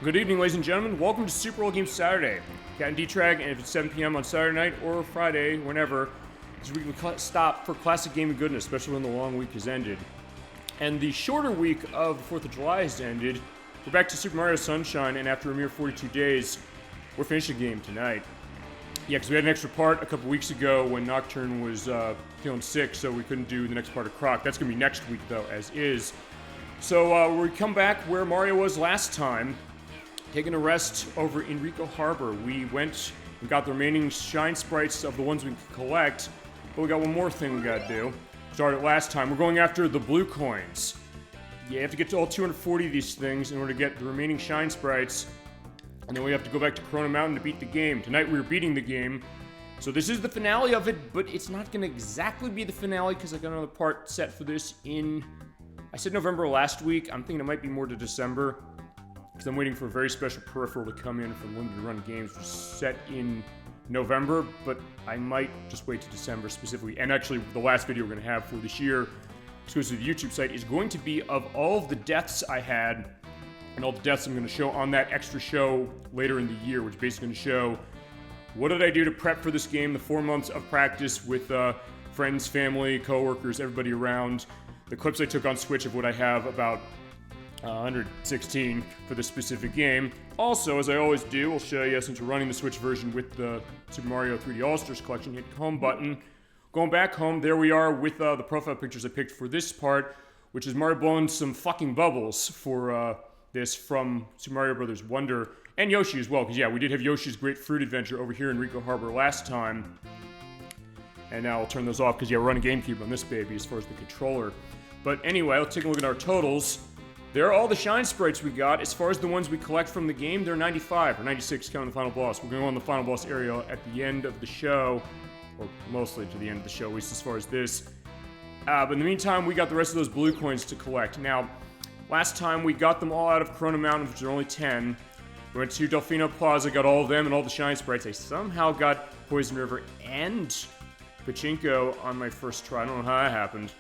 Good evening, ladies and gentlemen. Welcome to Super Bowl Game Saturday. Cat and D-Trag, and if it's 7 p.m. on Saturday night or Friday, whenever, it's a weekly stop for classic gaming goodness, especially when the long week has ended. And the shorter week of the 4th of July has ended. We're back to Super Mario Sunshine, and after a mere 42 days, we're finishing the game tonight. Yeah, because we had an extra part a couple weeks ago when Nocturne was feeling sick, so we couldn't do the next part of Croc. That's going to be next week, though, as is. So we come back where Mario was last time, taking a rest over in Rico Harbor. We went and got the remaining shine sprites of the ones we could collect, but we got one more thing we got to do. Started last time. We're going after the blue coins. You have to get to all 240 of these things in order to get the remaining shine sprites. And then we have to go back to Corona Mountain to beat the game. Tonight we're beating the game. So this is the finale of it, but it's not going to exactly be the finale because I got another part set for this in... I said November last week. I'm thinking it might be more to December because I'm waiting for a very special peripheral to come in from Limited Run Games, which is set in November, but I might just wait to December specifically. And actually, the last video we're going to have for this year, exclusive to the YouTube site, is going to be of all of the deaths I had and all the deaths I'm going to show on that extra show later in the year, which is basically going to show what did I do to prep for this game, the 4 months of practice with friends, family, coworkers, everybody around, the clips I took on Switch of what I have about 116 for this specific game. Also, as I always do, I'll show you, since we're running the Switch version with the Super Mario 3D All-Stars collection, hit the home button. Going back home, there we are with the profile pictures I picked for this part, which is Mario blowing some fucking bubbles for this from Super Mario Bros. Wonder, and Yoshi as well, because yeah, we did have Yoshi's Great Fruit Adventure over here in Rico Harbor last time. And now I'll turn those off because yeah, we're running Gamecube on this baby as far as the controller. But anyway, let's take a look at our totals. There are all the shine sprites we got. As far as the ones we collect from the game, they're 95 or 96 counting the final boss. We're going to go on the final boss area at the end of the show, or mostly to the end of the show, at least as far as this. But in the meantime, we got the rest of those blue coins to collect. Now, last time we got them all out of Corona Mountain, which are only 10. We went to Delfino Plaza, got all of them and all the shine sprites. I somehow got Poison River and Pachinko on my first try. I don't know how that happened.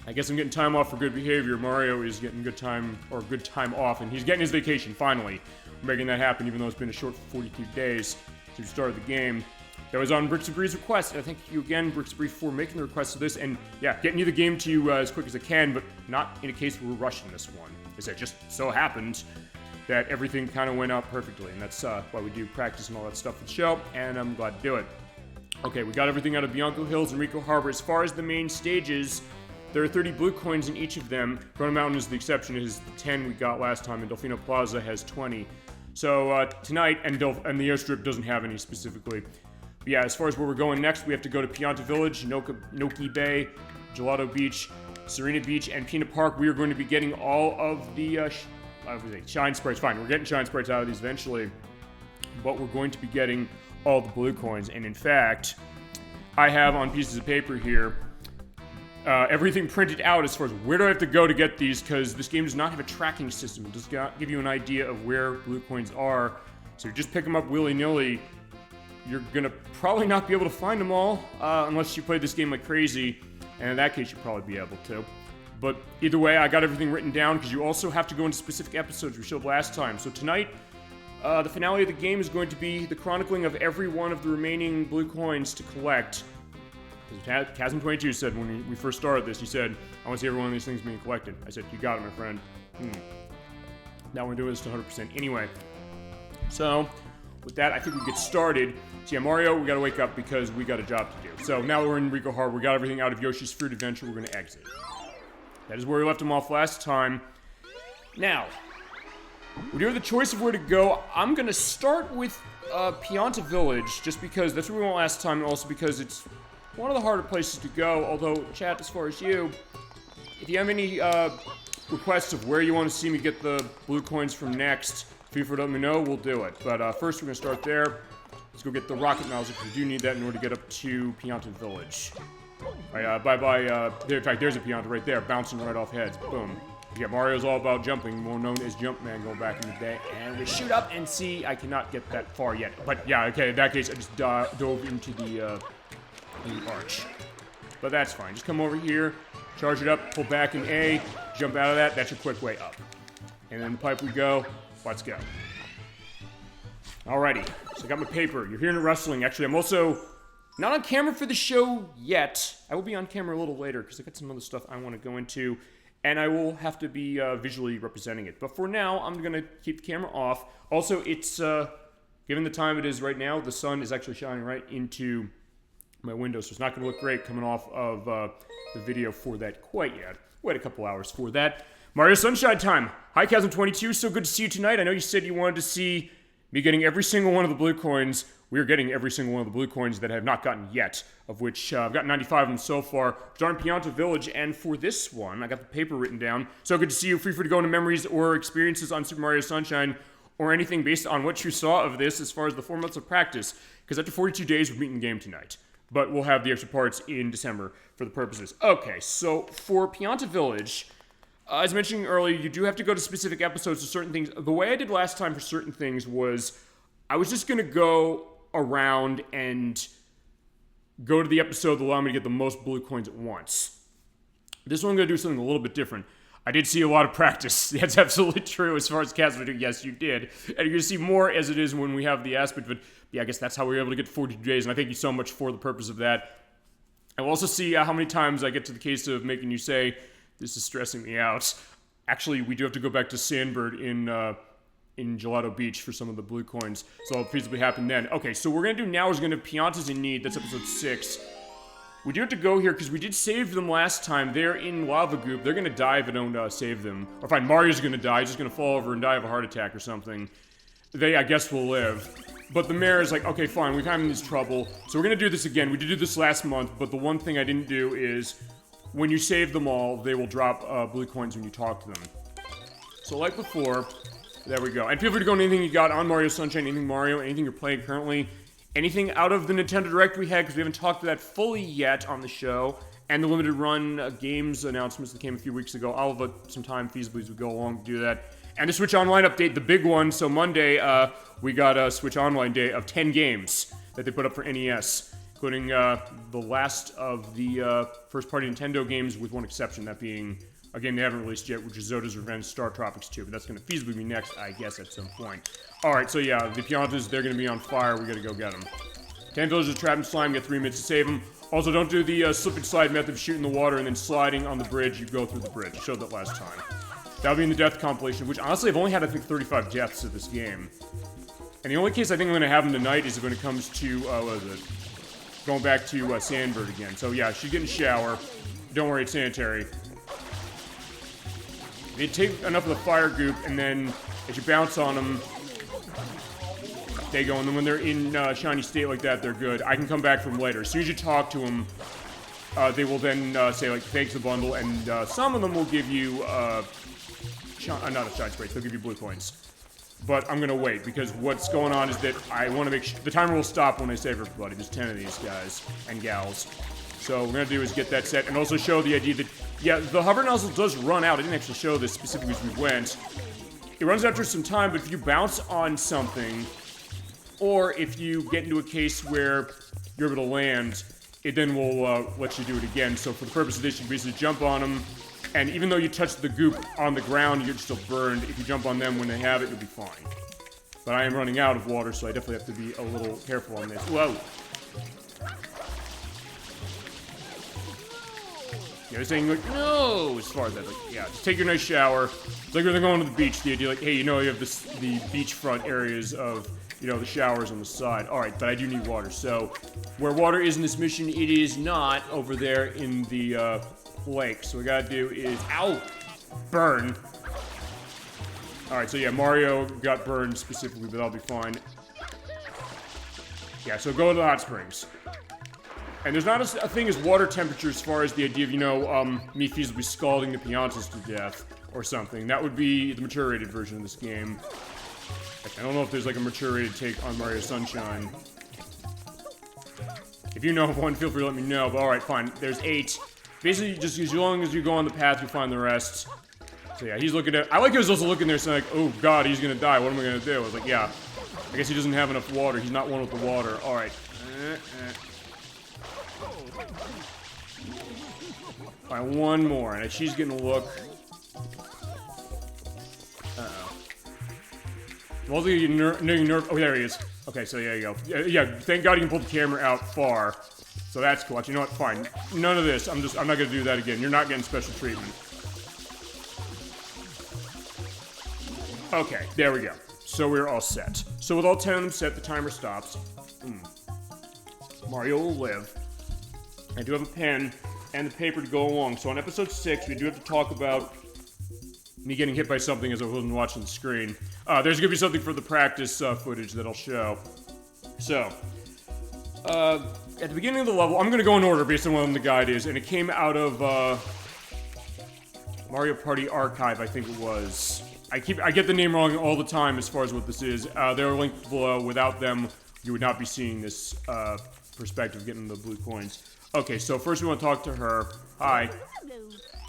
I guess I'm getting time off for good behavior. Mario is getting good time off, and he's getting his vacation, finally. We're making that happen, even though it's been a short 42 days since we started the game. That was on Bricks and Bree's request, and I thank you again, Bricks and Bree, for making the request of this, and yeah, getting you the game to you as quick as I can, but not in a case where we're rushing this one. As it just so happened that everything kind of went out perfectly, and that's why we do practice and all that stuff for the show, and I'm glad to do it. Okay, we got everything out of Bianco Hills and Rico Harbor. As far as the main stages, there are 30 blue coins in each of them. Corona Mountain is the exception. It is the 10 we got last time, and Delfino Plaza has 20. So tonight, and the airstrip doesn't have any specifically. But yeah, as far as where we're going next, we have to go to Pianta Village, Noki Bay, Gelato Beach, Serena Beach, and Peanut Park. We are going to be getting all of the shine sprites. Fine, we're getting shine sprites out of these eventually, but we're going to be getting all the blue coins. And in fact, I have on pieces of paper here everything printed out as far as where do I have to go to get these, because this game does not have a tracking system. It does not give you an idea of where blue coins are. So you just pick them up willy-nilly. You're gonna probably not be able to find them all unless you play this game like crazy, and in that case you'll probably be able to. But either way, I got everything written down because you also have to go into specific episodes we showed last time. So tonight, the finale of the game is going to be the chronicling of every one of the remaining blue coins to collect. Chasm22 said when we first started this, he said, I want to see every one of these things being collected. I said, you got it, my friend. Now we're doing this to 100% anyway. So, with that, I think we get started. So yeah, Mario, we gotta wake up because we got a job to do. So now that we're in Rico Harbor, we got everything out of Yoshi's Fruit Adventure, we're gonna exit. That is where we left him off last time. Now, we do have the choice of where to go. I'm gonna start with Pianta Village, just because that's where we went last time, and also because it's one of the harder places to go, although, chat, as far as you, if you have any requests of where you want to see me get the blue coins from next, feel free to let me know, we'll do it. But first, we're going to start there. Let's go get the rocket miles, because we do need that in order to get up to Pianta Village. Bye-bye, in fact, there's a Pianta right there, bouncing right off heads. Boom. Yeah, Mario's all about jumping, more known as Jumpman going back in the day. And we shoot up and see, I cannot get that far yet. But yeah, okay, in that case, I just dove into the arch. But that's fine. Just come over here, charge it up, pull back in A, jump out of that. That's your quick way up. And then the pipe we go. Let's go. Alrighty, so I got my paper. You're hearing it rustling. Actually, I'm also not on camera for the show yet. I will be on camera a little later because I got some other stuff I want to go into, and I will have to be visually representing it. But for now, I'm going to keep the camera off. Also, it's, given the time it is right now, the sun is actually shining right into my window, so it's not going to look great coming off of the video for that quite yet. Wait a couple hours for that. Mario Sunshine time. Hi, Chasm22. So good to see you tonight. I know you said you wanted to see me getting every single one of the blue coins. We are getting every single one of the blue coins that I have not gotten yet, of which I've got 95 of them so far. Darn Pianta Village, and for this one, I got the paper written down. So good to see you. Feel free to go into memories or experiences on Super Mario Sunshine, or anything based on what you saw of this as far as the 4 months of practice, because after 42 days, we're meeting the game tonight. But we'll have the extra parts in December for the purposes. Okay, so for Pianta Village, as mentioned earlier, you do have to go to specific episodes to certain things. The way I did last time for certain things was I was just going to go around and go to the episode that allowed me to get the most blue coins at once. This one I'm going to do something a little bit different. I did see a lot of practice. That's absolutely true as far as cats do. Yes, you did. And you're going to see more as it is when we have the aspect of it. Yeah, I guess that's how we were able to get 42 days, and I thank you so much for the purpose of that. I will also see how many times I get to the case of making you say, this is stressing me out. Actually, we do have to go back to Sandbird in Gelato Beach for some of the blue coins, so it'll feasibly happen then. Okay, so what we're going to do now is going to Piantas in Need. That's episode 6. We do have to go here because we did save them last time. They're in Lava Goop. They're going to die if I don't save them. Or fine, Mario's going to die. He's just going to fall over and die of a heart attack or something. They, I guess, will live. But the mayor is like, okay, fine, we're having this trouble, so we're going to do this again. We did do this last month, but the one thing I didn't do is when you save them all, they will drop blue coins when you talk to them. So like before, there we go. And feel free to go on anything you got on Mario Sunshine, anything Mario, anything you're playing currently, anything out of the Nintendo Direct we had, because we haven't talked to that fully yet on the show, and the limited run games announcements that came a few weeks ago. I'll have some time feasibly as we go along to do that. And the Switch Online update, the big one. So Monday, we got a Switch Online day of 10 games that they put up for NES, including the last of the first-party Nintendo games, with one exception, that being a game they haven't released yet, which is Zoda's Revenge Star Tropics 2. But that's going to feasibly be next, I guess, at some point. Alright, so yeah, the Piantas, they're going to be on fire. We got to go get them. 10 villagers trapped in slime, get 3 minutes to save them. Also, don't do the slip and slide method of shooting the water and then sliding on the bridge. You go through the bridge. Showed that last time. That'll be in the death compilation, which honestly I've only had, I think, 35 deaths of this game. And the only case I think I'm going to have them tonight is when it comes to, what is it? Going back to Sandbird again. So yeah, she's getting a shower. Don't worry, it's sanitary. They take enough of the fire goop, and then as you bounce on them, they go. And then when they're in shiny state like that, they're good. I can come back from later. As soon as you talk to them, they will then say, like, thanks the bundle, and some of them will give you, not a shine sprays, they'll give you blue coins. But I'm gonna wait, because what's going on is that I want to make sure the timer will stop when I save everybody. There's 10 of these guys and gals. So what we're gonna do is get that set, and also show the idea that, yeah, the hover nozzle does run out. I didn't actually show this specifically as we went. It runs after some time, but if you bounce on something, or if you get into a case where you're able to land, it then will let you do it again. So for the purpose of this, you can basically jump on them, and even though you touch the goop on the ground, you're still burned. If you jump on them when they have it, you'll be fine. But I am running out of water, so I definitely have to be a little careful on this. Whoa! Yeah, they're saying, like, no, as far as that. Like, yeah, just take your nice shower. It's like when they're going to the beach, the idea, like, hey, you know, you have the beachfront areas of, you know, the showers on the side. Alright, but I do need water. So, where water is in this mission, it is not over there in the, lake. So what we gotta do is, ow! Burn. Alright, so yeah, Mario got burned specifically, but that'll be fine. Yeah, so go to the hot springs. And there's not a thing as water temperature as far as the idea of, you know, me feasibly scalding the Piantas to death or something. That would be the mature rated version of this game. I don't know if there's like a mature rated take on Mario Sunshine. If you know of one, feel free to let me know, but alright, fine. There's 8. Basically, just as long as you go on the path, you find the rest. So yeah, he's looking at... I like he was also looking there saying, like, oh god, he's gonna die, what am I gonna do? I was like, yeah. I guess he doesn't have enough water. He's not one with the water. Alright. Alright, one more, and she's getting a look. Uh-oh. Mostly you oh, there he is. Okay, so there you go. Yeah, thank God you can pull the camera out far. So that's cool. Actually, you know what? Fine. None of this. I'm not gonna do that again. You're not getting special treatment. Okay, there we go. So we're all set. So with all 10 of them set, the timer stops. Mario will live. I do have a pen and the paper to go along. So on episode 6, we do have to talk about me getting hit by something as I wasn't watching the screen. There's gonna be something for the practice footage that I'll show. So, at the beginning of the level, I'm gonna go in order based on what the guide is, and it came out of Mario Party Archive, I think it was. I get the name wrong all the time as far as what this is. They're linked below. Without them, you would not be seeing this perspective, getting the blue coins. Okay, so first we want to talk to her. Hi.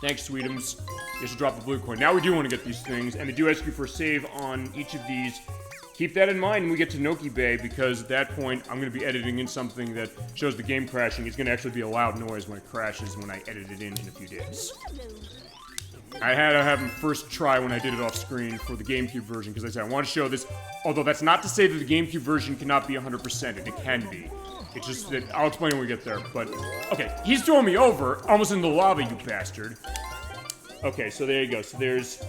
Thanks, Sweetums. You should drop the blue coin. Now we do want to get these things, and they do ask you for a save on each of these. Keep that in mind when we get to Nickie Bay, because at that point, I'm going to be editing in something that shows the game crashing. It's going to actually be a loud noise when it crashes when I edit it in a few days. I had to have him first try when I did it off screen for the Gamecube version, because I said I want to show this, although that's not to say that the Gamecube version cannot be 100%, and it can be. It's just that, I'll explain when we get there, but, okay, he's throwing me over, almost in the lava, you bastard. Okay, so there you go, so there's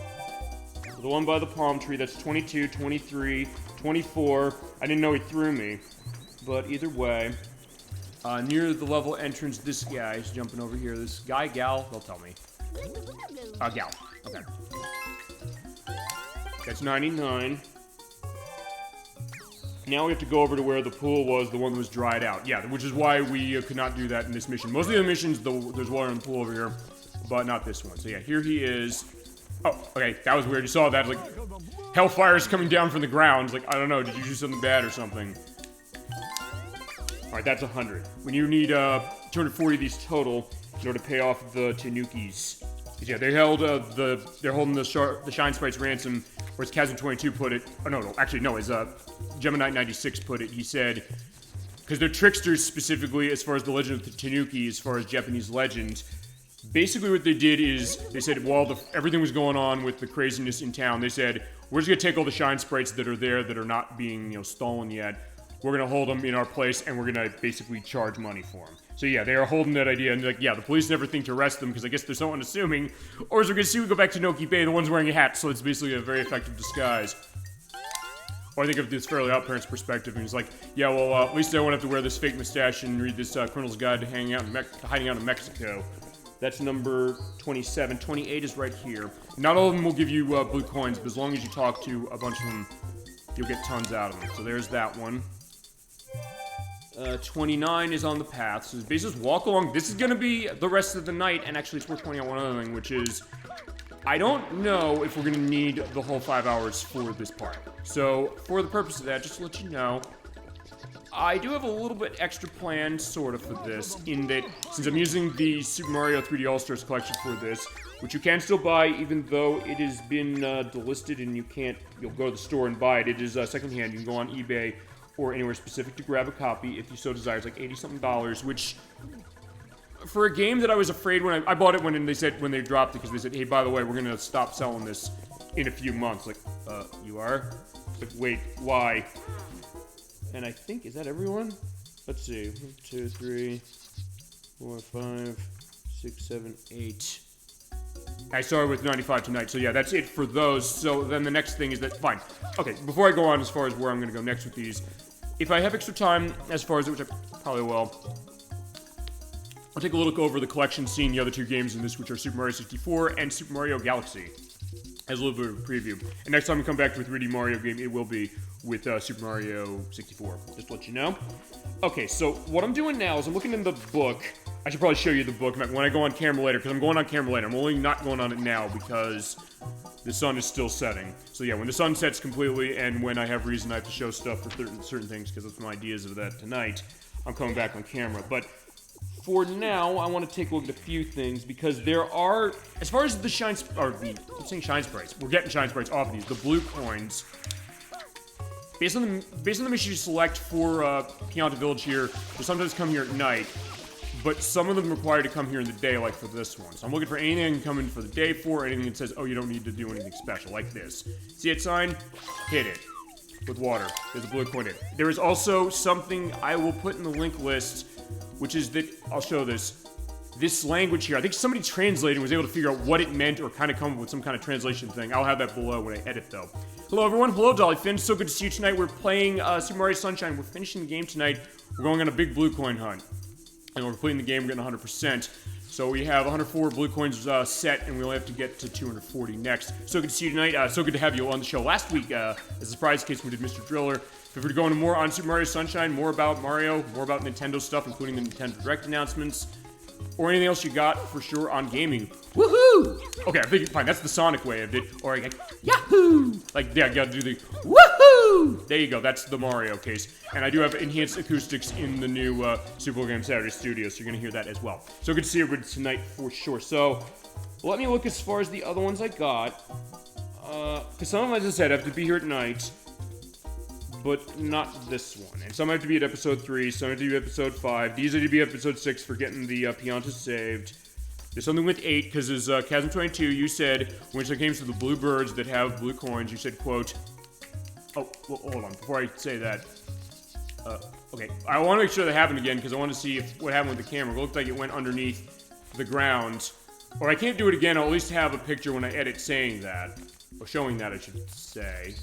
the one by the palm tree, that's 22, 23, 24, I didn't know he threw me, but either way, near the level entrance, this guy is jumping over here, this guy, gal, they'll tell me. Gal, okay. That's 99. Now we have to go over to where the pool was, the one that was dried out. Yeah, which is why we could not do that in this mission. Most of the missions, there's water in the pool over here, but not this one. So yeah, here he is. Oh, okay, that was weird. You saw that, like, hellfire is coming down from the ground. Like, I don't know, did you do something bad or something? Alright, that's 100. When you need 240 of these total in order to pay off the Tanukis. Yeah, they held they're holding the Shine Sprite's ransom, or as Chasm22 put it. Oh no, actually no, as Gemini96 put it. He said, because they're tricksters specifically as far as the legend of the Tanuki, as far as Japanese legend. Basically, what they did is they said while everything was going on with the craziness in town, they said we're just gonna take all the Shine Sprites that are there that are not being stolen yet. We're gonna hold them in our place, and we're gonna basically charge money for them. So yeah, they are holding that idea, and like, yeah, the police never think to arrest them, because I guess there's no one assuming. Or as we're gonna see, we go back to Nickie Bay, the one's wearing a hat, so it's basically a very effective disguise. Or I think of this Fairly Odd Parents perspective, and he's like, yeah, well, at least I won't have to wear this fake mustache and read this Colonel's Guide to hiding out in Mexico. That's number 27. 28 is right here. Not all of them will give you blue coins, but as long as you talk to a bunch of them, you'll get tons out of them. So there's that one. 29 is on the path, so basically just walk along. This is gonna be the rest of the night, and actually it's worth pointing out one other thing, which is, I don't know if we're gonna need the whole 5 hours for this part. So, for the purpose of that, just to let you know, I do have a little bit extra planned, sort of, for this, in that, since I'm using the Super Mario 3D All-Stars collection for this, which you can still buy, even though it has been delisted and you'll go to the store and buy it. It is secondhand. You can go on eBay or anywhere specific to grab a copy if you so desire. It's like $80-something, which, for a game that I was afraid when I bought it when they dropped it, because they said, hey, by the way, we're gonna stop selling this in a few months. Like, you are? Like, wait, why? And I think, is that everyone? Let's see, 1, 2, 3, 4, 5, 6, 7, 8. I started with 95 tonight, so yeah, that's it for those. So then the next thing is that, fine. Okay, before I go on as far as where I'm gonna go next with these, if I have extra time, as far as it, which I probably will, I'll take a look over the collection, seeing the other two games in this, which are Super Mario 64 and Super Mario Galaxy, as a little bit of a preview. And next time we come back to a 3D Mario game, it will be with Super Mario 64, just to let you know. Okay, so what I'm doing now is I'm looking in the book. I should probably show you the book when I go on camera later, because I'm going on camera later. I'm only not going on it now because the sun is still setting. So yeah, when the sun sets completely and when I have reason I have to show stuff for certain things, because that's my ideas of that tonight, I'm coming back on camera. But for now, I want to take a look at a few things, because there are, as far as the Shine Sprites, we're getting Shine Sprites off of these, the blue coins. Based on the mission you select for Pianta Village here, they sometimes come here at night, but some of them require to come here in the day, like for this one. So I'm looking for anything I can come in for the day for, anything that says, oh, you don't need to do anything special, like this. See it sign? Hit it. with water. There's a blue coin in. There is also something I will put in the link list, which is that, I'll show this. This language here, I think somebody translated was able to figure out what it meant or kind of come up with some kind of translation thing. I'll have that below when I edit, though. Hello, everyone. Hello, Dollyfin. So good to see you tonight. We're playing Super Mario Sunshine. We're finishing the game tonight. We're going on a big blue coin hunt. And we're completing the game. We're getting 100%. So we have 104 blue coins set, and we only have to get to 240 next. So good to see you tonight. So good to have you on the show. Last week, as a surprise case, we did Mr. Driller. If we were to go into more on Super Mario Sunshine, more about Mario, more about Nintendo stuff, including the Nintendo Direct announcements, or anything else you got for sure on gaming. Woohoo! Okay, I think fine. That's the Sonic way of it. Or like Yahoo! Like yeah, you gotta do the woohoo! There you go. That's the Mario case. And I do have enhanced acoustics in the new Super Game Saturday studio, so you're gonna hear that as well. So good to see everybody tonight for sure. So let me look as far as the other ones I got. Because some of them, as I said, have to be here at night. But not this one. And some have to be at episode 3, some have to be at episode 5. These are to be episode 6 for getting the Pianta saved. There's something with 8, because as Chasm22, you said, when it came to the blue birds that have blue coins, you said, quote, oh, well, hold on, before I say that. Okay, I want to make sure that happened again, because I want to see what happened with the camera. It looked like it went underneath the ground. Or I can't do it again, I'll at least have a picture when I edit saying that. Or showing that, I should say.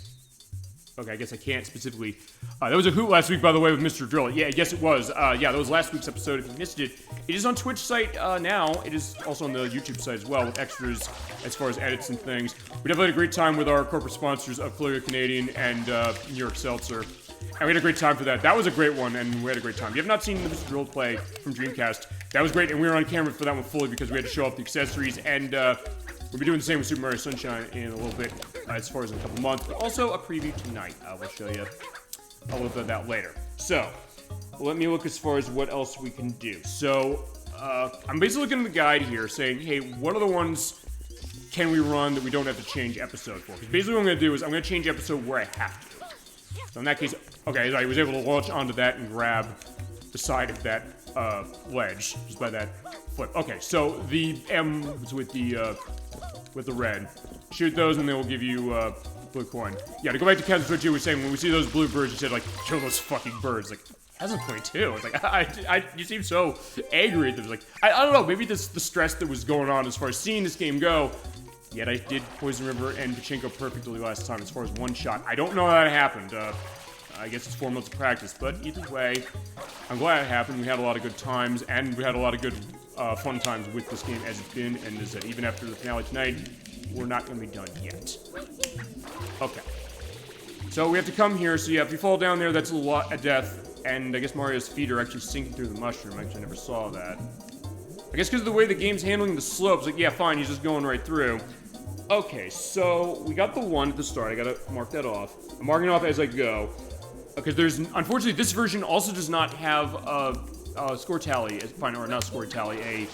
Okay, I guess I can't specifically. That was a hoot last week, by the way, with Mr. Drill. Yeah, yes, it was. Yeah, that was last week's episode. If you missed it, it is on Twitch site now. It is also on the YouTube site as well, with extras as far as edits and things. We definitely had a great time with our corporate sponsors of Clear Canadian and New York Seltzer. And we had a great time for that. That was a great one, and we had a great time. If you have not seen the Mr. Drill play from Dreamcast, that was great, and we were on camera for that one fully because we had to show off the accessories, and we'll be doing the same with Super Mario Sunshine in a little bit, as far as in a couple months, but also a preview tonight. We'll show you a little bit of that later. So, let me look as far as what else we can do. So, I'm basically looking at the guide here saying, hey, what are the ones can we run that we don't have to change episode for? Because basically what I'm going to do is I'm going to change episode where I have to. So in that case, okay, I was able to launch onto that and grab the side of that ledge, just by that flip. Okay, so the M's with the red. Shoot those and they will give you blue coin. Yeah, to go back to Kevin what you were saying, when we see those blue birds, you said, like, kill those fucking birds. Like, hasn't played too. It's like, you seem so angry at them. Like, I don't know, maybe this the stress that was going on as far as seeing this game go. Yet I did Poison River and Pachinko perfectly last time as far as one shot. I don't know how that happened. I guess it's 4 months of practice, but either way, I'm glad it happened. We had a lot of good times, and we had a lot of good fun times with this game as it's been, and as even after the finale tonight, we're not going to be done yet. Okay. So we have to come here, so yeah, if you fall down there, that's a lot of death, and I guess Mario's feet are actually sinking through the mushroom. I actually never saw that. I guess because of the way the game's handling the slopes, like, yeah, fine, he's just going right through. Okay, so we got the 1 at the start. I gotta mark that off. I'm marking it off as I go. Because there's, unfortunately, this version also does not have a score tally, fine, or not score tally, a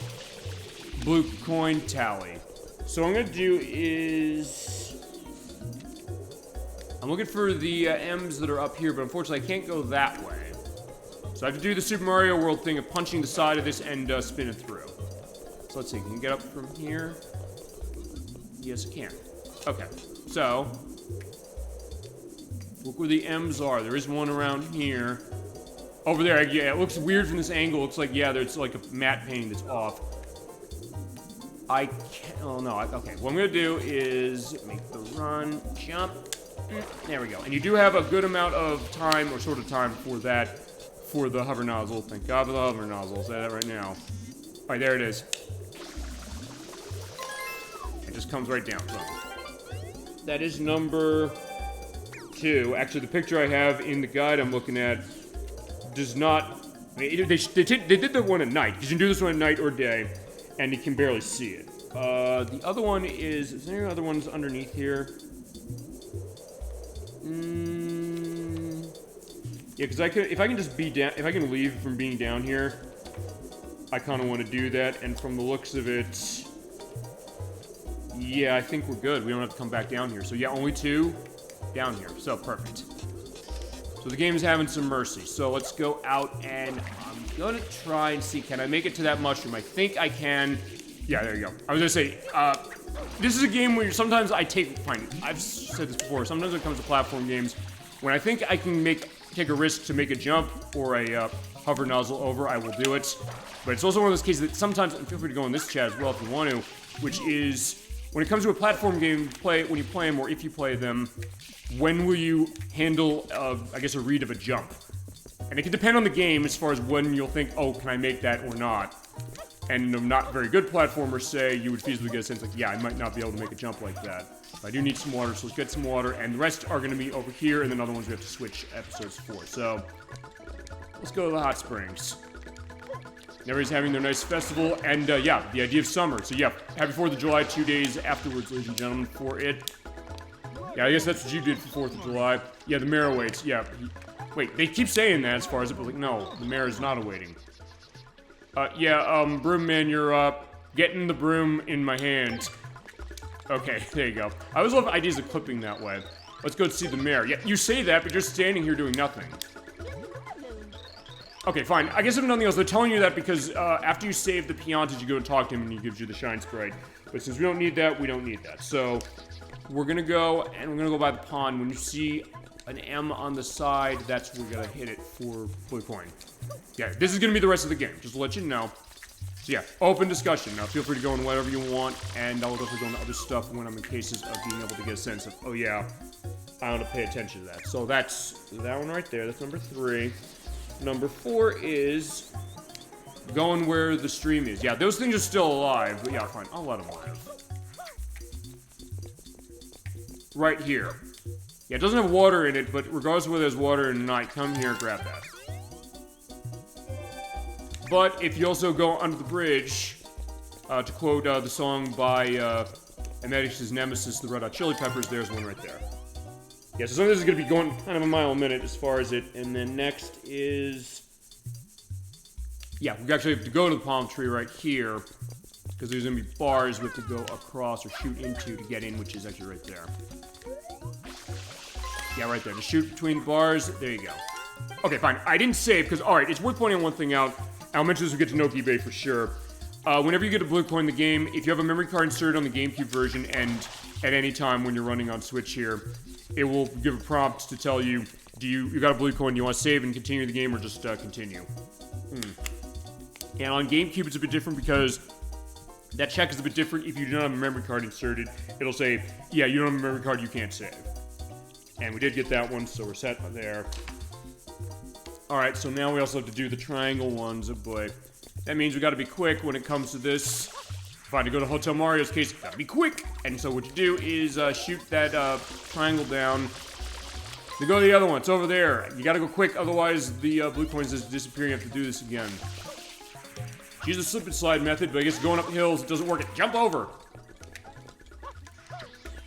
blue coin tally. So what I'm gonna do is, I'm looking for the M's that are up here, but unfortunately I can't go that way. So I have to do the Super Mario World thing of punching the side of this and spin it through. So let's see, can you get up from here? Yes, I can. Okay, so look where the M's are. There is one around here. Over there, yeah, it looks weird from this angle. It looks like, yeah, there's like a matte painting that's off. I can't, oh no, okay. What I'm gonna do is make the run, jump. There we go. And you do have a good amount of time, or sort of time, for that, for the hover nozzle. Thank God for the hover nozzle. I'll say that right now. All right, there it is. It just comes right down. So that is number 2. Actually, the picture I have in the guide I'm looking at does not. I mean, they did the one at night. You can do this one at night or day, and you can barely see it. The other one is there any other ones underneath here? Yeah, because if I can just be down, if I can leave from being down here, I kind of want to do that. And from the looks of it, yeah, I think we're good. We don't have to come back down here. So yeah, only 2 down here. So perfect. So the game is having some mercy. So let's go out and I'm gonna try and see, can I make it to that mushroom? I think I can. Yeah, there you go. I was gonna say, this is a game where sometimes I take, fine, I've said this before, sometimes when it comes to platform games, When I think I can take a risk to make a jump or a hover nozzle over, I will do it. But it's also one of those cases that sometimes, and feel free to go in this chat as well if you want to, which is, when it comes to a platform game, when you play them or if you play them, when will you handle, I guess, a read of a jump? And it can depend on the game as far as when you'll think, oh, can I make that or not? And not very good platformers say, you would feasibly get a sense like, yeah, I might not be able to make a jump like that. But I do need some water, so let's get some water. And the rest are going to be over here, and then other ones we have to switch episodes for. So, let's go to the hot springs. Everybody's having their nice festival, and yeah, the idea of summer. So yeah, happy 4th of July, 2 days afterwards, ladies and gentlemen, for it. Yeah, I guess that's what you did for 4th of July. Yeah, the mayor awaits, yeah. Wait, they keep saying that as far as it, but like, no, the mayor is not awaiting. Broom man, you're, getting the broom in my hand. Okay, there you go. I always love ideas of clipping that way. Let's go see the mayor. Yeah, you say that, but you're standing here doing nothing. Okay, fine. I guess if nothing else, they're telling you that because after you save the peontage, you go and talk to him and he gives you the shine sprite. But since we don't need that, we don't need that. So we're gonna go and we're gonna go by the pond. When you see an M on the side, that's where we're gonna hit it for blue coin. Yeah, this is gonna be the rest of the game, just to let you know. So yeah, open discussion. Now feel free to go in whatever you want, and I'll definitely go into other stuff when I'm in cases of being able to get a sense of, oh yeah, I want to pay attention to that. So that's that one right there. That's number 3. Number 4 is going where the stream is. Yeah, those things are still alive, but yeah, fine. I'll let them live. Right here. Yeah, it doesn't have water in it, but regardless of whether there's water or not, come here, grab that. But if you also go under the bridge, to quote the song by Emetius's nemesis, the Red Hot Chili Peppers, there's one right there. Yeah, so some of this is going to be going kind of a mile a minute as far as it, and then next is... Yeah, we actually have to go to the palm tree right here, because there's going to be bars we have to go across or shoot into to get in, which is actually right there. Yeah, right there. Just shoot between bars. There you go. Okay, fine. I didn't save, because, alright, it's worth pointing one thing out. I'll mention this when we get to Nickie Bay for sure. Whenever you get a blue coin in the game, if you have a memory card inserted on the Gamecube version, and at any time when you're running on Switch here, it will give a prompt to tell you, you got a blue coin, do you want to save and continue the game, or just continue? And on Gamecube, it's a bit different because that check is a bit different. If you do not have a memory card inserted, it'll say, yeah, you don't have a memory card, you can't save. And we did get that one, so we're set there. Alright, so now we also have to do the triangle ones. Oh boy. That means we gotta be quick when it comes to this. If I had to go to Hotel Mario's case, gotta be quick! And so what you do is shoot that triangle down. Then go to the other one, it's over there. You gotta go quick, otherwise the blue coins just disappear. You have to do this again. Use the slip and slide method, but I guess going up hills, it doesn't work. Jump over!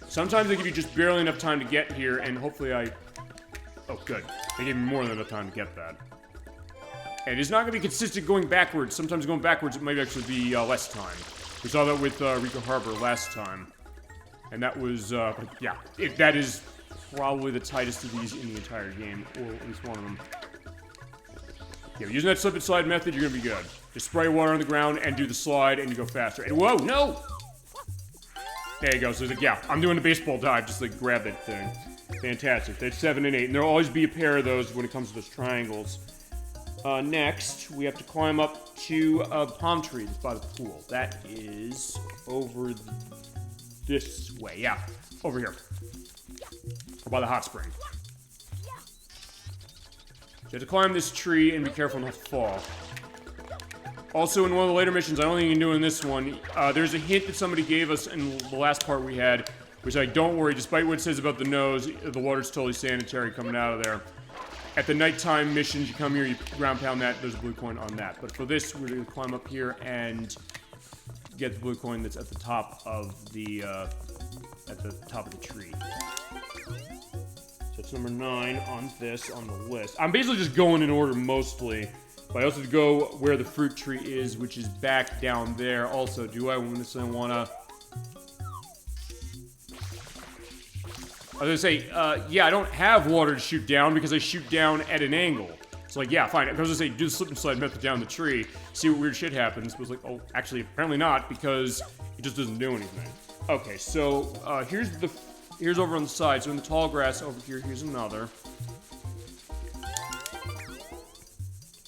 Sometimes they give you just barely enough time to get here, and hopefully oh, good. They gave me more than enough time to get that. And it's not going to be consistent going backwards. Sometimes going backwards, it might actually be less time. We saw that with Rico Harbor last time. And that was, yeah, that is probably the tightest of these in the entire game, or at least one of them. Yeah, using that slip and slide method, you're going to be good. Just spray water on the ground and do the slide, and you go faster. And whoa, no! There you go. So, like, yeah, I'm doing the baseball dive, just like grab that thing. Fantastic. That's 7 and 8, and there'll always be a pair of those when it comes to those triangles. Next, we have to climb up to the palm tree that's by the pool. That is over this way. Yeah, over here. Or by the hot spring. So you have to climb this tree and be careful not to fall. Also, in one of the later missions, I don't think you can do in this one, there's a hint that somebody gave us in the last part we had, which like, don't worry, despite what it says about the nose, the water's totally sanitary coming out of there. At the nighttime missions, you come here, you ground pound that, there's a blue coin on that. But for this, we're going to climb up here and get the blue coin that's at the top of the tree. So it's number 9 on this, on the list. I'm basically just going in order mostly. But I also have to go where the fruit tree is, which is back down there. Also, do I want to... I was gonna say, yeah, I don't have water to shoot down because I shoot down at an angle. So like, yeah, fine. I was gonna say, do the slip and slide method down the tree, see what weird shit happens. It was like, oh, actually, apparently not, because it just doesn't do anything. Okay, so, here's the here's over on the side. So in the tall grass over here, here's another.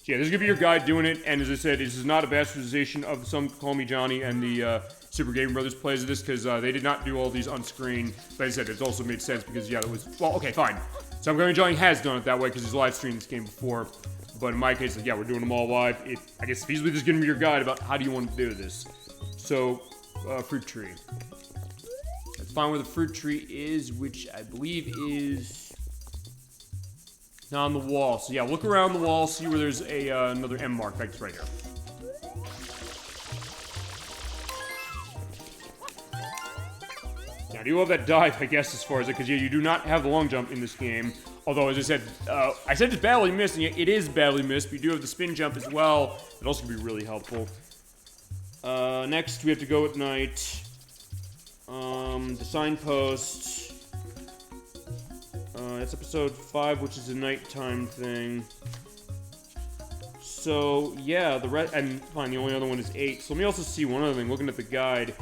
Yeah, this is gonna be your guide doing it, and as I said, this is not a bastardization of some Call Me Johnny and the Super Game Brothers plays of this, because they did not do all these on screen. But as I said, it also made sense because, yeah, it was, well, okay, fine. So I'm going Johnny has done it that way because he's live streamed this game before. But in my case, like, yeah, we're doing them all live. I guess feasibly this is gonna be your guide about how do you want to do this. So, fruit tree. Let's find where the fruit tree is, which I believe is on the wall. So yeah, look around the wall, see where there's a another M mark. In fact, it's right here. Now, do you love that dive, I guess, as far as it, because yeah, you do not have the long jump in this game. Although, as I said it's badly missed, and it is badly missed, but you do have the spin jump as well. It also can be really helpful. Next, we have to go at night. The signposts. That's episode 5, which is a nighttime thing. So, yeah, and fine, the only other one is 8. So let me also see one other thing, looking at the guide.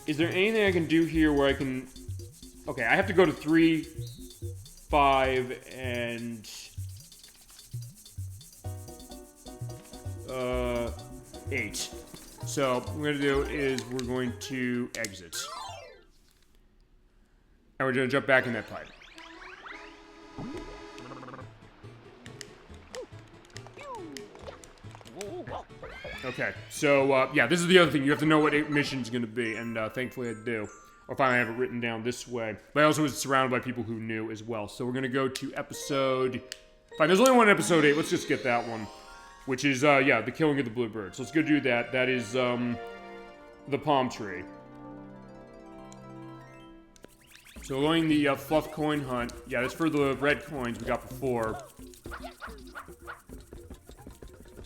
Is there anything I can do here where I can... Okay, I have to go to 3, 5, and... 8. So, what we're going to do is we're going to exit. And we're going to jump back in that pipe. Okay, so, yeah, this is the other thing. You have to know what mission's gonna be, and thankfully I do. Or finally I have it written down this way. But I also was surrounded by people who knew as well. So we're gonna go to episode... Fine, there's only one episode 8. Let's just get that one. Which is, yeah, the killing of the bluebirds. So let's go do that. That is, the palm tree. So we're going the fluff coin hunt. Yeah, that's for the red coins we got before.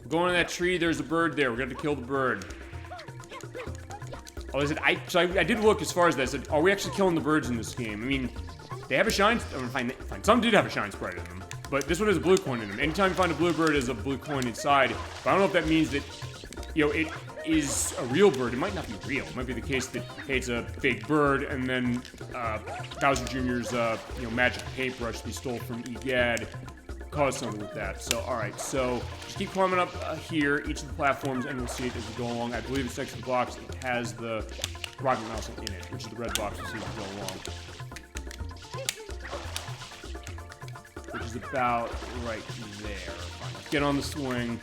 Going to that tree, there's a bird there. We're going to kill the bird. Oh, is it? I did look as far as that. I said, are we actually killing the birds in this game? I mean, they have a shine... fine, some did have a shine sprite in them. But this one has a blue coin in them. Anytime you find a blue bird, there's a blue coin inside. But I don't know if that means that, you know, it is a real bird. It might not be real. It might be the case that, hey, it's a fake bird, and then Bowser Jr.'s, you know, magic paintbrush he stole from EGAD caused something with that. So, alright, so just keep climbing up here, each of the platforms, and we'll see it as we go along. I believe it's next to the box. It has the rocket mouse in it, which is the red box we'll see as we go along. Which is about right there. Fine, let's get on the swing.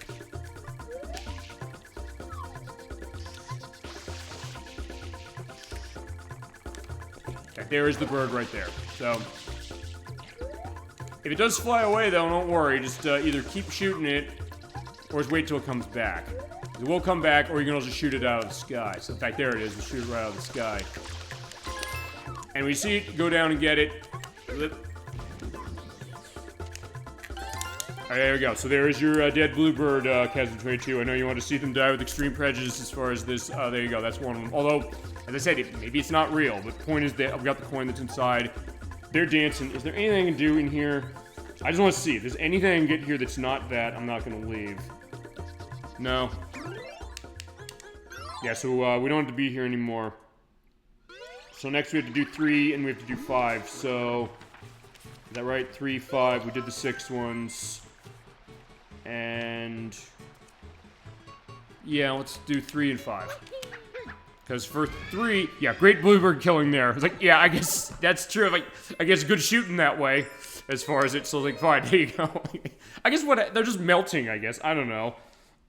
Okay, there is the bird right there. So, if it does fly away, though, don't worry. Just either keep shooting it, or just wait till it comes back. It will come back, or you can also shoot it out of the sky. So, in fact, there it is. We'll shoot it right out of the sky. And we see it, go down and get it. Alright, there we go. So there is your dead bluebird, Chasm 22. I know you want to see them die with extreme prejudice as far as this. There you go. That's one of them. Although, as I said, maybe it's not real. But the point is that I've got the coin that's inside. They're dancing. Is there anything I can do in here? I just want to see. If there's anything I can get here that's not that, I'm not going to leave. No. Yeah, so we don't have to be here anymore. So next we have to do 3, and we have to do 5. So, is that right? 3, 5. We did the 6 ones. And... yeah, let's do 3 and 5. Because for 3, yeah, great bluebird killing there. It's like, yeah, I guess that's true. Like, I guess good shooting that way, as far as it. So, like, fine, there you go. I guess they're just melting, I guess. I don't know.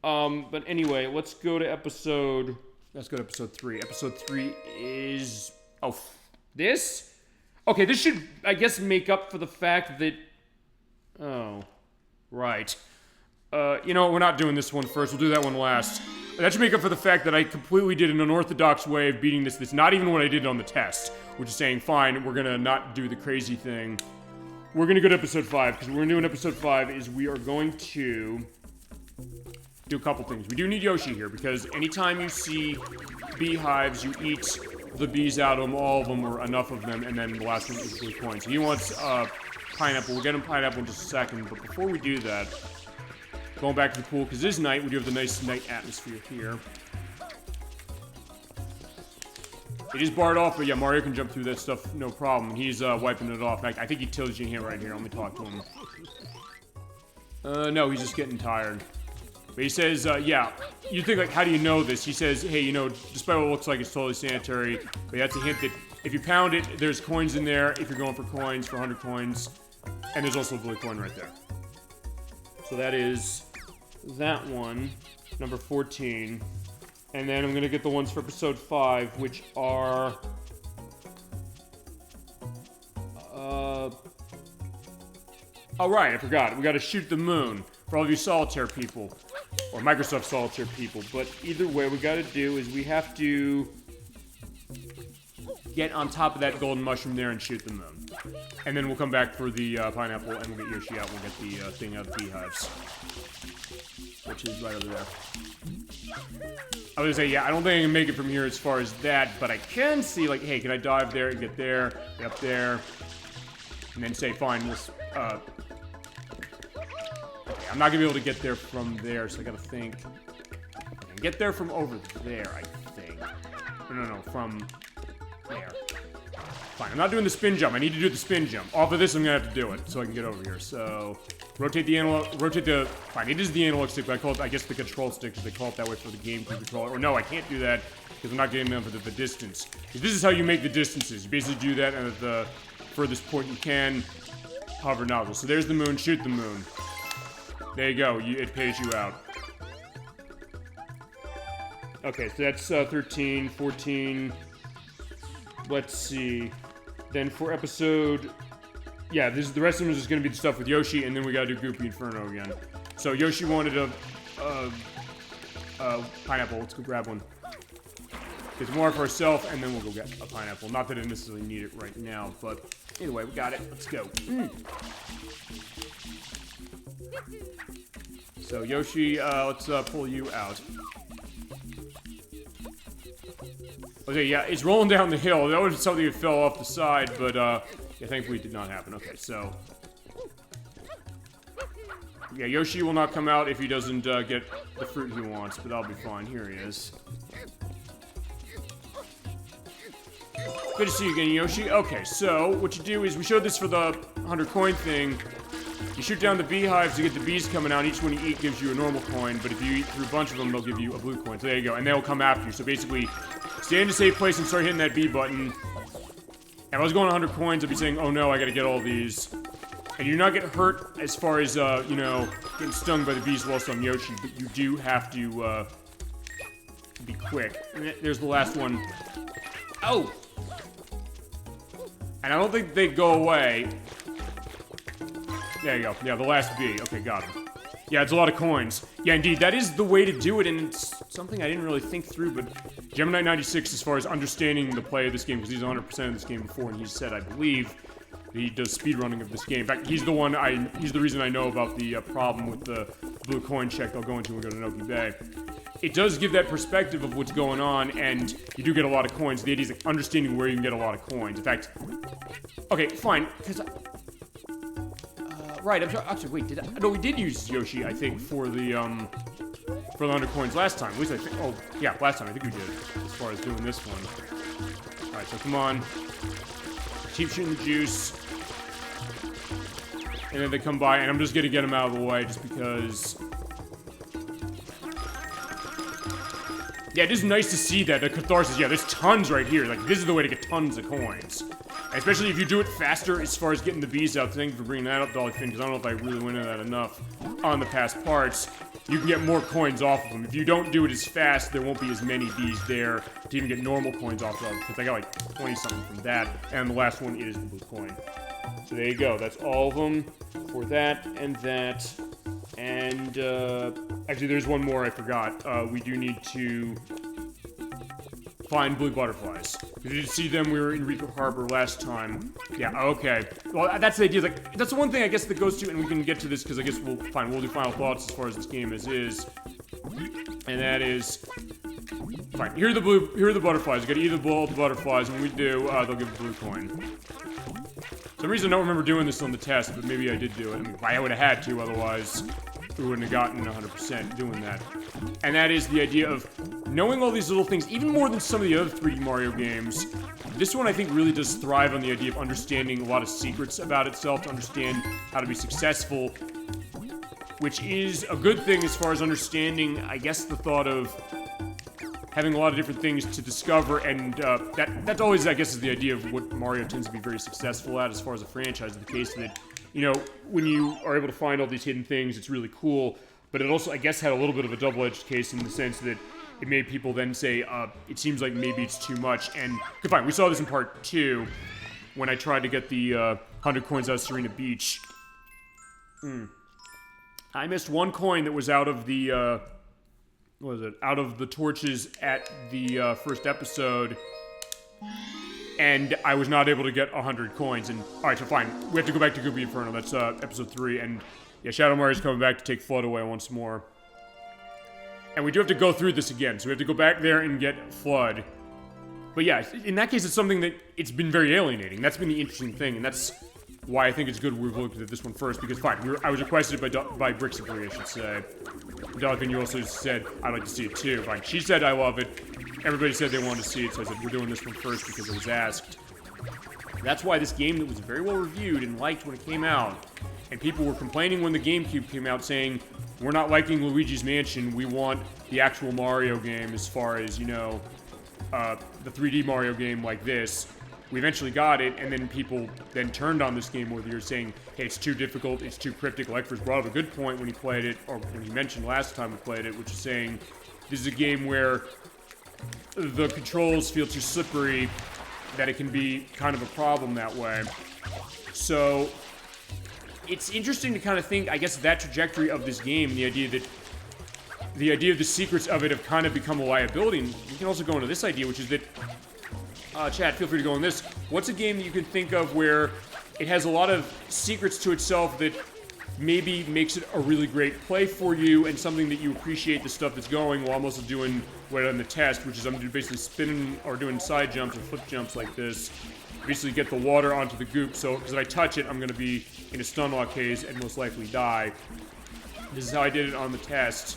But anyway, let's go to episode... let's go to episode 3. Episode 3 is... oh, this? Okay, this should, I guess, make up for the fact that... oh, right. You know what, we're not doing this one first. We'll do that one last. That should make up for the fact that I completely did an unorthodox way of beating this. That's not even what I did on the test. Which is saying, fine, we're gonna not do the crazy thing. We're gonna go to episode 5, because what we're gonna do in episode 5 is we are going to do a couple things. We do need Yoshi here, because anytime you see beehives, you eat the bees out of them, all of them, or enough of them, and then the last one is blue coin. So he wants pineapple. We'll get him pineapple in just a second, but before we do that, going back to the pool, because this night, we do have the nice night atmosphere here. It is barred off, but yeah, Mario can jump through that stuff, no problem. He's wiping it off. In fact, I think he tilts you in here right here. Let me talk to him. No, he's just getting tired. But he says, yeah, you think, like, how do you know this? He says, hey, you know, despite what it looks like, it's totally sanitary. But that's a hint that if you pound it, there's coins in there. If you're going for coins, for 100 coins. And there's also a blue coin right there. So that is that one, number 14. And then I'm gonna get the ones for episode 5, which are... Oh, right, I forgot. We gotta shoot the moon for all of you Solitaire people. Or Microsoft Solitaire people. But either way, what we gotta do is we have to get on top of that golden mushroom there and shoot the moon. And then we'll come back for the pineapple and we'll get Yoshi out and we'll get the thing out of the beehives. Which is right over there. I was gonna say, yeah, I don't think I can make it from here as far as that, but I can see, like, hey, can I dive there and get there, get up there, and then say, fine, let's, okay, I'm not gonna be able to get there from there, so I gotta think. I can get there from over there, I think. No, from there. Fine, I'm not doing the spin jump. I need to do the spin jump. Off of this, I'm gonna have to do it, so I can get over here. So, rotate the fine, it is the analog stick, but I call it, I guess, the control stick, because they call it that way for the Gamecube controller. Or no, I can't do that, because I'm not getting enough of the distance. This is how you make the distances. You basically do that, and at the furthest point you can, hover nozzle. So there's the moon, shoot the moon. There you go, it pays you out. Okay, so that's 13, 14, let's see. Then for episode... Yeah, the rest of them is just gonna be the stuff with Yoshi, and then we gotta do Goopy Inferno again. So Yoshi wanted a pineapple. Let's go grab one. Get more for ourselves, and then we'll go get a pineapple. Not that I necessarily need it right now, but either way, we got it. Let's go. So Yoshi, let's pull you out. Okay, yeah, it's rolling down the hill. That was something that fell off the side, but yeah, thankfully it did not happen. Okay, so... Yeah, Yoshi will not come out if he doesn't get the fruit he wants, but that'll be fine. Here he is. Good to see you again, Yoshi. Okay, so what you do is, we showed this for the 100 coin thing. You shoot down the beehives to get the bees coming out. Each one you eat gives you a normal coin, but if you eat through a bunch of them, they'll give you a blue coin. So there you go, and they'll come after you. So basically, stay in a safe place and start hitting that B button. If I was going 100 coins, I'd be saying, oh no, I gotta get all these. And you do not get hurt as far as, you know, getting stung by the bees whilst on Yoshi, but you do have to, be quick. And there's the last one. Oh! And I don't think they go away. There you go. Yeah, the last bee. Okay, got him. Yeah, it's a lot of coins. Yeah, indeed, that is the way to do it, and it's something I didn't really think through, but Gemini96, as far as understanding the play of this game, because he's 100% of this game before, and he said, I believe, that he does speedrunning of this game. In fact, he's the reason I know about the problem with the blue coin check I'll go into when we go to Noki Bay. It does give that perspective of what's going on, and you do get a lot of coins. The idea is like understanding where you can get a lot of coins. In fact, okay, fine, because right, I'm sorry, actually, wait, no, we did use Yoshi, I think, for the 100 coins last time. At least I think, oh, yeah, last time, I think we did, as far as doing this one. Alright, so come on. Keep shooting the juice. And then they come by, and I'm just gonna get them out of the way, just because... Yeah, it is nice to see that, the catharsis. Yeah, there's tons right here. Like, this is the way to get tons of coins. Especially if you do it faster as far as getting the bees out. Thank you for bringing that up, Dolly Finn, because I don't know if I really went into that enough on the past parts. You can get more coins off of them. If you don't do it as fast, there won't be as many bees there to even get normal coins off of them, because I got like 20-something from that. And the last one is the blue coin. So there you go. That's all of them for that and that. And, actually, there's one more I forgot. We do need to find blue butterflies. We did see them. We were in Rico Harbor last time. Yeah, okay. Well, that's the idea. Like, that's the one thing I guess that goes to, and we can get to this because I guess we'll do final thoughts as far as this game as is. And that is, fine. Here are the butterflies. You gotta eat all the butterflies, and when we do, they'll give a blue coin. For some reason I don't remember doing this on the test, but maybe I did do it. I mean, I would have had to, otherwise we wouldn't have gotten 100% doing that. And that is the idea of knowing all these little things, even more than some of the other 3D Mario games. This one, I think, really does thrive on the idea of understanding a lot of secrets about itself, to understand how to be successful, which is a good thing as far as understanding, I guess, the thought of having a lot of different things to discover, and that's always, I guess, is the idea of what Mario tends to be very successful at as far as a franchise. The case that, you know, when you are able to find all these hidden things, it's really cool, but it also, I guess, had a little bit of a double-edged case in the sense that it made people then say, it seems like maybe it's too much, and, okay, fine, we saw this in part 2, when I tried to get the 100 coins out of Serena Beach. I missed one coin that was out of the, what was it? Out of the torches at the first episode, and I was not able to get 100 coins. And all right, so fine, we have to go back to Goopy Inferno. That's episode 3, and yeah, Shadow Mario's coming back to take FLUDD away once more. And we do have to go through this again, so we have to go back there and get FLUDD. But yeah, in that case, it's something that it's been very alienating. That's been the interesting thing, and that's why I think it's good we've looked at this one first, because fine, I was requested by Brixabri, I should say. Dolphin, you also said, I'd like to see it too. Fine, she said, I love it. Everybody said they wanted to see it, so I said, we're doing this one first because it was asked. That's why this game that was very well reviewed and liked when it came out, and people were complaining when the Gamecube came out saying, we're not liking Luigi's Mansion, we want the actual Mario game as far as, you know, the 3D Mario game like this. We eventually got it, and then people then turned on this game over the years saying, hey, it's too difficult, it's too cryptic. Lecter's brought up a good point when he played it, or when he mentioned last time we played it, which is saying, this is a game where the controls feel too slippery, that it can be kind of a problem that way. So, it's interesting to kind of think, I guess, that trajectory of this game, the idea of the secrets of it have kind of become a liability. And we can also go into this idea, which is that chat, feel free to go on this. What's a game that you can think of where it has a lot of secrets to itself that maybe makes it a really great play for you, and something that you appreciate the stuff that's going, while I'm also doing what on the test, which is I'm basically spinning or doing side jumps or flip jumps like this. Basically get the water onto the goop, so because if I touch it, I'm going to be in a stun lock haze and most likely die. This is how I did it on the test.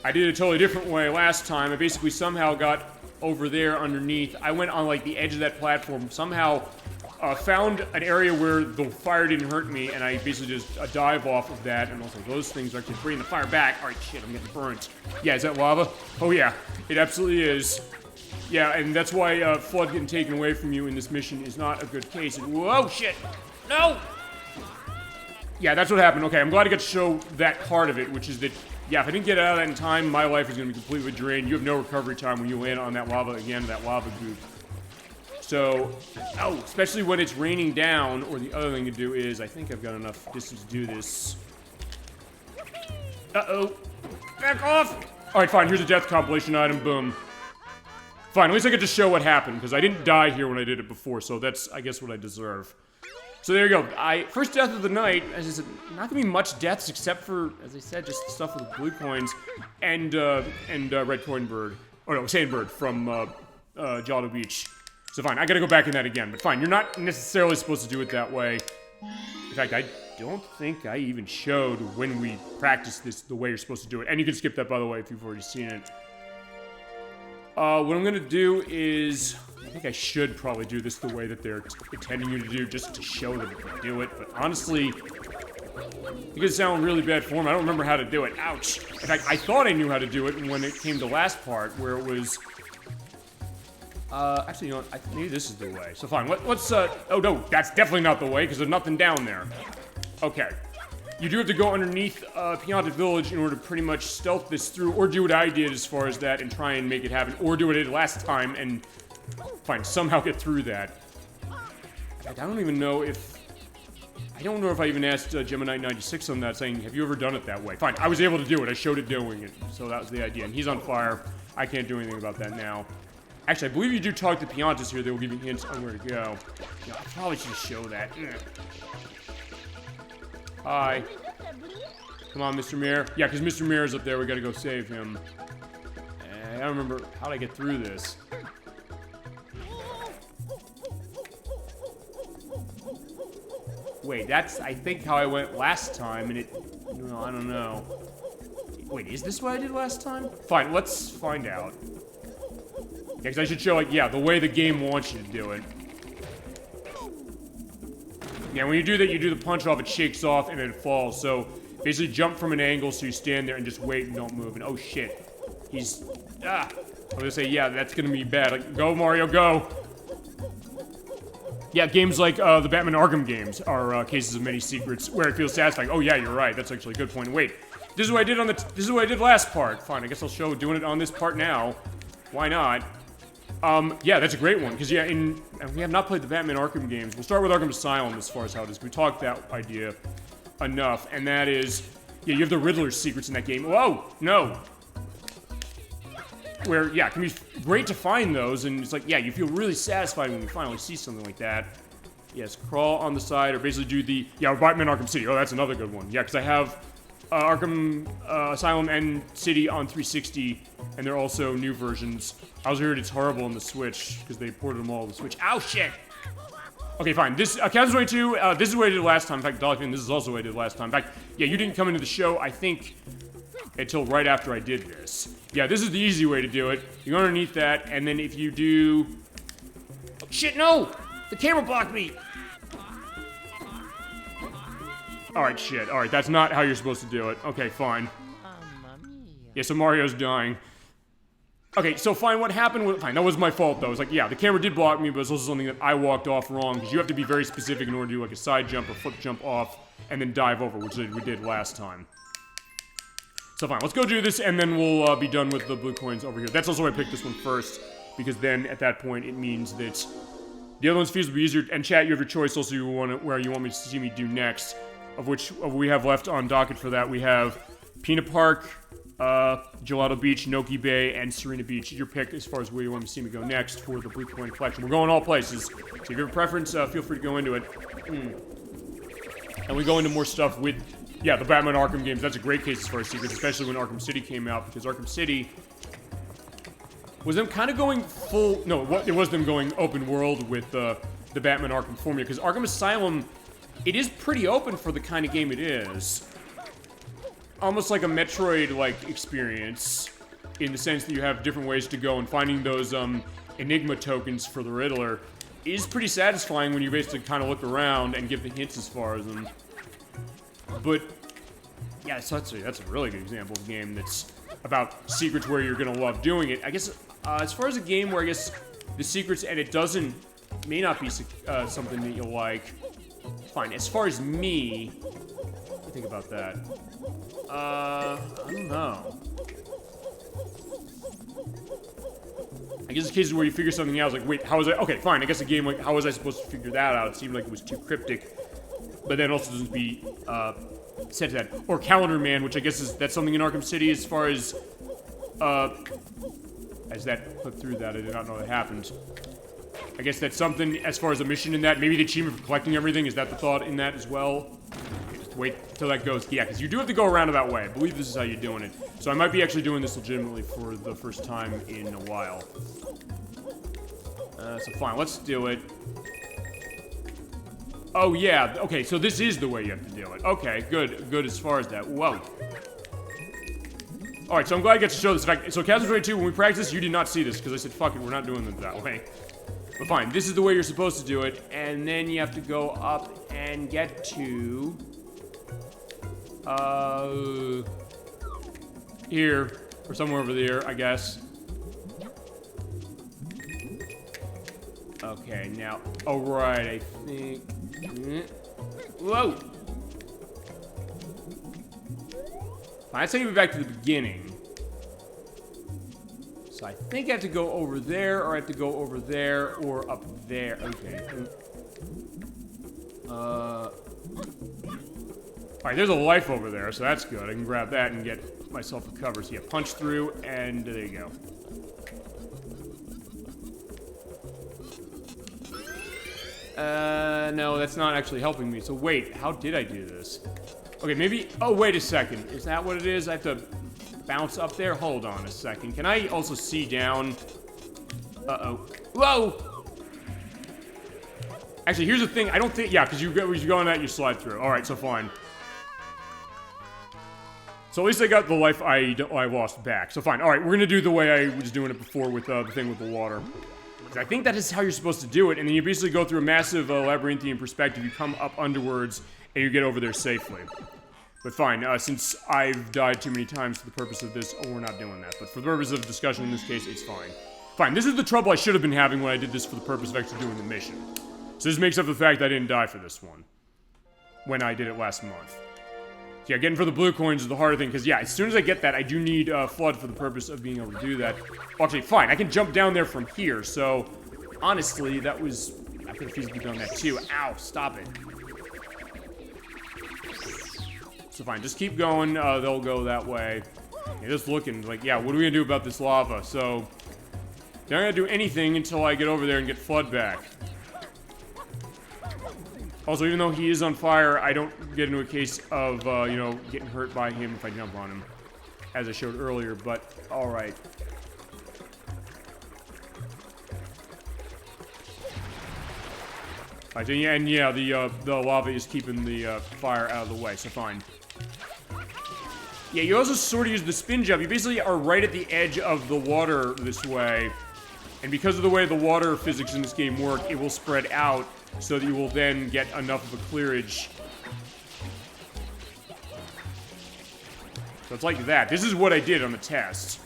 I did it a totally different way last time. I basically somehow got over there underneath. I went on like the edge of that platform, somehow found an area where the fire didn't hurt me, and I basically just dive off of that, and also those things are actually bringing the fire back. Alright, shit, I'm getting burnt. Yeah, is that lava? Oh yeah, it absolutely is. Yeah, and that's why FLUDD getting taken away from you in this mission is not a good case. And, whoa, shit! No! Yeah, that's what happened. Okay, I'm glad I got to show that part of it, which is that, yeah, if I didn't get out of that in time, my life is going to be completely drained. You have no recovery time when you land on that lava again, that lava goop. So, oh, especially when it's raining down, or the other thing to do is, I think I've got enough distance to do this. Uh-oh. Back off! Alright, fine, here's a death compilation item, boom. Fine, at least I get to show what happened, because I didn't die here when I did it before, so that's, I guess, what I deserve. So there you go. First death of the night, as I said, not gonna be much deaths except for, as I said, just stuff with blue coins and red coin bird. Oh no, sand bird from Jolly Beach. So fine, I gotta go back in that again, but fine, you're not necessarily supposed to do it that way. In fact, I don't think I even showed when we practiced this the way you're supposed to do it. And you can skip that, by the way, if you've already seen it. What I'm gonna do is, I think I should probably do this the way that they're intending you to do, just to show them you can do it, but honestly, it could sound really bad form. I don't remember how to do it. Ouch. In fact, I thought I knew how to do it when it came to last part, where it was, actually, you know what, maybe this is the way. So fine, let's, oh no, that's definitely not the way, because there's nothing down there. Okay. You do have to go underneath Pianta Village in order to pretty much stealth this through, or do what I did as far as that and try and make it happen, or do what I did last time and, fine, somehow get through that. I don't even know if, I don't know if I even asked Gemini96 on that, saying, have you ever done it that way? Fine, I was able to do it, I showed it doing it, so that was the idea. And he's on fire, I can't do anything about that now. Actually, I believe you do talk to Piantas here, they will give you hints on where to go. Yeah, I probably should show that. Hi. Come on, Mr. Mayor. Yeah, because Mr. Mayor's up there. We gotta go save him. I don't remember how to get through this. Wait, that's, I think, how I went last time, and no, I don't know. Wait, is this what I did last time? Fine, let's find out. Yeah, because I should show, like, yeah, the way the game wants you to do it. Yeah, when you do that, you do the punch off, it shakes off, and then it falls. So, basically jump from an angle so you stand there and just wait and don't move. And oh shit. He's, I was gonna say, yeah, that's gonna be bad. Like, go, Mario, go! Yeah, games like the Batman Arkham games are cases of many secrets where it feels satisfying. Oh yeah, you're right. That's actually a good point. Wait, this is what I did on this is what I did last part. Fine, I guess I'll show doing it on this part now. Why not? Yeah, that's a great one because yeah, and we have not played the Batman Arkham games. We'll start with Arkham Asylum as far as how it is. We talked that idea enough, and that is, yeah, you have the Riddler's secrets in that game. Whoa, no. Where, yeah, it can be great to find those, and it's like, yeah, you feel really satisfied when you finally see something like that. Yes, crawl on the side, or basically do the, yeah, Batman Arkham City. Oh, that's another good one. Yeah, because I have Arkham Asylum and City on 360, and they're also new versions. I also heard it's horrible on the Switch, because they ported them all to the Switch. Ow, shit! Okay, fine. This, Captain's Way 2, this is what I did last time. In fact, Dolphin, this is also what I did last time. In fact, yeah, you didn't come into the show, I think, until right after I did this. Yeah, this is the easy way to do it. You go underneath that, and then if you do... Oh, shit, no! The camera blocked me! Alright, shit. Alright, that's not how you're supposed to do it. Okay, fine. Yeah, so Mario's dying. Okay, so fine, what happened with... Fine, that was my fault, though. It's like, yeah, the camera did block me, but it's also something that I walked off wrong, because you have to be very specific in order to do, like, a side jump or flip jump off, and then dive over, which we did last time. So fine, let's go do this, and then we'll be done with the blue coins over here. That's also why I picked this one first, because then, at that point, it means that the other one's feasibly easier. And chat, you have your choice also where you want me to see me do next, of which we have left on docket for that. We have Peanut Park, Gelato Beach, Noki Bay, and Serena Beach. Your pick as far as where you want me to see me go next for the blue coin collection. We're going all places, so if you have a preference, feel free to go into it. And we go into more stuff with... Yeah, the Batman Arkham games, that's a great case as far as secrets, especially when Arkham City came out, because Arkham City was them kind of going full... No, it was them going open world with the Batman Arkham formula, because Arkham Asylum, it is pretty open for the kind of game it is. Almost like a Metroid-like experience, in the sense that you have different ways to go, and finding those Enigma tokens for the Riddler is pretty satisfying when you basically kind of look around and give the hints as far as them. But, yeah, so that's a really good example of a game that's about secrets where you're gonna love doing it. I guess, as far as a game where I guess the secrets and it may not be something that you'll like, fine. As far as me, what do you think about that? I don't know. I guess it's cases where you figure something out, it's like, wait, how was I, okay, fine, I guess a game like, how was I supposed to figure that out? It seemed like it was too cryptic. But then also doesn't be set to that. Or Calendar Man, which I guess that's something in Arkham City as far as that clipped through that, I did not know that happened. I guess that's something as far as a mission in that. Maybe the achievement for collecting everything, is that the thought in that as well? Just wait till that goes. Yeah, because you do have to go a roundabout way. I believe this is how you're doing it. So I might be actually doing this legitimately for the first time in a while. So fine, let's do it. Oh, yeah. Okay, so this is the way you have to do it. Okay, good. Good as far as that. Whoa. Alright, so I'm glad I get to show this. In fact, so Captain's Way 2, when we practiced, you did not see this, because I said, fuck it, we're not doing it that way. But fine, this is the way you're supposed to do it, and then you have to go up and get to... here, or somewhere over there, I guess. Okay, now, oh right, I think... Whoa! Let's take me back to the beginning. So I think I have to go over there, or I have to go over there, or up there. Okay. Alright, there's a life over there, so that's good. I can grab that and get myself a cover. So yeah, punch through, and there you go. No, that's not actually helping me. So wait, how did I do this? Okay, maybe... Oh, wait a second. Is that what it is? I have to bounce up there? Hold on a second. Can I also see down? Uh-oh. Whoa! Actually, here's the thing. I don't think... Yeah, because you go on that, you slide through. Alright, so fine. So at least I got the life I lost back. So fine. Alright, we're gonna do the way I was doing it before with the thing with the water. I think that is how you're supposed to do it, and then you basically go through a massive labyrinthian perspective. You come up underwards, and you get over there safely. But fine, since I've died too many times for the purpose of this, we're not doing that. But for the purpose of discussion in this case, it's fine. Fine, this is the trouble I should have been having when I did this for the purpose of actually doing the mission. So this makes up for the fact that I didn't die for this one. When I did it last month. Yeah, getting for the blue coins is the harder thing, because yeah, as soon as I get that, I do need FLUDD for the purpose of being able to do that. Actually, fine, I can jump down there from here, so honestly, that was... I could have feasibly done that too. Ow, stop it. So fine, just keep going, they'll go that way. Yeah, just looking, like, yeah, what are we gonna do about this lava? So, they're not gonna do anything until I get over there and get FLUDD back. Also, even though he is on fire, I don't get into a case of, you know, getting hurt by him if I jump on him, as I showed earlier, but alright. Alright, and yeah, the lava is keeping the fire out of the way, so fine. Yeah, you also sort of use the spin jump. You basically are right at the edge of the water this way, and because of the way the water physics in this game work, it will spread out, so that you will then get enough of a clearage. So it's like that. This is what I did on the test.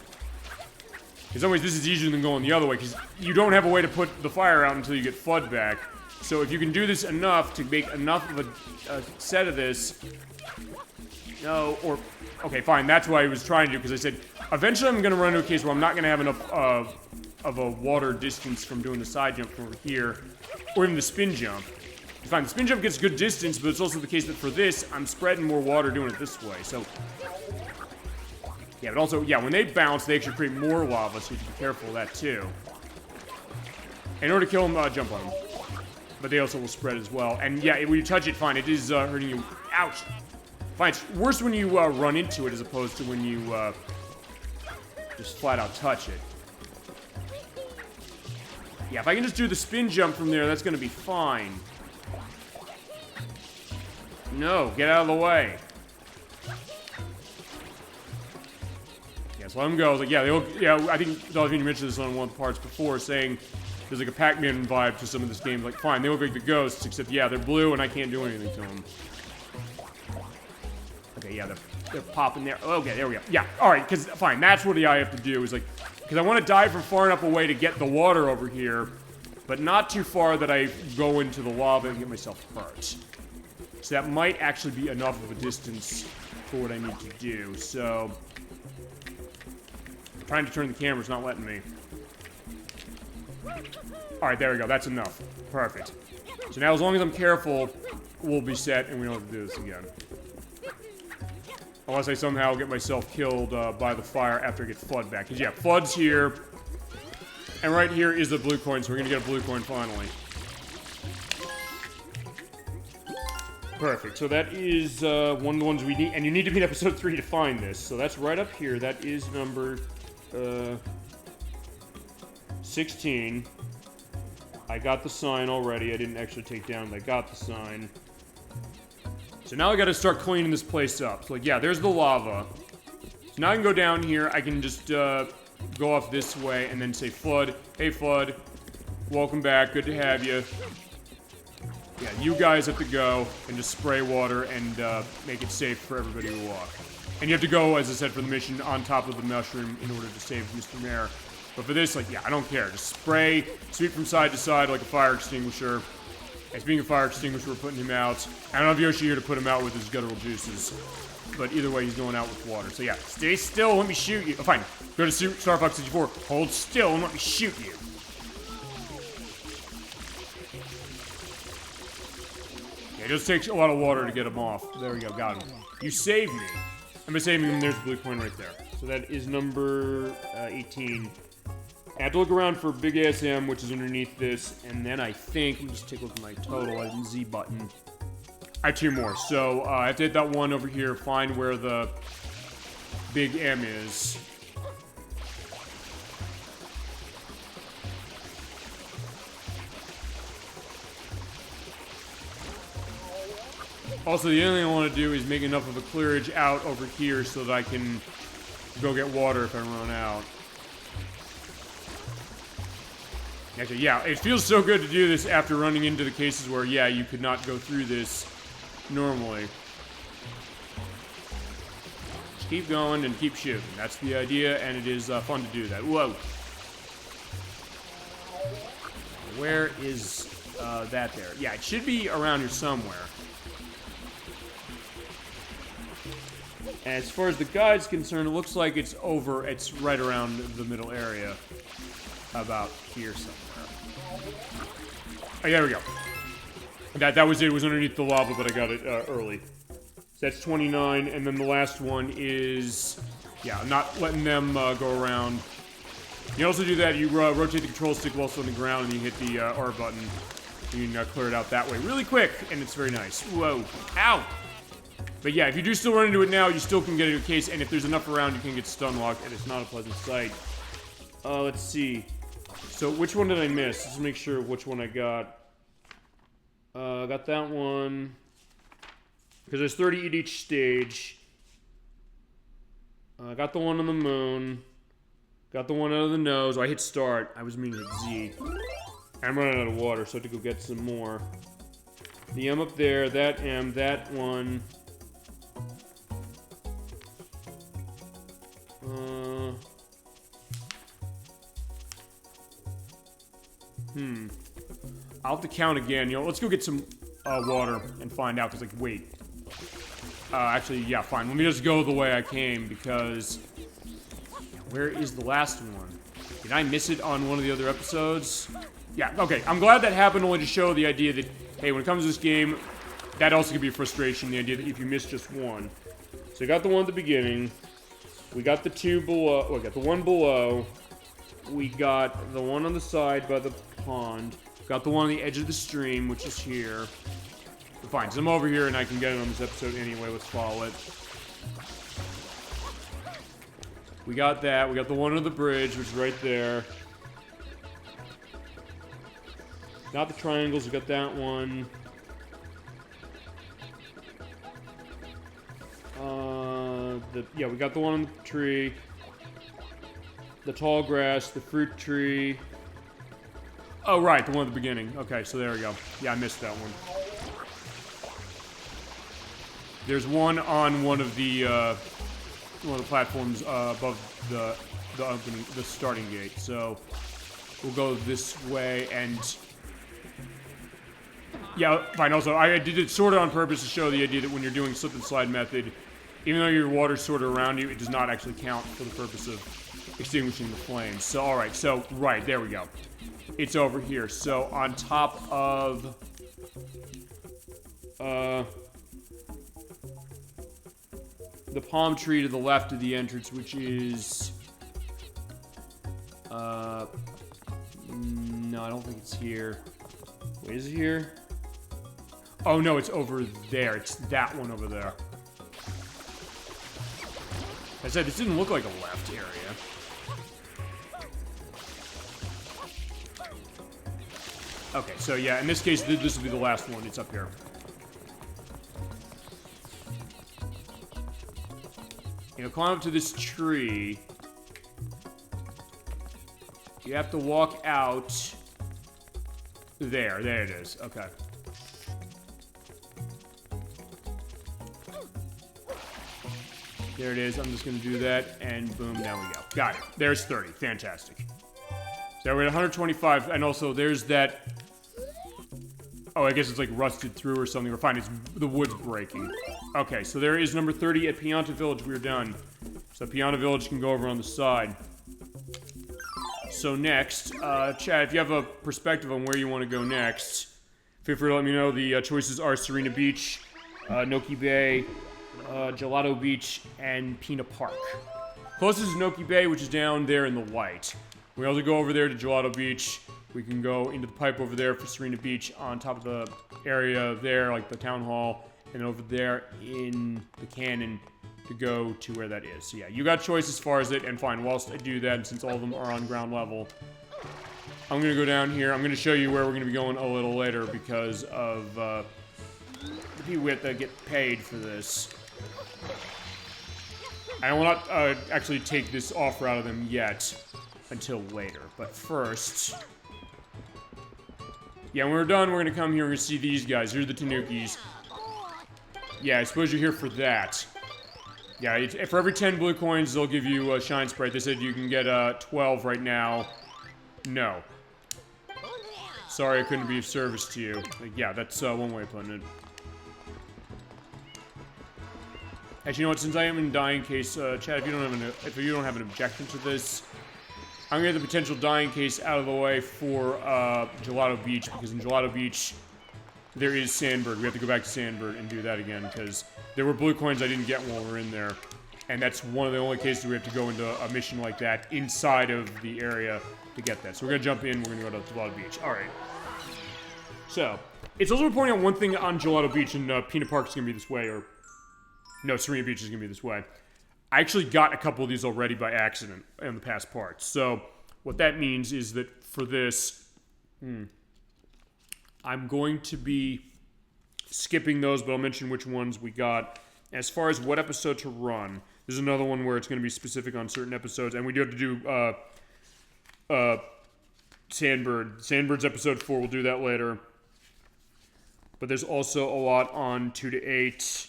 In some ways, this is easier than going the other way, because you don't have a way to put the fire out until you get FLUDD back. So if you can do this enough to make enough of a set of this... No, or... Okay, fine, that's what I was trying to do, because I said, eventually I'm going to run into a case where I'm not going to have enough of a water distance from doing the side jump from over here. Or even the spin jump. Fine, the spin jump gets good distance, but it's also the case that for this, I'm spreading more water doing it this way, so... Yeah, but also, yeah, when they bounce, they actually create more lava, so you have to be careful of that, too. In order to kill them, jump on them. But they also will spread as well. And yeah, when you touch it, fine, it is hurting you. Ouch! Fine, it's worse when you run into it as opposed to when you just flat out touch it. Yeah, if I can just do the spin jump from there, that's gonna be fine. No, get out of the way. Yeah, so let them go. I was like, yeah, I think Dolphin mentioned this on one of the parts before, saying there's like a Pac-Man vibe to some of this game. Like, fine, they look like the ghosts, except, yeah, they're blue and I can't do anything to them. Okay, yeah, they're popping there. Okay, there we go. Yeah, alright, because, fine, that's what I have to do, is like, because I want to dive from far enough away to get the water over here, but not too far that I go into the lava and get myself hurt. So that might actually be enough of a distance for what I need to do, so... I'm trying to turn the camera, it's not letting me. Alright, there we go, that's enough. Perfect. So now as long as I'm careful, we'll be set and we don't have to do this again. Unless I somehow get myself killed by the fire after I get FLUDD back. Because yeah, FLUDD's here. And right here is the blue coin, so we're going to get a blue coin finally. Perfect. So that is one of the ones we need. And you need to beat episode 3 to find this. So that's right up here. That is number 16. I got the sign already. I didn't actually take down, but I got the sign. So now I gotta start cleaning this place up. So like, yeah, there's the lava. So now I can go down here. I can just go off this way and then say, FLUDD. Hey, FLUDD. Welcome back. Good to have you. Yeah, you guys have to go and just spray water and make it safe for everybody to walk. And you have to go, as I said, for the mission on top of the mushroom in order to save Mr. Mayor. But for this, like, yeah, I don't care. Just spray, sweep from side to side like a fire extinguisher. And speaking of fire extinguisher, we're putting him out. I don't have Yoshi here to put him out with his guttural juices. But either way, he's going out with water. So yeah, stay still, let me shoot you. Oh, fine. Go to Star Fox 64. Hold still and let me shoot you. Yeah, it just takes a lot of water to get him off. There we go, got him. You saved me. And by saving him, there's the blue coin right there. So that is number 18. I have to look around for Big Ass M, which is underneath this, and then I think, let me just take a look at my total, I have the Z button. I have 2 more, so I have to hit that one over here, find where the Big M is. Also, the other thing I want to do is make enough of a clearage out over here so that I can go get water if I run out. Actually, yeah, it feels so good to do this after running into the cases where, yeah, you could not go through this normally. Just keep going and keep shooting. That's the idea, and it is fun to do that. Whoa. Where is that there? Yeah, it should be around here somewhere. And as far as the guide's concerned, it looks like it's right around the middle area. About here somewhere. Oh, there we go. That was it. It was underneath the lava, but I got it early. So that's 29, and then the last one is... Yeah, I'm not letting them go around. You also do that, you rotate the control stick while it's on the ground, and you hit the R button. You can clear it out that way really quick, and it's very nice. Whoa. Ow! But yeah, if you do still run into it now, you still can get into a case, and if there's enough around, you can get stun locked, and it's not a pleasant sight. Let's see. So, which one did I miss? Let's make sure which one I got. I got that one. Because there's 30 at each stage. I got the one on the moon. Got the one out of the nose. Oh, I hit start. I was meaning to hit Z. I'm running out of water, so I have to go get some more. The M up there, that M, that one. I'll have to count again. You know, let's go get some water and find out. Because, like, wait. Actually, yeah, fine. Let me just go the way I came because... Where is the last one? Did I miss it on one of the other episodes? Yeah, okay. I'm glad that happened only to show the idea that, hey, when it comes to this game, that also could be a frustration, the idea that if you miss just one. So I got the one at the beginning. We got the two below. Oh, I got the one below. We got the one on the side by the pond. Got the one on the edge of the stream, which is here. But fine, so I'm over here and I can get it on this episode anyway. Let's follow it. We got that. We got the one on the bridge, which is right there. Got the triangles. We got that one. Yeah, we got the one on the tree. The tall grass, the fruit tree. Oh, right, the one at the beginning. Okay, so there we go. Yeah, I missed that one. There's one on one of the platforms above the starting gate. So we'll go this way and yeah, fine. Also, I did it sort of on purpose to show the idea that when you're doing slip and slide method, even though your water's sort of around you, it does not actually count for the purpose of extinguishing the flames. So, all right. So, right there we go. It's over here. So on top of the palm tree to the left of the entrance, which is... no, I don't think it's here. Wait, is it here? Oh, no, it's over there. It's that one over there. I said, this didn't look like a left area. Okay, so yeah, in this case, this will be the last one. It's up here. You know, climb up to this tree. You have to walk out. There it is. Okay. There it is. I'm just going to do that, and boom, down we go. Got it. There's 30. Fantastic. So we're at 125, and also there's that... Oh, I guess it's like rusted through or something. We're fine. It's the wood's breaking. Okay, so there is number 30 at Pianta Village. We're done. So Pianta Village can go over on the side. So next, Chad, if you have a perspective on where you want to go next, feel free to let me know. The choices are Serena Beach, Noki Bay, Gelato Beach, and Pina Park. Closest is Noki Bay, which is down there in the white. We also go over there to Gelato Beach. We can go into the pipe over there for Serena Beach on top of the area there, like the town hall, and over there in the cannon to go to where that is. So yeah, you got choice as far as it, and fine, whilst I do that, and since all of them are on ground level, I'm going to go down here. I'm going to show you where we're going to be going a little later because of the people we have to get paid for this. I will not actually take this offer out of them yet until later. But first... Yeah, when we're done, we're gonna come here and see these guys. Here's the Tanukis. Yeah, I suppose you're here for that. Yeah, for every 10 blue coins, they'll give you a Shine Sprite. They said you can get 12 right now. No. Sorry I couldn't be of service to you. Like, yeah, that's one way of putting it. Actually, you know what? Since I am in dying case, Chad, if you don't have an objection to this, I'm gonna get the potential dying case out of the way for Gelato Beach, because in Gelato Beach there is Sandbird. We have to go back to Sandbird and do that again because there were blue coins I didn't get while we were in there, and that's one of the only cases we have to go into a mission like that inside of the area to get that. So we're gonna jump in. We're gonna go to Gelato Beach. All right. So it's also pointing out one thing on Gelato Beach, and Peanut Park is gonna be this way, or no, Serena Beach is gonna be this way. I actually got a couple of these already by accident in the past parts. So what that means is that for this, I'm going to be skipping those, but I'll mention which ones we got. As far as what episode to run, there's another one where it's going to be specific on certain episodes, and we do have to do Sandbird. Sandbird's episode 4, we'll do that later. But there's also a lot on 2 to 8,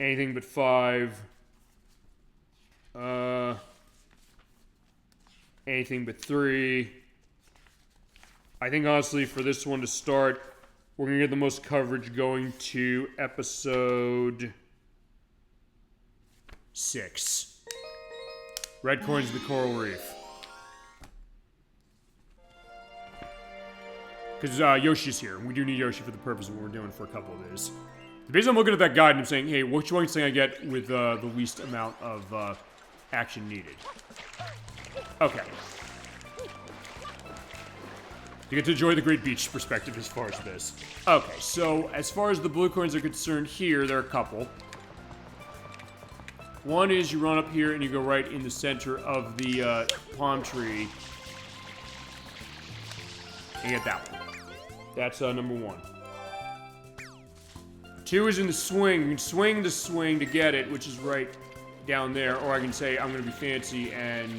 anything but 5. Anything but 3. I think, honestly, for this one to start, we're going to get the most coverage going to episode 6. Red Coins of the Coral Reef. Because Yoshi's here. We do need Yoshi for the purpose of what we're doing for a couple of days. Basically, I'm looking at that guide and I'm saying, hey, which one can I get with the least amount of action needed? Okay. You get to enjoy the Great Beach perspective as far as this. Okay, so as far as the blue coins are concerned here, there are a couple. One is you run up here and you go right in the center of the palm tree. And get that one. That's number 1. 2 is in the swing. You can swing the swing to get it, which is right down there. Or I can say I'm going to be fancy and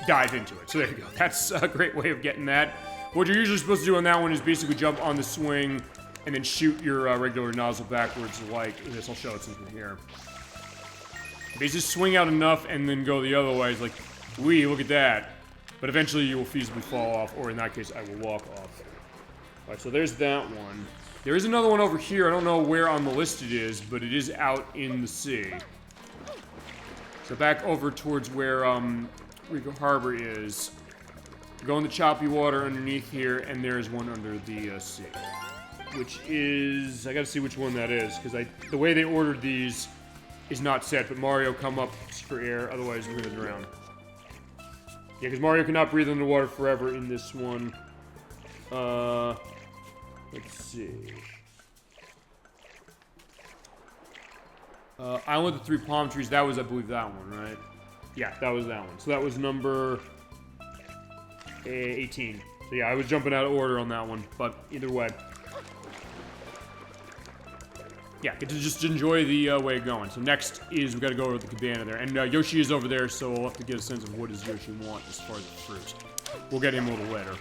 dive into it. So there you go. That's a great way of getting that. What you're usually supposed to do on that one is basically jump on the swing and then shoot your regular nozzle backwards like this. I'll show it since we're here. Basically swing out enough and then go the other way. It's like, wee, look at that. But eventually you will feasibly fall off, or in that case, I will walk off. Alright, so there's that one. There is another one over here. I don't know where on the list it is, but it is out in the sea. So back over towards where Rico Harbor is. Go in the choppy water underneath here, and there is one under the sea. Which is... I gotta see which one that is, because the way they ordered these is not set, but Mario, come up for air, otherwise we're gonna drown. Yeah, because Mario cannot breathe underwater forever in this one. Let's see. Island of the 3 Palm Trees, that was, I believe, that one, right? Yeah, that was that one. So that was number 18. So yeah, I was jumping out of order on that one, but either way. Yeah, get to just enjoy the way going. So next is we gotta go over to the cabana there. And Yoshi is over there, so we'll have to get a sense of what does Yoshi want as far as the fruit. We'll get him a little later.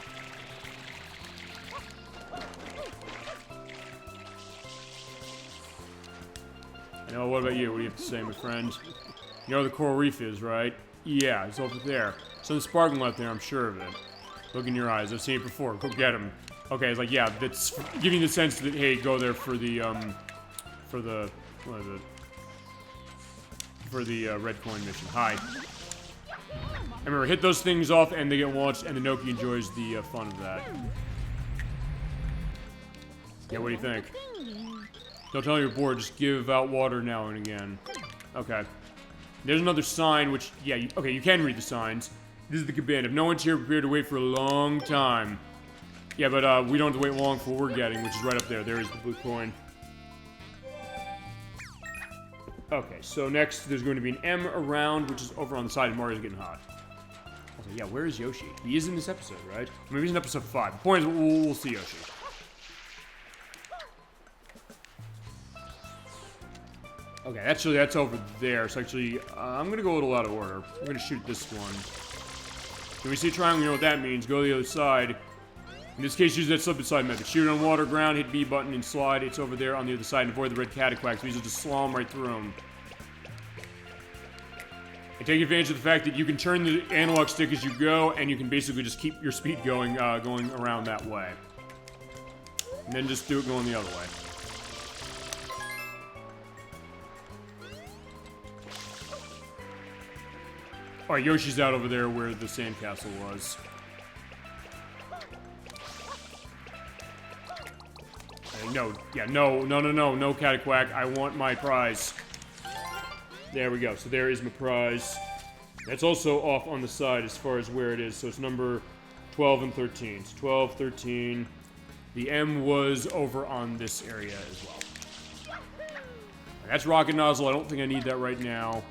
I know, what about you? What do you have to say, my friend? You know where the coral reef is, right? Yeah, it's over there. It's in the sparkling lot there, I'm sure of it. Look in your eyes, I've seen it before. Go get him. Okay, it's like, yeah, that's giving the sense that, hey, go there for the, what is it? For the, red coin mission. Hi. And remember, hit those things off and they get launched, and the Noki enjoys the, fun of that. Yeah, what do you think? Don't tell me you're bored, just give out water now and again. Okay. There's another sign, which, yeah, okay, you can read the signs. This is the cabana. If no one's here, prepare to wait for a long time. Yeah, but, we don't have to wait long for what we're getting, which is right up there. There is the blue coin. Okay, so next, there's going to be an M around, which is over on the side, and Mario's getting hot. Also, yeah, where is Yoshi? He is in this episode, right? Maybe he's in episode 5. The point is, we'll see Yoshi. Okay, actually, that's over there. So actually, I'm gonna go a little out of order. I'm gonna shoot this one. When we see triangle, you know what that means. Go to the other side. In this case, use that slip-and-slide method. Shoot on water, ground, hit B button, and slide. It's over there on the other side. And avoid the red cataquacks. These will just slalom right through them. And take advantage of the fact that you can turn the analog stick as you go, and you can basically just keep your speed going, going around that way. And then just do it going the other way. Alright, Yoshi's out over there where the sandcastle was. No, yeah, no cataquack. I want my prize. There we go. So there is my prize. That's also off on the side as far as where it is. So it's number 12 and 13. So 12, 13. The M was over on this area as well. That's rocket nozzle. I don't think I need that right now.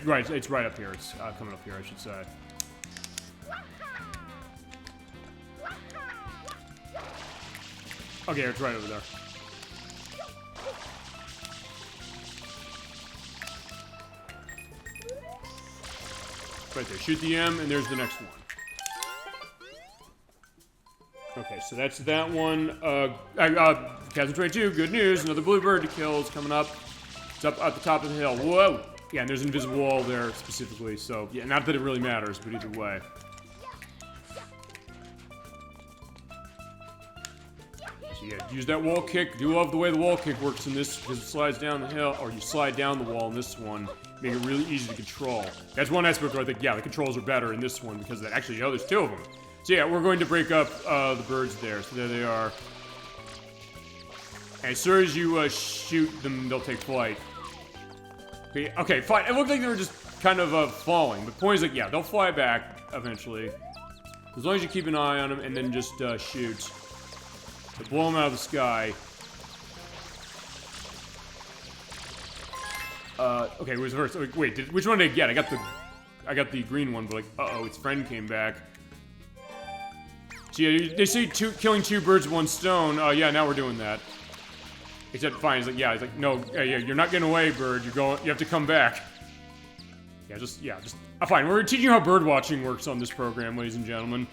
Right, it's right up here. It's coming up here, I should say. Okay, it's right over there. Right there. Shoot the M, and there's the next one. Okay, so that's that one. Chasm 22, good news. Another blue bird to kill is coming up. It's up at the top of the hill. Whoa! Yeah, and there's an invisible wall there specifically, so yeah, not that it really matters, but either way. So yeah, use that wall kick. Do love the way the wall kick works in this, because it slides down the hill, or you slide down the wall in this one. Make it really easy to control. That's one aspect where I think, yeah, the controls are better in this one, because actually, there's two of them. So yeah, we're going to break up the birds there. So there they are. And as soon as you shoot them, they'll take flight. Okay, fine. It looked like they were just kind of falling. The point is, like, yeah, they'll fly back eventually. As long as you keep an eye on them and then just shoot. So blow them out of the sky. Okay, who was first? Wait, which one did I get? I got the green one, but like, uh-oh, its friend came back. So yeah, they say killing two birds with one stone. Yeah, now we're doing that. Except, fine, he's like, no, yeah, you're not getting away, bird. You have to come back. Yeah, fine. We're teaching you how bird watching works on this program, ladies and gentlemen.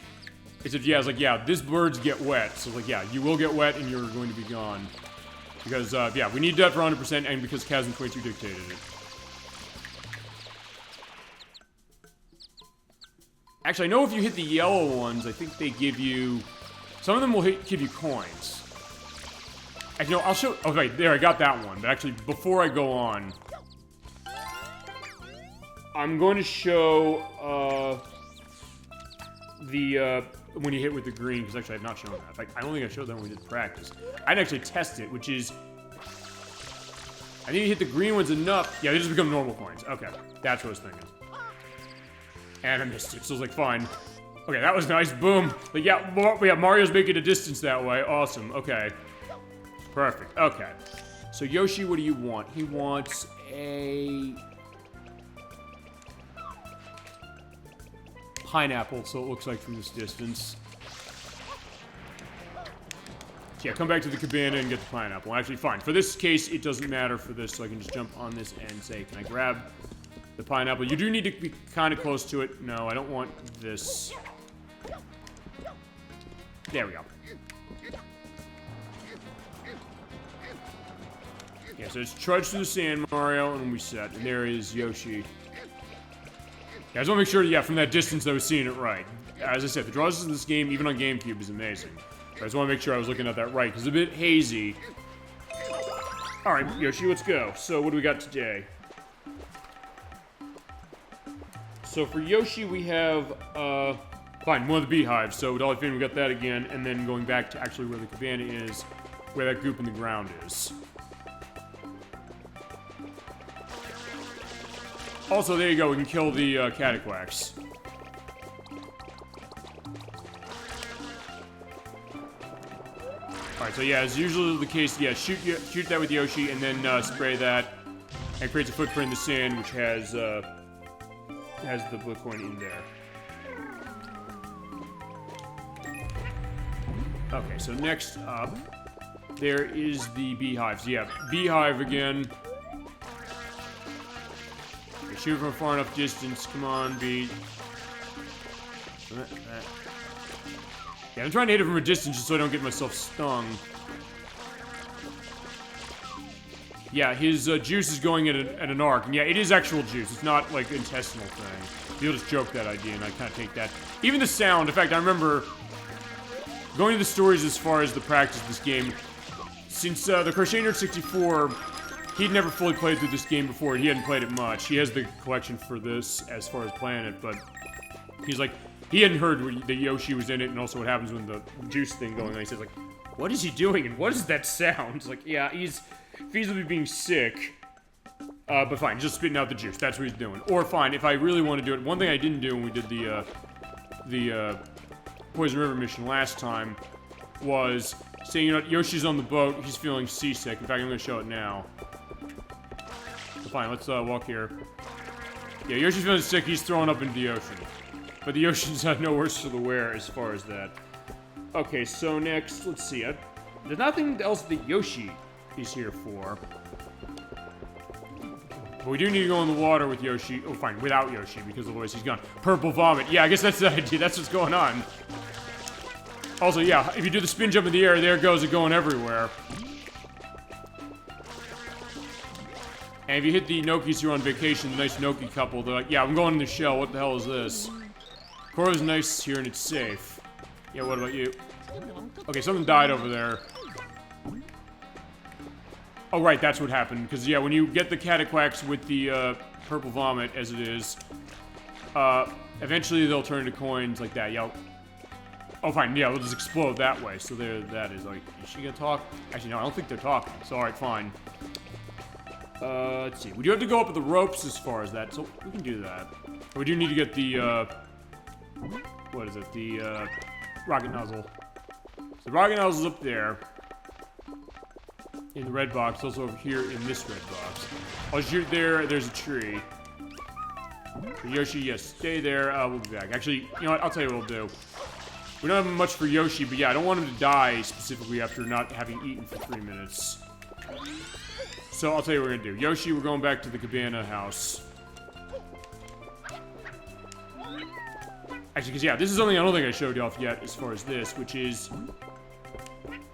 Except, yeah, it's like, yeah, these birds get wet. So, like, yeah, you will get wet and you're going to be gone. Because, yeah, we need that for 100% and because Chasm 22 dictated it. Actually, I know if you hit the yellow ones, I think they give you... Some of them will give you coins. Actually, no, I'll show... Okay, there, I got that one. But actually, before I go on... I'm going to show, when you hit with the green, because actually I've not shown that. In fact, I don't think I showed that when we did practice. I'd actually test it, which is... I think you hit the green ones enough... Yeah, they just become normal coins. Okay, that's what I was thinking. And I missed it, so I was like, fine. Okay, that was nice. Boom. Like, yeah, Mario's making a distance that way. Awesome. Okay. Perfect. Okay. So, Yoshi, what do you want? He wants a... pineapple, so it looks like from this distance. So yeah, come back to the cabana and get the pineapple. Actually, fine. For this case, it doesn't matter for this, so I can just jump on this and say, can I grab the pineapple? You do need to be kind of close to it. No, I don't want this. There we go. Yeah, so it's trudge through the sand, Mario, and we set. And there is Yoshi. Yeah, I just want to make sure, yeah, from that distance I was seeing it right. As I said, the draw distance in this game, even on Gamecube, is amazing. But I just want to make sure I was looking at that right, because it's a bit hazy. Alright, Yoshi, let's go. So, what do we got today? So, for Yoshi, we have, fine, one of the beehives. So, with all we got that again, and then going back to actually where the cabana is, where that goop in the ground is. Also, there you go, we can kill the cataquacks. Alright, so yeah, as usually the case, yeah, shoot that with Yoshi, and then spray that, and it creates a footprint in the sand, which has the blue coin in there. Okay, so next up, there is the beehives. Yeah, beehive again. Shoot from a far enough distance. Come on, beat. Yeah, I'm trying to hit it from a distance just so I don't get myself stung. Yeah, his juice is going at an arc. And yeah, it is actual juice. It's not like intestinal thing. You'll just joke that idea, and I kind of take that. Even the sound. In fact, I remember going to the stories as far as the practice of this game. Since the Crochet Nerd 64, he'd never fully played through this game before. He hadn't played it much. He has the collection for this as far as playing it, but he's like, he hadn't heard that Yoshi was in it and also what happens when the juice thing going on. He says like, what is he doing and what is that sound? It's like, yeah, he's feasibly being sick. But fine, just spitting out the juice. That's what he's doing. Or fine, if I really want to do it, one thing I didn't do when we did the Poison River mission last time was saying, you know, Yoshi's on the boat, he's feeling seasick. In fact, I'm going to show it now. So fine, let's walk here. Yeah, Yoshi's feeling sick, he's throwing up into the ocean. But the ocean's no worse for the wear as far as that. Okay, so next, let's see. There's nothing else that Yoshi is here for. But we do need to go in the water with Yoshi. Oh, fine, without Yoshi, because otherwise he's gone. Purple vomit. Yeah, I guess that's the idea. That's what's going on. Also, yeah, if you do the spin jump in the air, there goes it going everywhere. And if you hit the Nokis who are on vacation, the nice Noki couple, they're like, yeah, I'm going in the shell. What the hell is this? Koro's nice here and it's safe. Yeah, what about you? Okay, something died over there. Oh, right, that's what happened. Because, yeah, when you get the Cataquacks with the purple vomit, as it is, eventually they'll turn into coins like that. Yeah. Oh, fine. Yeah, they'll just explode that way. So there, that is. Like, is she gonna talk? Actually, no, I don't think they're talking. So, alright, fine. Let's see. We do have to go up with the ropes as far as that, so we can do that. But we do need to get the, what is it? The, rocket nozzle. So the rocket nozzle's up there. In the red box, also over here in this red box. I'll shoot there, there's a tree. For Yoshi, yes, stay there, we'll be back. Actually, you know what, I'll tell you what we'll do. We don't have much for Yoshi, but yeah, I don't want him to die specifically after not having eaten for 3 minutes. So I'll tell you what we're gonna do. Yoshi, we're going back to the cabana house. Actually, because yeah, this is something I don't think I showed you off yet as far as this, which is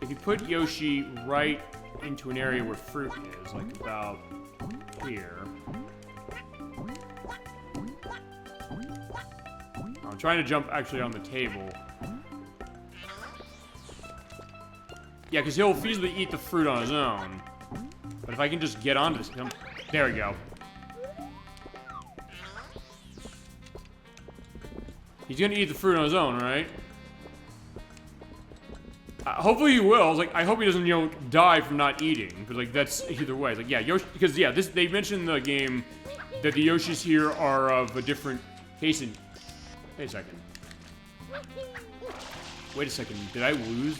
if you put Yoshi right into an area where fruit is, like about here. I'm trying to jump actually on the table. Yeah, because he'll feasibly eat the fruit on his own. But if I can just get onto this, there we go. He's gonna eat the fruit on his own, right? Hopefully he will. Like, I hope he doesn't, you know, die from not eating. Because, like, that's either way. It's like, yeah, Yoshi... Because, yeah, this, they mentioned in the game that the Yoshis here are of a different case. And wait a second. Wait a second. Did I lose?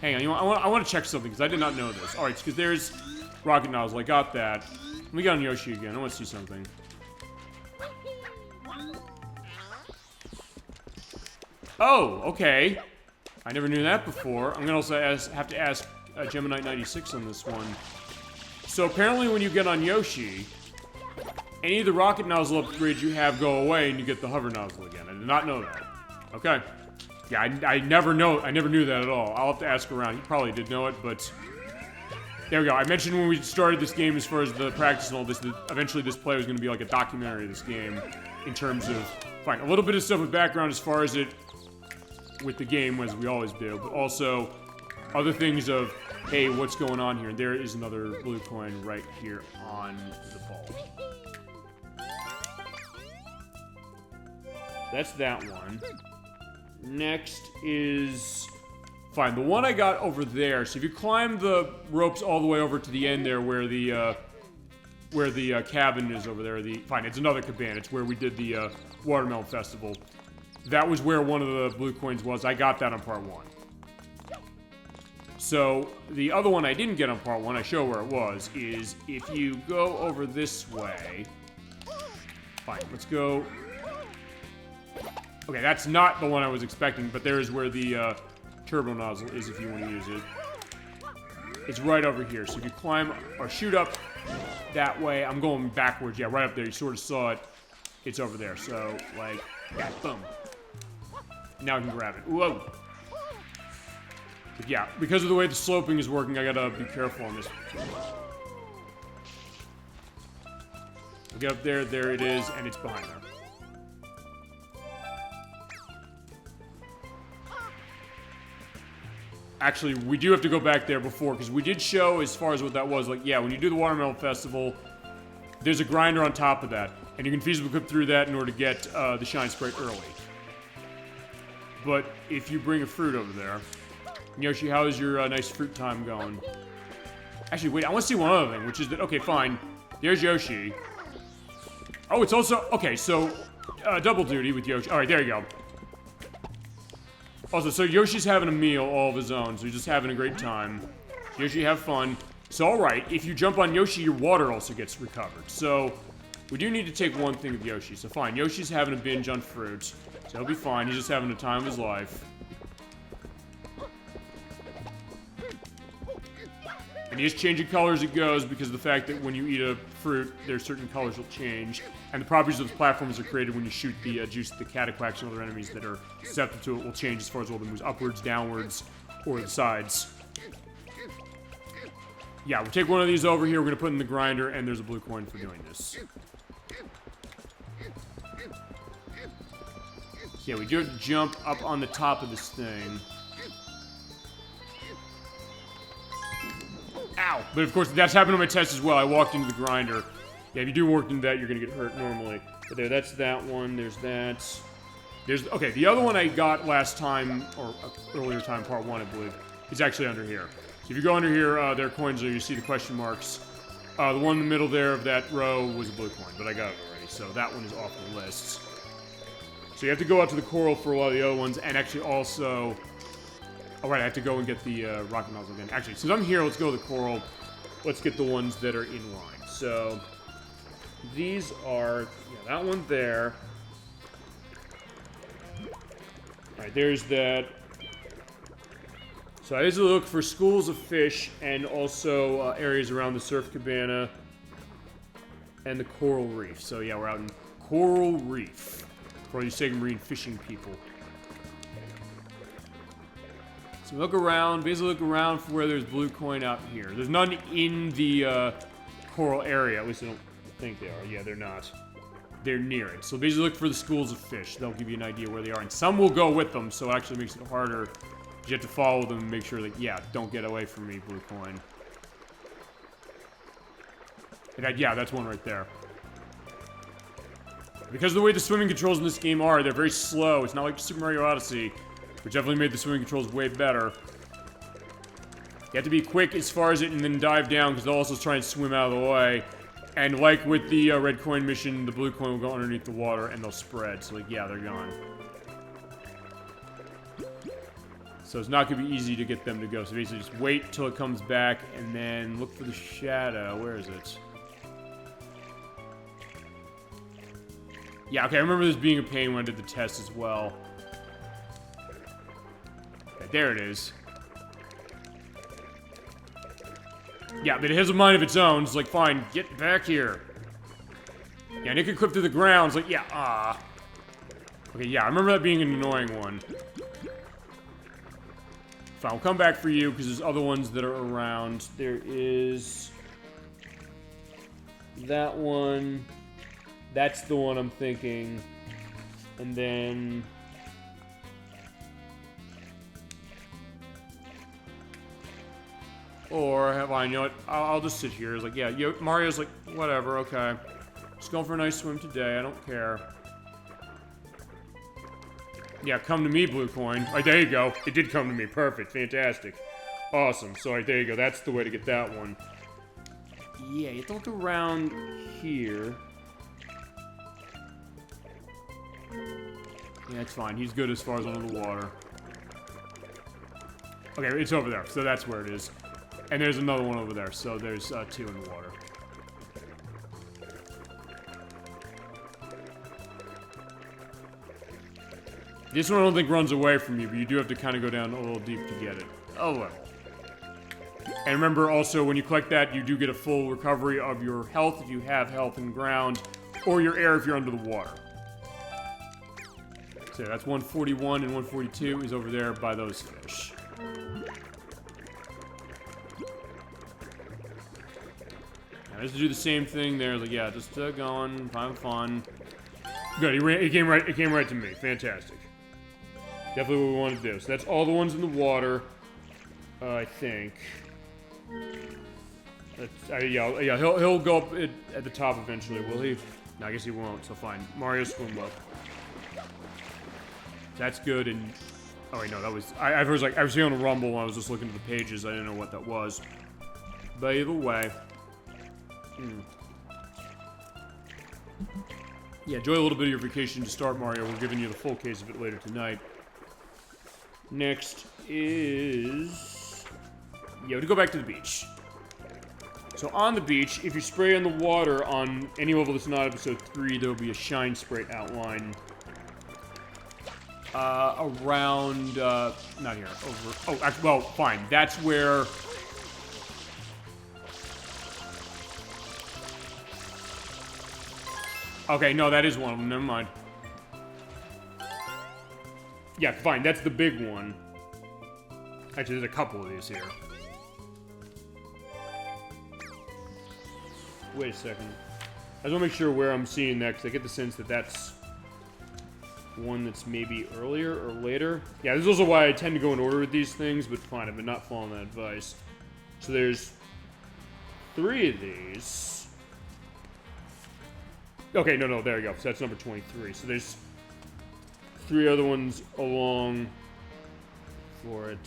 Hang on. You know, I want to check something, because I did not know this. Alright, because there's rocket nozzle. I got that. Let me get on Yoshi again. I want to see something. Oh, okay. I never knew that before. I'm gonna also have to ask Gemini 96 on this one. So apparently when you get on Yoshi, any of the rocket nozzle upgrades you have go away and you get the hover nozzle again. I did not know that. Okay. Yeah, I never knew that at all. I'll have to ask around. He probably did know it, but there we go. I mentioned when we started this game as far as the practice and all this, that eventually this play was gonna be like a documentary of this game in terms of, fine, a little bit of stuff with background as far as it with the game, as we always do, but also other things of, hey, what's going on here? And there is another blue coin right here on the ball. That's that one. Next is... Fine, the one I got over there. So if you climb the ropes all the way over to the end there where the cabin is over there, fine, it's another cabana. It's where we did the Watermelon Festival. That was where one of the blue coins was. I got that on part 1. So, the other one I didn't get on part 1, I show where it was, is if you go over this way... Fine, let's go... Okay, that's not the one I was expecting, but there's where the turbo nozzle is if you want to use it. It's right over here, so if you climb or shoot up that way. I'm going backwards. Yeah, right up there. You sort of saw it. It's over there. So, like, yeah, boom. Now I can grab it. Whoa. But yeah, because of the way the sloping is working, I gotta be careful on this. Get up there. There it is, and it's behind there. Actually, we do have to go back there before, because we did show, as far as what that was, like, yeah, when you do the Watermelon Festival, there's a grinder on top of that, and you can feasibly clip through that in order to get the Shine Sprite early. But if you bring a fruit over there... Yoshi, how is your nice fruit time going? Actually, wait, I want to see one other thing, which is that... Okay, fine. There's Yoshi. Oh, it's also... Okay, so... double duty with Yoshi. Alright, there you go. Also, so Yoshi's having a meal all of his own, so he's just having a great time. Yoshi, have fun. So, alright, if you jump on Yoshi, your water also gets recovered. So, we do need to take one thing with Yoshi. So, fine, Yoshi's having a binge on fruits. So, he'll be fine. He's just having the time of his life. And he is changing color as it goes because of the fact that when you eat a fruit, there's certain colors will change. And the properties of the platforms are created when you shoot the juice, the cataquacks and other enemies that are susceptible to it will change as far as whether it moves upwards, downwards, or the sides. Yeah, we'll take one of these over here, we're going to put in the grinder, and there's a blue coin for doing this. Yeah, we do have to jump up on the top of this thing. Ow! But of course, that's happened on my test as well. I walked into the grinder. Yeah, if you do walk into that, you're gonna get hurt normally. But there, that's that one. There's that. There's... Okay, the other one I got last time, or earlier time, part 1, I believe, is actually under here. So if you go under here, there are coins there. You see the question marks. The one in the middle there of that row was a blue coin, but I got it already. So that one is off the list. So you have to go out to the coral for a lot of the other ones, and actually also... Alright, I have to go and get the rocket nozzle again. Actually, since I'm here, let's go to the coral. Let's get the ones that are in line. So, these are... Yeah, that one there. Alright, there's that. So I usually look for schools of fish and also areas around the surf cabana and the coral reef. So yeah, we're out in Coral Reef for all you Sega Marine fishing people. So look around, basically look around for where there's blue coin out here. There's none in the coral area, at least I don't think they are. Yeah, they're not. They're near it. So basically look for the schools of fish. They'll give you an idea where they are. And some will go with them, so it actually makes it harder. You have to follow them and make sure that, yeah, don't get away from me, blue coin. And yeah, that's one right there. Because of the way the swimming controls in this game are, they're very slow. It's not like Super Mario Odyssey, which definitely made the swimming controls way better. You have to be quick as far as it and then dive down, because they'll also try and swim out of the way. And like with the red coin mission, the blue coin will go underneath the water and they'll spread. So like, yeah, they're gone. So it's not going to be easy to get them to go. So basically just wait till it comes back and then look for the shadow. Where is it? Yeah, okay, I remember this being a pain when I did the test as well. Okay, there it is. Yeah, but it has a mind of its own. It's like, fine, get back here. Yeah, and it can clip through the ground. It's like, yeah, Okay, yeah, I remember that being an annoying one. Fine, I'll come back for you, because there's other ones that are around. There is... that one. That's the one I'm thinking. And then... or have I, you know what, I'll just sit here. It's like, yeah, Mario's like, whatever, okay. Just going for a nice swim today, I don't care. Yeah, come to me, blue coin. Alright, there you go. It did come to me. Perfect. Fantastic. Awesome. So, alright, there you go. That's the way to get that one. Yeah, you have to look around here. Yeah, it's fine. He's good as far as under the water. Okay, it's over there. So that's where it is. And there's another one over there. So there's two in the water. This one I don't think runs away from you, but you do have to kind of go down a little deep to get it. Oh, well. And remember also, when you collect that, you do get a full recovery of your health if you have health in the ground, or your air if you're under the water. So that's 141 and 142 is over there by those fish. Now, just to do the same thing there, like, yeah, just going, having fun. Good, it came right to me. Fantastic. Definitely what we want to do. So that's all the ones in the water, I think. Yeah, he'll go up at the top eventually, will he? No, I guess he won't, so fine. Mario swim up. That's good, and... Oh, wait, no, that was... I was hearing a rumble when I was just looking at the pages. I didn't know what that was. But either way... Yeah, enjoy a little bit of your vacation to start, Mario. We're giving you the full case of it later tonight. Next is... Yeah, to go back to the beach. So on the beach, if you spray on the water on any level that's not episode 3, there will be a shine spray outline around, not here, over, oh, actually, well, fine, that's where, okay, no, that is one of them, never mind. Yeah, fine, that's the big one. Actually, there's a couple of these here. Wait a second. I just want to make sure where I'm seeing that, because I get the sense that that's one that's maybe earlier or later. Yeah, this is also why I tend to go in order with these things, but fine, I've been not following that advice. So there's 3 of these. Okay, no, there you go. So that's number 23. So there's 3 other ones along for it.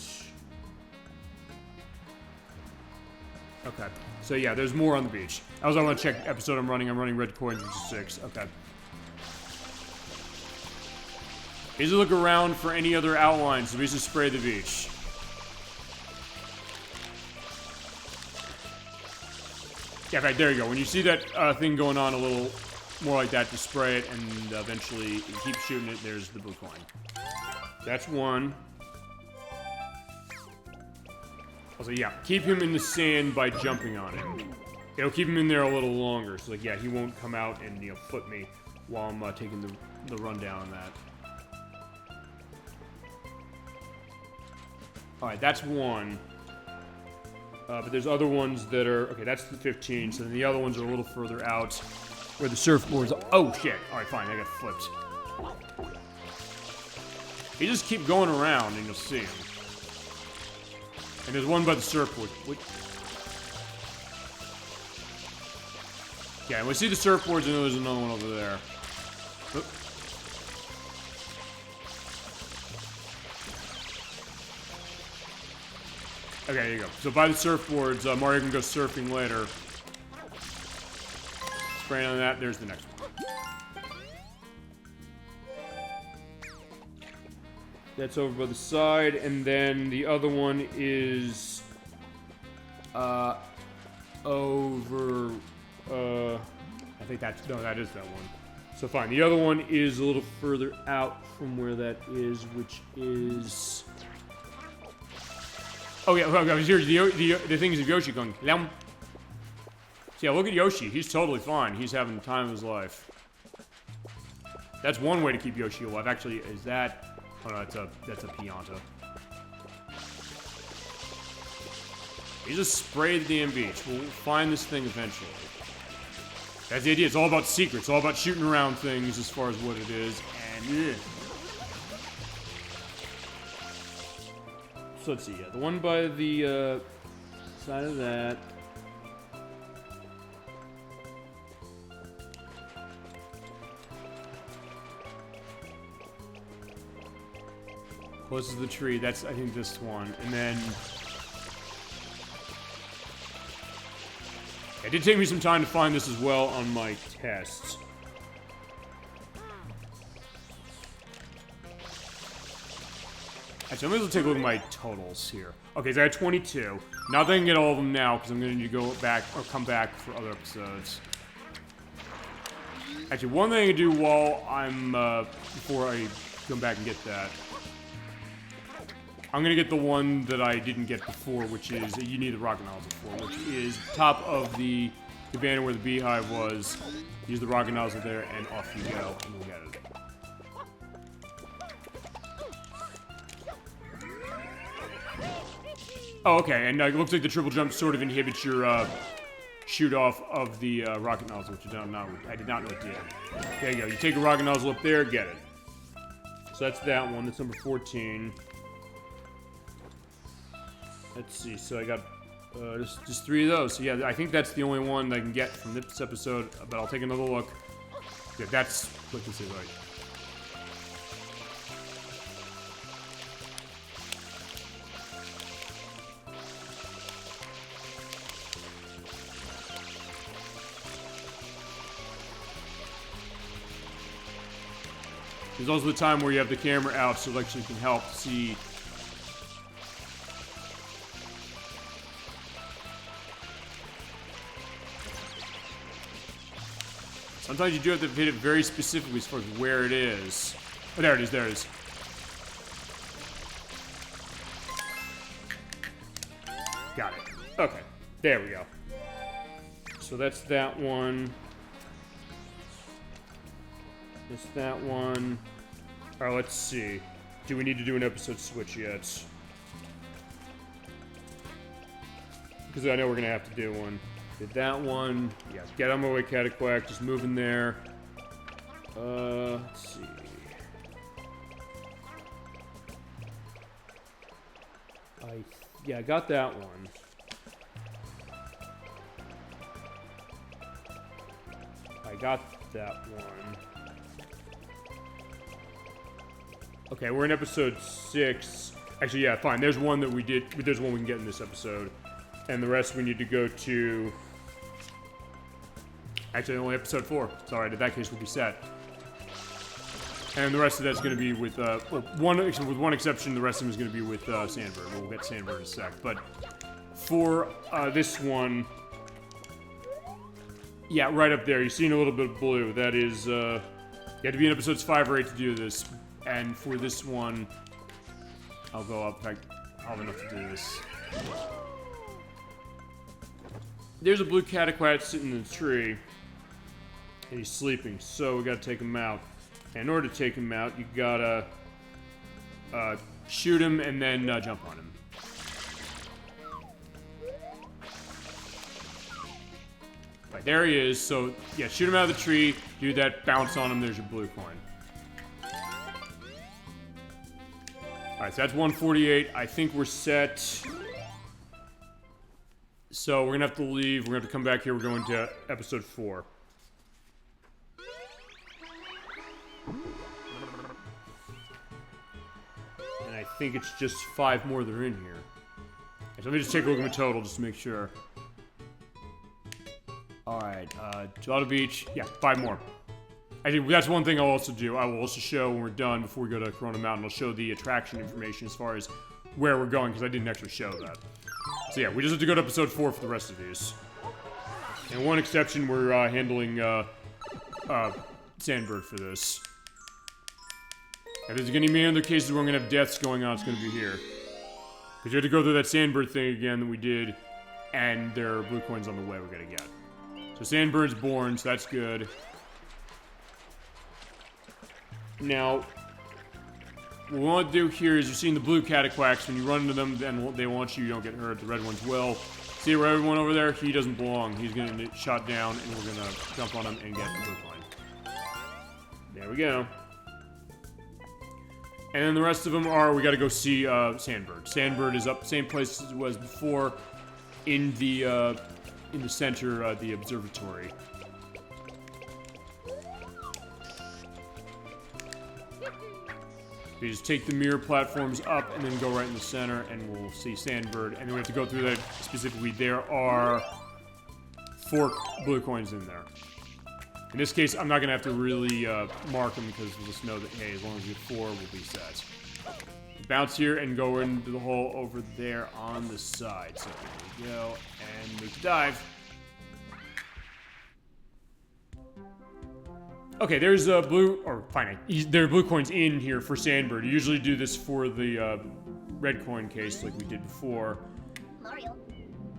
Okay. So yeah, there's more on the beach. I also want to check episode I'm running red coins, which is 6. Okay. Easy look around for any other outlines, so we just spray the beach. Yeah, right, there you go. When you see that thing going on a little more like that, just spray it, and eventually you keep shooting it, there's the blue coin. That's 1. Also, yeah, keep him in the sand by jumping on him. It'll keep him in there a little longer, so like, yeah, he won't come out and, flip me while I'm taking the rundown on that. Alright, that's 1. But there's other ones that are... Okay, that's the 15, so then the other ones are a little further out, where the surfboard's... Oh, shit. Alright, fine, I got flipped. You just keep going around, and you'll see him. And there's one by the surfboard. Yeah, when we see the surfboards, I know there's another one over there. Oop. Okay, there you go. So by the surfboards, Mario can go surfing later. Spraying on that, there's the next one. That's over by the side, and then the other one is over, I think that's, no, that is that one. So fine, the other one is a little further out from where that is, which is... Oh yeah, here's the things of Yoshi going, Lam. So yeah, look at Yoshi, he's totally fine. He's having the time of his life. That's one way to keep Yoshi alive. Actually, is that... Oh no, that's a Pianta. He just sprayed the damn beach. We'll find this thing eventually. That's the idea. It's all about secrets. It's all about shooting around things as far as what it is. And so let's see. Yeah, the one by the side of that. Closest to the tree, that's, I think, this one. And then... It did take me some time to find this as well on my tests. Actually, I'm going to take a look at my totals here. Okay, so I had 22. Not that I can get all of them now, because I'm going to need to go back, or come back for other episodes. Actually, one thing I can do while I'm, before I come back and get that... I'm gonna get the one that I didn't get before, which is, you need the rocket nozzle for, which is top of the cabana where the beehive was. Use the rocket nozzle there, and off you go, and we'll get it. Oh, okay, and it looks like the triple jump sort of inhibits your shoot off of the rocket nozzle, which I did not know it did. There you go. You take a rocket nozzle up there, get it. So that's that one. That's number 14. Let's see. So I got just 3 of those. So yeah, I think that's the only one that I can get from this episode. But I'll take another look. Yeah, that's what this is like. There's also the time where you have the camera out, so it actually can help see. Sometimes you do have to hit it very specifically as far as where it is. Oh, there it is, there it is. Got it. Okay, there we go. So that's that one. That's that one. Alright, let's see. Do we need to do an episode switch yet? Because I know we're going to have to do one. Did that one. Yeah, get on my way, Cataquack. Just move in there. Let's see. Yeah, I got that one. I got that one. Okay, we're in episode 6. Actually, yeah, fine. There's one that we did. There's one we can get in this episode. And the rest we need to go to... Actually, only episode 4. It's alright. In that case, we'll be set. And the rest of that's going to be with... with one exception, the rest of them is going to be with Sandbird. We'll get Sandbird in a sec. But for this one... Yeah, right up there. You're seeing a little bit of blue. That is... you have to be in episodes 5 or 8 to do this. And for this one, I'll go up. I'll have enough to do this. There's a blue Cataquack sitting in the tree. And he's sleeping, so we gotta take him out. And in order to take him out, you gotta shoot him and then jump on him. Right, there he is. So, yeah, shoot him out of the tree, do that, bounce on him, there's your blue coin. Alright, so that's 148. I think we're set. So we're gonna have to leave. We're gonna have to come back here. We're going to episode 4. And I think it's just 5 more that are in here. So let me just take a look at my total just to make sure. Alright, Gelato Beach. Yeah, 5 more. Actually, that's one thing I'll also do. I will also show when we're done, before we go to Corona Mountain, I'll show the attraction information as far as where we're going, because I didn't actually show that. So yeah, we just have to go to episode 4 for the rest of these. And one exception, we're handling Sandbird for this. If there's gonna be any other cases where we're gonna have deaths going on, it's gonna be here. Because you have to go through that Sandbird thing again that we did, and there are blue coins on the way we're gonna get. So Sandbird's born, so that's good. Now, what we want to do here is you're seeing the blue Cataquacks. When you run into them, then they want you don't get hurt. The red ones will. See where everyone over there? He doesn't belong. He's going to get shot down, and we're going to jump on him and get the blue coin. There we go. And then the rest of them are, we got to go see Sandbird. Sandbird is up same place as it was before, in the center, the observatory. We just take the mirror platforms up and then go right in the center, and we'll see Sandbird. And then we have to go through that specifically. There are 4 blue coins in there. In this case, I'm not going to have to really mark them, because we'll just know that, hey, as long as we get 4, we'll be set. Bounce here and go into the hole over there on the side. So there we go, and make the dive. Okay, there's blue, or fine, there are blue coins in here for Sandbird. You usually do this for the red coin case like we did before. Mario.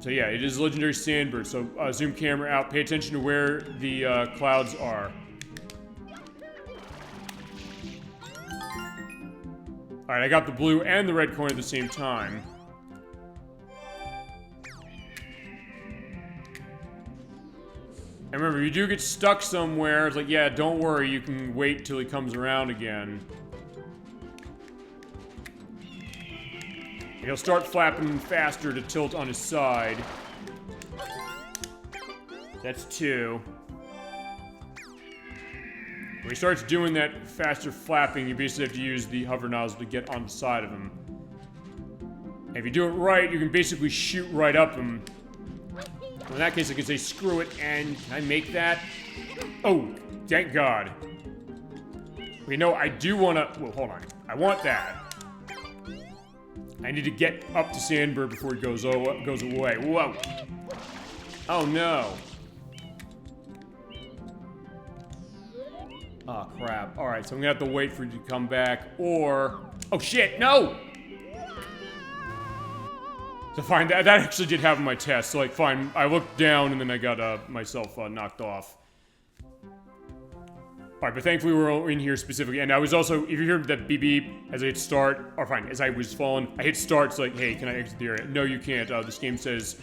So yeah, it is legendary sandbird. So zoom camera out. Pay attention to where the clouds are. All right, I got the blue and the red coin at the same time. And remember, if you do get stuck somewhere, it's like, yeah, don't worry, you can wait till he comes around again. He'll start flapping faster to tilt on his side. That's 2. When he starts doing that faster flapping, you basically have to use the hover nozzle to get on the side of him. And if you do it right, you can basically shoot right up him. In that case, I can say screw it, and can I make that? Oh, thank God. Okay, no, I do want to... Well, hold on. I want that. I need to get up to Sandbird before he goes away. Whoa. Oh, no. Oh, crap. All right, so I'm going to have to wait for you to come back, or... Oh, shit, no! So fine, that actually did happen in my test. So like, fine, I looked down and then I got myself knocked off. Alright, but thankfully we're all in here specifically. And I was also, if you hear that beep beep as I hit start, or fine, as I was falling, I hit start, it's like, hey, can I exit the area? No, you can't. This game says,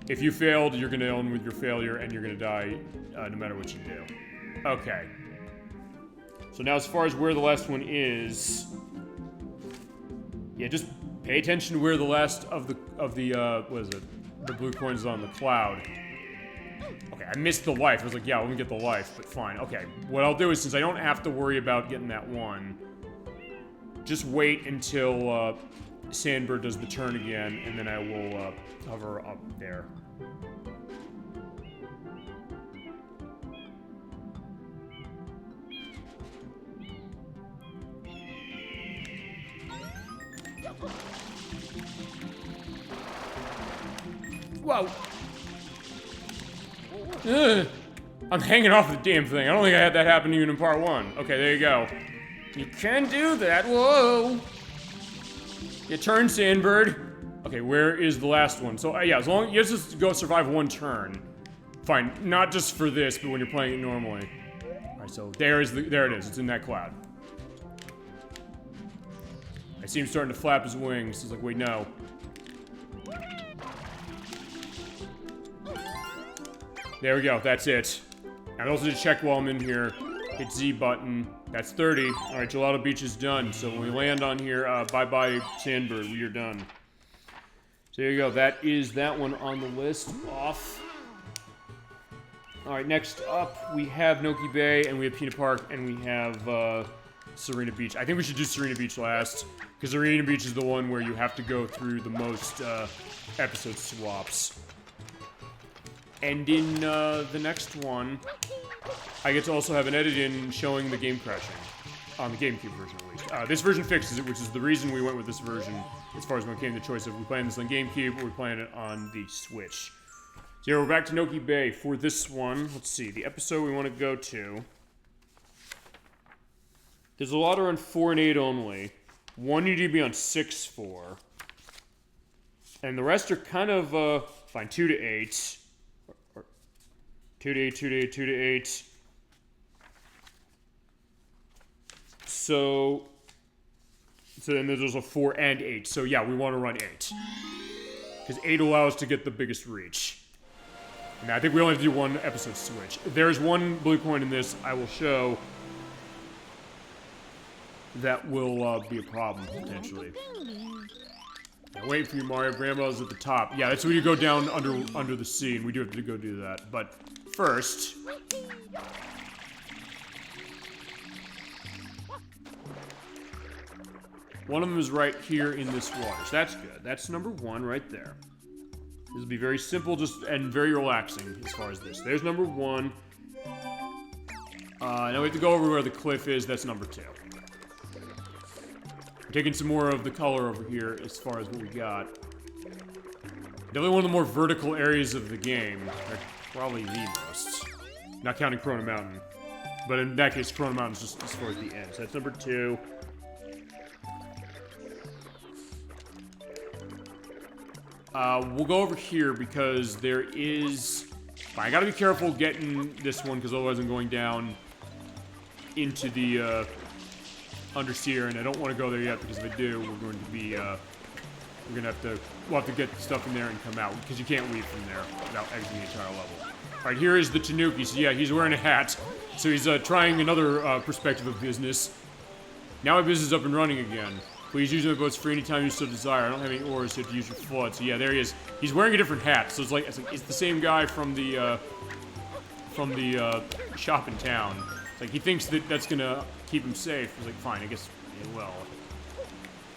if you failed, you're gonna own with your failure and you're gonna die no matter what you do. Okay. So now as far as where the last one is, yeah, just pay attention to where the last of the what is it? The blue coins is on the cloud. Okay, I missed the life. I was like, yeah, let me get the life, but fine. Okay, what I'll do is, since I don't have to worry about getting that one, just wait until Sandbird does the turn again, and then I will hover up there. Whoa! Ugh. I'm hanging off the damn thing. I don't think I had that happen even in part 1. Okay, there you go. You can do that. Whoa! You turn, Sandbird. Okay, where is the last one? So yeah, as long as you just go survive one turn. Fine, not just for this, but when you're playing it normally. All right, so there it is. It's in that cloud. I see him starting to flap his wings. It's like, wait, no. There we go, that's it. And also to check while I'm in here, hit Z button. That's 30. All right, Gelato Beach is done. So when we land on here, bye-bye Sandbird, we are done. So there you go, that is that one on the list, off. All right, next up, we have Nickie Bay, and we have Peanut Park, and we have Serena Beach. I think we should do Serena Beach last, because Serena Beach is the one where you have to go through the most episode swaps. And in the next one, I get to also have an edit in showing the game crashing. On the Gamecube version, at least. This version fixes it, which is the reason we went with this version, as far as when it came to the choice of we playing this on Gamecube or we playing it on the Switch. So yeah, we're back to Nickie Bay for this one. Let's see, the episode we want to go to. There's a lot are on 4 and 8 only. One you need to be on 6-4. And the rest are kind of, fine, 2 to 8. 2 to 8, 2 to 8, 2 to 8. So then there's a 4 and 8. So yeah, we want to run 8. Because 8 allows us to get the biggest reach. Now, I think we only have to do one episode switch. There's one blue coin in this I will show that will be a problem, potentially. Now, wait for you, Mario. Grandma's at the top. Yeah, that's when you go down under the sea, and we do have to go do that. But first... one of them is right here in this water, so that's good. That's number 1 right there. This will be very simple and very relaxing as far as this. There's number 1. Now we have to go over where the cliff is. That's number 2. We're taking some more of the color over here as far as what we got. Definitely one of the more vertical areas of the game. Probably the most. Not counting Corona Mountain. But in that case, Corona Mountain's just as far as the end. So that's number 2. we'll go over here because there is... I gotta be careful getting this one because otherwise I'm going down into the underseer, and I don't want to go there yet because if I do, we're going to be we'll have to get stuff in there and come out because you can't leave from there without exiting the entire level. All right, here is the Tanuki. So yeah, he's wearing a hat, so he's trying another perspective of business. Now my business is up and running again. Please use my boats for any time you so desire. I don't have any oars, so you have to use your FLUDD. So yeah, there he is. He's wearing a different hat, so it's the same guy from the shop in town. It's like he thinks that's gonna keep him safe. He's like, fine, I guess it will.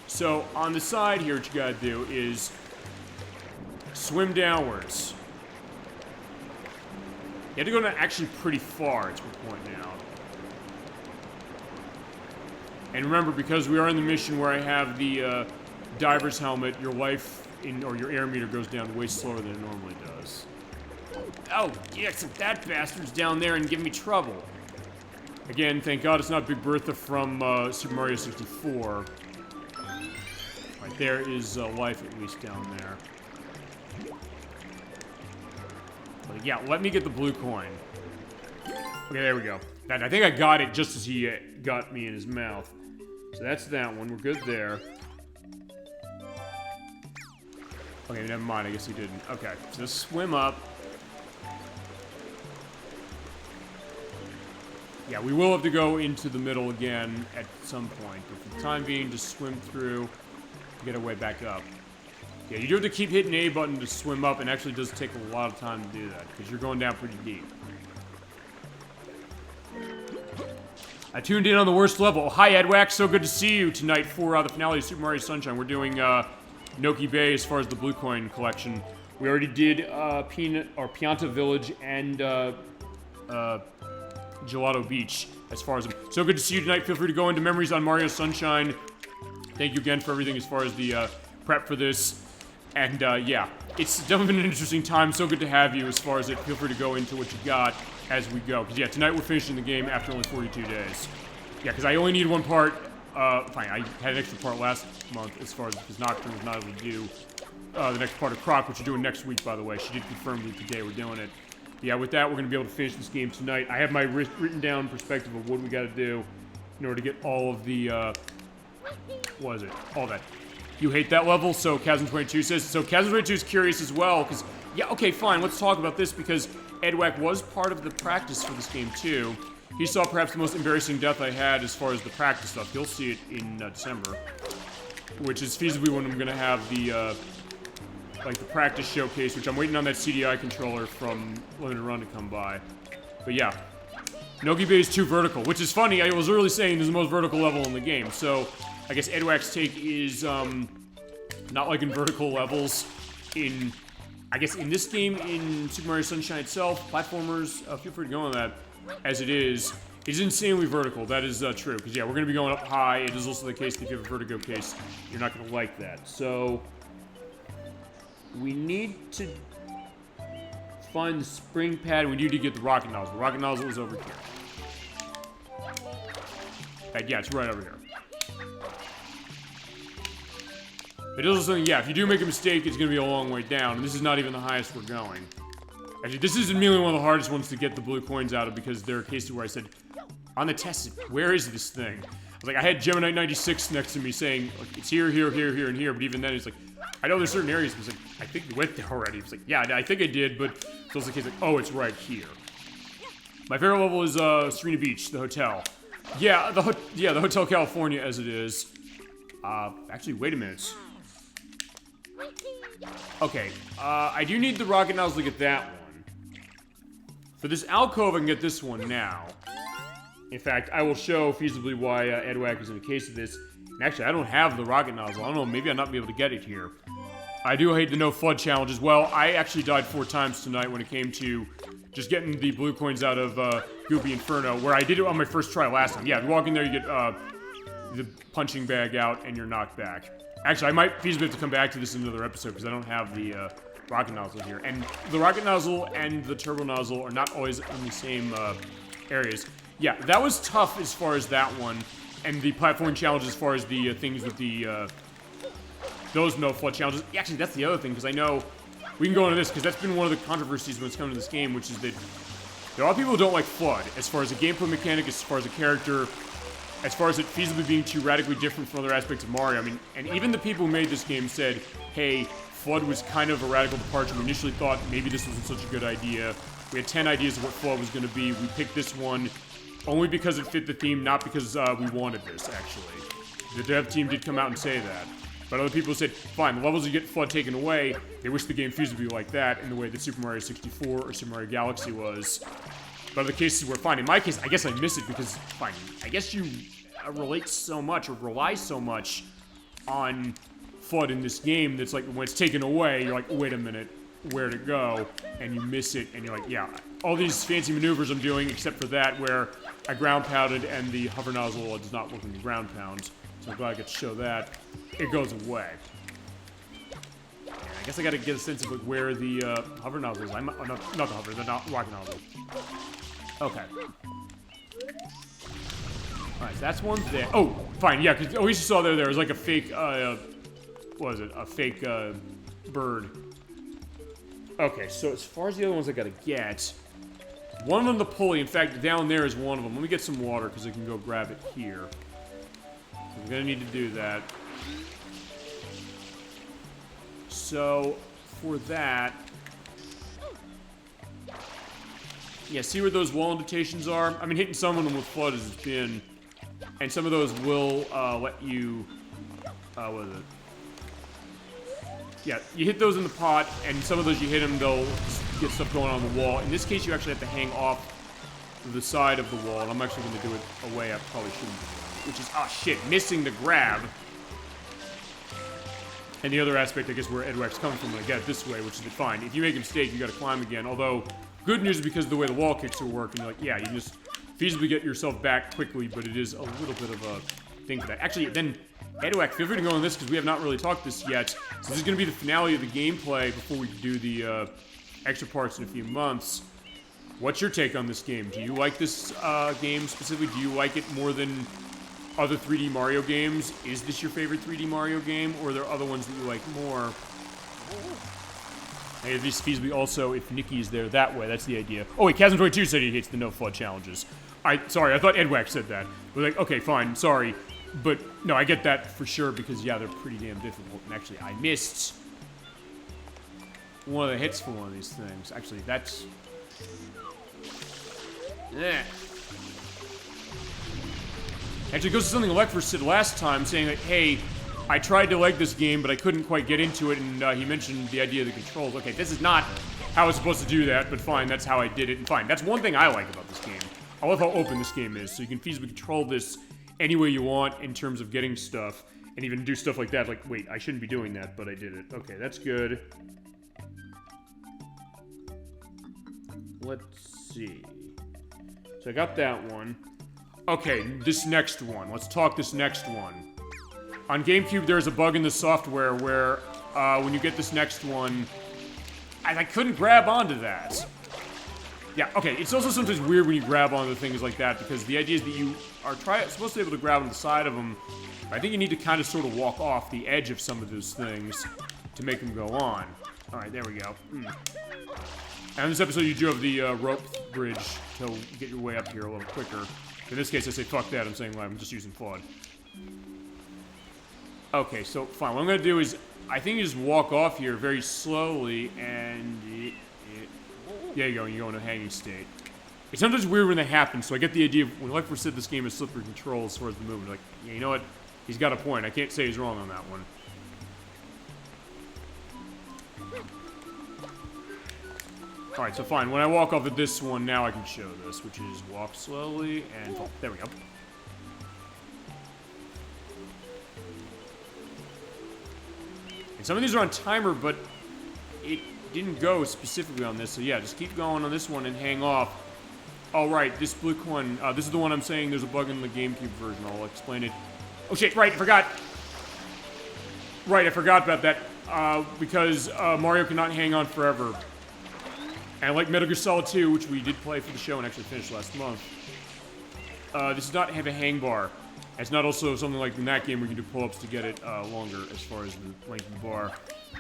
So on the side here, what you gotta do is swim downwards. You have to go down actually pretty far, it's my point now. And remember, because we are in the mission where I have the diver's helmet, your life or your air meter goes down way slower than it normally does. Oh, yeah, except that bastard's down there and giving me trouble. Again, thank God it's not Big Bertha from Super Mario 64. Right, there is life at least down there. But yeah, let me get the blue coin. Okay, there we go. I think I got it just as he got me in his mouth. So that's that one. We're good there. Okay, never mind. I guess he didn't. Okay, so let's swim up. Yeah, we will have to go into the middle again at some point. But for the time being, just swim through and get our way back up. Yeah, you do have to keep hitting A button to swim up, and actually does take a lot of time to do that, because you're going down pretty deep. I tuned in on the worst level. Hi, Edwax. So good to see you tonight for the finale of Super Mario Sunshine. We're doing Noki Bay as far as the blue coin collection. We already did Pianta Village and Gelato Beach as far as... So good to see you tonight. Feel free to go into Memories on Mario Sunshine. Thank you again for everything as far as the prep for this. And yeah, it's definitely been an interesting time. So good to have you as far as it. Feel free to go into what you got as we go. Because yeah, tonight we're finishing the game after only 42 days. Yeah, because I only need one part. Fine, I had an extra part last month as far as because Nocturne was not able to do the next part of Croc, which you're doing next week, by the way. She did confirm that today we're doing it. Yeah, with that, we're going to be able to finish this game tonight. I have my written down perspective of what we got to do in order to get all of the, what is it? All that. You hate that level? So Chasm22 says. So Chasm22 is curious as well, because, yeah, okay, fine, let's talk about this, because Edwack was part of the practice for this game, too. He saw perhaps the most embarrassing death I had as far as the practice stuff. You'll see it in December, which is feasibly when I'm going to have the, like the practice showcase, which I'm waiting on that CDI controller from Limited Run to come by. But yeah, Noki Bay is too vertical, which is funny. I was earlier saying this is the most vertical level in the game. So I guess Edwack's take is not like in vertical levels in, I guess in this game, in Super Mario Sunshine itself, platformers, feel free to go on that, as it is insanely vertical. That is true, because yeah, we're going to be going up high. It is also the case that if you have a vertigo case, you're not going to like that. So we need to find the spring pad. We need to get the rocket nozzle. The rocket nozzle is over here. Yeah, it's right over here. It is also something, yeah, if you do make a mistake, it's going to be a long way down. And this is not even the highest we're going. Actually, this is immediately one of the hardest ones to get the blue coins out of, because there are cases where I said, on the test, where is this thing? I was like, I had Gemini 96 next to me saying, like, it's here, here, here, here, and here, but even then, it's like, I know there's certain areas, but it's like, I think you went there already. It's like, yeah, I think I did, but it's also the case like, oh, it's right here. My favorite level is Serena Beach, the hotel. Yeah, the Hotel California as it is. Actually, wait a minute. Okay, I do need the rocket nozzle to get that one. For this alcove, I can get this one now. In fact, I will show feasibly why Edwack is in the case of this. And actually, I don't have the rocket nozzle. I don't know, maybe I'll not be able to get it here. I do hate the no FLUDD challenge as well. I actually died 4 times tonight when it came to just getting the blue coins out of Goopy Inferno, where I did it on my first try last time. Yeah, you walk in there, you get the punching bag out, and you're knocked back. Actually, I might feasibly have to come back to this in another episode, because I don't have the rocket nozzle here. And the rocket nozzle and the turbo nozzle are not always in the same areas. Yeah, that was tough as far as that one. And the platform challenge as far as the things with the those no FLUDD challenges. Actually, that's the other thing, because I know we can go into this, because that's been one of the controversies when it's come to this game, which is that there are people who don't like FLUDD, as far as a gameplay mechanic, as far as a character, as far as it feasibly being too radically different from other aspects of Mario. I mean, and even the people who made this game said, hey, FLUDD was kind of a radical departure. We initially thought maybe this wasn't such a good idea. We had 10 ideas of what FLUDD was going to be. We picked this one only because it fit the theme, not because we wanted this, actually. The dev team did come out and say that. But other people said, fine, the levels you get FLUDD taken away, they wish the game feasibly like that in the way that Super Mario 64 or Super Mario Galaxy was. But other cases were fine. In my case, I guess I miss it because, fine, I guess you relate so much or rely so much on FLUDD in this game that's like, when it's taken away, you're like, wait a minute, where'd it go? And you miss it, and you're like, yeah, all these fancy maneuvers I'm doing, except for that where I ground pounded and the hover nozzle does not work when you ground pound. So I'm glad I get to show that. It goes away. And I guess I gotta get a sense of like, where the hover nozzle is. Oh, no, not the hover, the rocket nozzle. Okay. Alright, so that's one thing. Oh, fine, yeah, because at least you saw there was like a fake, what was it? A fake, bird. Okay, so as far as the other ones I gotta get, one of them the pulley, in fact, down there is one of them. Let me get some water, because I can go grab it here. So I'm gonna need to do that. So, for that... Yeah, see where those wall indentations are? I mean, hitting some of them with FLUDD has been... And some of those will, let you... what is it? Yeah, you hit those in the pot, and some of those you hit them, they'll get stuff going on the wall. In this case, you actually have to hang off the side of the wall, and I'm actually going to do it a way I probably shouldn't do it, which is, oh shit, missing the grab. And the other aspect, I guess, where Edwack's coming from when I get it this way, which is that fine. If you make a mistake, you got to climb again. Although, good news is because of the way the wall kicks are working, you're like, yeah, you can just feasibly get yourself back quickly, but it is a little bit of a thing for that. Actually, then, Edwack, feel free to go on this, because we have not really talked this yet. So this is going to be the finale of the gameplay before we do the extra parts in a few months. What's your take on this game? Do you like this game specifically? Do you like it more than other 3D Mario games? Is this your favorite 3D Mario game, or are there other ones that you like more? And at least feasibly also, if Nickie is there that way, that's the idea. Oh wait, Chasm22 said he hates the no FLUDD challenges. Sorry, I thought Edwack said that. We're like, okay, fine, sorry. But, no, I get that for sure, because, yeah, they're pretty damn difficult. And actually, I missed one of the hits for one of these things. Actually, that's... Yeah. Actually, it goes to something Electro said last time, saying that, hey, I tried to like this game, but I couldn't quite get into it, and he mentioned the idea of the controls. Okay, this is not how I was supposed to do that, but fine, that's how I did it, and fine. That's one thing I like about this game. I love how open this game is, so you can feasibly control this any way you want in terms of getting stuff, and even do stuff like that, like, wait, I shouldn't be doing that, but I did it. Okay, that's good. Let's see. So I got that one. Okay, this next one. Let's talk this next one. On GameCube, there's a bug in the software where, when you get this next one, I couldn't grab onto that. Yeah, okay, it's also sometimes weird when you grab onto things like that, because the idea is that you are supposed to be able to grab on the side of them. I think you need to kind of sort of walk off the edge of some of those things to make them go on. Alright, there we go. And in this episode, you do have the rope bridge to get your way up here a little quicker. In this case, I say, fuck that, I'm saying, well, I'm just using FLUDD. Okay, so, fine, what I'm gonna do is, I think you just walk off here very slowly, and... There you go, you go in a hanging state. It's sometimes weird when that happens, so I get the idea of when Electro said this game is slippery control as far as the movement. Like, yeah, you know what? He's got a point. I can't say he's wrong on that one. Alright, so fine. When I walk off of this one, now I can show this, which is walk slowly and... Oh, there we go. And some of these are on timer, but it didn't go specifically on this, so yeah, just keep going on this one and hang off. Alright, this blue one, this is the one I'm saying there's a bug in the GameCube version. I'll explain it. Oh shit, right, I forgot. Right, I forgot about that. Because Mario cannot hang on forever. And like Metal Gear Solid 2, which we did play for the show and actually finished last month, this does not have a hang bar. It's not also something like in that game where you can do pull-ups to get it longer as far as the length of the bar.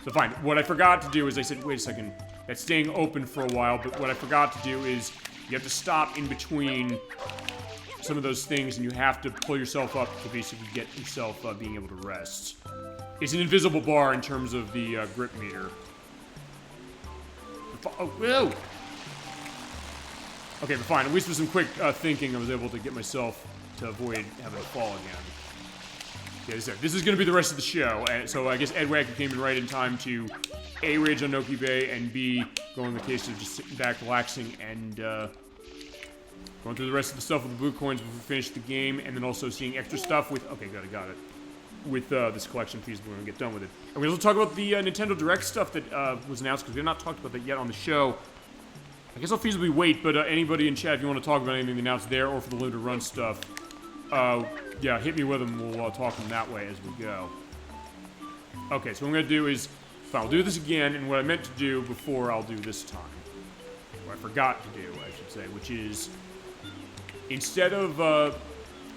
So fine. What I forgot to do is I said, wait a second, that's staying open for a while, but what I forgot to do is you have to stop in between some of those things, and you have to pull yourself up to basically get yourself being able to rest. It's an invisible bar in terms of the grip meter. Oh, whoa! Okay, but fine. At least with some quick thinking, I was able to get myself to avoid having to fall again. Yeah, this is going to be the rest of the show. So I guess Ed Wacker came in right in time to A, rage on Noki Bay, and B, go in the case of just sitting back, relaxing, and going through the rest of the stuff with the blue coins before we finish the game, and then also seeing extra stuff with, okay, good, I got it, with this collection piece when we get done with it. And we also talk about the Nintendo Direct stuff that was announced, because we have not talked about that yet on the show. I guess I'll feasibly wait, but anybody in chat, if you want to talk about anything announced there or for the limited run stuff, yeah, hit me with them. We'll talk them that way as we go. Okay, so what I'm going to do is, I'll do this again, and what I meant to do before, I'll do this time. What I forgot to do, I should say, which is, instead of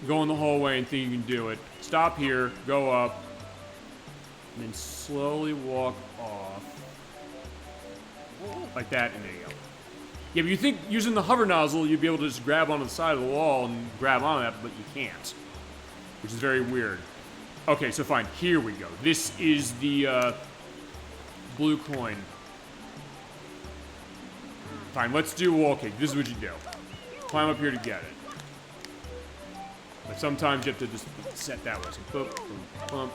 going the whole way and thinking you can do it, stop here, go up, and then slowly walk off. Like that, and there you go. Yeah, but you think using the hover nozzle, you'd be able to just grab onto the side of the wall and grab onto that, but you can't. Which is very weird. Okay, so fine, here we go. This is the blue coin. Fine, let's do a wall kick. This is what you do. Climb up here to get it. But sometimes you have to just set that way. So boop, boop, bump.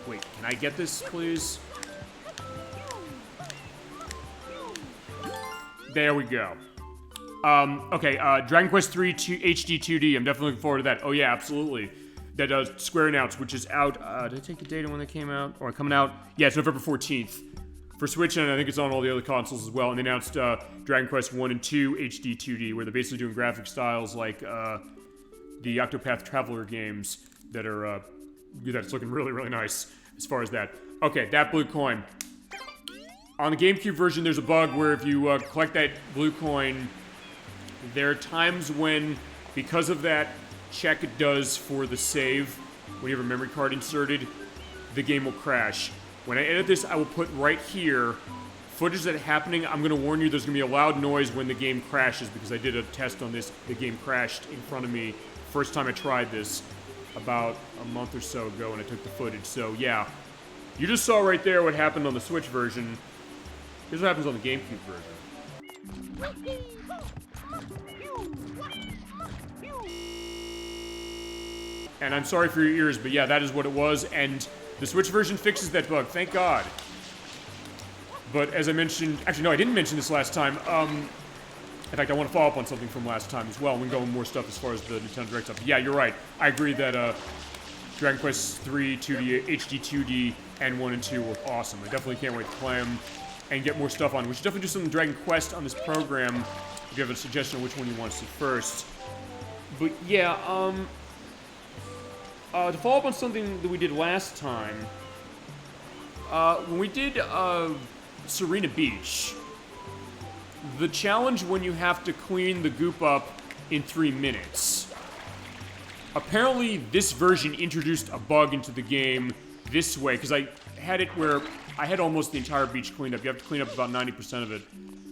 Wait, can I get this, please? There we go. Okay, Dragon Quest III HD 2D. I'm definitely looking forward to that. Oh yeah, absolutely. That Square announced, which is out. Did I take the date on when they came out? Or coming out? Yeah, it's November 14th. For Switch, and I think it's on all the other consoles as well. And they announced Dragon Quest 1 and 2 HD 2D, where they're basically doing graphic styles like the Octopath Traveler games that are, that's looking really, really nice as far as that. Okay, that blue coin. On the Gamecube version, there's a bug where if you collect that blue coin, there are times when, because of that check it does for the save, when you have a memory card inserted, the game will crash. When I edit this, I will put right here footage that happening. I'm going to warn you there's going to be a loud noise when the game crashes, because I did a test on this. The game crashed in front of me first time I tried this about a month or so ago, and I took the footage. So yeah, you just saw right there what happened on the Switch version. Here's what happens on the Gamecube version. And I'm sorry for your ears, but yeah, that is what it was, and the Switch version fixes that bug, thank God. But as I mentioned, actually no, I didn't mention this last time. In fact, I want to follow up on something from last time as well. We can go into more stuff as far as the Nintendo Direct stuff. But yeah, you're right. I agree that Dragon Quest 3 2D, HD 2D, and 1 and 2 were awesome. I definitely can't wait to play them and get more stuff on. We should definitely do some Dragon Quest on this program if you have a suggestion of which one you want to see first. But yeah, to follow up on something that we did last time, when we did Serena Beach, the challenge when you have to clean the goop up in 3 minutes. Apparently, this version introduced a bug into the game this way, because I had it where I had almost the entire beach cleaned up. You have to clean up about 90% of it.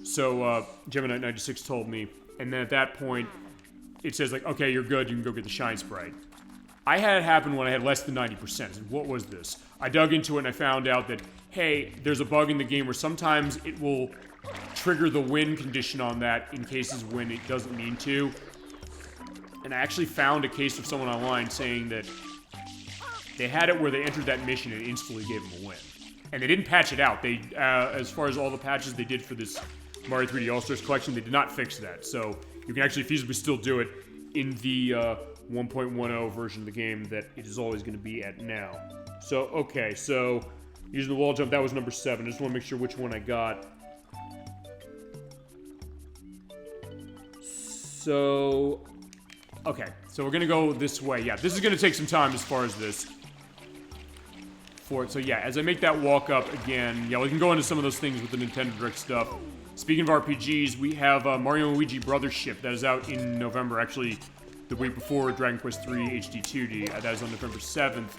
So, Gemini96 told me. And then at that point, it says, like, okay, you're good, you can go get the Shine Sprite. I had it happen when I had less than 90%. And what was this? I dug into it and I found out that, hey, there's a bug in the game where sometimes it will trigger the win condition on that in cases when it doesn't mean to. And I actually found a case of someone online saying that they had it where they entered that mission and it instantly gave them a win. And they didn't patch it out. They, as far as all the patches they did for this Mario 3D All-Stars collection, they did not fix that. So you can actually feasibly still do it in the 1.10 version of the game that it is always going to be at now. So, okay, so using the wall jump, that was number 7. I just want to make sure which one I got. So, okay, so we're going to go this way. Yeah, this is going to take some time as far as this. for it. So yeah, as I make that walk up again, yeah, we can go into some of those things with the Nintendo Direct stuff. Speaking of RPGs, we have Mario & Luigi Brothership that is out in November, actually the week before Dragon Quest III HD 2D. That is on November 7th.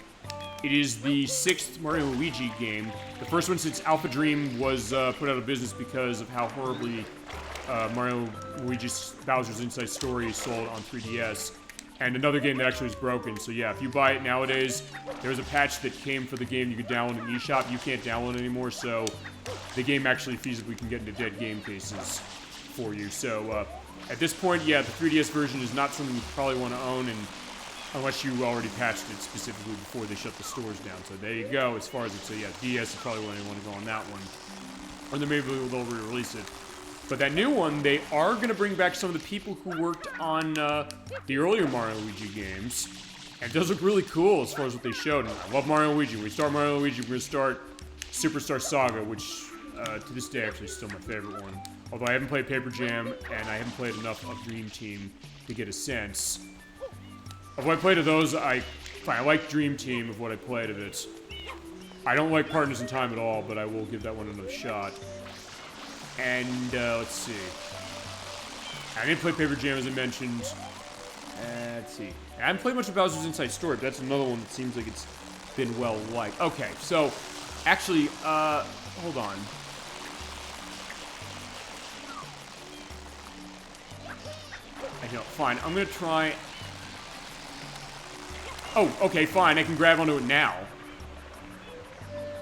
It is the 6th Mario & Luigi game. The first one since Alpha Dream was put out of business because of how horribly Mario & Luigi's Bowser's Inside Story sold on 3DS. And another game that actually is broken. So yeah, if you buy it nowadays, there's a patch that came for the game you could download in eShop. You can't download it anymore, so the game actually feasibly can get into dead game cases for you. So at this point, yeah, the 3DS version is not something you probably want to own, and unless you already patched it specifically before they shut the stores down. So there you go, as far as it's, so yeah, DS is probably where you want to go on that one. Or then maybe they'll re-release it. But that new one, they are going to bring back some of the people who worked on the earlier Mario & Luigi games. And it does look really cool as far as what they showed. And I love Mario & Luigi. When we start Mario & Luigi, we're going to start Superstar Saga, which to this day actually is still my favorite one. Although I haven't played Paper Jam, and I haven't played enough of Dream Team to get a sense. Of what I played of those, I like Dream Team of what I played of it. I don't like Partners in Time at all, but I will give that one another shot. And, let's see. I didn't play Paper Jam, as I mentioned. Let's see. I haven't played much of Bowser's Inside Story, but that's another one that seems like it's been well-liked. Okay, so, actually, hold on. I know, fine. I'm gonna try... Oh, okay, fine. I can grab onto it now.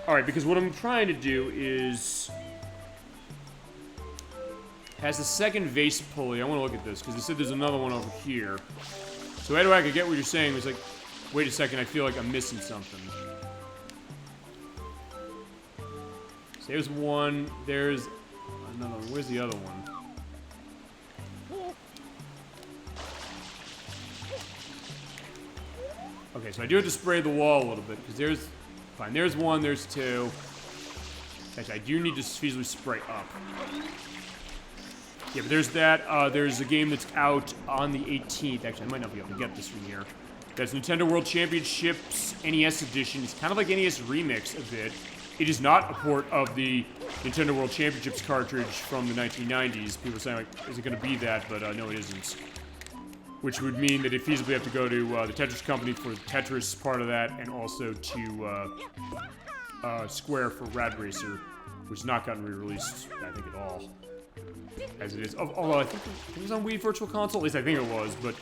Alright, because what I'm trying to do is... has the second vase pulley. I want to look at this, because they said there's another one over here. So anyway, I could get what you're saying. It's like, wait a second, I feel like I'm missing something. So there's one, there's another one. Where's the other one? Okay, so I do have to spray the wall a little bit, because there's, fine, there's one, there's two. Actually, I do need to feasibly spray up. Yeah, but there's that. There's a game that's out on the 18th. Actually, I might not be able to get this from here. That's Nintendo World Championships NES Edition. It's kind of like NES Remix a bit. It is not a port of the Nintendo World Championships cartridge from the 1990s. People are saying, like, is it going to be that? But no, it isn't. Which would mean that it feasibly have to go to the Tetris Company for the Tetris part of that, and also to Square for Rad Racer, which has not gotten re-released, I think, at all. As it is. Although I think it was on Wii Virtual Console, at least I think it was, but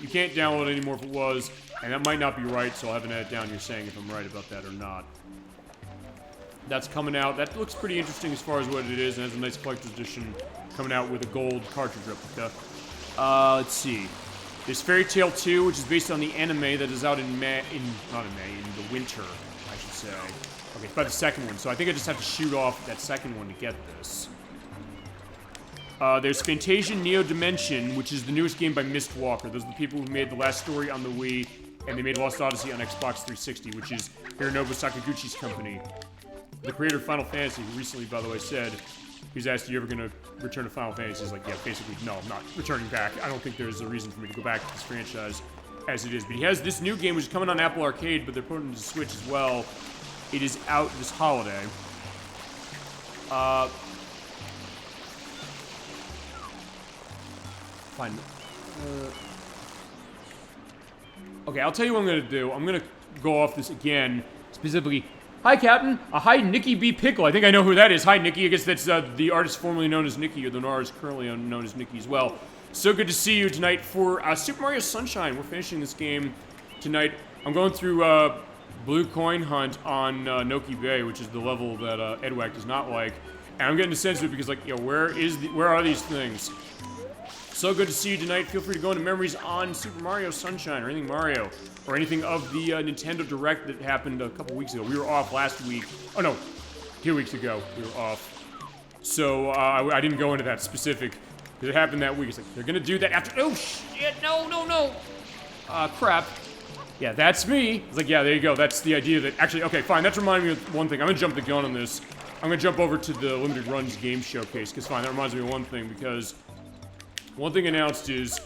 you can't download it anymore if it was, and that might not be right, so I'll have an edit down here saying if I'm right about that or not. That's coming out. That looks pretty interesting as far as what it is, and has a nice collector's edition coming out with a gold cartridge replica. Let's see. There's Fairy Tail 2, which is based on the anime that is out in in the winter, I should say. Okay, it's by the second one, so I think I just have to shoot off that second one to get this. There's Fantasia Neo Dimension, which is the newest game by Mistwalker. Those are the people who made The Last Story on the Wii, and they made Lost Odyssey on Xbox 360, which is Hironobu Sakaguchi's company. The creator of Final Fantasy, who recently, by the way, said, he was asked, are you ever going to return to Final Fantasy? He's like, yeah, basically, no, I'm not returning back. I don't think there's a reason for me to go back to this franchise as it is. But he has this new game, which is coming on Apple Arcade, but they're putting it to Switch as well. It is out this holiday. Fine. Okay, I'll tell you what I'm going to do. I'm going to go off this again, specifically. Hi, Captain. Hi, Nickie B. Pickle. I think I know who that is. Hi, Nickie. I guess that's the artist formerly known as Nickie, or the artist currently known as Nickie as well. So good to see you tonight for Super Mario Sunshine. We're finishing this game tonight. I'm going through Blue Coin Hunt on Noki Bay, which is the level that Edwack does not like. And I'm getting a sense of it because, like, yo, where are these things? So good to see you tonight. Feel free to go into memories on Super Mario Sunshine or anything Mario or anything of the Nintendo Direct that happened a couple weeks ago. We were off last week. Oh, no. 2 weeks ago, we were off. So I didn't go into that specific because it happened that week. It's like, they're going to do that after. Oh, shit. No. Crap. Yeah, that's me. It's like, yeah, there you go. That's the idea that actually, okay, fine. That's reminding me of one thing. I'm going to jump the gun on this. I'm going to jump over to the Limited Runs game showcase because, fine, that reminds me of one thing because one thing announced is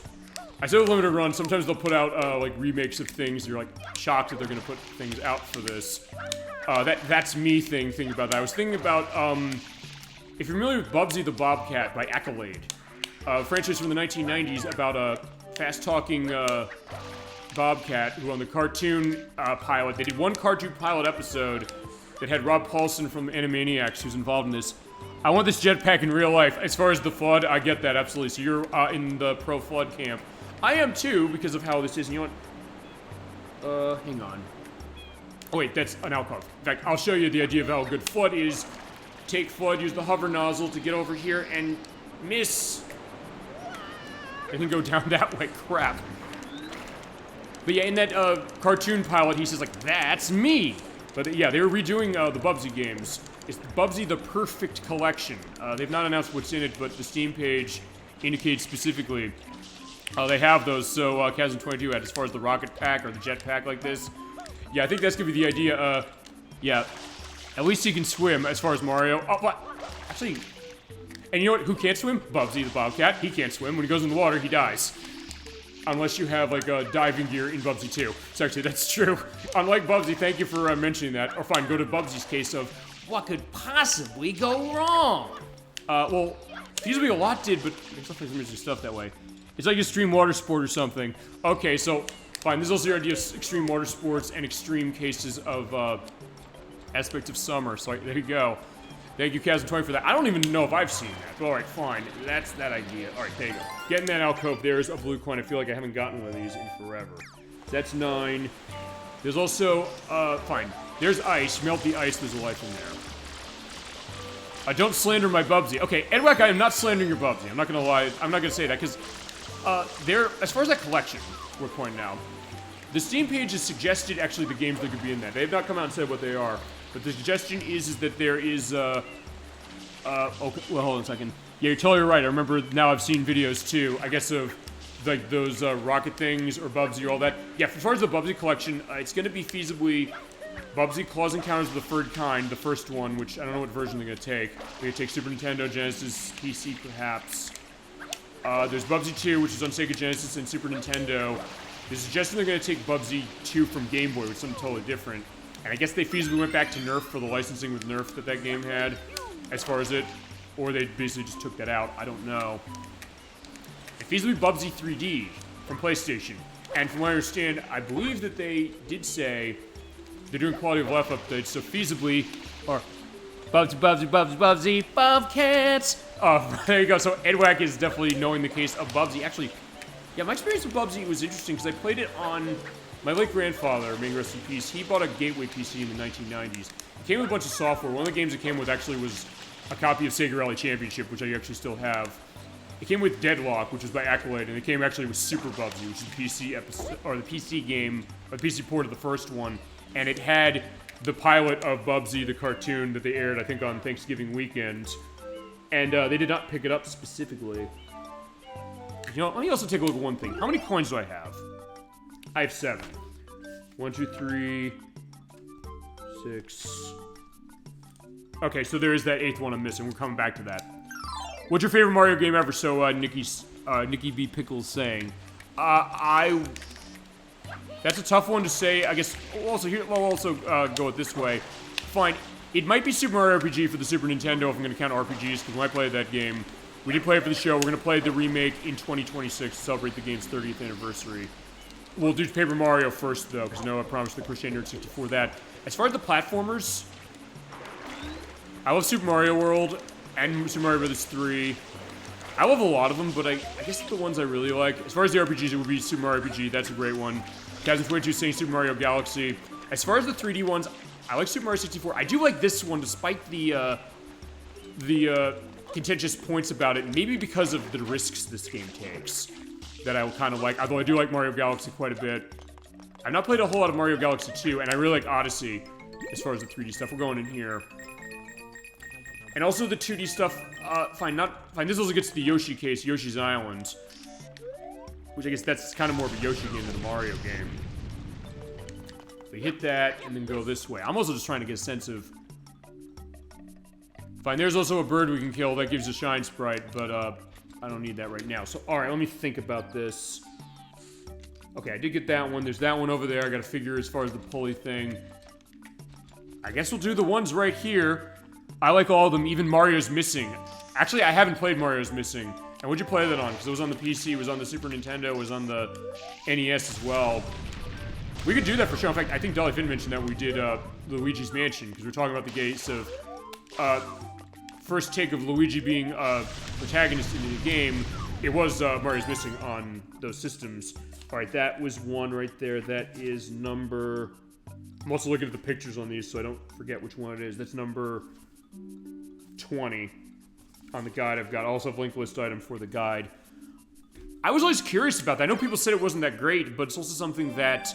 I said with limited run, sometimes they'll put out, like, remakes of things. You're, like, shocked that they're gonna put things out for this. That's me thinking about that. I was thinking about, if you're familiar with Bubsy the Bobcat by Accolade, a franchise from the 1990s about a fast-talking, Bobcat who on the cartoon, pilot, they did one cartoon pilot episode that had Rob Paulson from Animaniacs who's involved in this. I want this jetpack in real life. As far as the FLUDD, I get that, absolutely. So you're, in the pro-FLUDD camp. I am too, because of how this is. And you know what? Hang on. Oh wait, that's an alcove. In fact, I'll show you the idea of how good FLUDD is. Take FLUDD, use the hover nozzle to get over here and miss. And then go down that way, crap. But yeah, in that, cartoon pilot, he says like, that's me. But yeah, they were redoing, the Bubsy games. It's Bubsy the Perfect Collection. They've not announced what's in it, but the Steam page indicates specifically they have those, so Chasm22 had as far as the rocket pack or the jet pack like this. Yeah, I think that's gonna be the idea. Yeah, at least he can swim as far as Mario. Oh, what? Actually, and you know what? Who can't swim? Bubsy the Bobcat. He can't swim. When he goes in the water, he dies. Unless you have like diving gear in Bubsy 2. So actually, that's true. Unlike Bubsy, thank you for mentioning that. Or fine, go to Bubsy's case of what could possibly go wrong. Well, usually a lot did, but there's nothing interesting stuff that way. It's like extreme water sport or something. Okay, so fine. This is also your idea of extreme water sports and extreme cases of aspects of summer. So there you go. Thank you, Chasm20 for that. I don't even know if I've seen that. But all right, fine. That's that idea. All right, there you go. Getting that alcove. There's a blue coin. I feel like I haven't gotten one of these in forever. That's 9. There's also fine. There's ice. Melt the ice. There's a life in there. Don't slander my Bubsy. Okay, Edwack, I am not slandering your Bubsy. I'm not gonna lie. I'm not gonna say that because there. As far as that collection we're pointing out, the Steam page has suggested actually the games that could be in that. They have not come out and said what they are. But the suggestion is that there is, okay, well, hold on a second. Yeah, you're totally right. I remember now I've seen videos, too, I guess, of, like, those, rocket things, or Bubsy, or all that. Yeah, as far as the Bubsy collection, it's gonna be feasibly Bubsy Claws Encounters of the Third Kind, the first one, which I don't know what version they're gonna take. They're gonna take Super Nintendo, Genesis, PC, perhaps. There's Bubsy 2, which is on Sega Genesis and Super Nintendo. There's a suggestion they're gonna take Bubsy 2 from Game Boy, which is something totally different. And I guess they feasibly went back to Nerf for the licensing with Nerf that game had, as far as it, or they basically just took that out. I don't know. And feasibly Bubsy 3D from PlayStation. And from what I understand, I believe that they did say they're doing quality of life updates, so feasibly, or Bubsy, Bobcats! Oh, there you go. So Edwack is definitely knowing the case of Bubsy. Actually, yeah, my experience with Bubsy was interesting because I played it on my late grandfather, may he rest in peace. He bought a Gateway PC in the 1990s. It came with a bunch of software. One of the games it came with actually was a copy of Sega Rally Championship, which I actually still have. It came with Deadlock, which was by Accolade, and it came actually with Super Bubsy, which is the PC episode, or the PC game, or the PC port of the first one. And it had the pilot of Bubsy, the cartoon that they aired, I think, on Thanksgiving weekend. And they did not pick it up specifically. You know, let me also take a look at one thing. How many coins do I have? I have 7. 1, 2, 3, 6. Okay, so there is that 8th one I'm missing. We're coming back to that. What's your favorite Mario game ever? So, Nickie B. Pickles saying. That's a tough one to say. I guess, I'll also go it this way. Fine. It might be Super Mario RPG for the Super Nintendo if I'm going to count RPGs, because when I played that game, we did play it for the show. We're going to play the remake in 2026 to celebrate the game's 30th anniversary. We'll do Paper Mario first, though, because I know I promised the Christian Nerd 64 that. As far as the platformers, I love Super Mario World and Super Mario Bros. 3. I love a lot of them, but I guess the ones I really like, as far as the RPGs, it would be Super Mario RPG. That's a great one. Chasm22 saying Super Mario Galaxy. As far as the 3D ones, I like Super Mario 64. I do like this one, despite the contentious points about it, maybe because of the risks this game takes, that I will kind of like, although I do like Mario Galaxy quite a bit. I've not played a whole lot of Mario Galaxy 2, and I really like Odyssey, as far as the 3D stuff. We're going in here. And also the 2D stuff, fine, this also gets to the Yoshi case, Yoshi's Island, which I guess that's kind of more of a Yoshi game than a Mario game. We hit that, and then go this way. I'm also just trying to get a sense of... Fine, there's also a bird we can kill. That gives a shine sprite, but, I don't need that right now. So, alright, let me think about this. Okay, I did get that one. There's that one over there. I gotta figure as far as the pulley thing. I guess we'll do the ones right here. I like all of them, even Mario's Missing. Actually, I haven't played Mario's Missing. And what'd you play that on? Because it was on the PC, it was on the Super Nintendo, it was on the NES as well. We could do that for sure. In fact, I think Dolly Finn mentioned that we did Luigi's Mansion, because we're talking about the case of first take of Luigi being a protagonist in the game. It was Mario's Missing on those systems. Alright, that was one right there. That is number... I'm also looking at the pictures on these so I don't forget which one it is. That's number 20 on the guide I've got. I also have linked list item for the guide. I was always curious about that. I know people said it wasn't that great, but it's also something that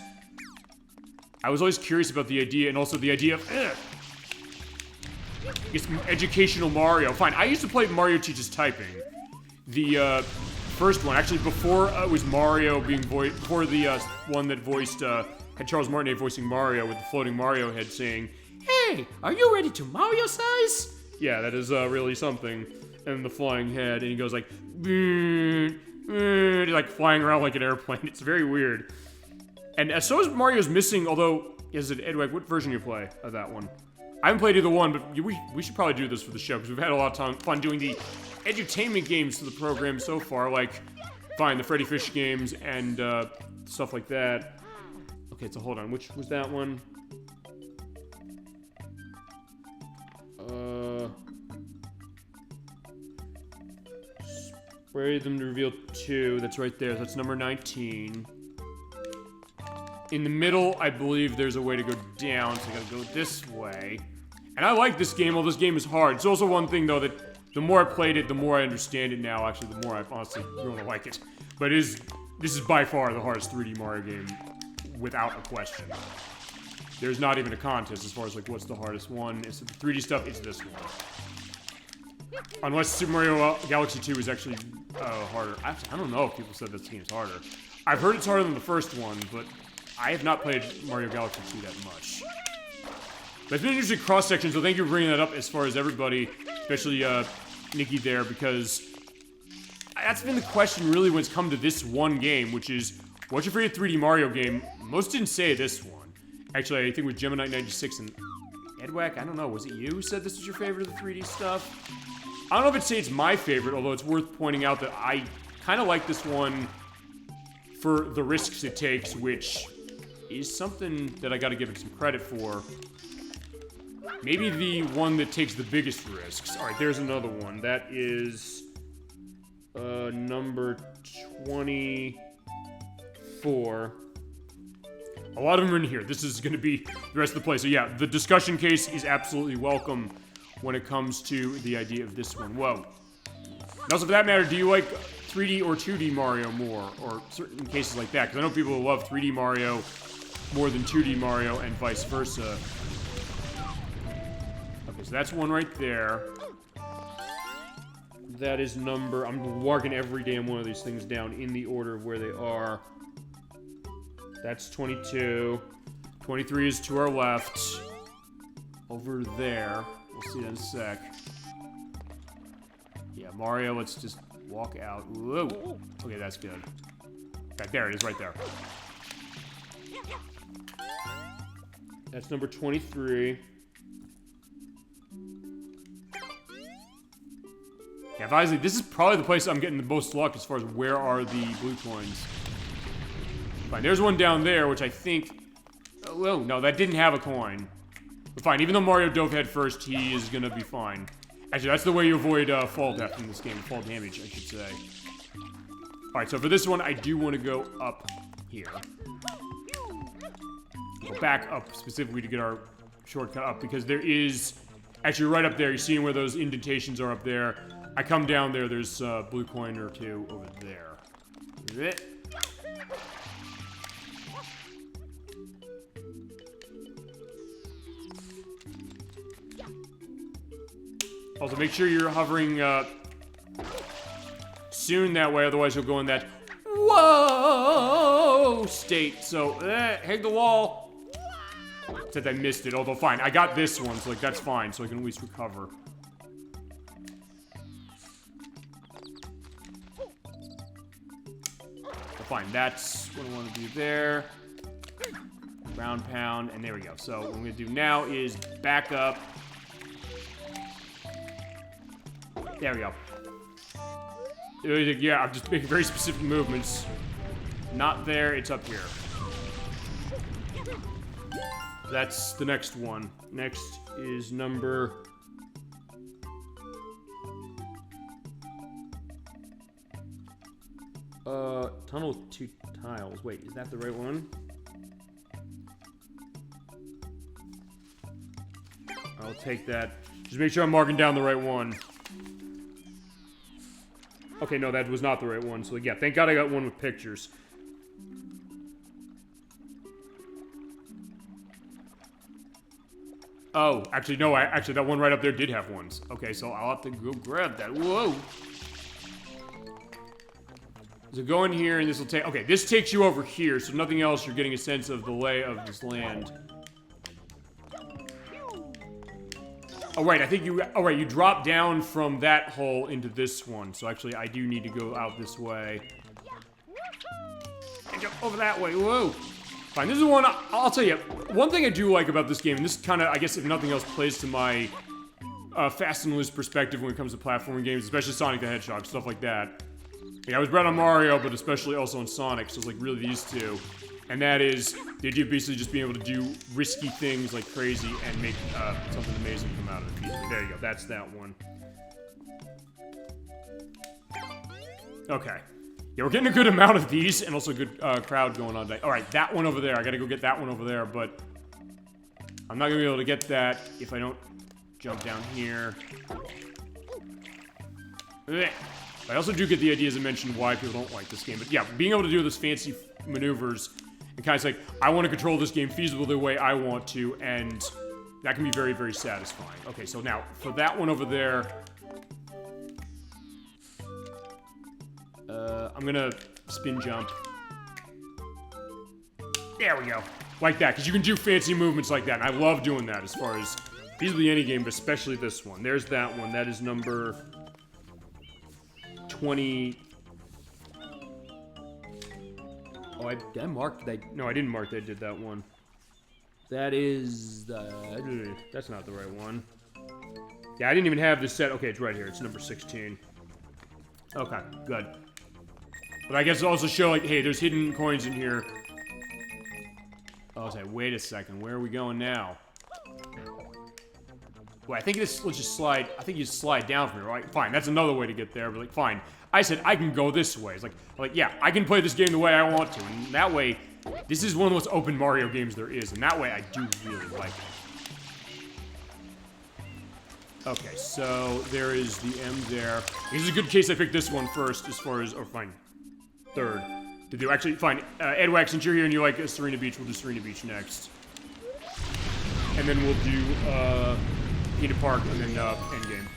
I was always curious about the idea, and also the idea of, it's educational Mario. Fine, I used to play Mario Teaches Typing. The first one, actually before it was Mario being voiced, before the one that voiced, had Charles Martinet voicing Mario with the floating Mario head saying, "Hey, are you ready to Mario size?" Yeah, that is really something. And the flying head, and he goes like, like flying around like an airplane. It's very weird. And so is Mario's Missing, although, is it Edweg, what version do you play of that one? I haven't played either one, but we should probably do this for the show, because we've had a lot of fun doing the edutainment games for the program so far, like, fine, the Freddy Fish games and stuff like that. Okay, so hold on, which was that one? Spray them to reveal 2, that's right there, that's number 19. In the middle, I believe there's a way to go down, so I gotta go this way. And I like this game, although this game is hard. It's also one thing, though, that the more I played it, the more I understand it now. Actually, the more I honestly grown to like it. But this is by far the hardest 3D Mario game, without a question. There's not even a contest as far as, like, what's the hardest one. It's the 3D stuff, it's this one. Unless Super Mario Galaxy 2 is actually harder. I don't know if people said this game is harder. I've heard it's harder than the first one, but I have not played Mario Galaxy 2 that much. But it's been an interesting cross-section, so thank you for bringing that up as far as everybody, especially Nickie there, because that's been the question really when it's come to this one game, which is, what's your favorite 3D Mario game? Most didn't say this one. Actually, I think it was Gemini96 and Edwack, I don't know, was it you who said this was your favorite of the 3D stuff? I don't know if I'd say it's my favorite, although it's worth pointing out that I kind of like this one for the risks it takes, which is something that I gotta give it some credit for. Maybe the one that takes the biggest risks. Alright, there's another one. That is number 24. A lot of them are in here. This is gonna be the rest of the play. So yeah, the discussion case is absolutely welcome when it comes to the idea of this one. Whoa. And also, for that matter, do you like 3D or 2D Mario more? Or certain cases like that? Because I know people who love 3D Mario more than 2D Mario and vice versa. Okay, so that's one right there. That is number... I'm marking every damn one of these things down in the order of where they are. That's 22. 23 is to our left. Over there. We'll see that in a sec. Yeah, Mario, let's just walk out. Whoa. Okay, that's good. Okay, there it is, right there. That's number 23. Yeah, obviously, this is probably the place I'm getting the most luck as far as where are the blue coins. Fine, there's one down there, which I think... Oh, no, that didn't have a coin. But fine, even though Mario dove head first, he is gonna be fine. Actually, that's the way you avoid fall death in this game. Fall damage, I should say. Alright, so for this one, I do want to go up here. Go back up specifically to get our shortcut up, because there is... Actually, right up there, you're seeing where those indentations are up there. I come down there, there's a blue coin or two over there. Also, make sure you're hovering soon that way, otherwise you'll go in that whoa state. So, hang the wall. Except I missed it, although fine. I got this one, so like that's fine, so I can at least recover. fine, that's what I want to do there. Ground pound, and there we go. So what I'm going to do now is back up. There we go. Yeah, I'm just making very specific movements. Not there, it's up here. That's the next one. Next is number... tunnel with 2 tiles. Wait, is that the right one? I'll take that. Just make sure I'm marking down the right one. Okay, no, that was not the right one. So yeah, thank God I got one with pictures. Oh, actually, no, actually, that one right up there did have ones. Okay, so I'll have to go grab that. Whoa! So go in here, and this will take... Okay, this takes you over here, so nothing else, you're getting a sense of the lay of this land. Oh, right, I think you... Oh, right, you drop down from that hole into this one. So actually, I do need to go out this way. And jump over that way. Whoa! Fine, this is one... I'll tell you, one thing I do like about this game, and this kind of, I guess, if nothing else, plays to my fast and loose perspective when it comes to platforming games, especially Sonic the Hedgehog, stuff like that. Yeah, I was bred on Mario, but especially also on Sonic, so it's like really these two. And that is the idea of basically just being able to do risky things like crazy and make something amazing come out of it. There you go, that's that one. Okay. Yeah, we're getting a good amount of these, and also a good crowd going on today. Alright, that one over there. I gotta go get that one over there, but I'm not gonna be able to get that if I don't jump down here. I also do get the idea, as I mentioned, why people don't like this game. But yeah, being able to do those fancy maneuvers and kind of like, I want to control this game feasibly the way I want to, and that can be very, very satisfying. Okay, so now, for that one over there, I'm gonna spin jump. There we go. Like that, because you can do fancy movements like that, and I love doing that as far as feasibly any game, but especially this one. There's that one. That is number 20... Oh, I marked that. No, I didn't mark that I did that one. That is... that's not the right one. Yeah, I didn't even have this set. Okay, it's right here. It's number 16. Okay, good. But I guess it'll also show, like, hey, there's hidden coins in here. Oh, I was like, wait a second. Where are we going now? Well, I think this... Let's just slide... I think you slide down from here, right? Fine, that's another way to get there. But, like, fine. I said I can go this way. It's like, yeah, I can play this game the way I want to. And that way, this is one of the most open Mario games there is. And that way, I do really like it. Okay, so there is the M there. This is a good case I picked this one first as far as... Or, fine. Third. To do. Actually, fine. Edwax, since you're here and you like Serena Beach, we'll do Serena Beach next. And then we'll do, Peter Park and then, Endgame.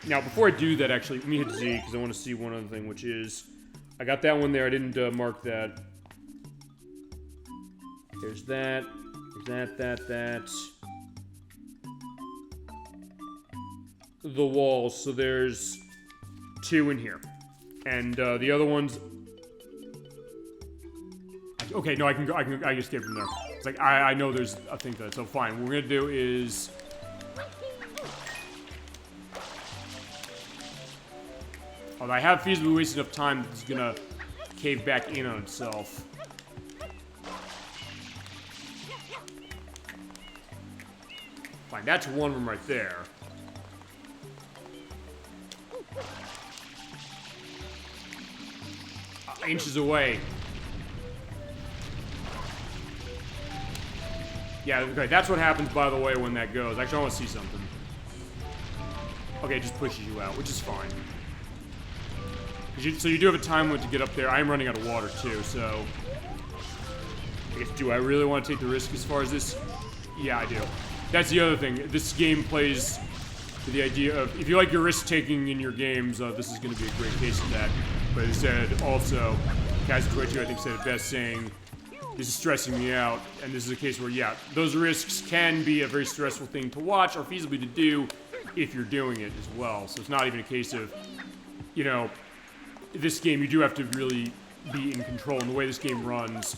Now, before I do that, actually, let me hit Z, because I want to see one other thing, which is... I got that one there. I didn't mark that. There's that. There's that. The walls. So there's 2 in here. And the other ones... Okay, no, I can escape from there. It's like, I know there's a thing to that. So fine, what we're going to do is... Although I have feasibly wasted enough time, it's gonna cave back in on itself. Fine, that's one of them right there. Inches away. Yeah, okay, that's what happens, by the way, when that goes. Actually, I want to see something. Okay, it just pushes you out, which is fine. So you do have a time limit to get up there. I am running out of water, too, so... I guess, do I really want to take the risk as far as this? Yeah, I do. That's the other thing. This game plays to the idea of, if you like your risk-taking in your games, this is going to be a great case of that. But it said, also, Kaz22, I think, said it best, saying, this is stressing me out, and this is a case where, yeah, those risks can be a very stressful thing to watch, or feasibly to do, if you're doing it as well. So it's not even a case of, you know, this game, you do have to really be in control, and the way this game runs,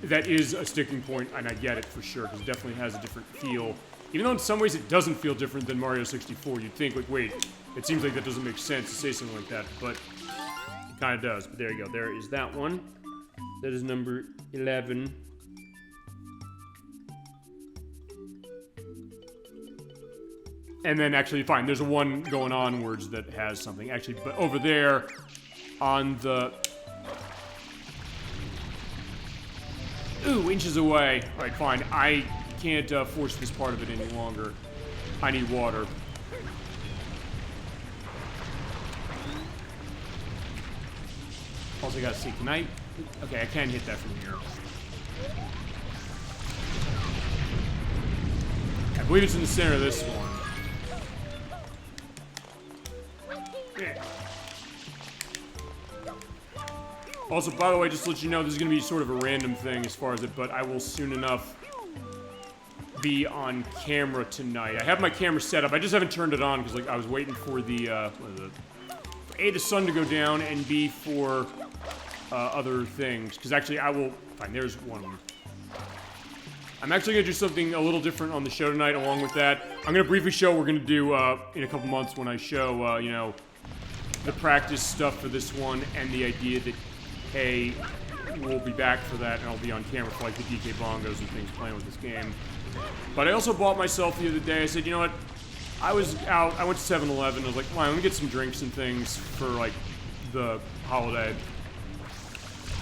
that is a sticking point, and I get it for sure, because it definitely has a different feel. Even though in some ways it doesn't feel different than Mario 64, you'd think, like, wait, it seems like that doesn't make sense to say something like that, but it kind of does. But there you go, there is that one. That is number 11. And then actually, fine, there's a one going onwards that has something. Actually, but over there, on the... Ooh, inches away. All right, fine. I can't force this part of it any longer. I need water. Also, I gotta see, can I... Okay, I can hit that from here. I believe it's in the center of this one. Yeah. Also, by the way, just to let you know, this is going to be sort of a random thing as far as it, but I will soon enough be on camera tonight. I have my camera set up. I just haven't turned it on because, like, I was waiting for the, for A, the sun to go down, and B, for other things. Because actually, I will... Fine, there's one of them. I'm actually going to do something a little different on the show tonight along with that. I'm going to briefly show what we're going to do in a couple months when I show, you know, the practice stuff for this one and the idea that, hey, we'll be back for that and I'll be on camera for, like, the DK bongos and things playing with this game. But I also bought myself the other day, I said, you know what, I was out, I went to 7-Eleven, I was like, well, let me get some drinks and things for, like, the holiday.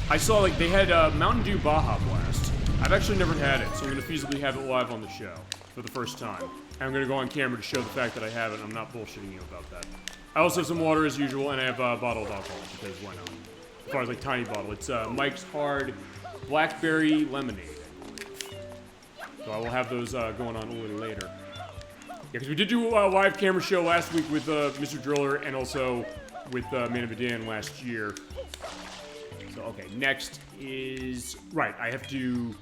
I saw, like, they had Mountain Dew Baja Blast. I've actually never had it, so I'm going to feasibly have it live on the show for the first time. And I'm going to go on camera to show the fact that I have it, and I'm not bullshitting you about that. I also have some water as usual, and I have bottled alcohol, because why not? As far as, like, tiny bottle. It's Mike's Hard Blackberry Lemonade. So I will have those going on a little later. Yeah, because we did do a live camera show last week with Mr. Driller, and also with Man of Medan last year. So, okay, next is... Right, I have to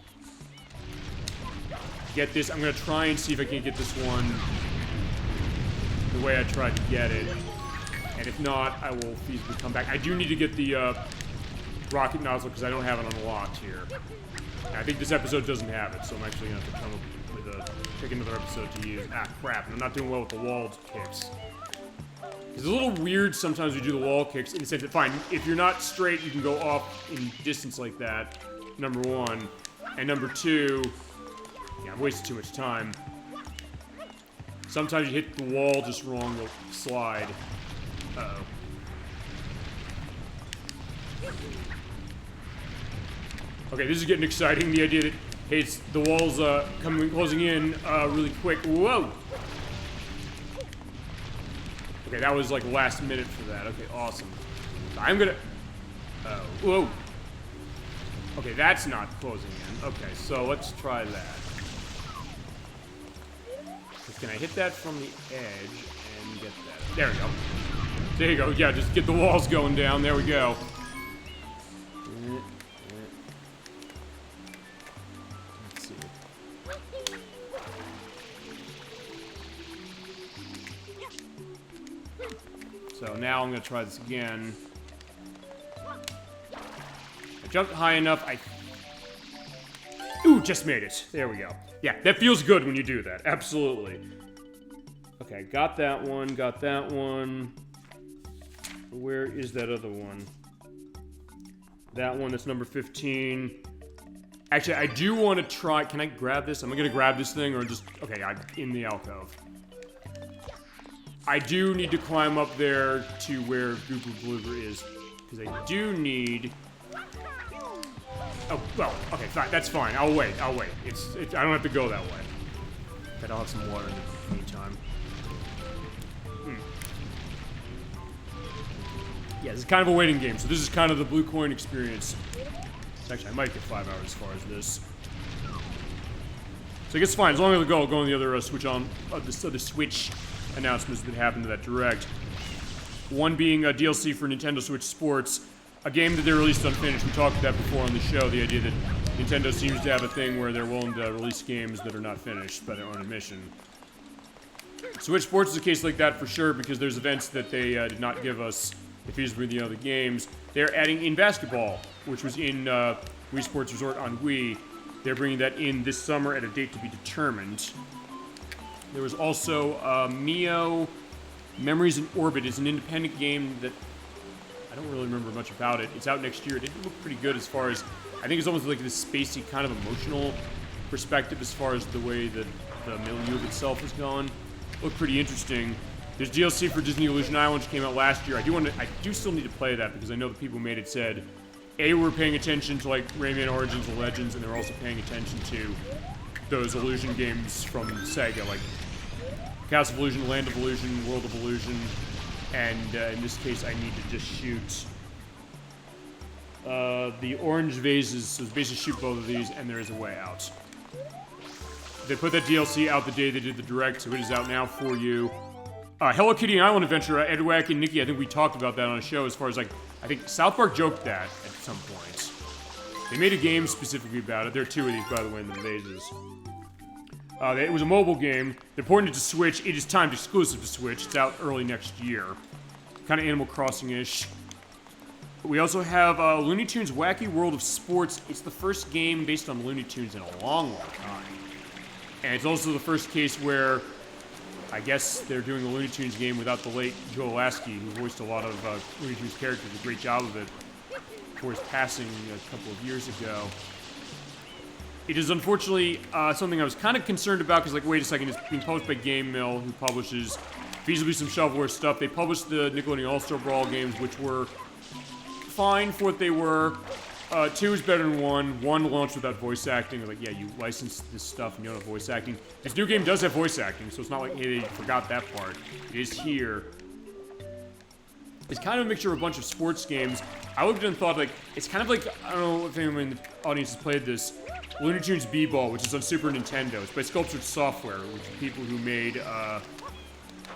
get this. I'm going to try and see if I can get this one the way I tried to get it. And if not, I will feasibly come back. I do need to get the rocket nozzle because I don't have it unlocked here. And I think this episode doesn't have it, so I'm actually going to have to come up with pick another episode to use. Ah, crap, and I'm not doing well with the wall kicks. It's a little weird sometimes we do the wall kicks in the sense that, fine, if you're not straight, you can go off in distance like that, number one. And number two, yeah, I've wasted too much time. Sometimes you hit the wall just wrong, you'll slide. Uh-oh. Okay, this is getting exciting. The idea that, hey, it's, the wall's closing in really quick. Whoa! Okay, that was like last minute for that. Okay, awesome. I'm gonna... Oh, whoa. Okay, that's not closing in. Okay, so let's try that. Can I hit that from the edge and get that? There we go. There you go. Yeah, just get the walls going down. There we go. Let's see. So now I'm going to try this again. I jumped high enough. Ooh, just made it. There we go. Yeah, that feels good when you do that. Absolutely. Okay, got that one, got that one. Where is that other one? That one, that's number 15. Actually, I do want to try... Can I grab this? Am I going to grab this thing or just... Okay, I'm in the alcove. I do need to climb up there to where Goober Bloober is. Because I do need... Oh, well, okay, fine, that's fine. I'll wait, I'll wait. I don't have to go that way. Okay, I'll have some water in the meantime. Yeah, this is kind of a waiting game, so this is kind of the blue coin experience. Actually, I might get 5 hours as far as this. So I guess it's fine, as long as I go on the other Switch on, the Switch announcements that happened to that Direct. One being a DLC for Nintendo Switch Sports, a game that they released unfinished. We talked about that before on the show, the idea that Nintendo seems to have a thing where they're willing to release games that are not finished by their own admission. Switch Sports is a case like that for sure, because there's events that they did not give us if he's with the other games. They're adding in basketball, which was in Wii Sports Resort on Wii. They're bringing that in this summer at a date to be determined. There was also Mio Memories in Orbit. Is an independent game that I don't really remember much about it. It's out next year. It did look pretty good as far as, I think it's almost like this spacey kind of emotional perspective as far as the way that the milieu of itself has gone. Looked pretty interesting. There's DLC for Disney Illusion Island, which came out last year. I do still need to play that because I know the people who made it said, A, we're paying attention to like Rayman Origins and Legends, and they're also paying attention to those Illusion games from Sega, like Castle of Illusion, Land of Illusion, World of Illusion, and in this case I need to just shoot the orange vases, so basically shoot both of these, and there is a way out. They put that DLC out the day they did the direct, so it is out now for you. Hello Kitty and Island Adventure, Edwack and Nickie, I think we talked about that on a show as far as like, I think South Park joked that at some point. They made a game specifically about it. There are two of these, by the way, in the vases. It was a mobile game. They're porting it to Switch. It is timed exclusive to Switch. It's out early next year. Kind of Animal Crossing-ish. We also have Looney Tunes Wacky World of Sports. It's the first game based on Looney Tunes in a long, long time. And it's also the first case where I guess they're doing a Looney Tunes game without the late Joe Lasky, who voiced a lot of Looney Tunes characters. Did a great job of it before his passing a couple of years ago. It is unfortunately something I was kind of concerned about because, like, wait a second, it's being published by Game Mill, who publishes feasibly some shovelware stuff. They published the Nickelodeon All-Star Brawl games, which were fine for what they were. 2 is better than 1. 1 launched without voice acting. They're like, yeah, you licensed this stuff and you don't have voice acting. This new game does have voice acting, so it's not like, hey, they forgot that part. It is here. It's kind of a mixture of a bunch of sports games. I looked at it and thought, like, it's kind of like, I don't know if anyone in the audience has played this, Looney Tunes B-Ball, which is on Super Nintendo. It's by Sculptured Software, which are people who made,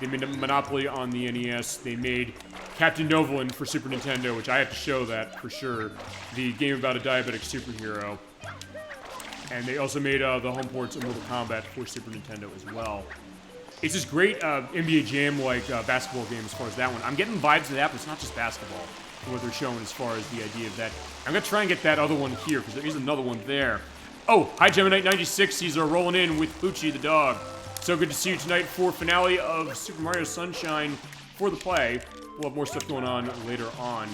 they made Monopoly on the NES. They made Captain Novolin for Super Nintendo, which I have to show that for sure. The game about a diabetic superhero. And they also made the home ports of Mortal Kombat for Super Nintendo as well. It's this great NBA Jam-like basketball game as far as that one. I'm getting vibes of that, but it's not just basketball for what they're showing as far as the idea of that. I'm going to try and get that other one here, because there is another one there. Oh, hi Gemini96, he's rolling in with Poochie the dog. So good to see you tonight for finale of Super Mario Sunshine for the play. We'll have more stuff going on later on.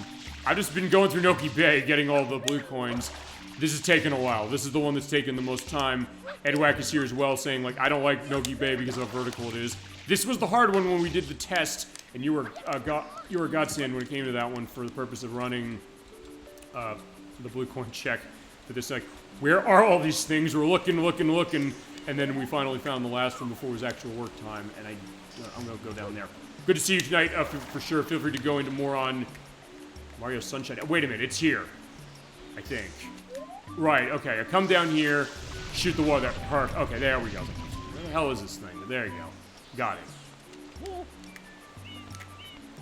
I've just been going through Noki Bay, getting all the blue coins. This has taken a while. This is the one that's taken the most time. Edwack is here as well, saying, like, I don't like Noki Bay because of how vertical it is. This was the hard one when we did the test, and you were a godsend when it came to that one for the purpose of running the blue coin check for this. Like, where are all these things? We're looking, and then we finally found the last one before it was actual work time, and I'm going to go down there. Good to see you tonight, for sure. Feel free to go into more on Mario Sunshine. Wait a minute, it's here, I think. Right, okay, I come down here, shoot the wall there. Perfect. Okay, there we go. Where the hell is this thing? There you go. Got it.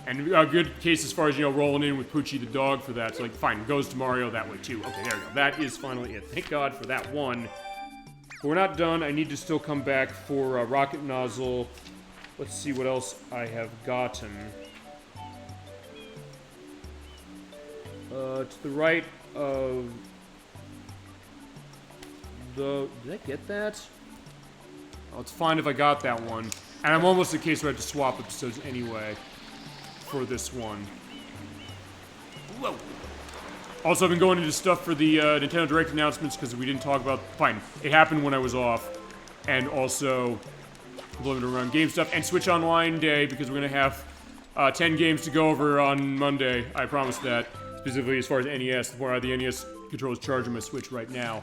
And a good case as far as, you know, rolling in with Poochie the dog for that. So, like, fine, goes to Mario that way, too. Okay, there we go. That is finally it. Thank God for that one. But we're not done. I need to still come back for Rocket Nozzle. Let's see what else I have gotten. To the right of the... Did I get that? Oh, it's fine if I got that one. And I'm almost in case where I have to swap episodes anyway for this one. Whoa. Also, I've been going into stuff for the Nintendo Direct announcements because we didn't talk about... Fine, it happened when I was off. And also, a little bit around game stuff. And Switch Online Day because we're going to have 10 games to go over on Monday. I promise that. Specifically as far as NES, where the NES controller's charging my Switch right now.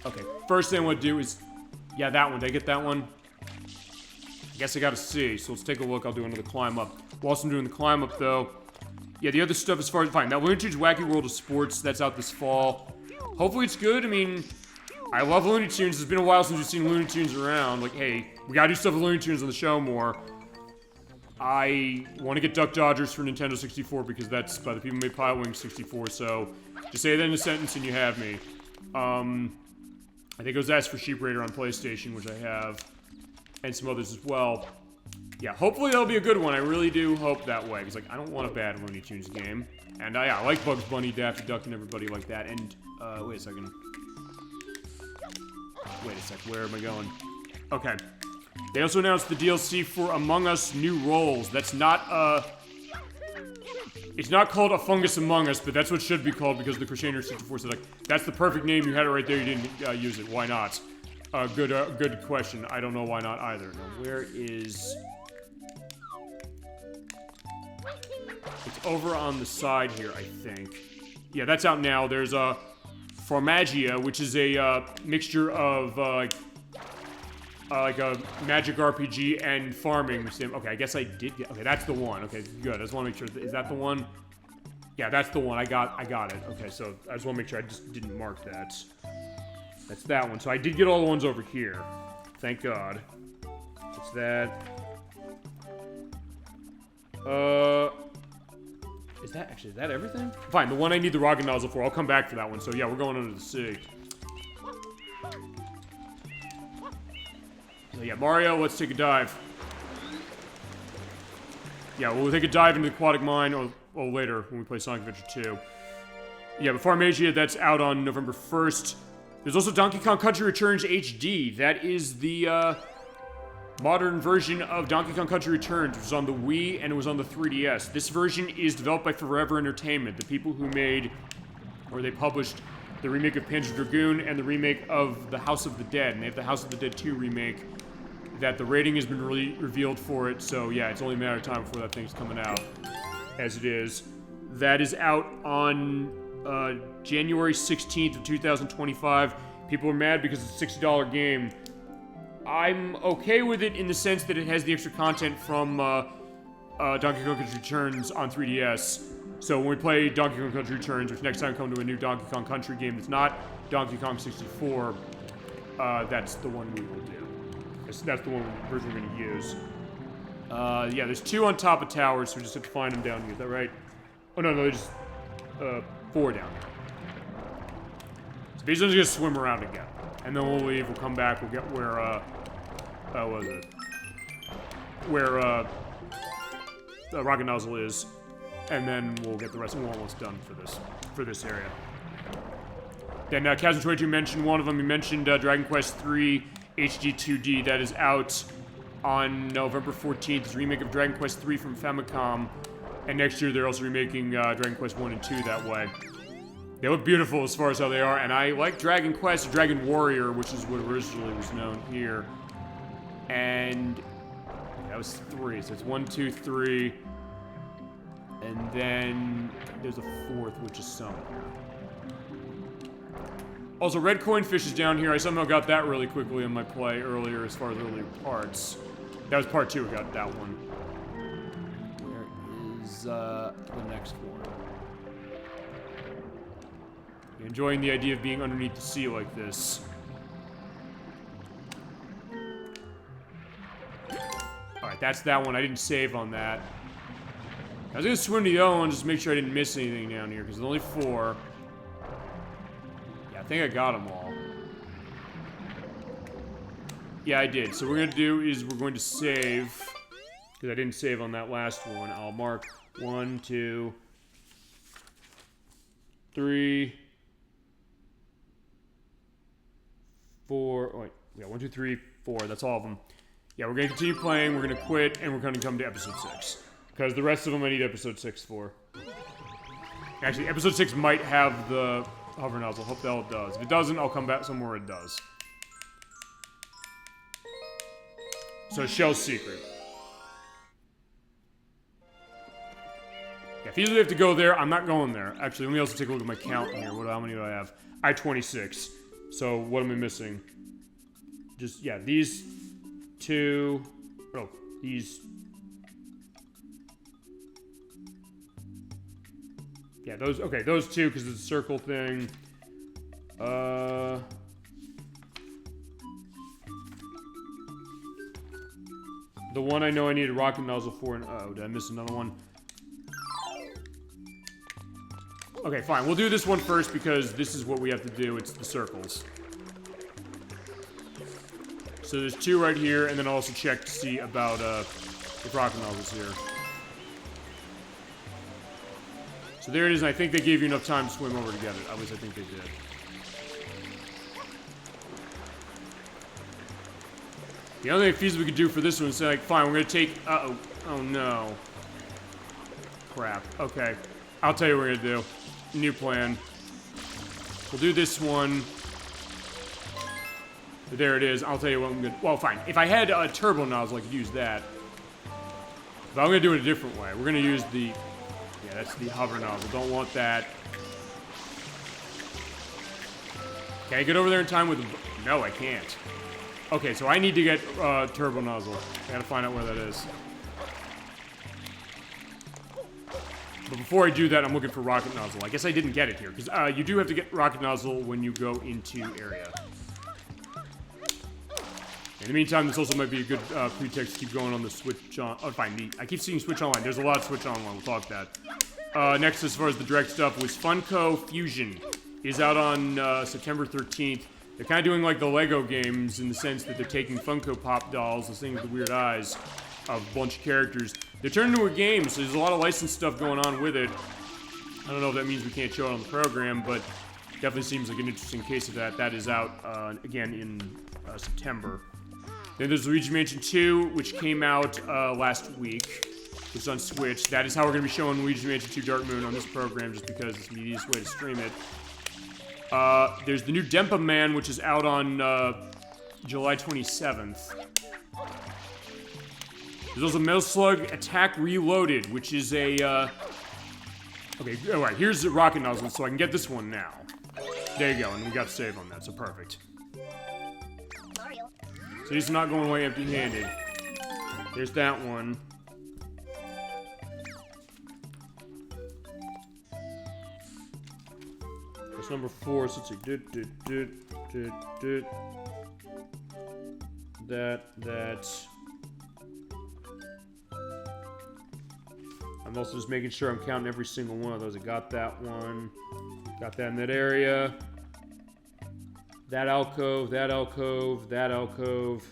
Okay, first thing I want to do is... Yeah, that one. Did I get that one? I guess I gotta see, so let's take a look. I'll do another climb up. Whilst I'm doing the climb up, though... Yeah, the other stuff as far as... Fine, that Looney Tunes Wacky World of Sports, that's out this fall. Hopefully it's good. I mean, I love Looney Tunes. It's been a while since we've seen Looney Tunes around. Like, hey, we gotta do stuff with Looney Tunes on the show more. I want to get Duck Dodgers for Nintendo 64 because that's by the people who made Pilotwings 64, so just say that in a sentence and you have me. I think it was Ask for Sheep Raider on PlayStation, which I have, and some others as well. Yeah, hopefully that'll be a good one. I really do hope that way. Because, like, I don't want a bad Looney Tunes game. And, yeah, I like Bugs Bunny, Daffy Duck, and everybody like that. And, wait a second. Wait a sec, where am I going? Okay. They also announced the DLC for Among Us New Roles. That's not, it's not called A Fungus Among Us, but that's what it should be called because the Crusader 64 said, like, that's the perfect name, you had it right there, you didn't use it. Why not? Good question. I don't know why not either. Now, where is... It's over on the side here, I think. Yeah, that's out now. There's a Formagia, which is a mixture of like a magic RPG and farming sim. Okay, I guess I did get. Okay, that's the one. Okay, good. I just want to make sure. Is that the one? Yeah, that's the one. I got it. Okay, so I just want to make sure I just didn't mark that. That's that one. So I did get all the ones over here. Thank God. What's that? Is that everything? Fine, the one I need the rocket nozzle for, I'll come back for that one. So yeah, we're going under the sea. So yeah, Mario, let's take a dive. Yeah, we'll take a dive into the aquatic mine, or later, when we play Sonic Adventure 2. Yeah, but Farmagia, that's out on November 1st. There's also Donkey Kong Country Returns HD. That is the, modern version of Donkey Kong Country Returns, which was on the Wii and it was on the 3DS. This version is developed by Forever Entertainment, the people who made, or they published, the remake of Panzer Dragoon and the remake of The House of the Dead. And they have the House of the Dead 2 remake that the rating has been revealed for it, so yeah, it's only a matter of time before that thing's coming out, as it is. That is out on January 16th of 2025. People are mad because it's a $60 game. I'm okay with it in the sense that it has the extra content from Donkey Kong Country Returns on 3DS. So when we play Donkey Kong Country Returns, which next time come to a new Donkey Kong Country game that's not Donkey Kong 64, that's the one we will do. That's the one version we're going to use. Yeah, there's 2 on top of towers, so we just have to find them down here. Is that right? Oh, no, there's 4 down here. So these ones are going to swim around again. And then we'll leave, we'll come back, we'll get where, what was it? Where, the rocket nozzle is. And then we'll get the rest, and we're almost done for this area. Then, Kazan22 mentioned one of them. He mentioned, Dragon Quest III HD 2D. That is out on November 14th. It's a remake of Dragon Quest III from Famicom. And next year, they're also remaking, Dragon Quest 1 and 2 that way. They look beautiful as far as how they are, and I like Dragon Quest, Dragon Warrior, which is what originally was known here. And that was 3, so it's 1, 2, 3. And then there's a 4th, which is somewhere. Also, Red Coin Fish is down here. I somehow got that really quickly in my play earlier as far as earlier parts. That was part 2, I got that one. Where is the next one? Enjoying the idea of being underneath the sea like this. Alright, that's that one. I didn't save on that. I was gonna swim to the other one just to make sure I didn't miss anything down here, because there's only 4. Yeah, I think I got them all. Yeah, I did. So what we're gonna do is we're going to save, because I didn't save on that last one. I'll mark 1, 2, 3, 4. Oh, wait. Yeah, 1, 2, 3, 4. That's all of them. Yeah, we're gonna continue playing. We're gonna quit, and we're gonna come to episode 6. Because the rest of them I need episode 6 for. Actually, episode 6 might have the hover nozzle. Hope that it does. If it doesn't, I'll come back somewhere it does. So, Shell's Secret. Yeah, if you usually have to go there, I'm not going there. Actually, let me also take a look at my count here. How many do I have? I have 26. So, what am I missing? Just, yeah, these 2. Oh, these. Yeah, those, okay, those 2, because it's a circle thing. The one I know I need a rocket nozzle for, and oh, did I miss another one? Okay, fine, we'll do this one first, because this is what we have to do, it's the circles. So there's 2 right here, and then I'll also check to see about, if rocket nozzle's here. So there it is, and I think they gave you enough time to swim over to get it. At least I think they did. The only thing feasible we could do for this one is say, like, fine, we're gonna take, uh-oh. Oh no. Crap. Okay. I'll tell you what we're gonna do. New plan. We'll do this one. There it is. I'll tell you what I'm gonna, well, fine. If I had a turbo nozzle, I could use that. But I'm gonna do it a different way. We're gonna use the, yeah, that's the hover nozzle. Don't want that. Can I get over there in time with the, no, I can't. Okay, so I need to get turbo nozzle. I gotta find out where that is. But before I do that, I'm looking for rocket nozzle. I guess I didn't get it here, because you do have to get rocket nozzle when you go into area. In the meantime, this also might be a good pretext to keep going on the Switch on. Oh, fine. I keep seeing Switch Online. There's a lot of Switch Online. We'll talk that. Next, as far as the direct stuff, was Funko Fusion. It is out on September 13th. They're kind of doing like the Lego games in the sense that they're taking Funko Pop dolls, those things with the weird eyes, of a bunch of characters. They're turning into a game, so there's a lot of licensed stuff going on with it. I don't know if that means we can't show it on the program, but definitely seems like an interesting case of that. That is out, again, in September. Then there's Luigi Mansion 2, which came out last week. It's on Switch. That is how we're going to be showing Luigi Mansion 2 Dark Moon on this program, just because it's the easiest way to stream it. There's the new Dempa Man, which is out on July 27th. There's also Metal Slug Attack Reloaded, which is a, okay, alright, here's the rocket nozzle, so I can get this one now. There you go, and we got to save on that, so perfect. So he's not going away empty-handed. There's that one. That's number 4, so let's see. That. I'm also just making sure I'm counting every single one of those. I got that one. Got that in that area. That alcove, that alcove, that alcove.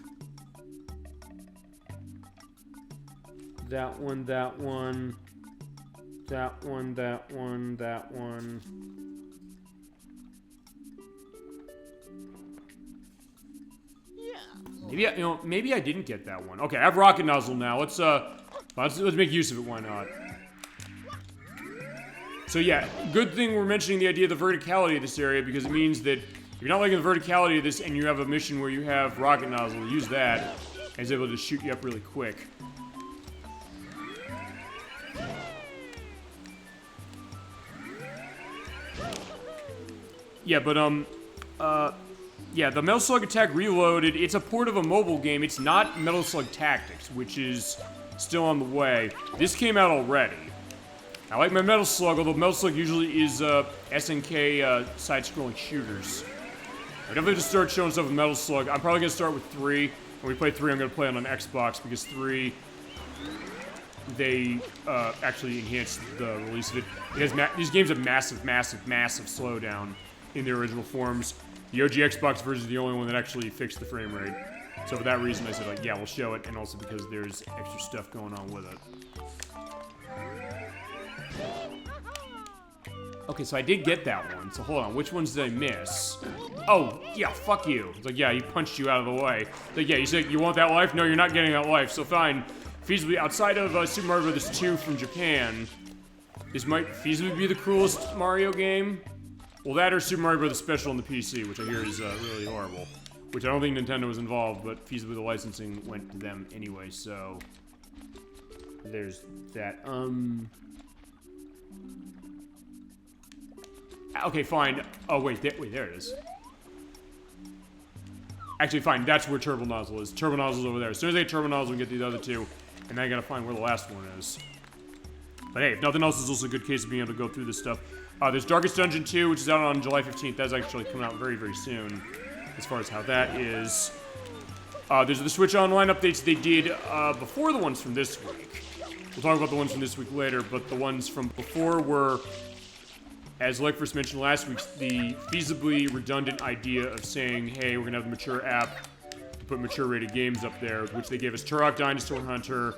That one, that one. That one, that one, that one. Maybe I didn't get that one. Okay, I have rocket nozzle now. Let's make use of it. Why not? So yeah, good thing we're mentioning the idea of the verticality of this area, because it means that if you're not liking the verticality of this and you have a mission where you have rocket nozzle, use that, and it's able to shoot you up really quick. Yeah, but yeah, the Metal Slug Attack Reloaded, it's a port of a mobile game. It's not Metal Slug Tactics, which is still on the way. This came out already. I like my Metal Slug, although Metal Slug usually is SNK side-scrolling shooters. I definitely just start showing stuff with Metal Slug. I'm probably going to start with 3. When we play 3, I'm going to play it on Xbox, because 3, they actually enhanced the release of it. It has these games have massive slowdown in their original forms. The OG Xbox version is the only one that actually fixed the frame rate. So for that reason, I said, like, yeah, we'll show it, and also because there's extra stuff going on with it. Okay, so I did get that one. So hold on, which ones did I miss? Oh, yeah, fuck you. It's like, yeah, he punched you out of the way. It's like, yeah, you said you want that life? No, you're not getting that life. So fine. Feasibly, outside of Super Mario Bros. 2 from Japan, this might feasibly be the coolest Mario game. Well, that or Super Mario Bros. Special on the PC, which I hear is really horrible. Which I don't think Nintendo was involved, but feasibly the licensing went to them anyway, so... There's that. Okay, fine. Oh, wait, there it is. Actually, fine, that's where Turbo Nozzle is. Turbo Nozzle's over there. As soon as I get Turbo Nozzle, we get the other two. And then I gotta find where the last one is. But hey, if nothing else, is also a good case of being able to go through this stuff. There's Darkest Dungeon 2, which is out on July 15th. That's actually coming out very, very soon, as far as how that is. There's the Switch Online updates they did before the ones from this week. We'll talk about the ones from this week later, but the ones from before were, as like first mentioned last week, the feasibly redundant idea of saying, hey, we're gonna have the mature app put mature rated games up there, which they gave us Turok Dinosaur Hunter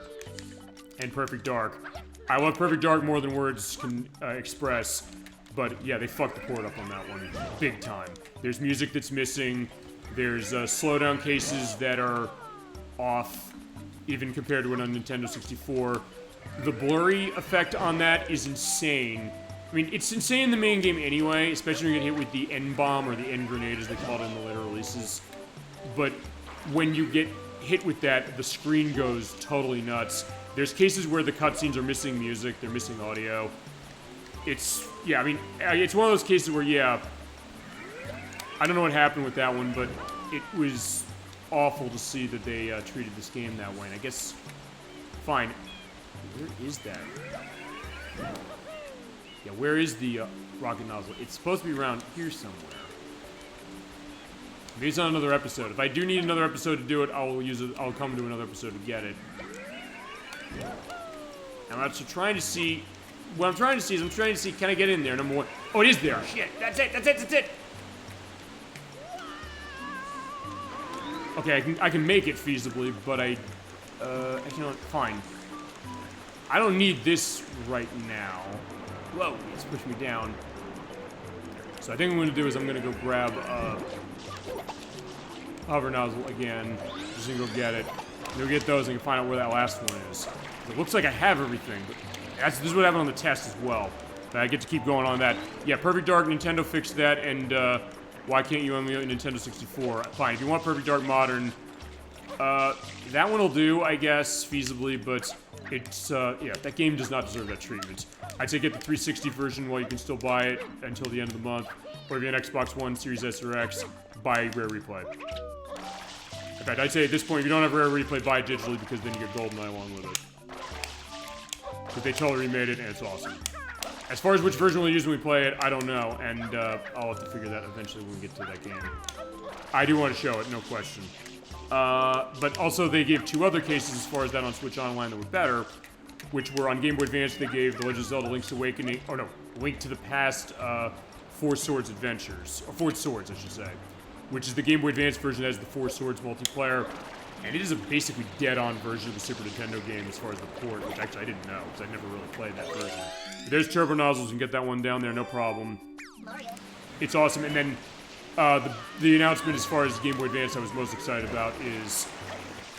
and Perfect Dark. I love Perfect Dark more than words can express, but yeah, they fucked the port up on that one big time. There's music that's missing, there's slowdown cases that are off, even compared to it on Nintendo 64. The blurry effect on that is insane. I mean, it's insane in the main game anyway, especially when you get hit with the N-bomb or the N-grenade as they call it in the later releases. But when you get hit with that, the screen goes totally nuts. There's cases where the cutscenes are missing music, they're missing audio. It's, yeah, I mean, it's one of those cases where, yeah, I don't know what happened with that one, but it was awful to see that they treated this game that way. And I guess, fine. Where is that? Yeah, where is the rocket nozzle? It's supposed to be around here somewhere. Maybe it's on another episode. If I do need another episode to do it, I'll use it. I'll come to another episode to get it. And I'm actually trying to see. What I'm trying to see is can I get in there? Number one. Oh, it is there. Shit. That's it. Okay, I can make it feasibly, but I cannot. Fine. I don't need this right now. Whoa, it's pushed me down. So I think what I'm gonna do is I'm gonna go grab hover nozzle again. Just gonna go get it. Go get those and find out where that last one is. It looks like I have everything, but this is what happened on the test as well. But I get to keep going on that. Yeah, Perfect Dark, Nintendo fixed that, and why can't you emulate Nintendo 64? Fine, if you want Perfect Dark Modern, that one will do, I guess, feasibly, but it's, yeah, that game does not deserve that treatment. I'd say get the 360 version while you can still buy it until the end of the month, or if you have an Xbox One, Series S or X, buy Rare Replay. In fact, I'd say at this point, if you don't have Rare Replay, buy it digitally, because then you get GoldenEye along with it. But they totally remade it, and it's awesome. As far as which version we'll use when we play it, I don't know, and I'll have to figure that eventually when we get to that game. I do want to show it, no question. But also they gave two other cases as far as that on Switch Online that were better, which were on Game Boy Advance. They gave The Legend of Zelda Link's Awakening, or no, Link to the Past, Four Swords Adventures, or Four Swords, I should say, which is the Game Boy Advance version that has the Four Swords multiplayer, and it is a basically dead-on version of the Super Nintendo game as far as the port, which actually I didn't know, because I never really played that version. But there's Turbo Nozzles, you can get that one down there, no problem. It's awesome, and then the announcement as far as Game Boy Advance I was most excited about is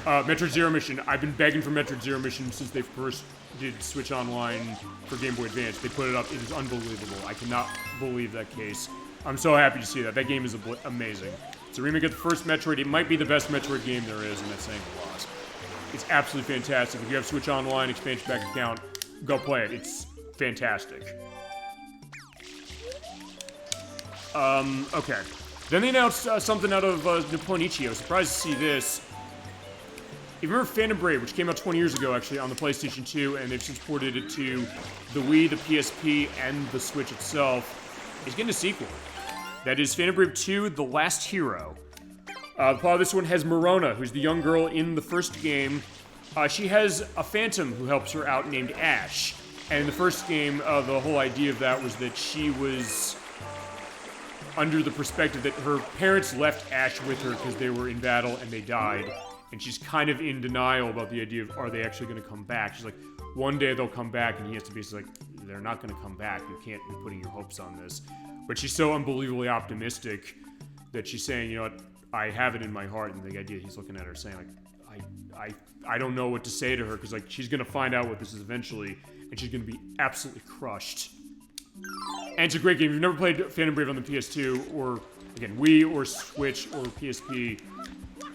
Metroid Zero Mission. I've been begging for Metroid Zero Mission since they first did Switch Online for Game Boy Advance. They put it up. It is unbelievable. I cannot believe that case. I'm so happy to see that. That game is amazing. It's a remake of the first Metroid. It might be the best Metroid game there is, and that's saying a lot. It's absolutely fantastic. If you have Switch Online expansion pack account, go play it. It's fantastic. Okay. Then they announced something out of Nipponichi. I was surprised to see this. If you remember Phantom Brave, which came out 20 years ago, actually, on the PlayStation 2, and they've since ported it to the Wii, the PSP, and the Switch itself, it's getting a sequel. That is Phantom Brave 2, The Last Hero. The plot of this one has Morona, who's the young girl in the first game. She has a phantom who helps her out named Ash. And in the first game, the whole idea of that was that she was under the perspective that her parents left Ash with her because they were in battle and they died. And she's kind of in denial about the idea of, are they actually going to come back? She's like, one day they'll come back, and he has to be like, they're not going to come back. You can't be putting your hopes on this. But she's so unbelievably optimistic that she's saying, you know what, I have it in my heart. And the idea he's looking at her saying, like, I don't know what to say to her, because like she's going to find out what this is eventually, and she's going to be absolutely crushed. And it's a great game. If you've never played Phantom Brave on the PS2, or again, Wii or Switch or PSP,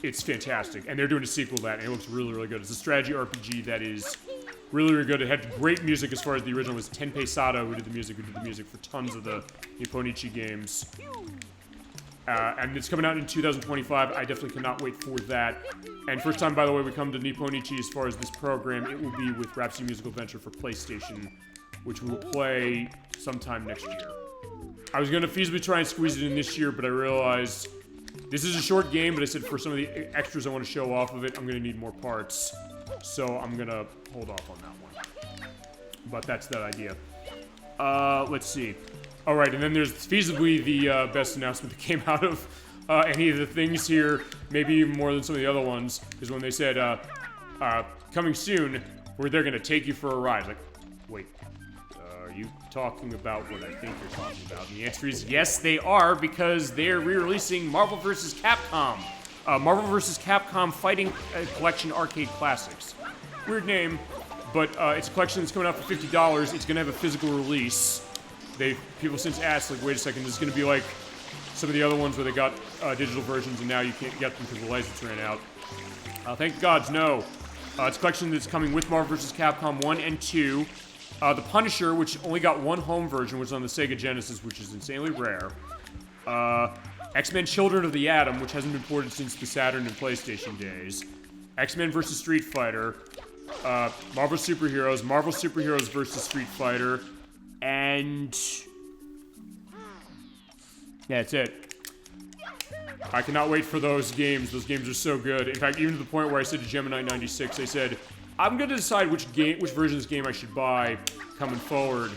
it's fantastic. And they're doing a sequel to that, and it looks really, really good. It's a strategy RPG that is really, really good. It had great music as far as the original was Tenpei Sato, who did the music for tons of the Nipponichi games. And it's coming out in 2025. I definitely cannot wait for that. And first time, by the way, we come to Nipponichi as far as this program, it will be with Rhapsody Musical Adventure for PlayStation, which we will play sometime next year. I was going to feasibly try and squeeze it in this year, but I realized this is a short game, but I said for some of the extras I want to show off of it, I'm going to need more parts. So I'm going to hold off on that one. But that's that idea. Let's see. Alright, and then there's feasibly the best announcement that came out of any of the things here, maybe even more than some of the other ones, is when they said, coming soon, where they're gonna take you for a ride. Like, wait, are you talking about what I think you're talking about? And the answer is yes, they are, because they're re-releasing Marvel vs. Capcom. Marvel vs. Capcom Fighting Collection Arcade Classics. Weird name, but it's a collection that's coming out for $50. It's gonna have a physical release. People since asked, like, wait a second, this is gonna be like some of the other ones where they got digital versions and now you can't get them because the license ran out. Thank gods, no. It's a collection that's coming with Marvel vs. Capcom 1 and 2. The Punisher, which only got one home version, was on the Sega Genesis, which is insanely rare. X-Men Children of the Atom, which hasn't been ported since the Saturn and PlayStation days. X-Men vs. Street Fighter. Marvel Superheroes vs. Street Fighter. And yeah, that's it. I cannot wait for those games. Those games are so good. In fact, even to the point where I said to Gemini96, I said, I'm gonna decide which version of this game I should buy coming forward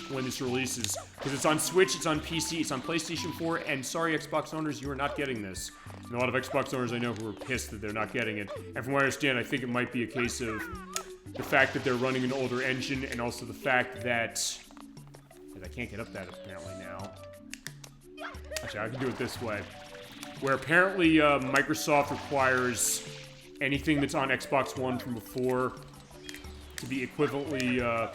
when this releases. Because it's on Switch, it's on PC, it's on PlayStation 4, and sorry Xbox owners, you are not getting this. And a lot of Xbox owners I know who are pissed that they're not getting it. And from what I understand, I think it might be a case of the fact that they're running an older engine, and also the fact that I can't get up that apparently now. Actually, I can do it this way. Where apparently Microsoft requires anything that's on Xbox One from before to be equivalently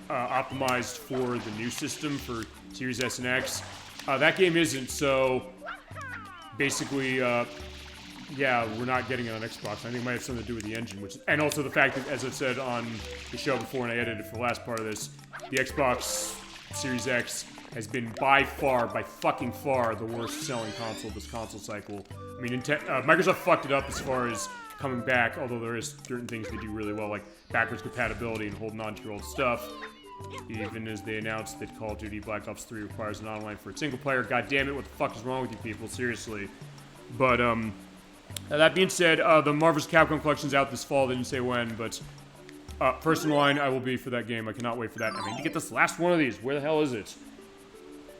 optimized for the new system for Series S and X. That game isn't, so basically, yeah, we're not getting it on Xbox. I think it might have something to do with the engine, and also the fact that, as I've said on the show before, and I edited for the last part of this, the Xbox Series X has been by fucking far, the worst selling console this console cycle. I mean, Microsoft fucked it up as far as coming back, although there is certain things they do really well, like backwards compatibility and holding on to your old stuff. Even as they announced that Call of Duty Black Ops 3 requires an online for its single player. God damn it, what the fuck is wrong with you people? Seriously. But, that being said, the Marvel vs. Capcom collection's out this fall. They didn't say when, but first in line I will be for that game. I cannot wait for that. I need to get this last one of these. Where the hell is it?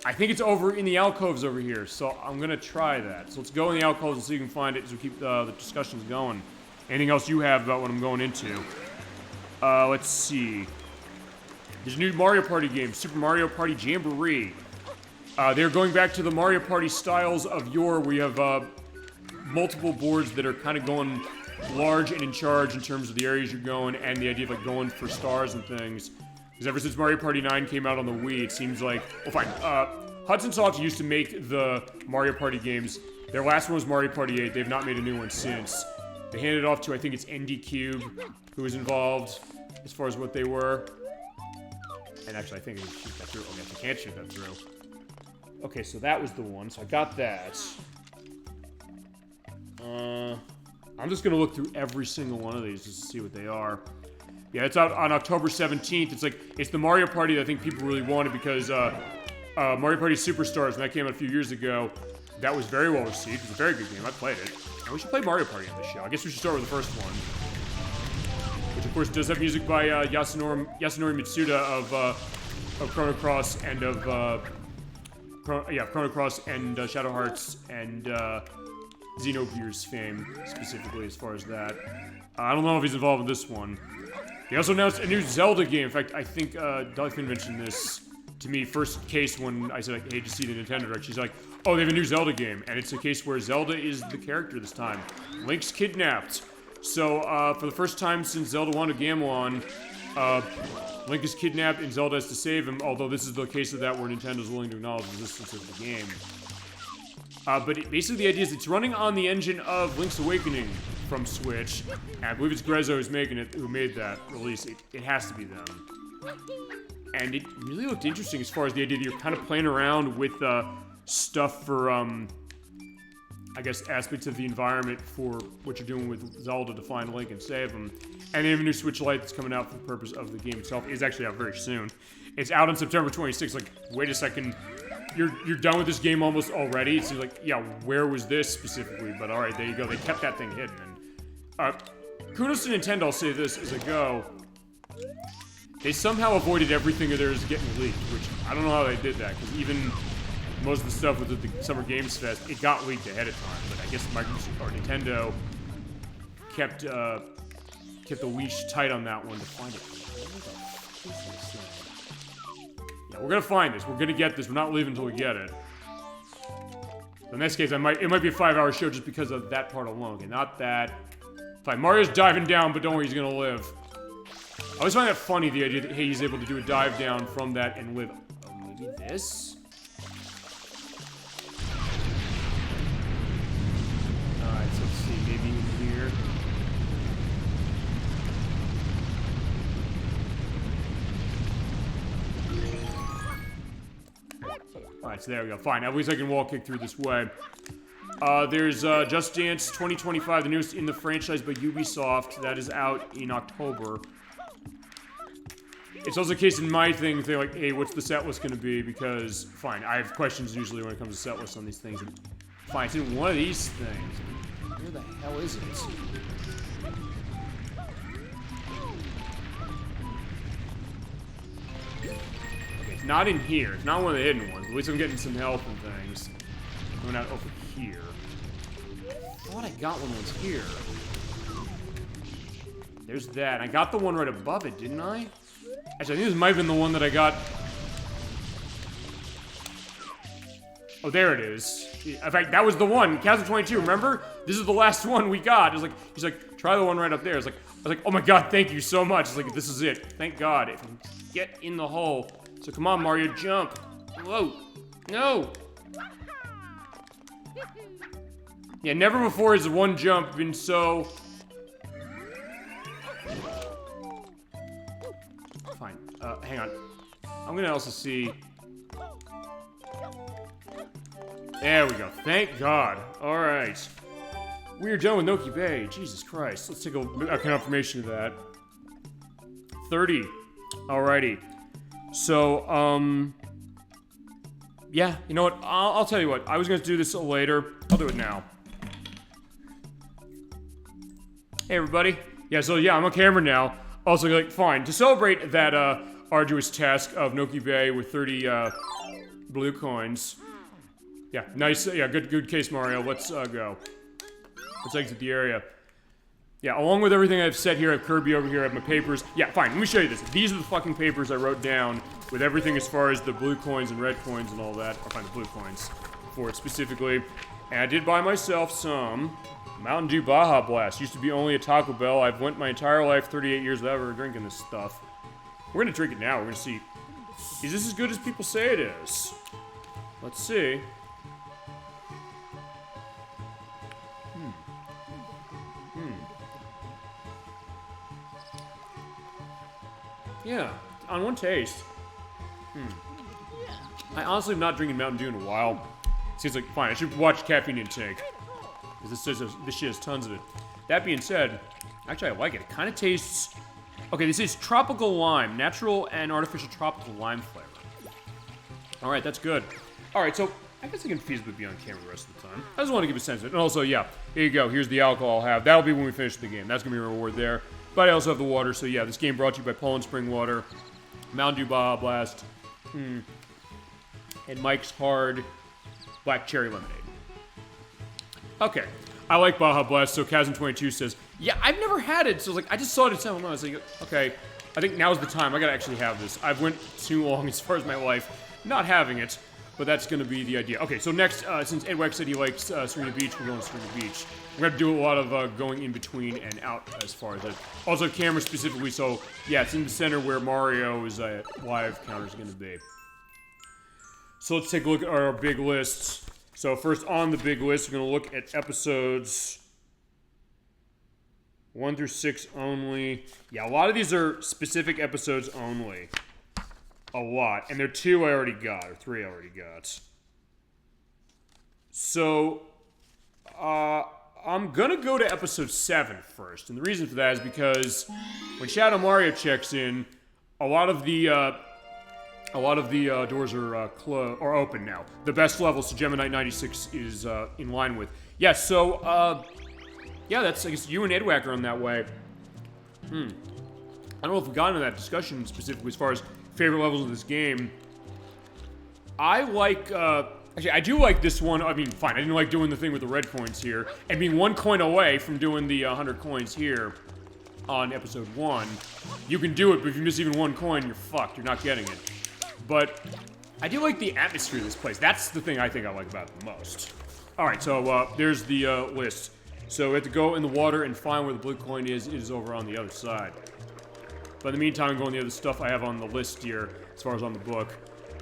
I think it's over in the alcoves over here, so I'm gonna try that. So let's go in the alcoves and see if we can find it as we keep the discussions going. Anything else you have about what I'm going into? Let's see. There's a new Mario Party game, Super Mario Party Jamboree. They're going back to the Mario Party styles of yore, where you have multiple boards that are kind of going large and in charge in terms of the areas you're going, and the idea of like going for stars and things. Because ever since Mario Party 9 came out on the Wii, it seems like... Well, fine. Hudson Soft used to make the Mario Party games. Their last one was Mario Party 8. They've not made a new one since. They handed it off to, I think it's Cube, who was involved as far as what they were. And actually, I think I can shoot that through. Okay, I can't shoot that through. Okay, so that was the one. So I got that. I'm just gonna look through every single one of these just to see what they are. Yeah, it's out on October 17th. It's the Mario Party that I think people really wanted because Mario Party Superstars, when that came out a few years ago, that was very well received. It was a very good game. I played it. And we should play Mario Party on this show. I guess we should start with the first one. Which, of course, does have music by Yasunori Mitsuda of Chrono Cross and of... Chrono Cross and Shadow Hearts and Xenogears fame, specifically as far as that. I don't know if he's involved in this one. They also announced a new Zelda game. In fact, I think Dolphin mentioned this to me first case when I said, like, hey, did you see the Nintendo Direct? She's like, oh, they have a new Zelda game. And it's a case where Zelda is the character this time. Link's kidnapped. So, for the first time since Zelda 1 to Gamelon, Link is kidnapped and Zelda has to save him, although this is the case of that where Nintendo's willing to acknowledge the existence of the game. But basically the idea is it's running on the engine of Link's Awakening from Switch, and I believe it's Grezzo who's making it, who made that release. It has to be them. And it really looked interesting as far as the idea that you're kind of playing around with stuff for, I guess, aspects of the environment for what you're doing with Zelda to find Link and save him. And they have a new Switch Lite that's coming out for the purpose of the game itself. It's actually out very soon. It's out on September 26th. Like, wait a second. You're done with this game almost already? It's like, yeah, where was this specifically? But alright, there you go. They kept that thing hidden. And, kudos to Nintendo, I'll say this as I go. They somehow avoided everything of theirs getting leaked, which I don't know how they did that, because even most of the stuff with the Summer Games Fest, it got leaked ahead of time. But I guess Microsoft or Nintendo kept the leash tight on that one to find it. Yeah, we're gonna find this. We're gonna get this. We're not leaving until we get it. In this case, it might be a 5-hour show just because of that part alone. Okay, not that. Fine, Mario's diving down, but don't worry, he's gonna live. I always find that funny, the idea that, hey, he's able to do a dive down from that and live. Oh, maybe this? Alright, so let's see, maybe in here. Alright, so there we go. Fine, at least I can wall kick through this way. There's Just Dance 2025, the newest in the franchise by Ubisoft. That is out in October. It's also a case in my thing, they're like, hey, what's the set list gonna be? Because, fine, I have questions usually when it comes to set lists on these things. And fine, it's in one of these things. Where the hell is it? Okay, it's not in here. It's not one of the hidden ones. At least I'm getting some health and things. Going out over here. I thought I got one that was here. There's that. I got the one right above it, didn't I? Actually, I think this might have been the one that I got. Oh, there it is. In fact, that was the one. Chasm 22, remember? This is the last one we got. He's like, try the one right up there. I was like, oh my god, thank you so much. It's like, this is it. Thank God. If I can get in the hole. So come on, Mario, jump. Whoa. No. Yeah, never before has one jump been so... Fine. Hang on. I'm gonna also see... There we go. Thank God. Alright. We are done with Noki Bay. Jesus Christ. Let's take a confirmation of that. 30. Alrighty. So, yeah, you know what? I'll tell you what. I was gonna do this later. I'll do it now. Hey, everybody. Yeah, so yeah, I'm on camera now. Also, like, fine. To celebrate that, arduous task of Noki Bay with 30, blue coins. Yeah, nice. Yeah, good case, Mario. Let's, go. Let's exit the area. Yeah, along with everything I've said here, I have Kirby over here, I have my papers. Yeah, fine, let me show you this. These are the fucking papers I wrote down with everything as far as the blue coins and red coins and all that. I'll find the blue coins for it specifically. And I did buy myself some Mountain Dew Baja Blast. Used to be only a Taco Bell. I've went my entire life, 38 years without ever drinking this stuff. We're gonna drink it now. We're gonna see. Is this as good as people say it is? Let's see. Yeah, on one taste. I honestly am not drinking Mountain Dew in a while. Seems like, fine, I should watch caffeine intake. Because this shit has tons of it. That being said, actually I like it. It kind of tastes... Okay, this is tropical lime. Natural and artificial tropical lime flavor. Alright, that's good. Alright, so I guess I can feasibly be on camera the rest of the time. I just want to give a sense of it. And also, yeah, here you go. Here's the alcohol I'll have. That'll be when we finish the game. That's going to be a reward there. But I also have the water, so yeah, this game brought to you by Poland Spring Water, Mountain Dew Baja Blast, and Mike's Hard Black Cherry Lemonade. Okay, I like Baja Blast, so Chasm22 says, yeah, I've never had it, so like, I just saw it at 7-Eleven, I was like, okay, I think now's the time, I gotta actually have this. I've went too long as far as my life not having it, but that's gonna be the idea. Okay, so next, since Edwax said he likes Serena Beach, we're going to Serena Beach. We're gonna do a lot of going in between and out as far as that. Also, camera specifically, so yeah, it's in the center where Mario's live counter is gonna be. So let's take a look at our big lists. So first on the big list, we're gonna look at episodes 1 through 6 only. Yeah, a lot of these are specific episodes only. A lot. And there are 2 I already got, or 3 I already got. So, I'm gonna go to episode 7 first. And the reason for that is because when Shadow Mario checks in, a lot of the doors are open now. The best level, so Gemini 96 is in line with. Yeah, so, yeah, that's, I guess, you and Edwack are on that way. I don't know if we got into that discussion specifically as far as favorite levels of this game. I like, Actually, I do like this one. I mean, fine, I didn't like doing the thing with the red coins here. And being 1 coin away from doing the 100 coins here on episode 1. You can do it, but if you miss even 1 coin, you're fucked. You're not getting it. But I do like the atmosphere of this place. That's the thing I think I like about it the most. Alright, so there's the list. So we have to go in the water and find where the blue coin is. It is over on the other side. But in the meantime, I'm going the other stuff I have on the list here, as far as on the book.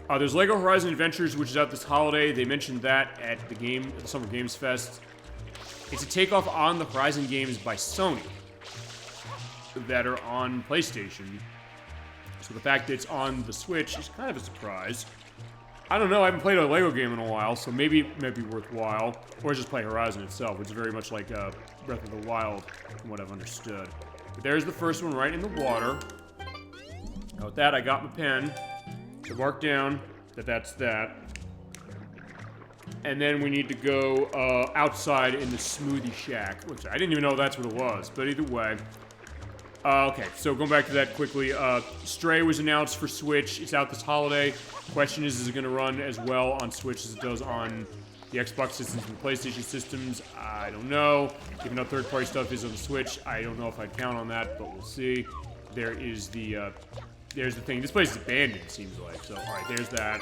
There's LEGO Horizon Adventures, which is out this holiday. They mentioned that at the Summer Games Fest. It's a takeoff on the Horizon games by Sony that are on PlayStation. So the fact that it's on the Switch is kind of a surprise. I don't know, I haven't played a LEGO game in a while, so maybe it might be worthwhile. Or just play Horizon itself, which is very much like Breath of the Wild, from what I've understood. But there's the first one right in the water. Now with that, I got my pen to mark down that that's that. And then we need to go outside in the Smoothie Shack, which I didn't even know that's what it was, but either way. Okay, so going back to that quickly, Stray was announced for Switch. It's out this holiday. Question is it going to run as well on Switch as it does on the Xbox systems and the PlayStation systems? I don't know. Even though third-party stuff is on the Switch, I don't know if I'd count on that, but we'll see. There is the, there's the thing. This place is abandoned, it seems like. So, alright, there's that.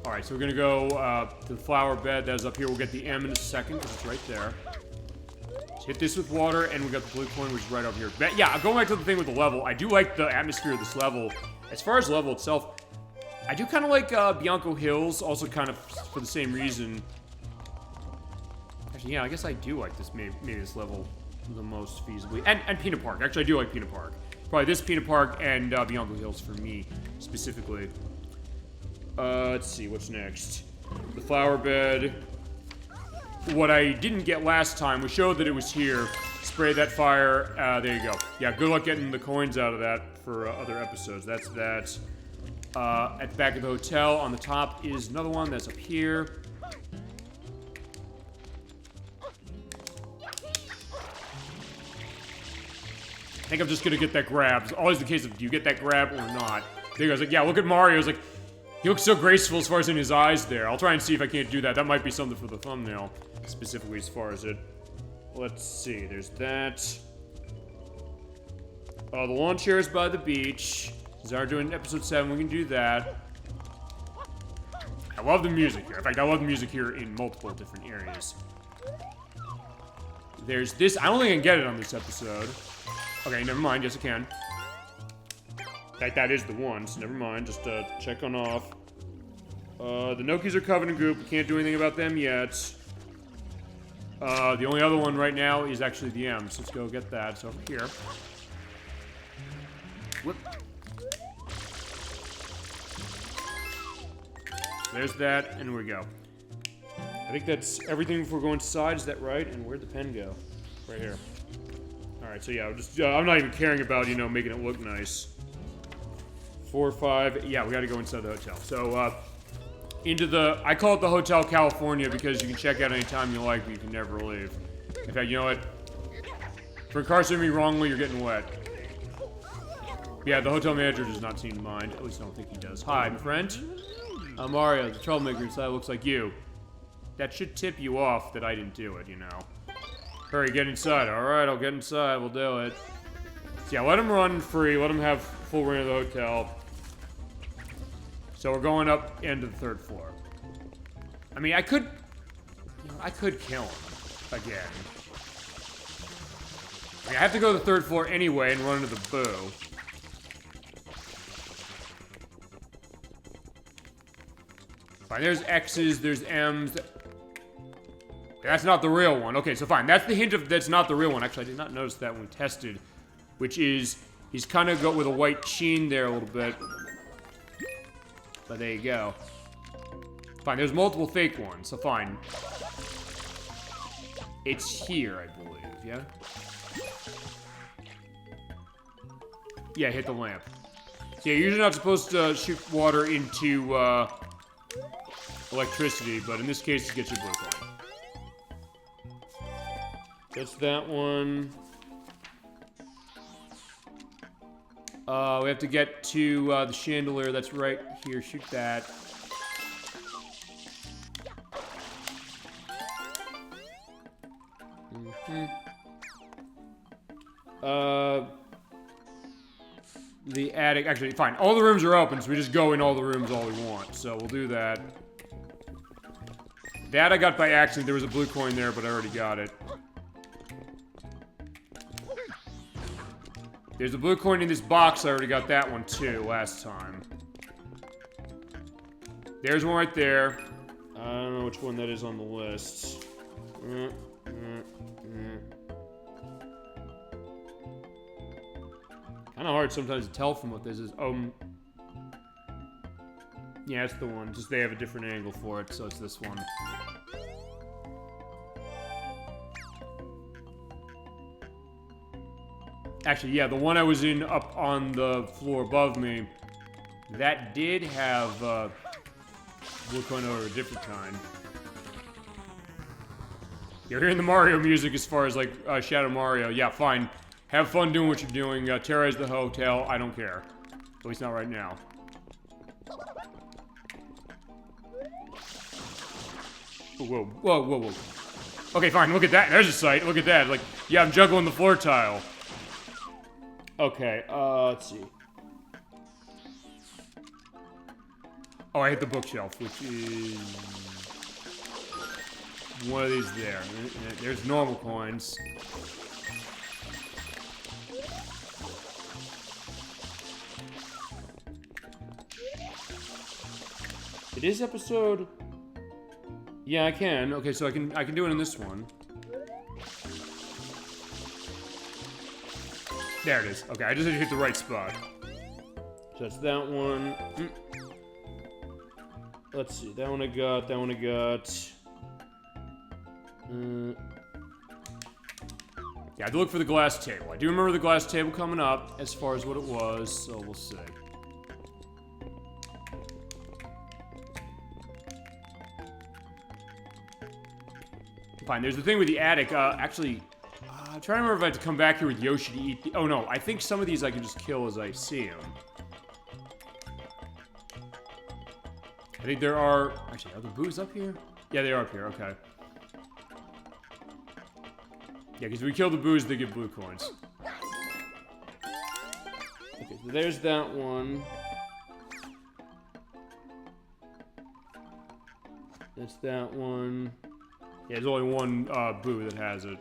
Alright, so we're gonna go to the flower bed that is up here. We'll get the M in a second, because it's right there. Just hit this with water, and we got the blue coin, which is right over here. But yeah, going back to the thing with the level, I do like the atmosphere of this level. As far as the level itself, I do kind of like Bianco Hills, also kind of for the same reason. Actually, yeah, I guess I do like this, maybe this level the most feasibly. And Peanut Park. Actually, I do like Peanut Park. Probably this Peanut Park and Bianco Hills for me, specifically. Let's see, what's next? The flower bed. What I didn't get last time, we showed that it was here. Spray that fire. There you go. Yeah, good luck getting the coins out of that for other episodes. That's that. At the back of the hotel, on the top is another one that's up here. I think I'm just gonna get that grab. It's always the case of, do you get that grab or not? There goes, like, yeah, look at Mario. It's like, he looks so graceful as far as in his eyes there. I'll try and see if I can't do that. That might be something for the thumbnail, specifically as far as it. Let's see, there's that. The lawn chairs by the beach. Since we're doing episode 7, we can do that. I love the music here. In fact, I love the music here in multiple different areas. There's this. I don't think I can get it on this episode. Okay, never mind. Yes, I can. That is the one, so never mind. Just check on off. The Nokis are Covenant Group. We can't do anything about them yet. The only other one right now is actually the M, so let's go get that. It's over here. Whoop. There's that, and we go. I think that's everything before going inside. Is that right? And where'd the pen go? Right here. Alright, so yeah, I'm not even caring about, you know, making it look nice. 4, 5, yeah, we gotta go inside the hotel. So, into the, I call it the Hotel California because you can check out anytime you like, but you can never leave. In fact, you know what? For incarcerating me wrongly, you're getting wet. Yeah, the hotel manager does not seem to mind. At least I don't think he does. Hi, my friend. I'm Mario, the troublemaker inside looks like you. That should tip you off that I didn't do it, you know. Hurry, get inside. Alright, I'll get inside, we'll do it. So yeah, let him run free, let him have full reign of the hotel. So we're going up into the 3rd floor. I mean, I could kill him again. I mean, I have to go to the 3rd floor anyway and run into the boo. Fine, there's X's, there's M's. That's not the real one. Okay, so fine. That's the hint of that's not the real one. Actually, I did not notice that when we tested, which is he's kind of got with a white sheen there a little bit. But there you go. Fine, there's multiple fake ones, so fine. It's here, I believe, yeah? Yeah, hit the lamp. So yeah, you're usually not supposed to shoot water into electricity, but in this case, it gets you blue coin. That's that one. We have to get to the chandelier that's right here. Shoot that. The attic, actually, fine. All the rooms are open, so we just go in all the rooms all we want. So we'll do that. That I got by accident. There was a blue coin there, but I already got it. There's a blue coin in this box. I already got that one, too, last time. There's one right there. I don't know which one that is on the list. Kind of hard sometimes to tell from what this is. Yeah, it's the one. Just they have a different angle for it, so it's this one. Actually, yeah, the one I was in up on the floor above me, that did have blue coin over a different kind. You're hearing the Mario music as far as, like, Shadow Mario. Yeah, fine. Have fun doing what you're doing. Terrorize the hotel. I don't care. At least not right now. Whoa, whoa, whoa, whoa. Okay, fine. Look at that. There's a sight. Look at that. Like, yeah, I'm juggling the floor tile. Okay, let's see. Oh, I hit the bookshelf, which is one of these there. There's normal coins. It is episode... Yeah, I can. Okay, so I can do it in this one. There it is. Okay, I just had to hit the right spot. So that's that one. Let's see. That one I got. That one I got. Yeah, I had to look for the glass table. I do remember the glass table coming up as far as what it was, so we'll see. Fine, there's the thing with the attic. Actually, I'm trying to remember if I have to come back here with Yoshi to eat the... Oh, no. I think some of these I can just kill as I see them. I think there are... Actually, are the boos up here? Yeah, they are up here. Okay. Yeah, because we kill the boos, they get blue coins. Okay, so there's that one. That's that one. Yeah, there's only one boo that has it.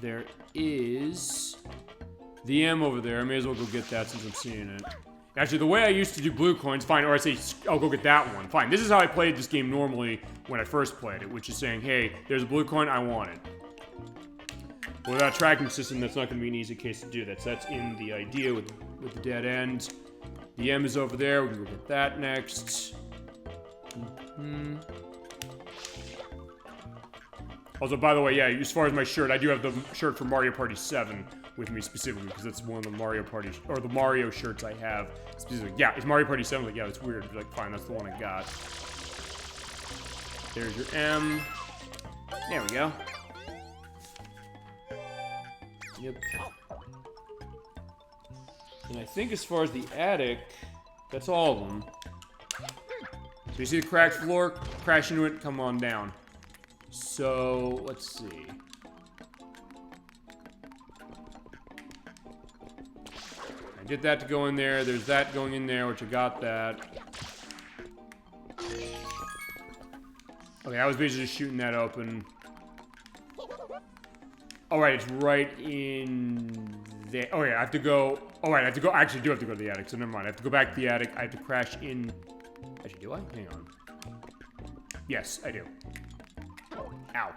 There is the M over there. I may as well go get that since I'm seeing it. Actually, the way I used to do blue coins, fine, or I say, I'll go get that one. Fine, this is how I played this game normally when I first played it, which is saying, hey, there's a blue coin, I want it. But without a tracking system, that's not going to be an easy case to do that. So that's in the idea with the dead end. The M is over there. We can go get that next. Also, by the way, yeah, as far as my shirt, I do have the shirt for Mario Party 7 with me specifically, because that's one of the Mario Party, or the Mario shirts I have specifically. Yeah, it's Mario Party 7, like, yeah, that's weird. Like, fine, that's the one I got. There's your M. There we go. Yep. And I think as far as the attic, that's all of them. So you see the cracked floor? Crash into it, come on down. So, let's see. I did that to go in there. There's that going in there, which I got that. Okay, I was basically just shooting that open. Alright, it's right in there. Oh, yeah, I have to go. Alright, I have to go. I actually do have to go to the attic, so never mind. I have to go back to the attic. I have to crash in. Actually, do I? Hang on. Yes, I do. Ow.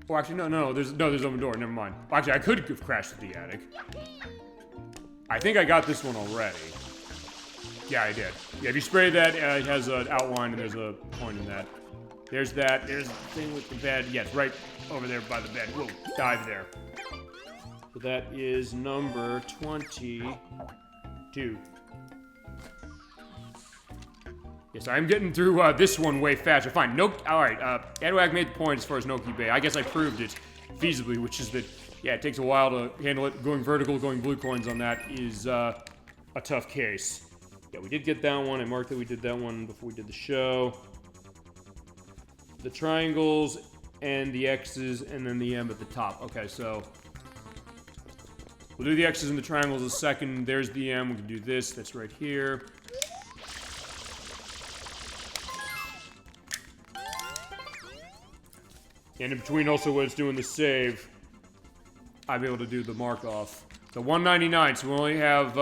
Oh, actually, no, there's open door, never mind. Well, actually, I could have crashed at the attic. I think I got this one already. Yeah, I did. Yeah, if you spray that, it has an outline and there's a point in that. There's that, there's the thing with the bed. Yes, right over there by the bed. Whoa, dive there. So that is number 22. Yes, I'm getting through this one way faster. Fine, no. Alright, Edwag made the point as far as Noki Bay. I guess I proved it feasibly, which is that, yeah, it takes a while to handle it. Going vertical, going blue coins on that is a tough case. Yeah, we did get that one. I marked that we did that one before we did the show. The triangles and the X's and then the M at the top. Okay, so we'll do the X's and the triangles a second. There's the M. We can do this. That's right here. And in between also when it's doing the save, I'm able to do the mark off. So 199, so we only have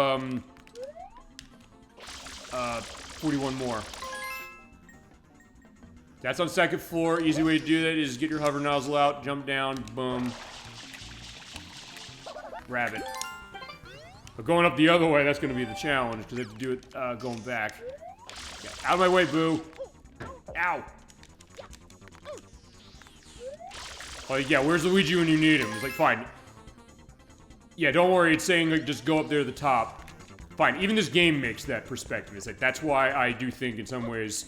41 more. That's on second floor. Easy way to do that is get your hover nozzle out, jump down, boom. Grab it. But going up the other way, that's going to be the challenge, because I have to do it going back. Yeah, out of my way, boo. Ow. Oh, yeah, where's Luigi when you need him? It's like, fine. Yeah, don't worry, it's saying, like, just go up there to the top. Fine, even this game makes that perspective. It's like, that's why I do think, in some ways,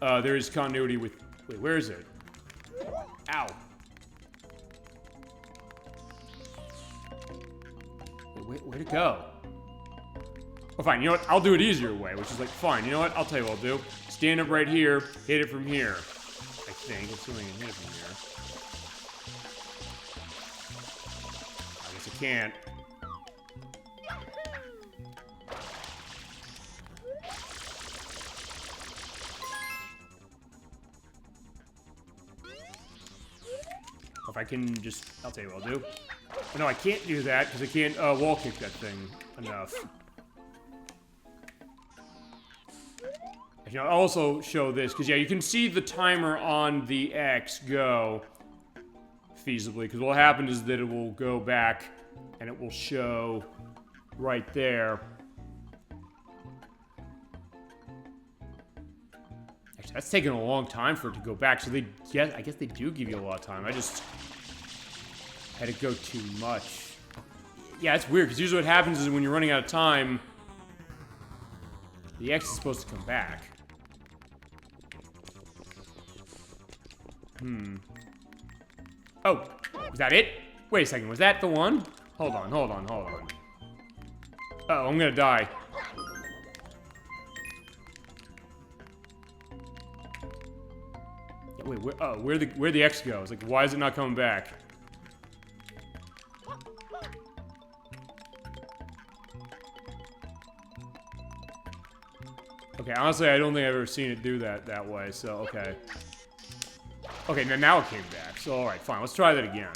there is continuity with... Wait, where is it? Ow. Wait, where'd it go? Oh, fine, you know what? I'll do it easier way, which is like, fine, you know what? I'll tell you what I'll do. Stand up right here, hit it from here. I think, assuming I can hit it from here. I guess I can't. If I can just, I'll tell you what I'll do. Oh, no, I can't do that, because I can't wall kick that thing enough. I'll also show this, because yeah, you can see the timer on the X go feasibly, because what will happen is that it will go back, and it will show right there. Actually, that's taking a long time for it to go back, so they, yeah, I guess they do give you a lot of time. I just had it go too much. Yeah, it's weird, because usually what happens is when you're running out of time, the X is supposed to come back. Oh, was that it? Wait a second, was that the one? Hold on. Uh-oh, I'm gonna die. Yeah, wait, where'd the X go? It's like, why is it not coming back? Okay, honestly, I don't think I've ever seen it do that way, so, okay. Okay, now it came back, so alright, fine, let's try that again.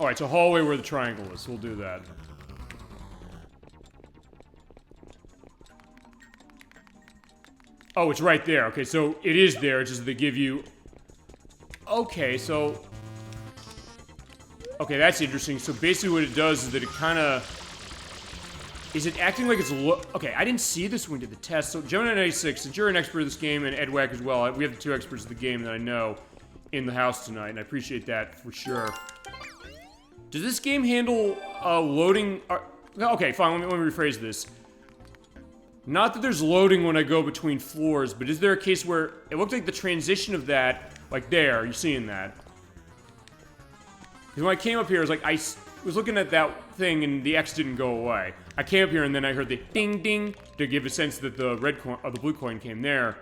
Alright, so hallway where the triangle is, so we'll do that. Oh, it's right there, okay, so it is there, it's just they give you... Okay, so... Okay, that's interesting. So basically what it does is that it kind of... Is it acting like it's... Okay, I didn't see this when we did the test. So Gemini96, since you're an expert of this game, and Edwack as well, we have the two experts of the game that I know in the house tonight, and I appreciate that for sure. Does this game handle loading... Okay, fine, let me rephrase this. Not that there's loading when I go between floors, but is there a case where it looked like the transition of that, like there, you're seeing that? Because when I came up here, I was like, I was looking at that thing and the X didn't go away. I came up here and then I heard the ding ding to give a sense that the red coin or the blue coin came there.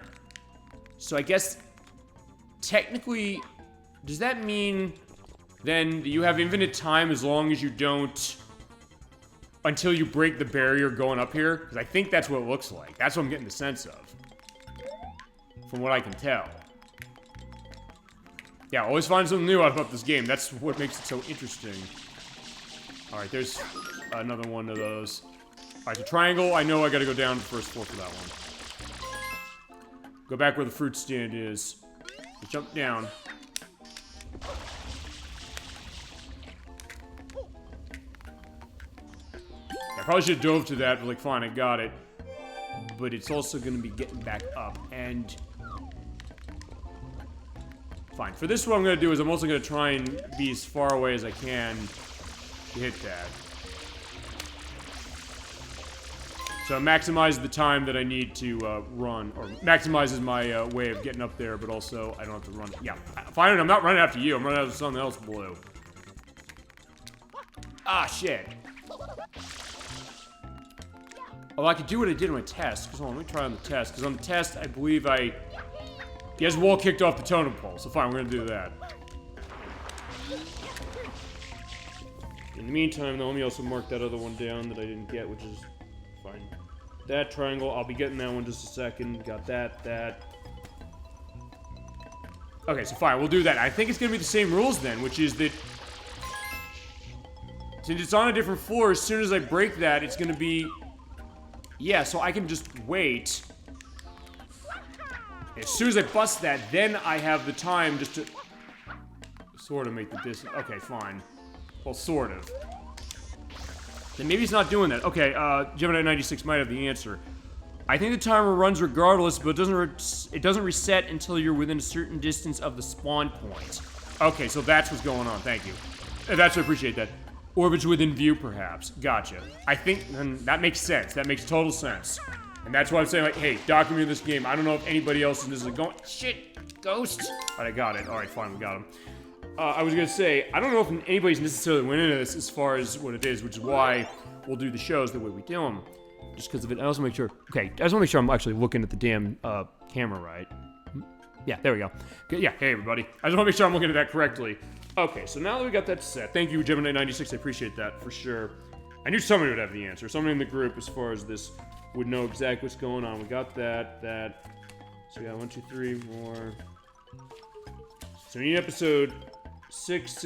So I guess technically, does that mean then you have infinite time as long as you don't until you break the barrier going up here? Because I think that's what it looks like. That's what I'm getting the sense of, from what I can tell. Yeah, always find something new out about this game. That's what makes it so interesting. Alright, there's another one of those. Alright, the triangle, I know I gotta go down to the first floor for that one. Go back where the fruit stand is. Just jump down. I probably should have dove to that, but like, fine, I got it. But it's also gonna be getting back up, and... Fine. For this, what I'm going to do is I'm also going to try and be as far away as I can to hit that. So it maximizes the time that I need to run, or maximizes my way of getting up there, but also I don't have to run. Yeah, fine, I'm not running after you. I'm running after something else blue. Ah, shit. Oh, I could do what I did on my test. Hold on, let me try on the test. Because on the test, I believe he has wall kicked off the totem pole. So fine, we're gonna do that. In the meantime, though, let me also mark that other one down that I didn't get, which is fine. That triangle, I'll be getting that one just a second. Got that. Okay, so fine, we'll do that. I think it's gonna be the same rules then, which is that since it's on a different floor, as soon as I break that, it's gonna be... Yeah, so I can just wait. As soon as I bust that, then I have the time just to... sort of make the distance. Okay, fine. Well, sort of. Then maybe it's not doing that. Okay, Gemini96 might have the answer. I think the timer runs regardless, but it doesn't reset until you're within a certain distance of the spawn point. Okay, so that's what's going on. Thank you. That's I appreciate that. Or if it's within view, perhaps. Gotcha. I think that makes sense. That makes total sense. And that's why I'm saying, like, hey, document this game. I don't know if anybody else in this is going... Shit! Ghost! Alright, I got it. Alright, fine, we got him. I was gonna say, I don't know if anybody's necessarily went into this as far as what it is, which is why we'll do the shows the way we do them. Just because of it. I also make sure... Okay, I just want to make sure I'm actually looking at the damn camera right. Yeah, there we go. Yeah, hey, everybody. I just want to make sure I'm looking at that correctly. Okay, so now that we got that set, thank you, Gemini96, I appreciate that, for sure. I knew somebody would have the answer. Somebody in the group, as far as this, would know exactly what's going on. We got that. So we got 1, 2, 3 more. So we need episode 6.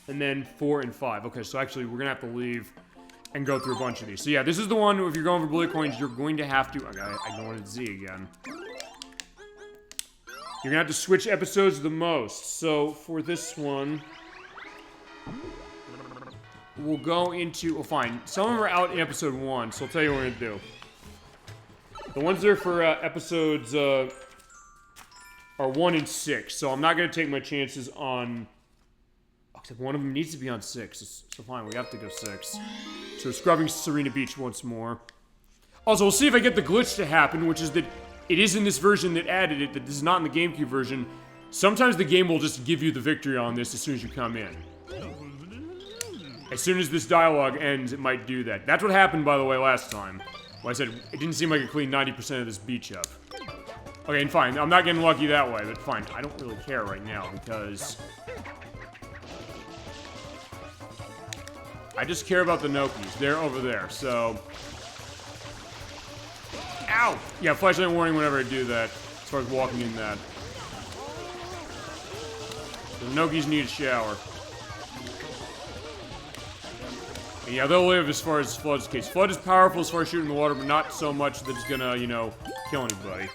And then 4 and 5. Okay, so actually we're gonna have to leave and go through a bunch of these. So yeah, this is the one, if you're going for bullet coins, you're going to have to... I don't want to Z again. You're gonna have to switch episodes the most. So for this one, we'll go into... Oh, fine. Some of them are out in episode 1, so I'll tell you what we're gonna do. The ones that are for episodes are 1 and 6, so I'm not gonna take my chances on... Except one of them needs to be on 6, so fine, we have to go 6. So scrubbing Serena Beach once more. Also, we'll see if I get the glitch to happen, which is that it is in this version that added it, that this is not in the GameCube version. Sometimes the game will just give you the victory on this as soon as you come in. As soon as this dialogue ends, it might do that. That's what happened, by the way, last time. Well, I said, it didn't seem like it cleaned 90% of this beach up. Okay, and fine, I'm not getting lucky that way, but fine. I don't really care right now, because... I just care about the Nokis. They're over there, so... Ow! Yeah, flashlight warning whenever I do that, as far as walking in that. The Nokis need a shower. And yeah, they'll live as far as FLUDD's case. FLUDD is powerful as far as shooting the water, but not so much that it's gonna, you know, kill anybody.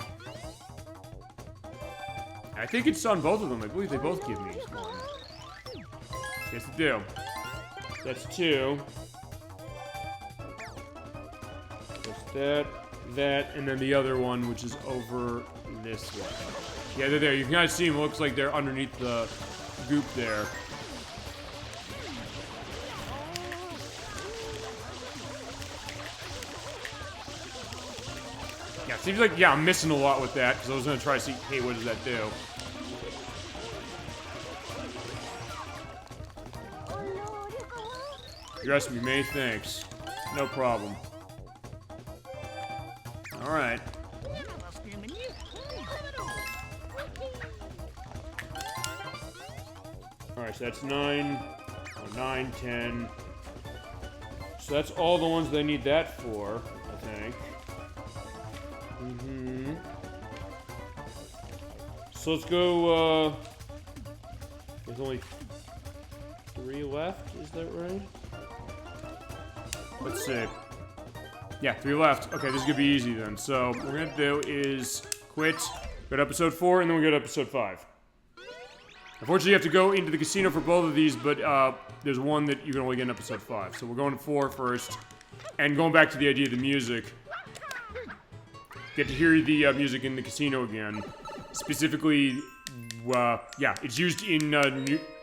I think it's on both of them. I believe they both give me one. Yes, they do. That's 2. That's that, and then the other one, which is over this way. Yeah, they're there. You can kind of see them. It looks like they're underneath the goop there. Yeah, it seems like, yeah, I'm missing a lot with that, because I was going to try to see, hey, what does that do? You're asking me many thanks. No problem. Alright. Alright, so that's 9, 10. So that's all the ones they need that for, I think. So let's go, there's only 3 left, is that right? Let's see. Yeah, 3 left. Okay, this is gonna be easy then. So what we're gonna do is quit, go to episode 4, and then we go to episode 5. Unfortunately, you have to go into the casino for both of these, but there's one that you can only get in episode 5. So we're going to 4 first, and going back to the idea of the music. get to hear the music in the casino again. Specifically, yeah, it's used in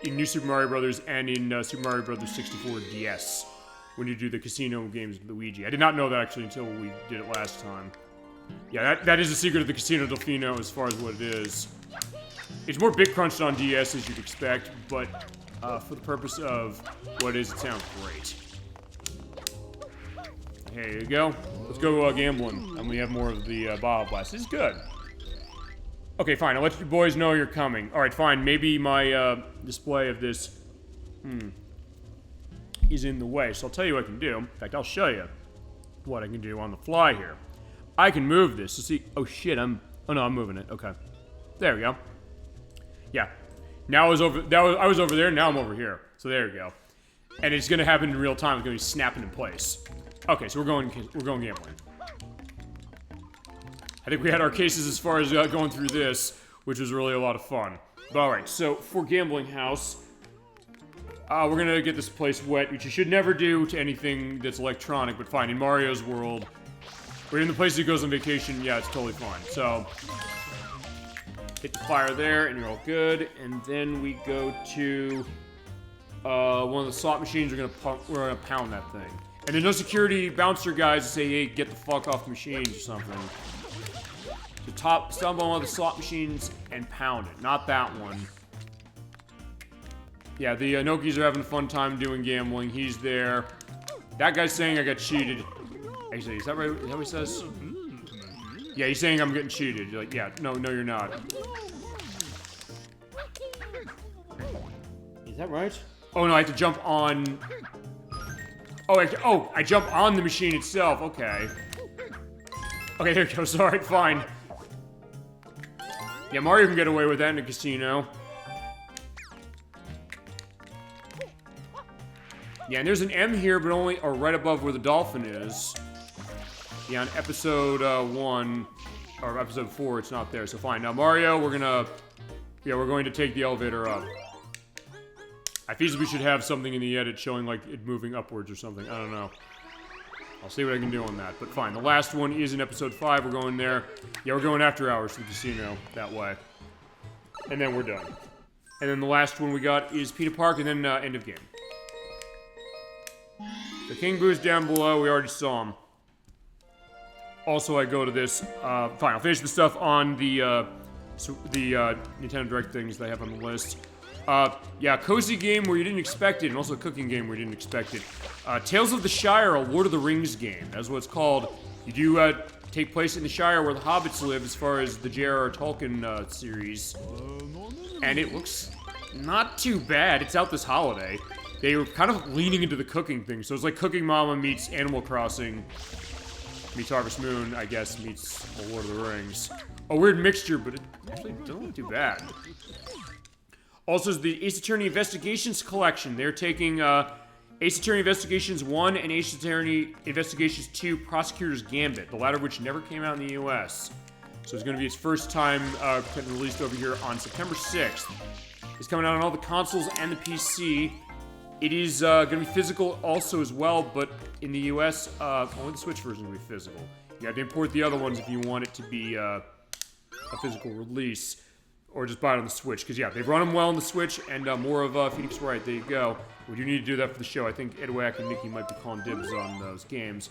New Super Mario Brothers and in Super Mario Brothers 64 DS when you do the casino games with Luigi. I did not know that actually until we did it last time. Yeah, that is the secret of the Casino Delfino as far as what it is. It's more bit crunched on DS as you'd expect, but for the purpose of what it is, it sounds great. Here you go. Let's go gambling, and we have more of the Bottle Blast. This is good. Okay, fine. I'll let you boys know you're coming. All right, fine. Maybe my display of this is in the way, so I'll tell you what I can do. In fact, I'll show you what I can do on the fly here. I can move this to see. Oh shit! Oh no, I'm moving it. Okay, there we go. Yeah. Now I was over there. Now I'm over here. So there we go. And it's gonna happen in real time. It's gonna be snapping in place. Okay, so we're going gambling. I think we had our cases as far as going through this, which was really a lot of fun. But all right, so for Gambling House, we're gonna get this place wet, which you should never do to anything that's electronic. But fine, in Mario's world, we're in the place he goes on vacation. Yeah, it's totally fine. So hit the fire there, and you're all good. And then we go to one of the slot machines. We're gonna pound that thing. And there's no security bouncer guys to say, hey, get the fuck off the machines or something. So stumble on one of the slot machines and pound it. Not that one. Yeah, the Nokis are having a fun time doing gambling. He's there. That guy's saying I got cheated. Actually, is that right? Is that what he says? Yeah, he's saying I'm getting cheated. You're like, yeah, no, you're not. Is that right? Oh no, I have to jump on. I jump on the machine itself. Okay. Okay, here it goes. Alright, fine. Yeah, Mario can get away with that in a casino. Yeah, and there's an M here, but only right above where the dolphin is. Yeah, on episode 1, or episode 4, it's not there, so fine. Now, Mario, we're going to take the elevator up. I feasibly should have something in the edit showing, like, it moving upwards or something. I don't know. I'll see what I can do on that. But fine, the last one is in episode 5. We're going there. Yeah, we're going after hours to the casino that way. And then we're done. And then the last one we got is Peter Park, and then end of game. The King Boo's down below. We already saw him. Also, I go to this. Fine, I'll finish the stuff on the Nintendo Direct things that I have on the list. Yeah, cozy game where you didn't expect it, and also a cooking game where you didn't expect it. Tales of the Shire, a Lord of the Rings game. That's what it's called. You do take place in the Shire where the hobbits live, as far as the J.R.R. Tolkien series. And it looks not too bad. It's out this holiday. They were kind of leaning into the cooking thing, so it's like Cooking Mama meets Animal Crossing meets Harvest Moon, I guess, meets the Lord of the Rings. A weird mixture, but it actually doesn't look too bad. Also, is the Ace Attorney Investigations collection. They're taking Ace Attorney Investigations 1 and Ace Attorney Investigations 2 Prosecutor's Gambit, the latter of which never came out in the US. So it's going to be its first time getting released over here on September 6th. It's coming out on all the consoles and the PC. It is going to be physical also as well, but in the US, only the Switch version will be physical. You have to import the other ones if you want it to be a physical release. Or just buy it on the Switch, because yeah, they've run them well on the Switch, and more of Phoenix Wright. There you go. We do need to do that for the show. I think Edwack and Nickie might be calling dibs on those games.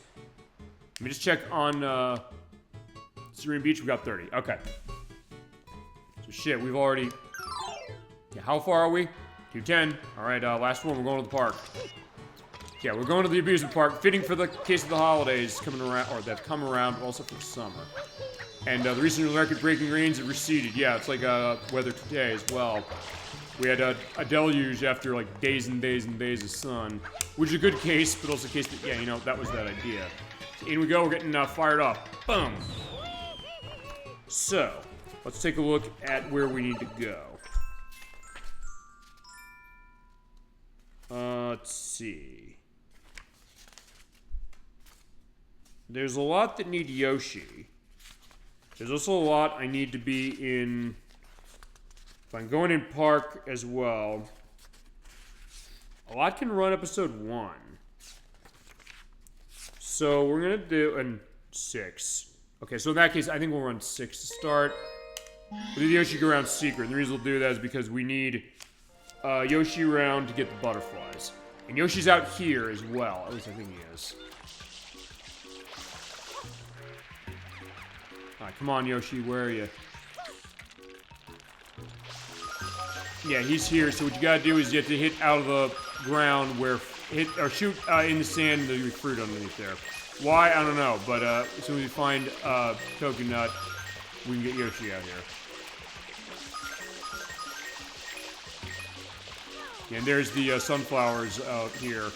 Let me just check on Serene Beach. We got 30. Okay. So shit, we've already. Yeah, how far are we? 210. All right, last one. We're going to the park. Yeah, we're going to the amusement park, fitting for the case of the holidays coming around, or that come around, but also for summer. And the recent record-breaking rains have receded. Yeah, it's like weather today as well. We had a deluge after like days and days and days of sun, which is a good case, but also a case that, yeah, you know, that was that idea. So in we go, we're getting fired up. Boom! So, let's take a look at where we need to go. Let's see. There's a lot that need Yoshi. There's also a lot I need to be in. If I'm going in park as well. A lot can run episode 1. So we're gonna do, and 6. Okay, so in that case, I think we'll run 6 to start. We'll do the Yoshi go around secret. And the reason we'll do that is because we need Yoshi around to get the butterflies. And Yoshi's out here as well. At least I think he is. Alright, come on, Yoshi. Where are you? Yeah, he's here. So what you gotta do is you have to hit out of the ground where... shoot in the sand and there'll be fruit underneath there. Why? I don't know. But as soon as we find coconut, we can get Yoshi out here. Yeah, and there's the sunflowers out here.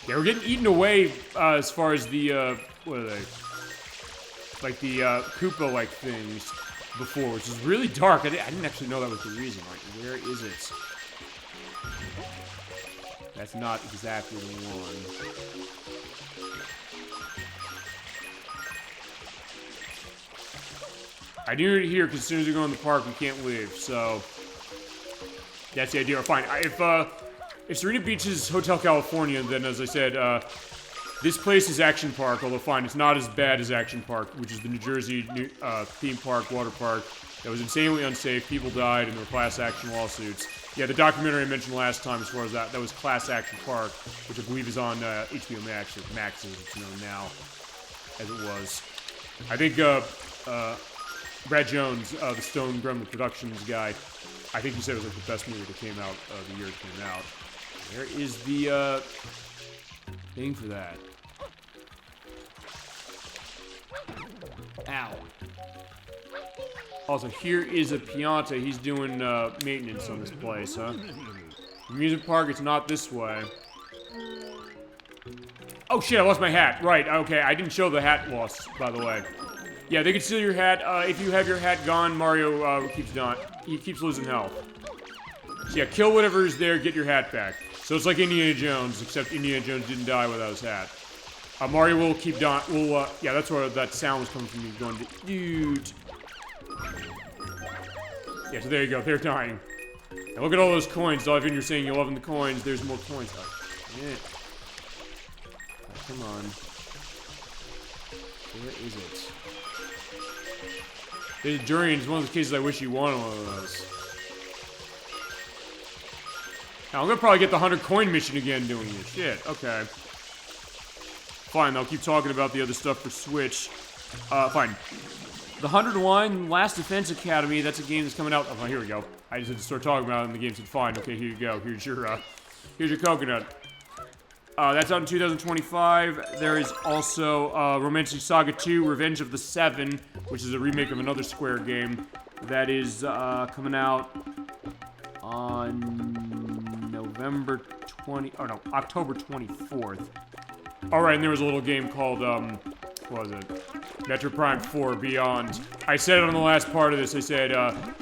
Yeah, we're getting eaten away as far as the, what are they? Like the Koopa-like things before, which is really dark. I didn't actually know that was the reason. Like, where is it? That's not exactly the one. I knew it here because as soon as we go in the park, we can't leave, so... That's the idea. Fine. If Serena Beach is Hotel California, then as I said, this place is Action Park, although fine, it's not as bad as Action Park, which is the New Jersey theme park, water park, that was insanely unsafe, people died, and there were class action lawsuits. Yeah, the documentary I mentioned last time, as far as that was Class Action Park, which I believe is on HBO Max, or Max as it's known now, as it was. I think Brad Jones, the Stone Gremlin Productions guy, I think he said it was like the best movie that came out the year it came out. Where is the thing for that? Ow. Also, here is a Pianta. He's doing maintenance on this place, huh? Amusement park, it's not this way. Oh shit, I lost my hat. Right, okay, I didn't show the hat loss, by the way. Yeah, they can steal your hat. If you have your hat gone, Mario he keeps losing health. So yeah, kill whatever's there, get your hat back. So it's like Indiana Jones, except Indiana Jones didn't die without his hat. Mario will keep dying. Yeah, that's where that sound was coming from. Me going, dude. Yeah, so there you go. They're dying. Now look at all those coins. Dolphin, you're saying you're loving the coins. There's more coins. Oh, shit. Oh, come on. Where is it? The Durian is one of those cases I wish you wanted one of those. Now, I'm gonna probably get the 100 coin mission again doing this. Shit, okay. Fine, I'll keep talking about the other stuff for Switch. Fine. The 101 Last Defense Academy, that's a game that's coming out. Oh, here we go. I just had to start talking about it and the game said, fine, okay, here you go. Here's your coconut. That's out in 2025. There is also Romantic Saga 2, Revenge of the Seven, which is a remake of another Square game. That is coming out on October 24th. Alright, and there was a little game called, what was it? Metro Prime 4 Beyond. I said it on the last part of this, I said,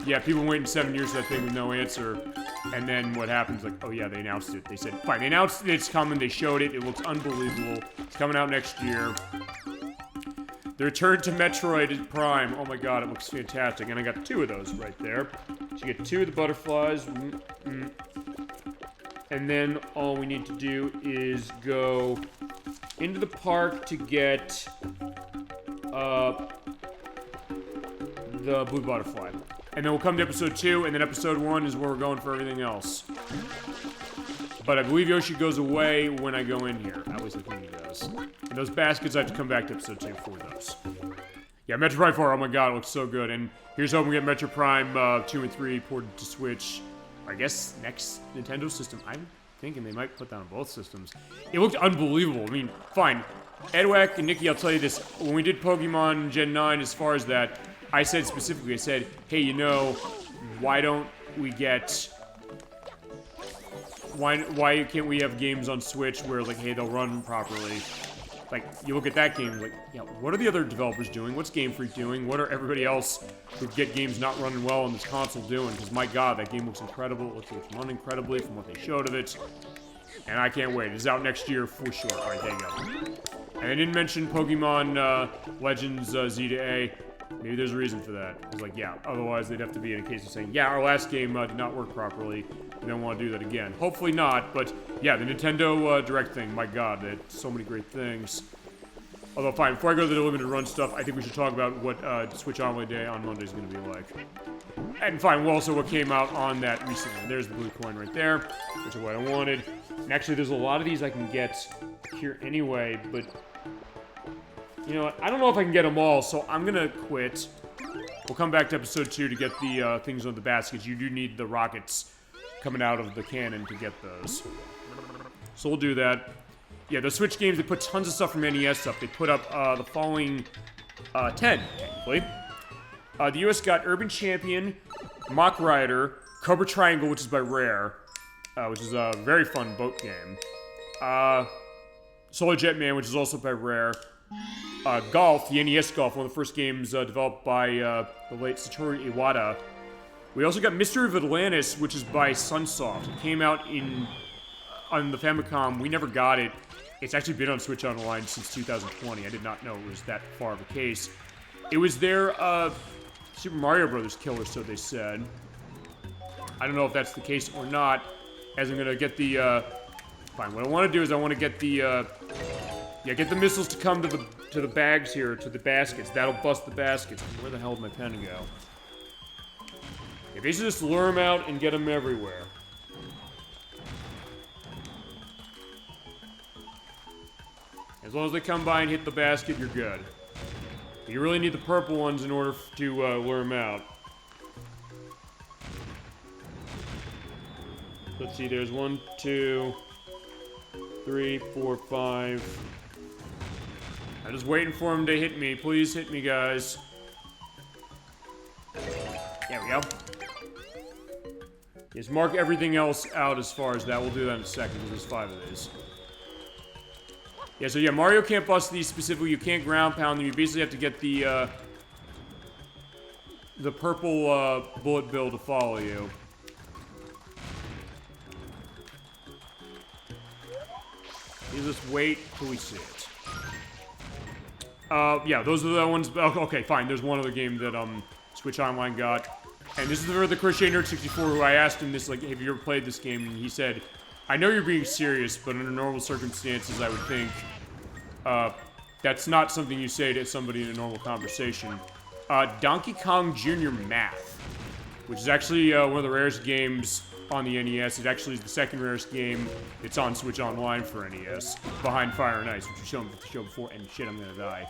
yeah, people waiting 7 years for that thing with no answer. And then what happens, like, oh yeah, they announced it. They said, fine, they announced it's coming, they showed it, it looks unbelievable. It's coming out next year. The Return to Metroid Prime, oh my god, it looks fantastic. And I got 2 of those right there. So you get 2 of the butterflies. And then all we need to do is go into the park to get the blue butterfly. And then we'll come to episode 2, and then episode 1 is where we're going for everything else. But I believe Yoshi goes away when I go in here. At least I think he does. And those baskets, I have to come back to episode 2 for those. Yeah, Metro Prime 4, oh my god, it looks so good. And here's hoping we get Metro Prime 2 and 3 ported to Switch. I guess next Nintendo system. I'm thinking they might put that on both systems. It looked unbelievable. I mean, fine. Edwack and Nickie, I'll tell you this. When we did Pokemon Gen 9, as far as that, I said specifically, I said, hey, you know, why don't we get... Why can't we have games on Switch where, like, hey, they'll run properly? Like, you look at that game, like, yeah, what are the other developers doing? What's Game Freak doing? What are everybody else who get games not running well on this console doing? Because, my god, that game looks incredible. It looks like it's run incredibly from what they showed of it. And I can't wait. It's out next year for sure. Alright, there you go. And I didn't mention Pokemon Legends Z to A. Maybe there's a reason for that. It's like, yeah, otherwise they'd have to be in a case of saying, yeah, our last game did not work properly. We don't want to do that again. Hopefully not, but yeah, the Nintendo Direct thing, my god, they had so many great things. Although, fine, before I go to the limited run stuff, I think we should talk about what Switch Online Day on Monday is going to be like. And fine, well, also what came out on that recently. There's the blue coin right there, which is what I wanted. And actually, there's a lot of these I can get here anyway, but... You know what? I don't know if I can get them all, so I'm going to quit. We'll come back to episode 2 to get the things on the baskets. You do need the rockets coming out of the cannon to get those. So we'll do that. Yeah, the Switch games, they put tons of stuff from NES up. They put up the following 10, technically. The US got Urban Champion, Mach Rider, Cobra Triangle, which is by Rare, which is a very fun boat game. Solar Jetman, which is also by Rare. Golf, the NES Golf, one of the first games developed by the late Satoru Iwata. We also got Mystery of Atlantis, which is by Sunsoft. It came out on the Famicom. We never got it. It's actually been on Switch Online since 2020. I did not know it was that far of a case. It was their Super Mario Brothers killer, so they said. I don't know if that's the case or not, as I'm gonna get the, fine, what I want to do is I want to get the, get the missiles to come to the bags here, to the baskets. That'll bust the baskets. Where the hell did my pen go? Yeah, basically just lure them out and get them everywhere. As long as they come by and hit the basket, you're good. But you really need the purple ones in order to lure them out. Let's see, there's 1, 2, 3, 4, 5. I'm just waiting for them to hit me. Please hit me, guys. There we go. Just mark everything else out as far as that. We'll do that in a second, because there's 5 of these. Yeah, so yeah, Mario can't bust these specifically. You can't ground pound them. You basically have to get the purple bullet bill to follow you. You just wait till we see it. Yeah, those are the ones. Okay, fine. There's one other game that Switch Online got, and this is for the Crochet Nerd 64. Who I asked him this, like, have you ever played this game? And he said, I know you're being serious, but under normal circumstances, I would think that's not something you say to somebody in a normal conversation. Donkey Kong Jr. Math, which is actually one of the rarest games on the NES. It actually is the second rarest game that's on Switch Online for NES, behind Fire and Ice, which we showed the show before. And shit, I'm gonna die.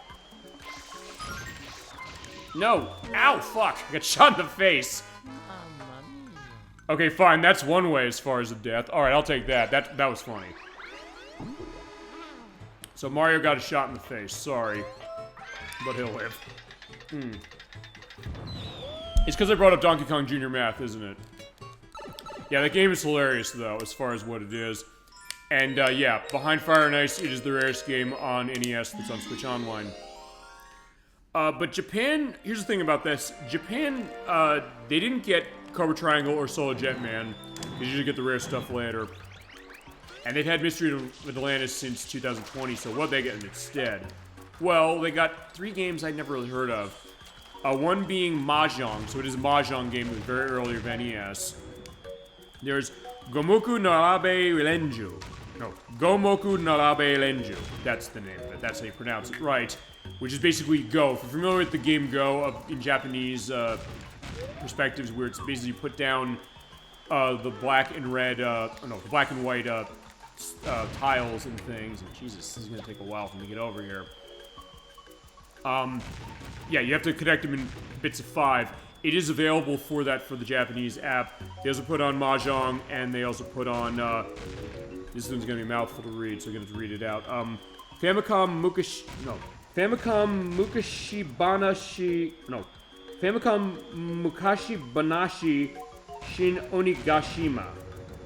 No! Ow! Fuck! I got shot in the face. Okay, fine. That's one way as far as the death. All right, I'll take that. That was funny. So Mario got a shot in the face. Sorry, but he'll live. It's because I brought up Donkey Kong Jr. Math, isn't it? Yeah, that game is hilarious, though, as far as what it is. And, yeah, Behind Fire and Ice, it is the rarest game on NES that's on Switch Online. But Japan, here's the thing about this. Japan, they didn't get Cobra Triangle or Solar Jetman. They usually get the rare stuff later. And they've had Mystery of Atlantis since 2020, so what they get instead? Well, they got 3 games I'd never really heard of. One being Mahjong, so it is a Mahjong game that was very early of NES. There's Gomoku Narabe Renju. No, Gomoku Narabe Renju. That's the name of it. That's how you pronounce it right. Which is basically Go. If you're familiar with the game Go in Japanese perspectives, where it's basically you put down the black and red, the black and white tiles and things. And Jesus, this is gonna take a while for me to get over here. Yeah, you have to connect them in bits of 5. It is available for that for the Japanese app. They also put on Mahjong, and they also put on, this one's gonna be a mouthful to read, so I'm gonna have to read it out. Famicom Mukashi Banashi Shin Onigashima.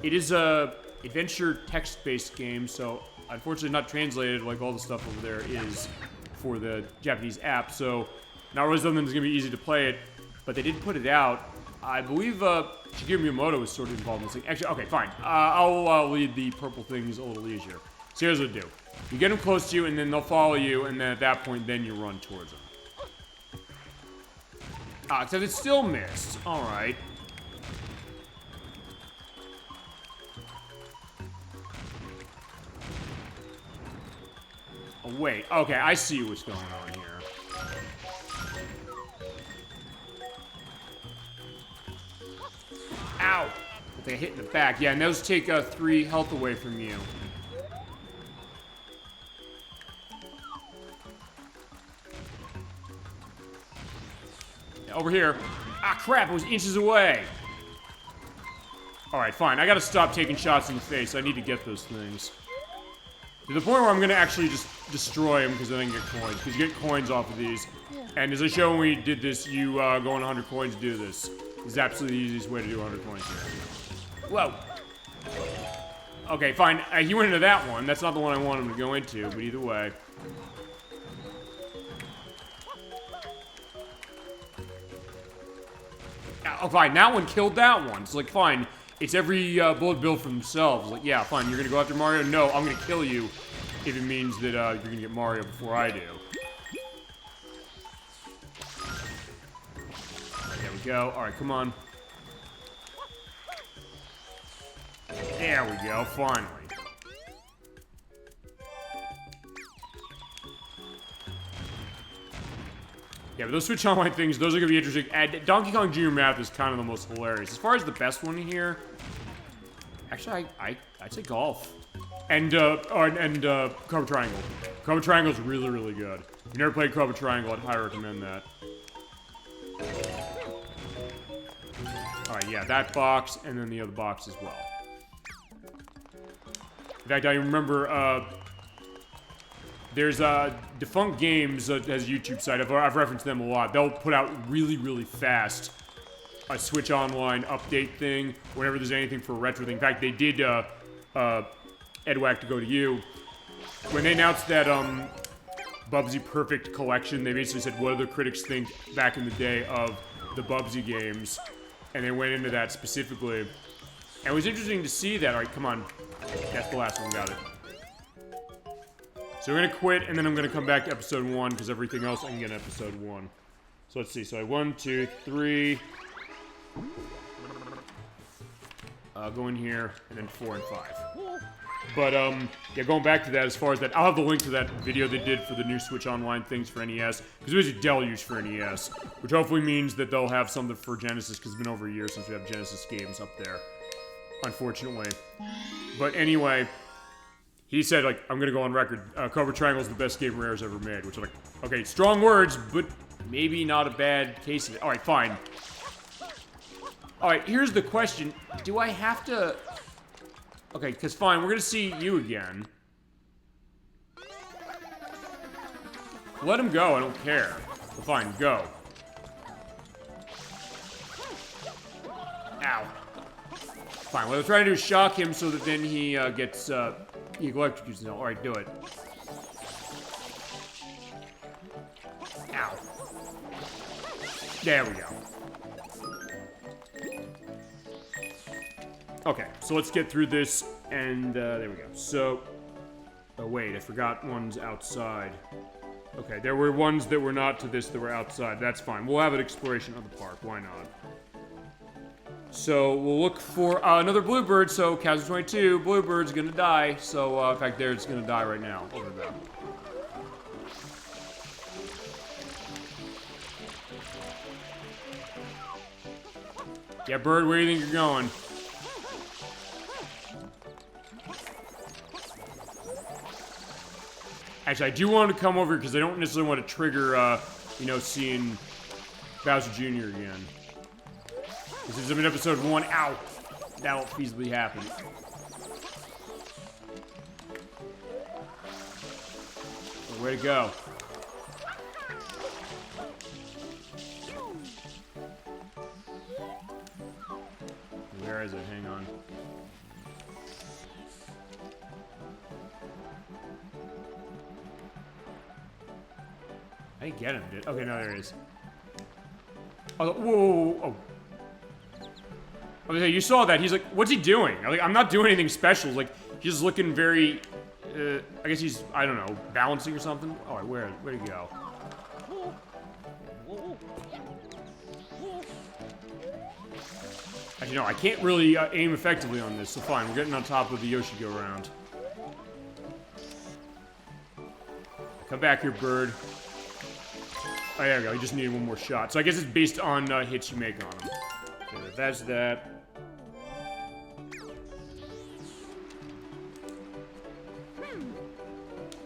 It is a adventure text-based game, so unfortunately not translated like all the stuff over there is for the Japanese app, so not really something that's gonna be easy to play it, but they did put it out. I believe Shigeru Miyamoto was sort of involved in this thing. Actually, okay, fine. I'll lead the purple things a little easier. So here's what to do. You get them close to you, and then they'll follow you, and then at that point, then you run towards them. Except it's still missed. Alright. Oh, wait. Okay, I see what's going on here. Ow! I think I hit in the back. Yeah, and those take 3 health away from you. Yeah, over here. Ah, crap! It was inches away. Alright, fine. I gotta stop taking shots in the face. I need to get those things. To the point where I'm gonna actually just destroy them because then I can get coins. Because you get coins off of these. Yeah. And as I showed when we did this, you go on 100 coins to do this. This is absolutely the easiest way to do 100 coins here. Whoa! Okay, fine. He went into that one. That's not the one I wanted him to go into, but either way. Oh, fine. That one killed that one. It's like, fine. It's every bullet bill for themselves. Like, yeah, fine. You're gonna go after Mario? No, I'm gonna kill you if it means that you're gonna get Mario before I do. There we go. Alright, come on. There we go, finally. Yeah, but those Switch Online things, those are gonna be interesting. And Donkey Kong Jr. Math is kind of the most hilarious. As far as the best one here, actually, I'd say golf. And Cobra Triangle. Cobra Triangle is really, really good. If you've never played Cobra Triangle, I'd highly recommend that. Alright, yeah, that box, and then the other box as well. In fact, I remember, there's, Defunct Games has a YouTube site. I've referenced them a lot. They'll put out really, really fast a Switch Online update thing whenever there's anything for a retro thing. In fact, they did, Edwack, to go to you. When they announced that, Bubsy Perfect Collection, they basically said, what do the critics think back in the day of the Bubsy games? And they went into that specifically. And it was interesting to see that. Alright, come on. That's the last one, got it. So we're gonna quit, and then I'm gonna come back to episode 1, because everything else I can get in episode 1. So let's see, so I have 1, 2, 3. Go in here, and then 4 and 5. But, yeah, going back to that, as far as that, I'll have the link to that video they did for the new Switch Online things for NES, because it was a deluge for NES, which hopefully means that they'll have something for Genesis, because it's been over a year since we have Genesis games up there, unfortunately. But anyway, he said, like, I'm gonna go on record, Cobra Triangle is the best game Rare's ever made, which I'm like, okay, strong words, but maybe not a bad case of it. Alright, fine. Alright, here's the question. Do I have to... Okay, because fine, we're gonna see you again. Let him go, I don't care. But fine, go. Ow. Fine, what I'm trying to do is shock him so that then he gets, he electrocutes himself. Alright, do it. Ow. There we go. Okay, so let's get through this, and, there we go. So, oh wait, I forgot ones outside. Okay, there were ones that were not to this that were outside. That's fine. We'll have an exploration of the park. Why not? So, we'll look for another Bluebird. So, Chasm 22, Bluebird's gonna die. So, in fact, there it's gonna die right now. Over there. Yeah, Bird, where do you think you're going? Actually, I do want him to come over because I don't necessarily want to trigger, you know, seeing Bowser Jr. again. This is in episode 1. Ow! That'll feasibly happen. Oh, way to go. Where is it? Hang on. I didn't get him, did I? Okay, no, there he is. Oh, whoa, whoa, whoa. I was like, you saw that. He's like, what's he doing? I'm not doing anything special. Like, he's looking very, I guess he's, I don't know, balancing or something. All right, where'd he go? Actually, no, I can't really aim effectively on this, so fine. We're getting on top of the Yoshi go-round. Come back here, bird. Oh, there we go. He just needed one more shot. So I guess it's based on hits you make on him. Okay, that's that.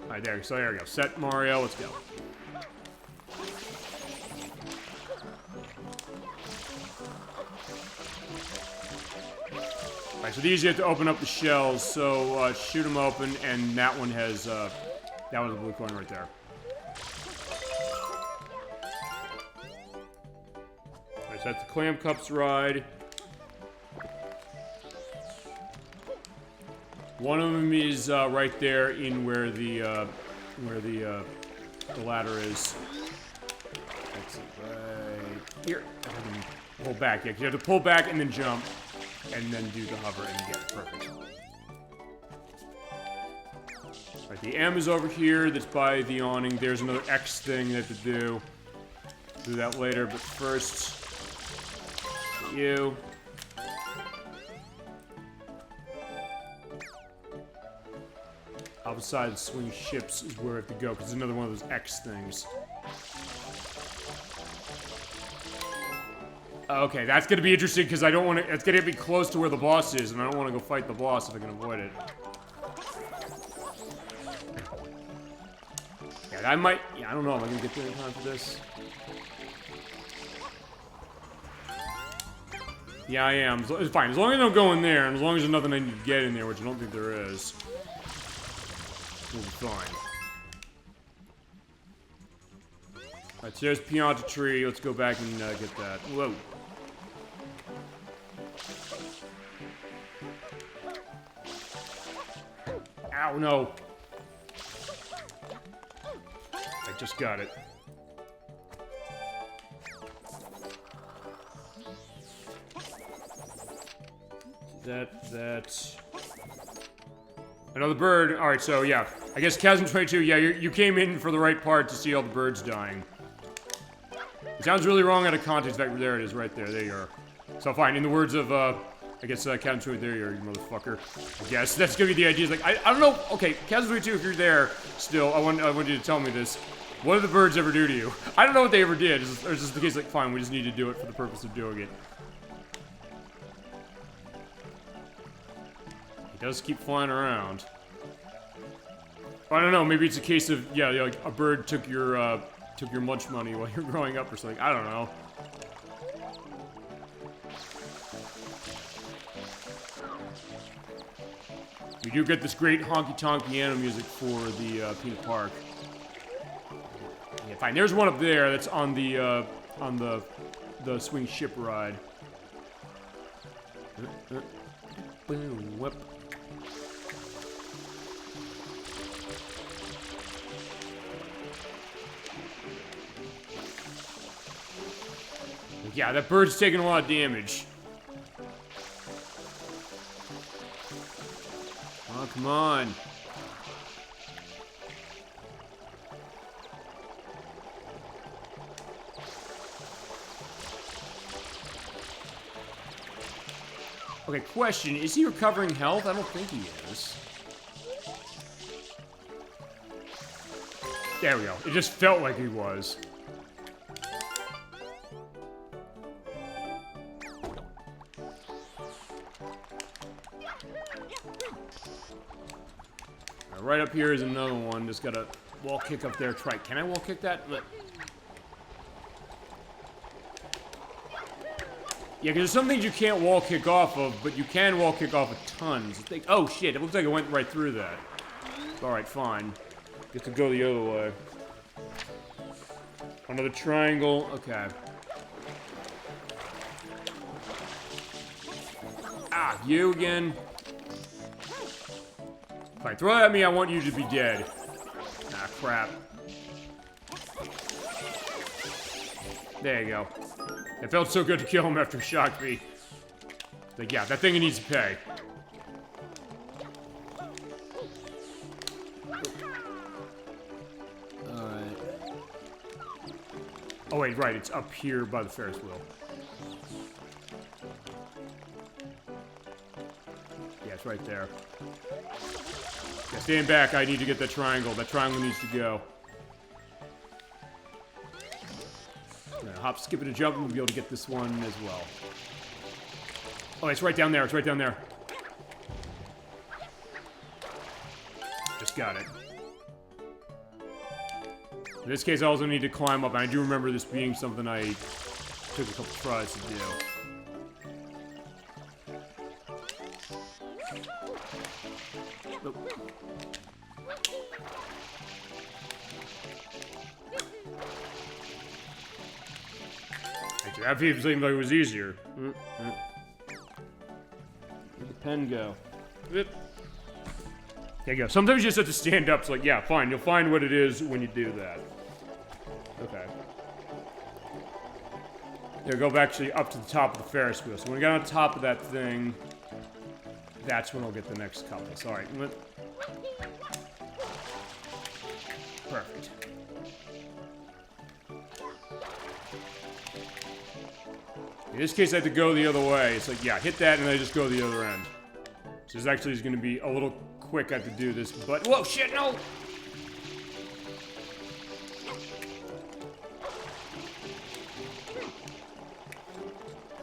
Alright, there. So there we go. Set Mario. Let's go. Alright, so these you have to open up the shells. So shoot them open, and that one has that one's a blue coin right there. So that's the Clam Cups ride. One of them is right there in where the ladder is. That's it, right here. Pull back, yeah. 'Cause you have to pull back and then jump, and then do the hover and get it perfect. Right, the M is over here. That's by the awning. There's another X thing you have to do. Do that later, but first. You. Outside the swing ships is where I have to go, because it's another one of those X things. Okay, that's gonna be interesting, because I don't want to. It's gonna be close to where the boss is, and I don't want to go fight the boss if I can avoid it. Yeah, I might. Yeah, I don't know. Am I gonna get there in time for this? Yeah, I am. It's fine. As long as I don't go in there, and as long as there's nothing I need to get in there, which I don't think there is, we'll be fine. Alright, so there's Pianta Tree. Let's go back and get that. Whoa. Ow, no. I just got it. That. Another bird. Alright, so yeah. I guess Chasm 22, yeah, you came in for the right part to see all the birds dying. It sounds really wrong out of context. In fact, there it is, right there. There you are. So fine, in the words of, I guess, Chasm 22, there you are, you motherfucker. I guess that's gonna be the idea. It's like, I don't know. Okay, Chasm 22, if you're there still, I want you to tell me this. What did the birds ever do to you? I don't know what they ever did. Or is this the case, like, fine, we just need to do it for the purpose of doing it. Does keep flying around. I don't know. Maybe it's a case of like a bird took your lunch money while you're growing up or something. I don't know. We do get this great honky-tonk piano music for the Peanut Park. Yeah, fine. There's one up there that's on the swing ship ride. Boom, whoop. Yeah, that bird's taking a lot of damage. Oh, come on. Okay, question. Is he recovering health? I don't think he is. There we go. It just felt like he was. Right up here is another one. Just got a wall kick up there. Try. Can I wall kick that? Look. Yeah, because there's some things you can't wall kick off of, but you can wall kick off of tons. Oh shit! It looks like it went right through that. All right, fine. Get to go the other way. Another triangle. Okay. Ah, you again. Fine, throw that at me, I want you to be dead. Ah, crap. There you go. It felt so good to kill him after he shocked me. Like, yeah, that thing needs to pay. Alright. Oh, wait, right, it's up here by the Ferris wheel. Yeah, it's right there. Yeah, stand back, I need to get that triangle. That triangle needs to go. hop, skip, and a jump, and we'll be able to get this one as well. Oh, it's right down there. It's right down there. Just got it. In this case, I also need to climb up, and I do remember this being something I took a couple tries to do. Oh. Actually, that seems like it was easier. Where'd the pen go? There you go. Sometimes you just have to stand up. It's like, yeah, fine. You'll find what it is when you do that. Okay. There, go back actually up to the top of the Ferris wheel. So when we get on top of that thing, that's when I'll get the next compass. All right. Perfect. In this case, I have to go the other way. It's like, yeah, hit that, and I just go the other end. So this actually is going to be a little quick. I have to do this, but whoa, shit, no!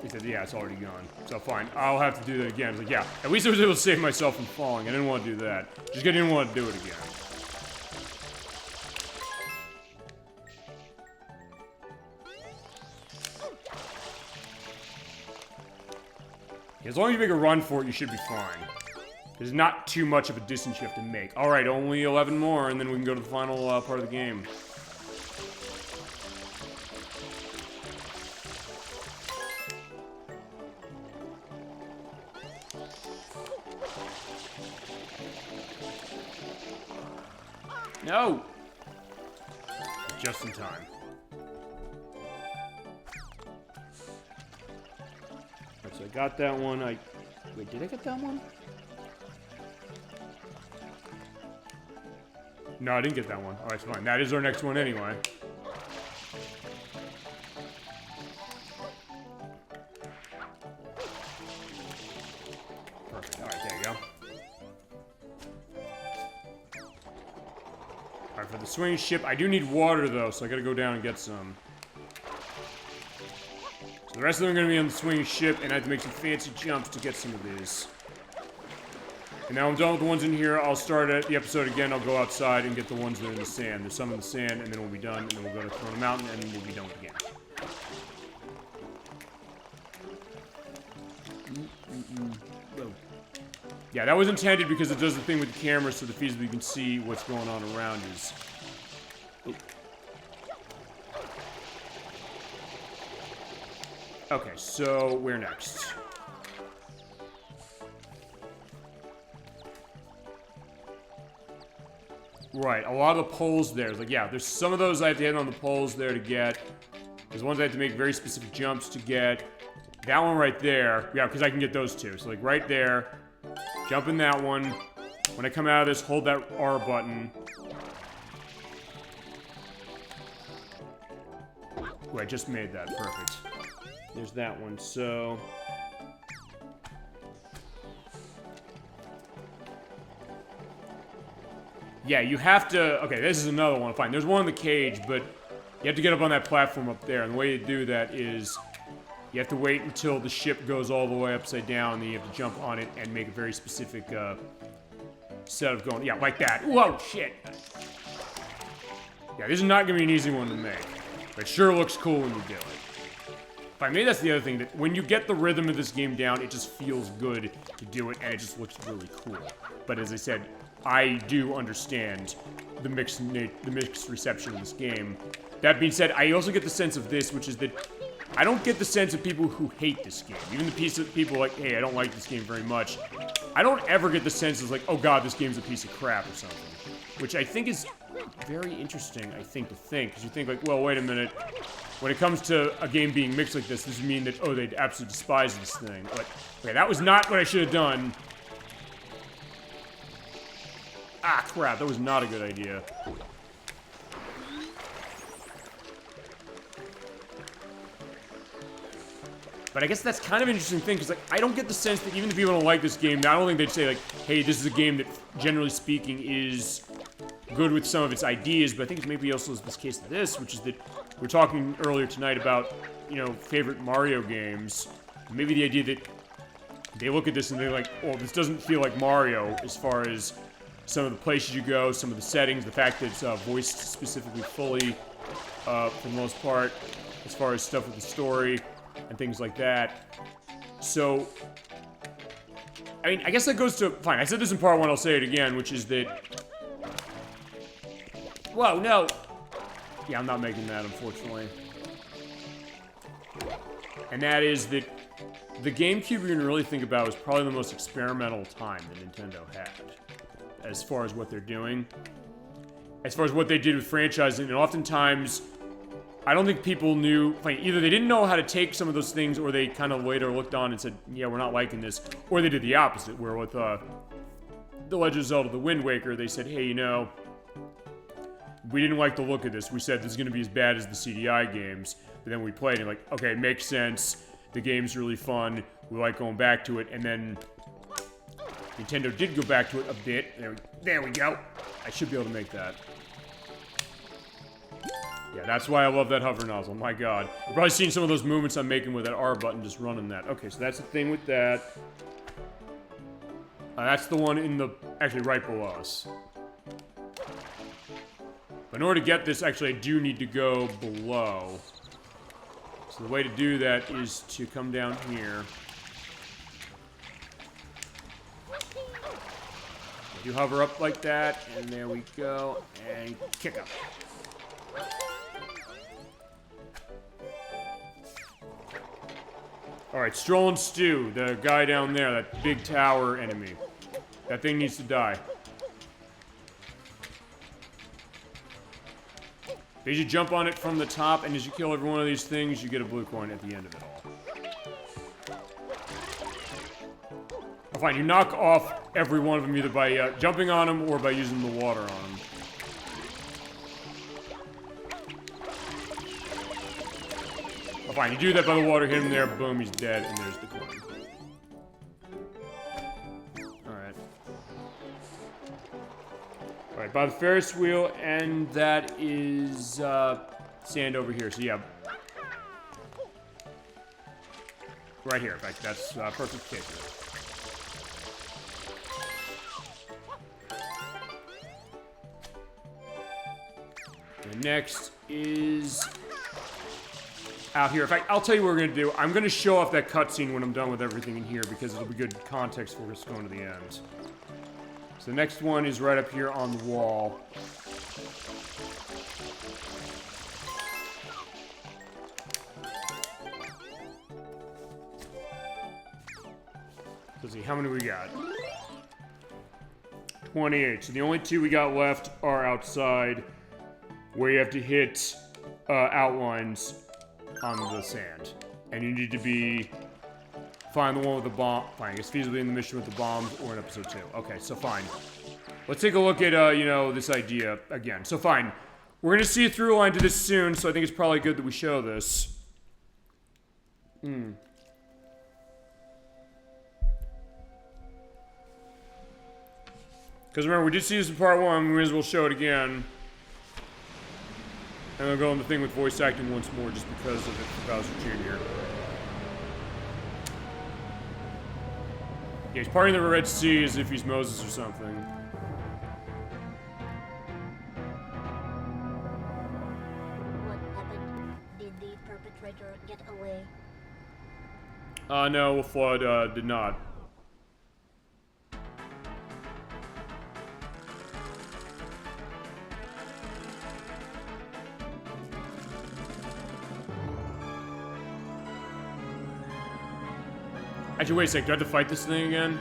He said, yeah, it's already gone. So fine, I'll have to do that again. I was like, yeah, at least I was able to save myself from falling. I didn't want to do that. Just because I didn't want to do it again. As long as you make a run for it, you should be fine. There's not too much of a distance you have to make. Alright, only 11 more, and then we can go to the final part of the game. No! Just in time. Alright, so I got that one. Wait, did I get that one? No, I didn't get that one. Alright, it's fine. That is our next one anyway. Perfect. Alright, there you go. Alright, for the swing ship, I do need water though, so I gotta go down and get some. So the rest of them are gonna be on the swing ship, and I have to make some fancy jumps to get some of these. And now I'm done with the ones in here. I'll start the episode again. I'll go outside and get the ones that are in the sand. There's some in the sand, and then we'll be done. And then we'll go to Corona Mountain, and we'll be done again. Whoa. Yeah, that was intended because it does the thing with the camera, so the feasibly you can see what's going on around us. Oh. Okay, so where next? Right, a lot of the poles there. It's like, yeah, there's some of those I have to hit on the poles there to get. There's ones I have to make very specific jumps to get. That one right there, yeah, because I can get those two. So, like, right there, jump in that one. When I come out of this, hold that R button. Oh, I just made that. Perfect. There's that one, so... Yeah, you have to... Okay, this is another one. Fine, there's one in the cage, but you have to get up on that platform up there. And the way you do that is you have to wait until the ship goes all the way upside down, and then you have to jump on it and make a very specific set of going... Yeah, like that. Whoa, shit! Yeah, this is not going to be an easy one to make. But it sure looks cool when you do it. Fine, maybe that's the other thing, that when you get the rhythm of this game down, it just feels good to do it, and it just looks really cool. But as I said... I do understand the mixed reception of this game. That being said, I also get the sense of this, which is that I don't get the sense of people who hate this game. Even the piece of people like, hey, I don't like this game very much. I don't ever get the sense of like, oh god, this game's a piece of crap or something. Which I think is very interesting, I think, to think. Because you think like, well, wait a minute. When it comes to a game being mixed like this would mean that, oh, they'd absolutely despise this thing. But, okay, that was not what I should have done. Ah, crap, that was not a good idea. But I guess that's kind of an interesting thing, because, like, I don't get the sense that even the people who don't like this game, I don't think they'd say, like, hey, this is a game that, generally speaking, is good with some of its ideas, but I think it's maybe also this case of this, which is that we're talking earlier tonight about, you know, favorite Mario games. Maybe the idea that they look at this and they're like, oh, this doesn't feel like Mario as far as some of the places you go, some of the settings, the fact that it's voiced specifically fully for the most part, as far as stuff with the story and things like that. So, I mean, I guess that goes to, fine, I said this in part 1, I'll say it again, which is that, whoa, no! Yeah, I'm not making that, unfortunately. And that is that the GameCube, you're gonna really think about, was probably the most experimental time that Nintendo had, as far as what they're doing. As far as what they did with franchising, and oftentimes, I don't think people knew, like, either they didn't know how to take some of those things, or they kind of later looked on and said, yeah, we're not liking this, or they did the opposite, where with The Legend of Zelda The Wind Waker, they said, hey, you know, we didn't like the look of this, we said this is going to be as bad as the CDI games, but then we played it, and like, okay, it makes sense, the game's really fun, we like going back to it, and then Nintendo did go back to it a bit, there we go, I should be able to make that. Yeah, that's why I love that hover nozzle. My god. You've probably seen some of those movements I'm making with that R button just running that. Okay, so that's the thing with that. That's the one in the... actually, right below us. But in order to get this, actually, I do need to go below. So the way to do that is to come down here. You hover up like that, and there we go, and kick up. Alright, Stroll and Stew, the guy down there, that big tower enemy. That thing needs to die. As you jump on it from the top, and as you kill every one of these things, you get a blue coin at the end of it all. Oh, fine, you knock off every one of them either by jumping on them or by using the water on them. Oh, fine, you do that by the water, hit him there, boom, he's dead, and there's the coin. Alright. Alright, by the Ferris wheel, and that is, sand over here, so yeah. Right here, in fact, that's perfect case. And next is... out here. In fact, I'll tell you what we're going to do. I'm going to show off that cutscene when I'm done with everything in here because it'll be good context for us going to the end. So the next one is right up here on the wall. Let's see, how many we got? 28. So the only two we got left are outside, where you have to hit outlines on the sand. And you need to find the one with the bomb. Fine, I guess feasibly in the mission with the bombs or in episode 2. Okay, so fine. Let's take a look at, you know, this idea again. So fine. We're gonna see a through line to this soon, so I think it's probably good that we show this. Because remember, we did see this in part 1, we may as well show it again. And I'll go on the thing with voice acting once more just because of it for Bowser Jr. Yeah, he's parting the Red Sea as if he's Moses or something. What happened? Did the perpetrator get away? No, FLUDD did not. Actually, wait a sec, do I have to fight this thing again?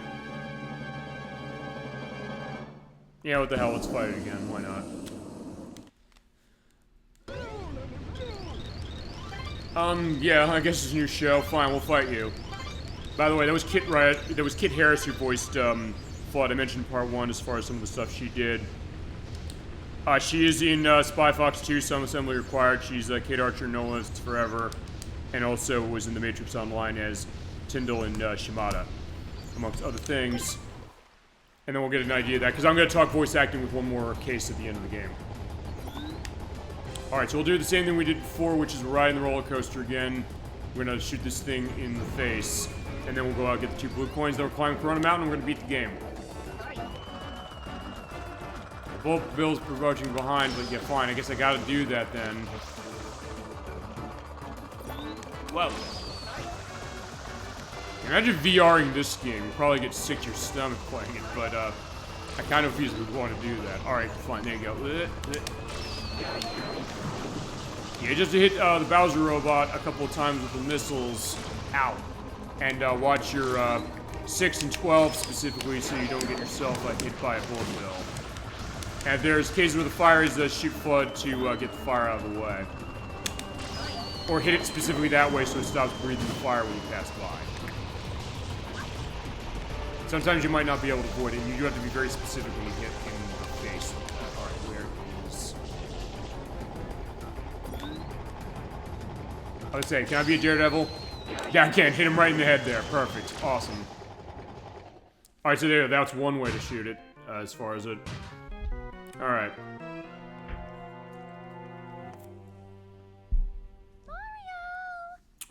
Yeah, what the hell, let's fight it again, why not? Yeah, I guess it's a new show, fine, we'll fight you. By the way, that was Kit Harris who voiced, FLUDD. I mentioned in part 1 as far as some of the stuff she did. She is in, Spy Fox 2, Some Assembly Required. She's, Kate Archer, No Limits Forever, and also was in The Matrix Online as Tyndall and Shimada, amongst other things. And then we'll get an idea of that, because I'm going to talk voice acting with one more case at the end of the game. Alright, so we'll do the same thing we did before, which is riding the roller coaster again. We're gonna shoot this thing in the face. And then we'll go out and get the 2 blue coins. Then we're climbing Corona Mountain and we're gonna beat the game. Both Bill's approaching behind, but yeah, fine. I guess I gotta do that then. Whoa. Imagine VRing this game. You'll probably get sick to your stomach playing it, but I kind of feasibly would want to do that. Alright, fine. There you go. Yeah, just to hit the Bowser robot a couple of times with the missiles. Ow. And watch your 6 and 12 specifically so you don't get yourself hit by a bullet bill. And if there's cases where the fire is, shoot FLUDD to get the fire out of the way. Or hit it specifically that way so it stops breathing the fire when you pass by. Sometimes you might not be able to avoid it. You do have to be very specific when you hit in the face. Alright, where is... I would say, can I be a daredevil? Yeah, I can. Hit him right in the head there. Perfect. Awesome. Alright, so there, that's one way to shoot it, as far as it... Alright.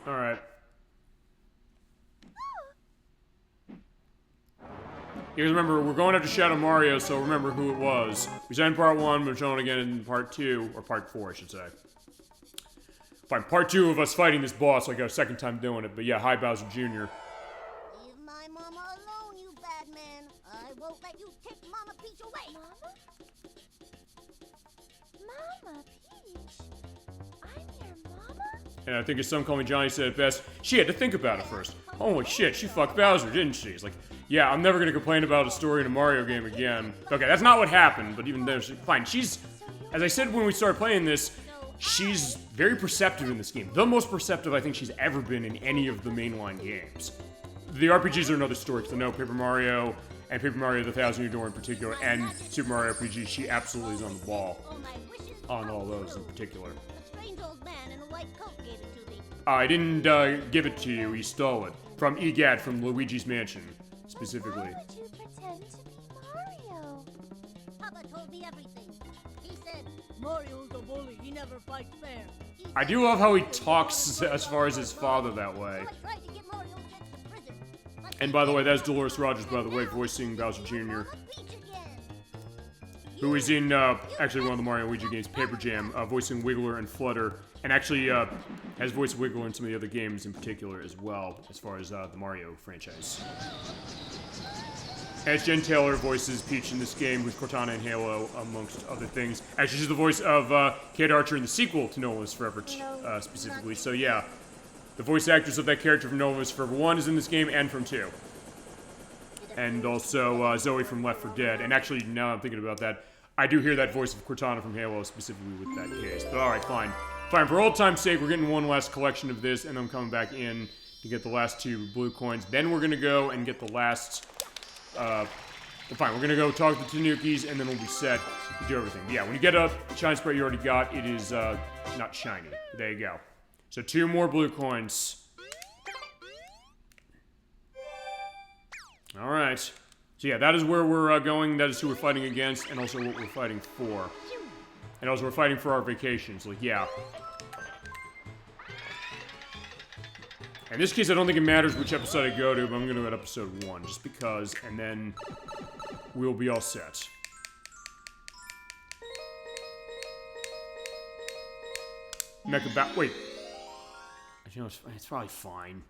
Alright. You guys remember, we're going after Shadow Mario, so remember who it was. We said in part 1, we're showing again in part 2, or part 4, I should say. Fine, part 2 of us fighting this boss, like our second time doing it, but yeah, hi Bowser Jr. Leave my mama alone, you bad man. I won't let you take Mama Peach away. Mama? Mama Peach? I'm your mama? And I think as some call me Johnny said it best, she had to think about it first. Holy shit, she fucked Bowser, didn't she? It's like, yeah, I'm never gonna complain about a story in a Mario game again. Okay, that's not what happened, but even then, fine. She's, as I said when we started playing this, she's very perceptive in this game. The most perceptive I think she's ever been in any of the mainline games. The RPGs are another story, because I know Paper Mario, and Paper Mario the Thousand Year Door in particular, and Super Mario RPG, she absolutely is on the ball. On all those in particular. I didn't give it to you, he stole it. From EGAD, from Luigi's Mansion, specifically. Why would you pretend to be Mario? Papa told me everything. He said, Mario's a bully, he never fights fair. I do love how he talks as far as his father that way. And by the way, that's Dolores Rogers, by the way, voicing Bowser Jr. Who is in, actually one of the Mario and Luigi games, Paper Jam, voicing Wiggler and Flutter. And actually, has voiced Wiggler in some of the other games in particular as well, as far as the Mario franchise. As Jen Taylor voices Peach in this game with Cortana and Halo, amongst other things. Actually, she's the voice of Kate Archer in the sequel to No One Lives Forever, specifically. So yeah, the voice actress of that character from No One Lives Forever 1 is in this game, and from 2. And also Zoe from Left 4 Dead. And actually, now I'm thinking about that, I do hear that voice of Cortana from Halo specifically with that case. But alright, fine. Fine, for old time's sake, we're getting one last collection of this, and then I'm coming back in to get the last 2 blue coins. Then we're gonna go and get the last, fine, we're gonna go talk to the Tanukis, and then we'll be set to do everything. But yeah, when you get a shine spray you already got, it is, not shiny. There you go. So 2 more blue coins. Alright. So yeah, that is where we're going, that is who we're fighting against, and also what we're fighting for. And also, we're fighting for our vacations, like, yeah. In this case, I don't think it matters which episode I go to, but I'm gonna go at episode 1, just because, and then we'll be all set. Mecha wait. You know, it's probably fine.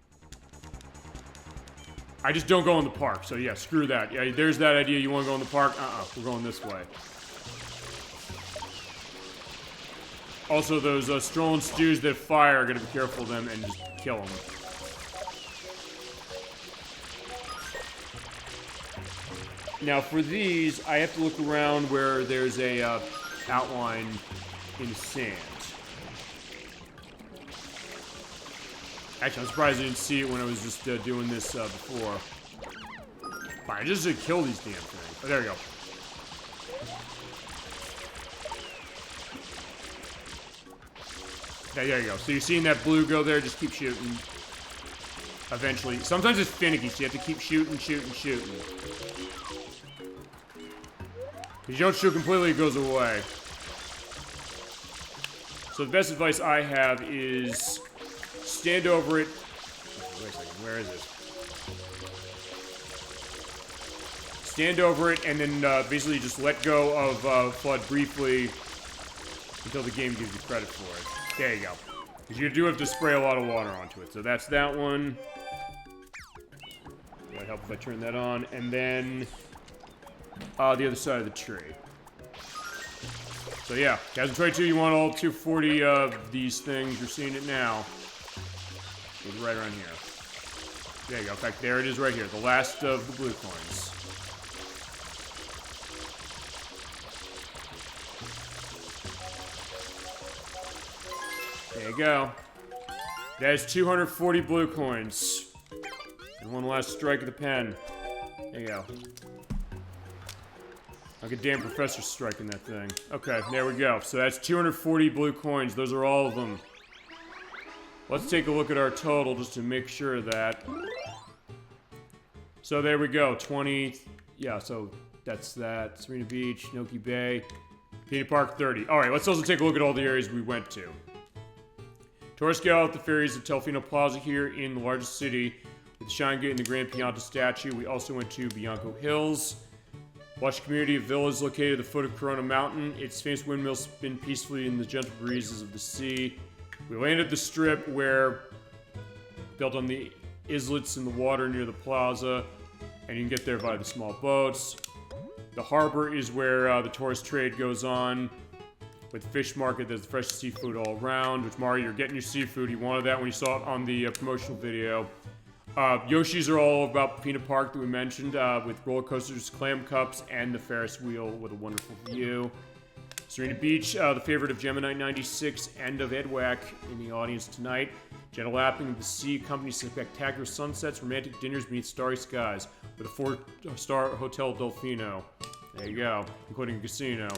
I just don't go in the park, so yeah, screw that. Yeah, there's that idea, you wanna go in the park? We're going this way. Also, those strolling stews that fire, gotta be careful of them and just kill them. Now, for these, I have to look around where there's a outline in sand. Actually, I'm surprised I didn't see it when I was just doing this before. Fine, just to kill these damn things. Oh, there we go. There you go. So you're seeing that blue go there, just keep shooting. Eventually. Sometimes it's finicky, so you have to keep shooting. If you don't shoot completely, it goes away. So the best advice I have is stand over it. Wait a second, where is it? Stand over it and then basically just let go of FLUDD briefly until the game gives you credit for it. There you go. Because you do have to spray a lot of water onto it. So that's that one. It would help if I turn that on. And then the other side of the tree. So yeah, Chasm 22, you want all 240 of these things. You're seeing it now. It's right around here. There you go. In fact, there it is right here. The last of the blue coins. There you go. That is 240 blue coins. And one last strike of the pen. There you go. Like a damn professor striking that thing. Okay, there we go. So that's 240 blue coins. Those are all of them. Let's take a look at our total just to make sure of that. So there we go. 20. Yeah, so that's that. Serena Beach, Noki Bay, Peanut Park, 30. Alright, let's also take a look at all the areas we went to. Tourist Gala at the ferries at Telfino Plaza here in the largest city with the Shine Gate and the Grand Pianta statue. We also went to Bianco Hills. Lush community of villas located at the foot of Corona Mountain. Its famous windmills spin peacefully in the gentle breezes of the sea. We landed at the strip where, built on the islets in the water near the plaza, and you can get there via the small boats. The harbor is where the tourist trade goes on. With the fish market, there's fresh seafood all around. Which, Mario, you're getting your seafood. You wanted that when you saw it on the promotional video. Yoshi's are all about Peanut Park that we mentioned, with roller coasters, clam cups, and the Ferris wheel with a wonderful view. Serena Beach, the favorite of Gemini 96 and of Edwack in the audience tonight. Gentle lapping of the sea accompanies spectacular sunsets, romantic dinners beneath starry skies, with a 4-star Hotel Delfino. There you go, including a casino.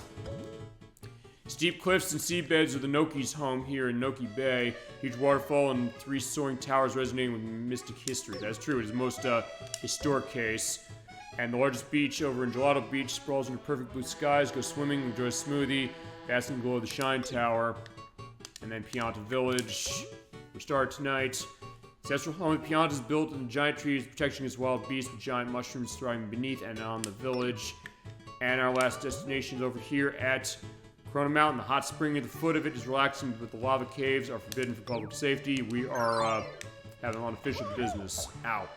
Steep cliffs and seabeds are the Noki's home here in Noki Bay. Huge waterfall and 3 soaring towers resonating with mystic history. That's true, it is the most historic case. And the largest beach over in Gelato Beach sprawls under perfect blue skies. Go swimming, enjoy a smoothie, bask in the glow of the Shine Tower. And then Pianta Village. We start tonight. Ancestral home of Pianta is built in giant trees, protecting its wild beasts with giant mushrooms thriving beneath and on the village. And our last destination is over here at Corona Mountain. The hot spring at the foot of it is relaxing, but the lava caves are forbidden for public safety. We are having unofficial business. Ow.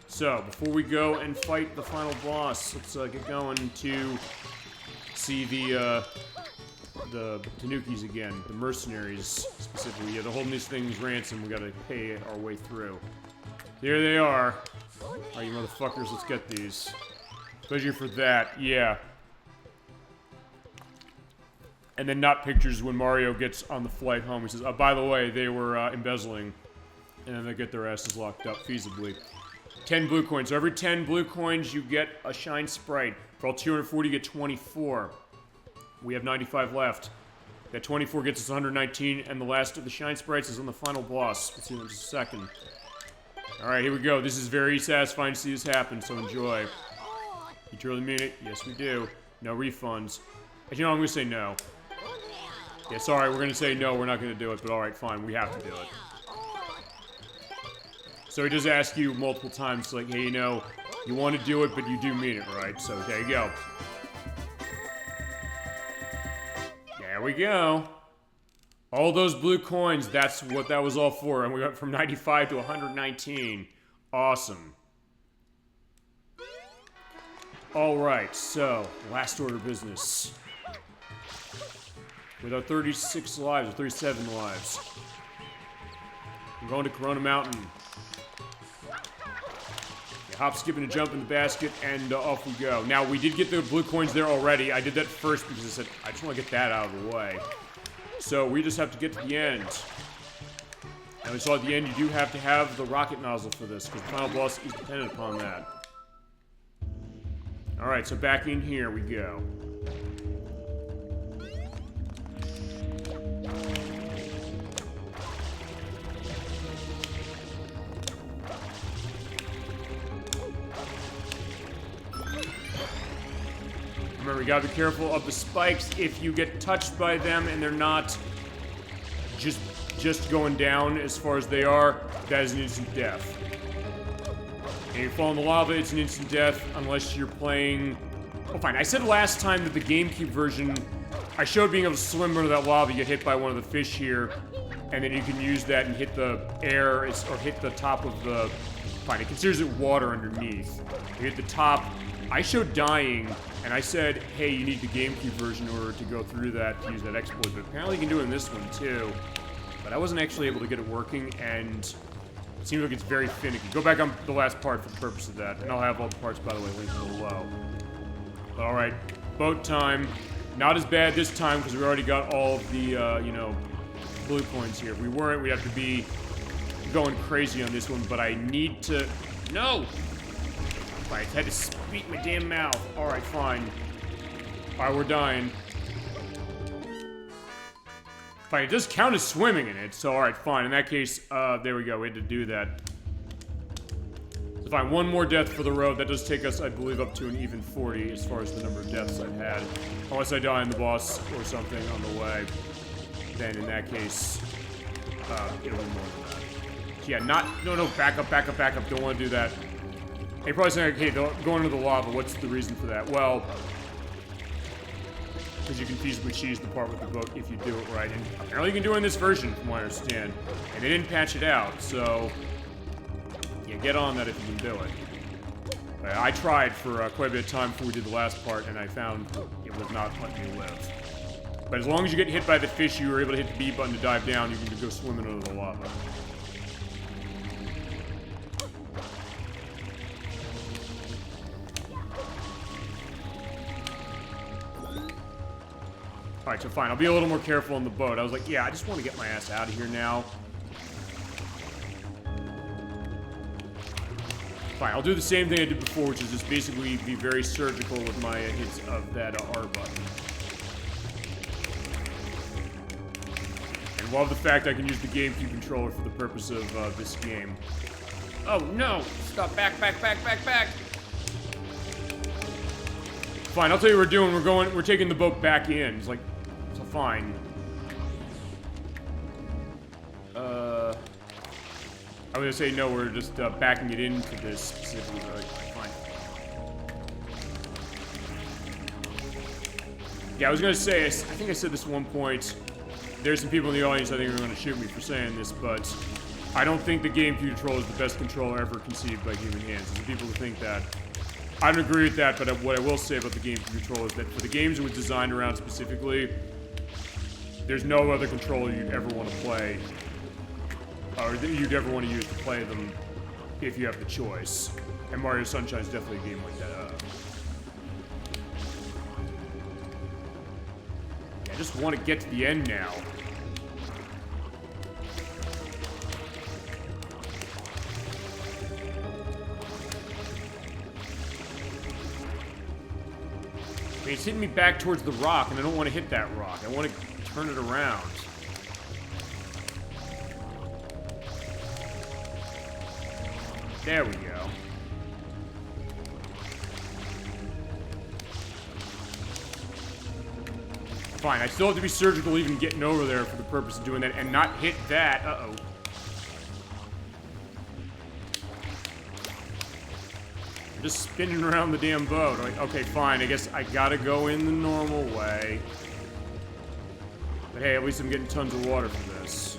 So, before we go and fight the final boss, let's get going to see the Tanukis again, the mercenaries specifically. Yeah, they're holding these things ransom. We gotta pay our way through. There they are. Alright, you motherfuckers, let's get these. Pleasure for that, yeah. And then not pictures when Mario gets on the flight home. He says, oh, by the way, they were embezzling. And then they get their asses locked up feasibly. 10 blue coins. So every 10 blue coins, you get a Shine Sprite. For all 240, you get 24. We have 95 left. That 24 gets us 119, and the last of the Shine Sprites is on the final boss. We'll see in just a second. Alright, here we go. This is very satisfying to see this happen, so enjoy. You truly mean it? Yes, we do. No refunds. Actually, no, I'm gonna say no. Yeah, sorry, we're gonna say no, we're not gonna do it, but alright, fine, we have to do it. So he does ask you multiple times, like, hey, you know, you want to do it, but you do mean it, right? So there you go. There we go. All those blue coins, that's what that was all for. And we went from 95 to 119. Awesome. Alright, so, last order of business. With our 36 lives, or 37 lives. We're going to Corona Mountain. Hop, skip, and a jump in the basket, and off we go. Now, we did get the blue coins there already. I did that first because I said, I just want to get that out of the way. So, we just have to get to the end. And we saw at the end, you do have to have the rocket nozzle for this, because the final boss is dependent upon that. Alright, so back in here we go. Remember, we gotta be careful of the spikes. If you get touched by them and they're not just going down as far as they are, that is an instant death. And you fall in the lava, it's an instant death unless you're playing... Oh, fine. I said last time that the GameCube version, I showed being able to swim under that lava, you get hit by one of the fish here, and then you can use that and hit the air, or hit the top of the... Fine, it considers it water underneath. You hit the top. I showed dying, and I said, hey, you need the GameCube version in order to go through that, to use that exploit, but apparently you can do it in this one, too. But I wasn't actually able to get it working, and it seems like it's very finicky. Go back on the last part for the purpose of that, and I'll have all the parts, by the way, linked below. But alright, boat time. Not as bad this time, because we already got all of the, you know, blue coins here. If we weren't, we'd have to be going crazy on this one, but I need to... No! I had to speak my damn mouth. Alright, fine. Alright, we're dying. Fine, it does count as swimming in it, so alright, fine. In that case, there we go, we had to do that. So fine, one more death for the road. That does take us, I believe, up to an even 40 as far as the number of deaths I've had. Unless I die in the boss or something on the way. Then in that case, it'll be more than that. So yeah, no, back up, don't want to do that. And you're probably saying, okay, going into the lava, what's the reason for that? Well, because you can feasibly cheese the part with the boat if you do it right. And apparently you can do it in this version, from what I understand. And they didn't patch it out, so... yeah, get on that if you can do it. I tried for quite a bit of time before we did the last part, and I found it was not letting me live. But as long as you get hit by the fish, you were able to hit the B button to dive down, you can go swimming under the lava. Alright, so fine. I'll be a little more careful on the boat. I was like, yeah, I just want to get my ass out of here now. Fine, I'll do the same thing I did before, which is just basically be very surgical with my hits of that R button. And love the fact I can use the GameCube controller for the purpose of this game. Oh, no! Stop, back! Fine, I'll tell you what we're doing. We're taking the boat back in. It's like, so fine. I was gonna say no, we're just backing it into this specifically, but fine. Yeah, I was gonna say, I think I said this at one point. There's some people in the audience I think are gonna shoot me for saying this, but I don't think the GameCube controller is the best controller ever conceived by human hands. There's people who think that. I don't agree with that, but what I will say about the GameCube controller is that for the games it was designed around specifically, there's no other controller you'd ever want to play, or that you'd ever want to use to play them if you have the choice. And Mario Sunshine is definitely a game like that. I just want to get to the end now. It's hitting me back towards the rock, and I don't want to hit that rock. I want to turn it around. There we go. Fine, I still have to be surgical even getting over there for the purpose of doing that, and not hit that. Uh-oh. Just spinning around the damn boat. Like, okay, fine. I guess I gotta go in the normal way. But hey, at least I'm getting tons of water for this.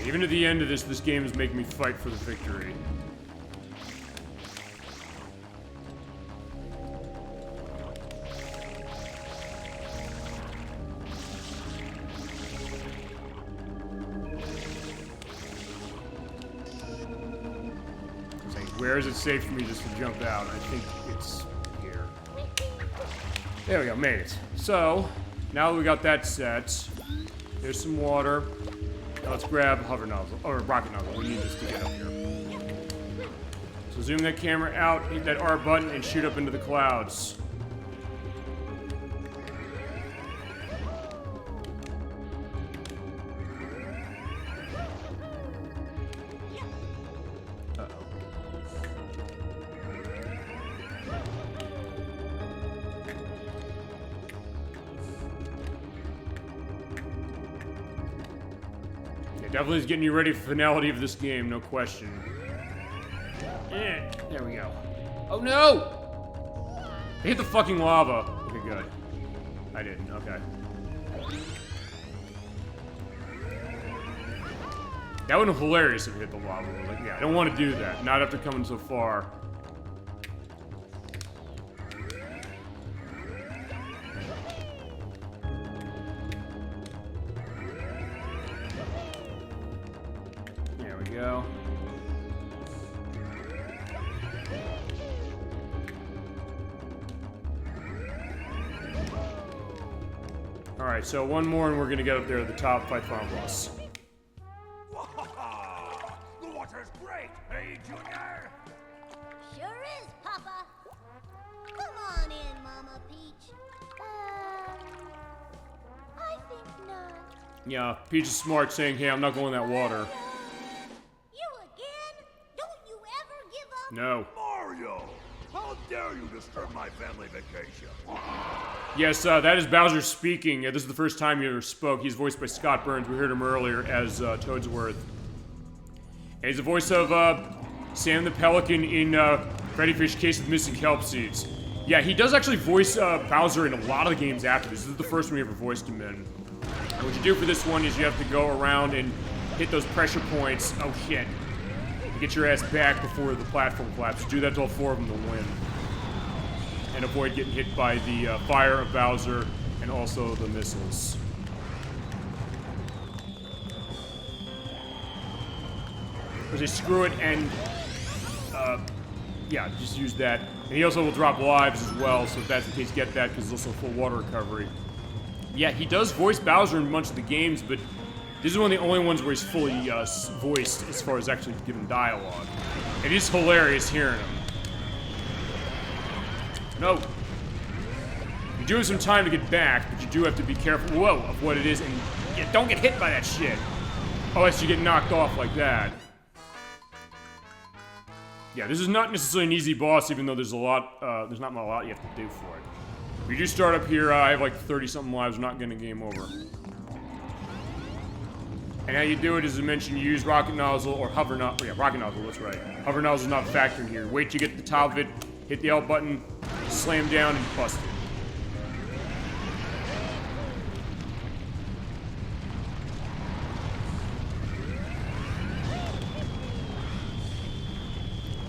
Even at the end of this game is making me fight for the victory. Where is it safe for me just to jump out? I think it's here. There we go, made it. So, now that we got that set, there's some water. Now let's grab hover nozzle, or rocket nozzle. We need this to get up here. So zoom that camera out, hit that R button, and shoot up into the clouds. Definitely is getting you ready for the finality of this game, no question. There we go. Oh no! I hit the fucking lava. Okay, good. I didn't, okay. That would have been hilarious if I hit the lava. Like, yeah, I don't want to do that. Not after coming so far. There we go. Alright, so one more and we're gonna get up there at the top, fight final boss. The water's great, hey, Junior? Sure is, Papa. Come on in, Mama Peach. I think not. Yeah, Peach is smart saying, hey, I'm not going in that water. You again? Don't you ever give up? No. Mario! How dare you disturb my family vacation? Yes, that is Bowser speaking. This is the first time he ever spoke. He's voiced by Scott Burns. We heard him earlier as Toadsworth. And he's the voice of Sam the Pelican in Freddy Fish Case of Missing Kelp Seeds. Yeah, he does actually voice Bowser in a lot of the games after this. This is the first one he ever voiced him in. And what you do for this one is you have to go around and hit those pressure points. Oh shit. You get your ass back before the platform collapses. Do that to all 4 of them to win. And avoid getting hit by the fire of Bowser and also the missiles. Because they screw it and, yeah, just use that. And he also will drop lives as well, so if that's the case, get that, because it's also full water recovery. Yeah, he does voice Bowser in a bunch of the games, but this is one of the only ones where he's fully voiced as far as actually giving dialogue. It is hilarious hearing him. No. You do have some time to get back, but you do have to be careful, whoa, of what it is, and yeah, don't get hit by that shit. Unless you get knocked off like that. Yeah, this is not necessarily an easy boss, even though there's a lot, there's not a lot you have to do for it. If you do start up here, I have like 30-something lives, we're not gonna game over. And how you do it is, as I mentioned, you use rocket nozzle or hover nozzle. Yeah, rocket nozzle, that's right. Hover nozzle is not factored here. Wait till you get to the top of it, hit the L button, slam down, and bust it.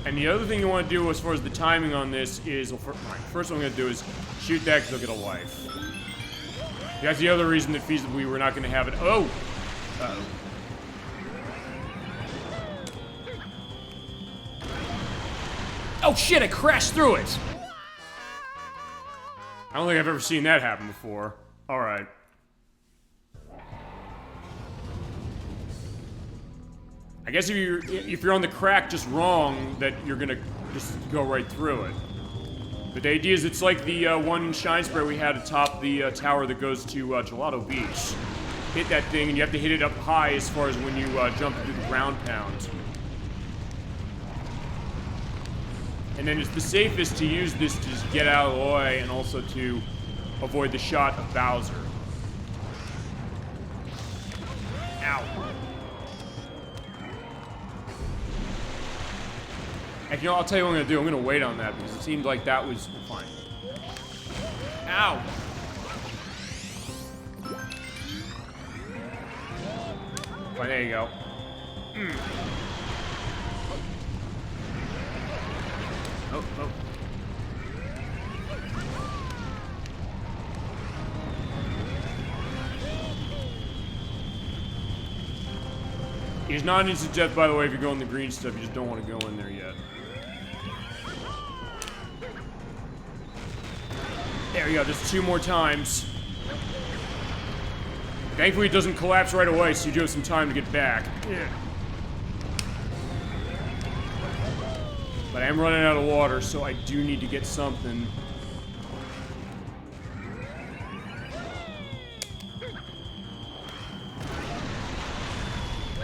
And the other thing you want to do as far as the timing on this is, well, first what I'm going to do is shoot that because I'll get a life. That's the other reason that feasibly we're not going to have it. Oh! Uh-oh. Oh shit, I crashed through it! I don't think I've ever seen that happen before. Alright. I guess if you're on the crack just wrong, that you're gonna just go right through it. But the idea is it's like the one shine spray we had atop the tower that goes to Gelato Beach. Hit that thing and you have to hit it up high as far as when you jump through the ground pound. And then it's the safest to use this to just get out of the way and also to avoid the shot of Bowser. Ow. And you know, I'll tell you what I'm gonna do. I'm gonna wait on that because it seemed like that was fine. Ow! Fine, there you go. Oh, oh. He's not an instant death, by the way, if you go in the green stuff. You just don't want to go in there yet. There we go, just 2 more times. Thankfully, it doesn't collapse right away, so you do have some time to get back. Yeah. But I am running out of water, so I do need to get something.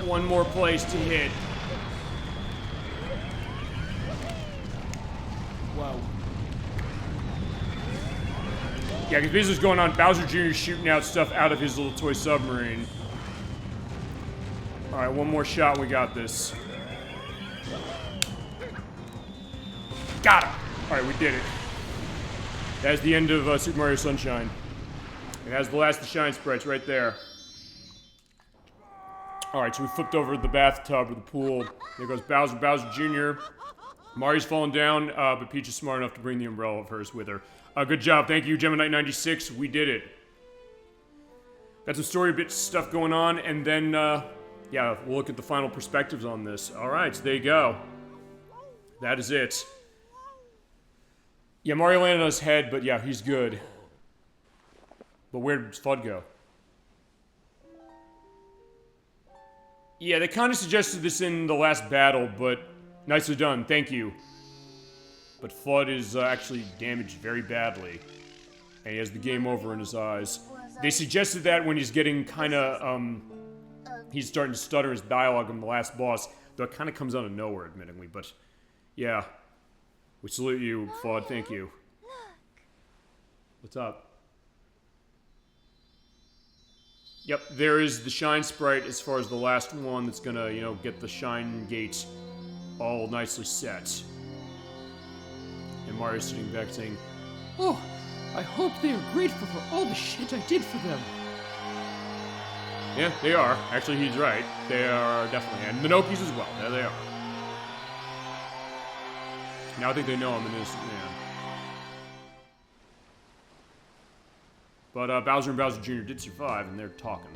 One more place to hit. Whoa. Yeah, because business going on. Bowser Jr. shooting out stuff out of his little toy submarine. Alright, one more shot, we got this. Got him! Alright, we did it. That's the end of Super Mario Sunshine. It has the last of the shine sprites right there. Alright, so we flipped over the bathtub or the pool. There goes Bowser, Bowser Jr. Mario's falling down, but Peach is smart enough to bring the umbrella of hers with her. Good job, thank you, Gemini96. We did it. Got some story bit stuff going on, and then, yeah, we'll look at the final perspectives on this. Alright, so there you go. That is it. Yeah, Mario landed on his head, but yeah, he's good. But where did FLUDD go? Yeah, they kind of suggested this in the last battle, but nicely done, thank you. But FLUDD is actually damaged very badly. And he has the game over in his eyes. They suggested that when he's getting kind of, he's starting to stutter his dialogue in the last boss, though it kind of comes out of nowhere, admittingly, but yeah. We salute you, FLUDD, thank you. What's up? Yep, there is the shine sprite as far as the last one that's gonna, you know, get the shine gate all nicely set. And Mario's sitting back saying, "Oh, I hope they are grateful for all the shit I did for them." yeah, they are. Actually, he's right. They are definitely. And the Nokis as well. There they are. Now I think they know I'm an innocent man. But Bowser and Bowser Jr. did survive, and they're talking.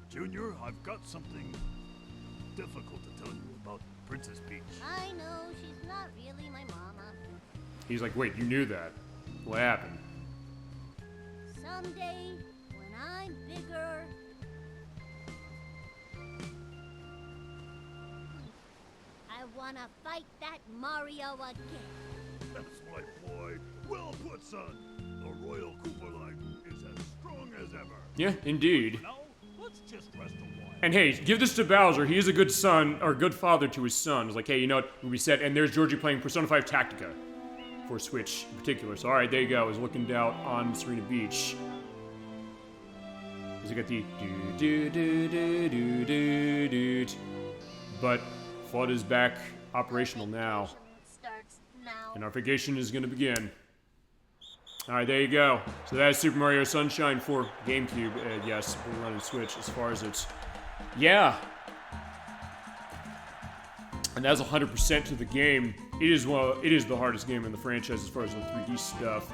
Junior, I've got something difficult to tell you about Princess Peach. I know, she's not really my mama. He's like, wait, you knew that. What happened? Someday, when I'm bigger, I wanna fight that Mario again. That's my boy. Well put, son. The Royal Koopa line is as strong as ever. Yeah, indeed. Now, let's just rest a while. And hey, give this to Bowser. He is a good son, or good father to his son. It's like, hey, you know what? We said, and there's Georgie playing Persona 5 Tactica for Switch in particular. So, alright, there you go. He's looking down on Serena Beach. He's got the do. But FLUDD is back operational now. Starts now. And our vacation is going to begin. Alright, there you go. So that is Super Mario Sunshine for Gamecube. Yes, we're running Switch as far as it's... Yeah. And that's 100% to the game. It is the hardest game in the franchise as far as the 3D stuff.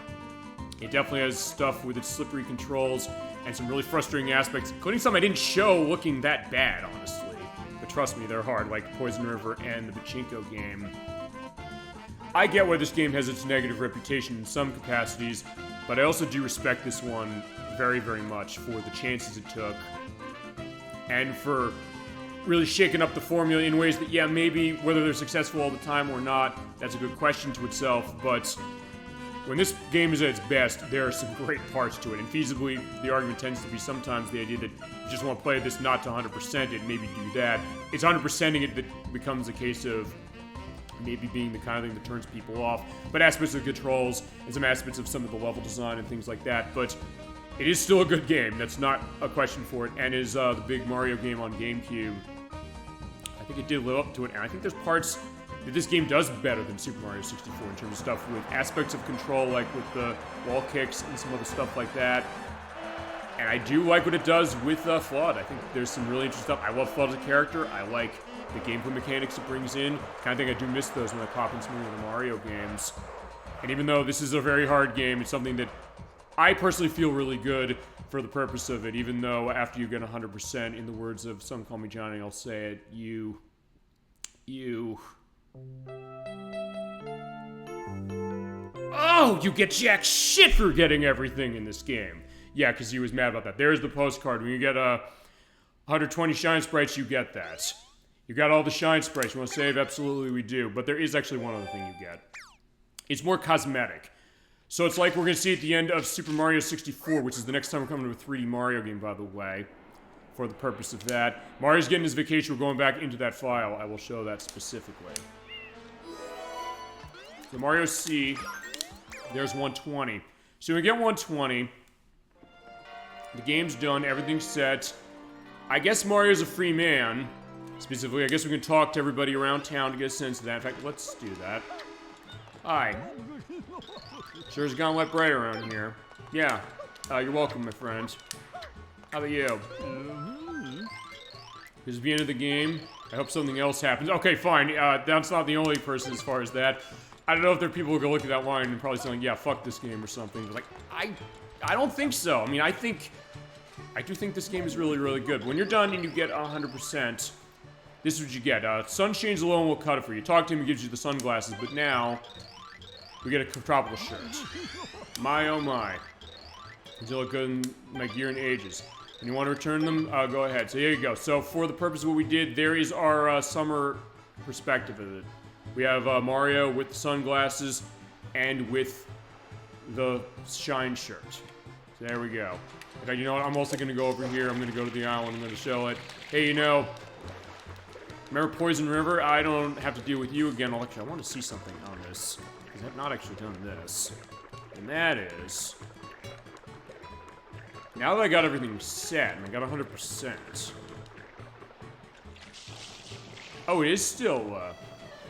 It definitely has stuff with its slippery controls and some really frustrating aspects, including some I didn't show looking that bad, honestly. But trust me, they're hard, like Poison River and the Pachinko game. I get why this game has its negative reputation in some capacities, but I also do respect this one very, very much for the chances it took and for really shaking up the formula in ways that, yeah, maybe whether they're successful all the time or not, that's a good question to itself, but when this game is at its best, there are some great parts to it, and feasibly, the argument tends to be sometimes the idea that you just want to play this not to 100% it, maybe do that. It's 100%ing it that becomes a case of maybe being the kind of thing that turns people off, but aspects of the controls and some aspects of some of the level design and things like that, but it is still a good game, that's not a question for it, and is the big Mario game on GameCube. I think it did live up to it, and I think there's parts that this game does better than Super Mario 64 in terms of stuff with aspects of control, like with the wall kicks and some other stuff like that. And I do like what it does with FLUDD. I think there's some really interesting stuff. I love FLUDD as a character. I like the gameplay mechanics it brings in. Kind of think I do miss those when I pop in some of the Mario games. And even though this is a very hard game, it's something that I personally feel really good for the purpose of it, even though after you get 100%, in the words of Some Call Me Johnny, I'll say it, you... Oh, you get jack shit for getting everything in this game. Yeah, because he was mad about that. There's the postcard. When you get 120 shine sprites, you get that. You got all the shine sprites. You want to save? Absolutely, we do. But there is actually one other thing you get. It's more cosmetic. So it's like we're going to see at the end of Super Mario 64, which is the next time we're coming to a 3D Mario game, by the way, for the purpose of that. Mario's getting his vacation. We're going back into that file. I will show that specifically. So Mario C, there's 120. So we get 120. The game's done. Everything's set. I guess Mario's a free man. Specifically, I guess we can talk to everybody around town to get a sense of that. In fact, let's do that. Hi. Sure has gone a lot brighter around here. Yeah. You're welcome, my friend. How about you? This is the end of the game. I hope something else happens. Okay, fine. That's not the only person as far as that. I don't know if there are people who go look at that line and probably saying, yeah, fuck this game or something. But like, I don't think so. I mean, I do think this game is really, really good. When you're done and you get 100%, this is what you get. Sunshane's alone will cut it for you. Talk to him, he gives you the sunglasses, but now we get a tropical shirt. My oh my. These look good in my gear and ages. And you want to return them? Go ahead. So here you go. So for the purpose of what we did, there is our summer perspective of it. We have Mario with the sunglasses and with the shine shirt. So there we go. Okay, you know what? I'm also going to go over here. I'm going to go to the island. I'm going to show it. Hey, you know, remember Poison River? I don't have to deal with you again. Actually, I want to see something on this. Because I have not actually done this. And that is... Now that I got everything set, and I got 100%. Oh, it is still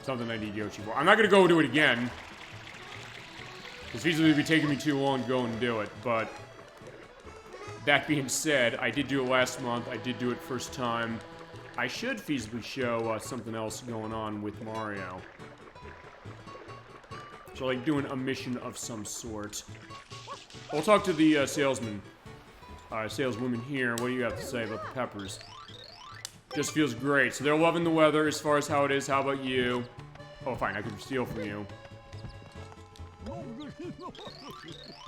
something I need Yoshi for. I'm not going to go do it again. Because feasibly it would be taking me too long to go and do it, but... That being said, I did do it last month. I did do it first time. I should feasibly show something else going on with Mario. So, like, doing a mission of some sort. I'll talk to the salesman. Saleswoman here. What do you have to say about the peppers? Just feels great. So they're loving the weather as far as how it is. How about you? Oh, fine. I can steal from you.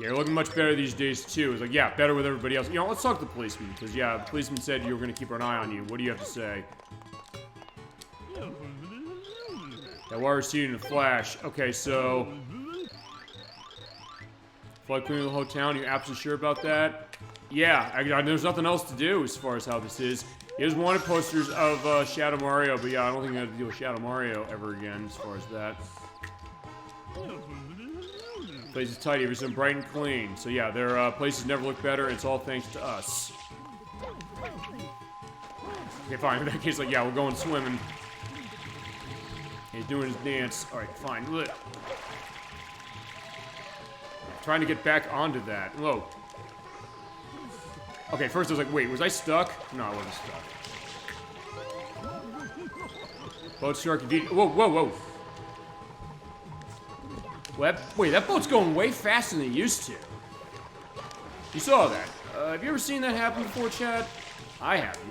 Yeah, you're looking much better these days, too. It's like, yeah, better with everybody else. You know, let's talk to the policeman, because, yeah, the policeman said you were going to keep an eye on you. What do you have to say? That water receded in a flash. Okay, so... Flood clearing the whole town, you're absolutely sure about that? Yeah, there's nothing else to do as far as how this is. Here's wanted posters of Shadow Mario, but yeah, I don't think I have to deal with Shadow Mario ever again as far as that. Place is tidy, everything's bright and clean. So yeah, their places never look better. It's all thanks to us. Okay, fine. In that case, like, yeah, we're going swimming. He's doing his dance. All right, fine. Trying to get back onto that. Whoa. Okay, first I was like, wait, was I stuck? No, I wasn't stuck. Boat shark indeed. Whoa, whoa, whoa. Wait, that boat's going way faster than it used to. You saw that. Have you ever seen that happen before, Chad? I haven't.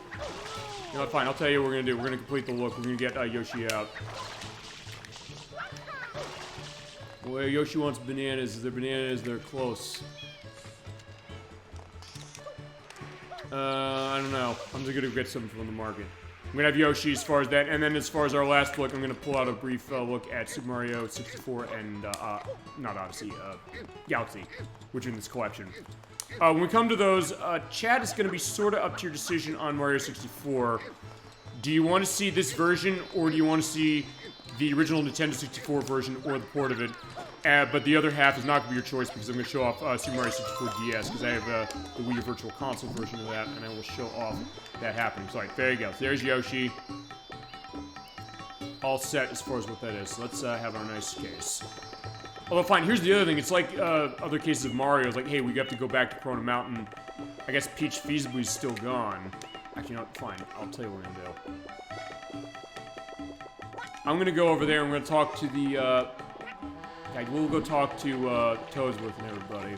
You know what, fine, I'll tell you what we're gonna do. We're gonna complete the look. We're gonna get Yoshi out. Well, Yoshi wants bananas. They're bananas, they're close. I don't know. I'm just gonna get something from the market. I'm gonna have Yoshi as far as that, and then as far as our last look, I'm gonna pull out a brief look at Super Mario 64 and, not Odyssey, Galaxy, which are in this collection. When we come to those, Chad is gonna be sorta up to your decision on Mario 64. Do you want to see this version, or do you want to see the original Nintendo 64 version, or the port of it? But the other half is not going to be your choice, because I'm going to show off Super Mario 64 DS, because I have the Wii U Virtual Console version of that, and I will show off that happening. So, right, there you go. So there's Yoshi. All set as far as what that is. So let's have our nice case. Although, fine, here's the other thing. It's like other cases of Mario. It's like, hey, we have to go back to Corona Mountain. I guess Peach feasibly is still gone. Actually, no, fine. I'll tell you what we're going to do. I'm going to go over there and we're going to talk to the... we'll go talk to Toadsworth and everybody.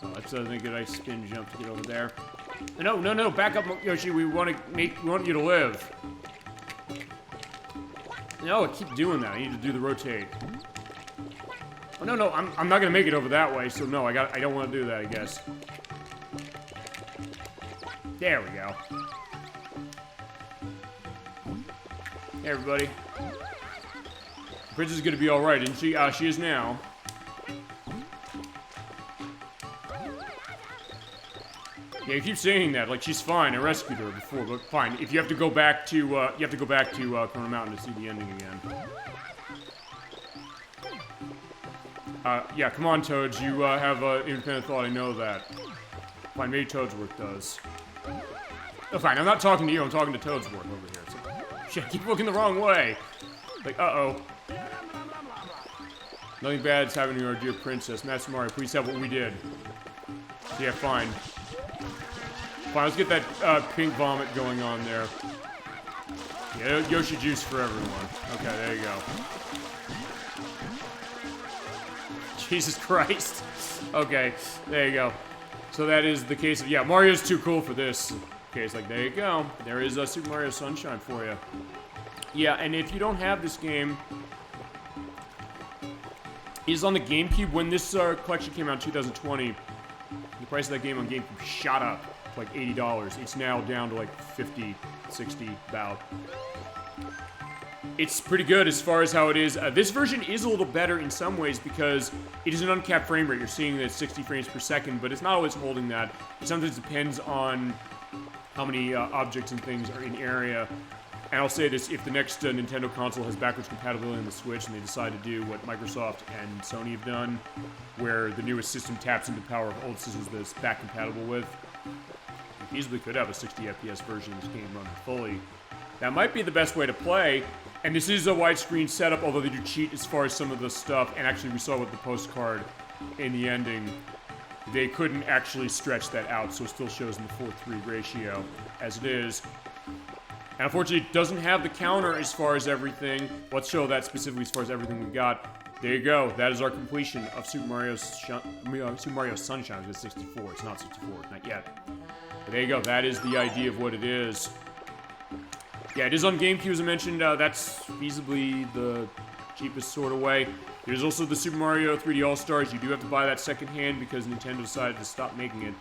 Oh, that's a good nice spin jump to get over there. No, back up, Yoshi. We want you to live. No, I keep doing that. I need to do the rotate. Oh no, I'm not gonna make it over that way. So no, I don't want to do that. I guess. There we go. Hey, everybody. Princess is gonna be all right, isn't she? She is now. Yeah, you keep saying that, like she's fine. I rescued her before, but fine. If you have to go back to, Corona Mountain to see the ending again. Yeah, come on, Toads. You have independent thought. I know that. Fine, maybe Toadsworth does. Oh, fine, I'm not talking to you, I'm talking to Toadsworth over here. So, shit, I keep looking the wrong way. Like, uh-oh. Nothing bad is happening to our dear princess. Master Mario, please have what we did. Yeah, fine. Fine, let's get that pink vomit going on there. Yeah, Yoshi juice for everyone. Okay, there you go. Jesus Christ. Okay, there you go. So that is the case of, yeah, Mario's too cool for this. Okay, it's like, there you go. There is Super Mario Sunshine for you. Yeah, and if you don't have this game, it's on the Gamecube. When this collection came out in 2020, the price of that game on Gamecube shot up to like $80. It's now down to like 50, 60, about. It's pretty good as far as how it is. This version is a little better in some ways because it is an uncapped frame rate. You're seeing that 60 frames per second, but it's not always holding that. It sometimes depends on how many objects and things are in area. And I'll say this, if the next Nintendo console has backwards compatibility on the Switch and they decide to do what Microsoft and Sony have done, where the newest system taps into the power of old systems that it's back compatible with, you easily could have a 60 FPS version of this game running fully. That might be the best way to play, and this is a widescreen setup, although they do cheat as far as some of the stuff, and actually we saw with the postcard in the ending, they couldn't actually stretch that out, so it still shows in the 4:3 ratio as it is. And unfortunately, it doesn't have the counter as far as everything. Let's show that specifically as far as everything we got. There you go. That is our completion of Super Mario Sunshine with 64. It's not 64, not yet. But there you go. That is the idea of what it is. Yeah, it is on GameCube, as I mentioned. That's feasibly the cheapest sort of way. There's also the Super Mario 3D All-Stars. You do have to buy that secondhand because Nintendo decided to stop making it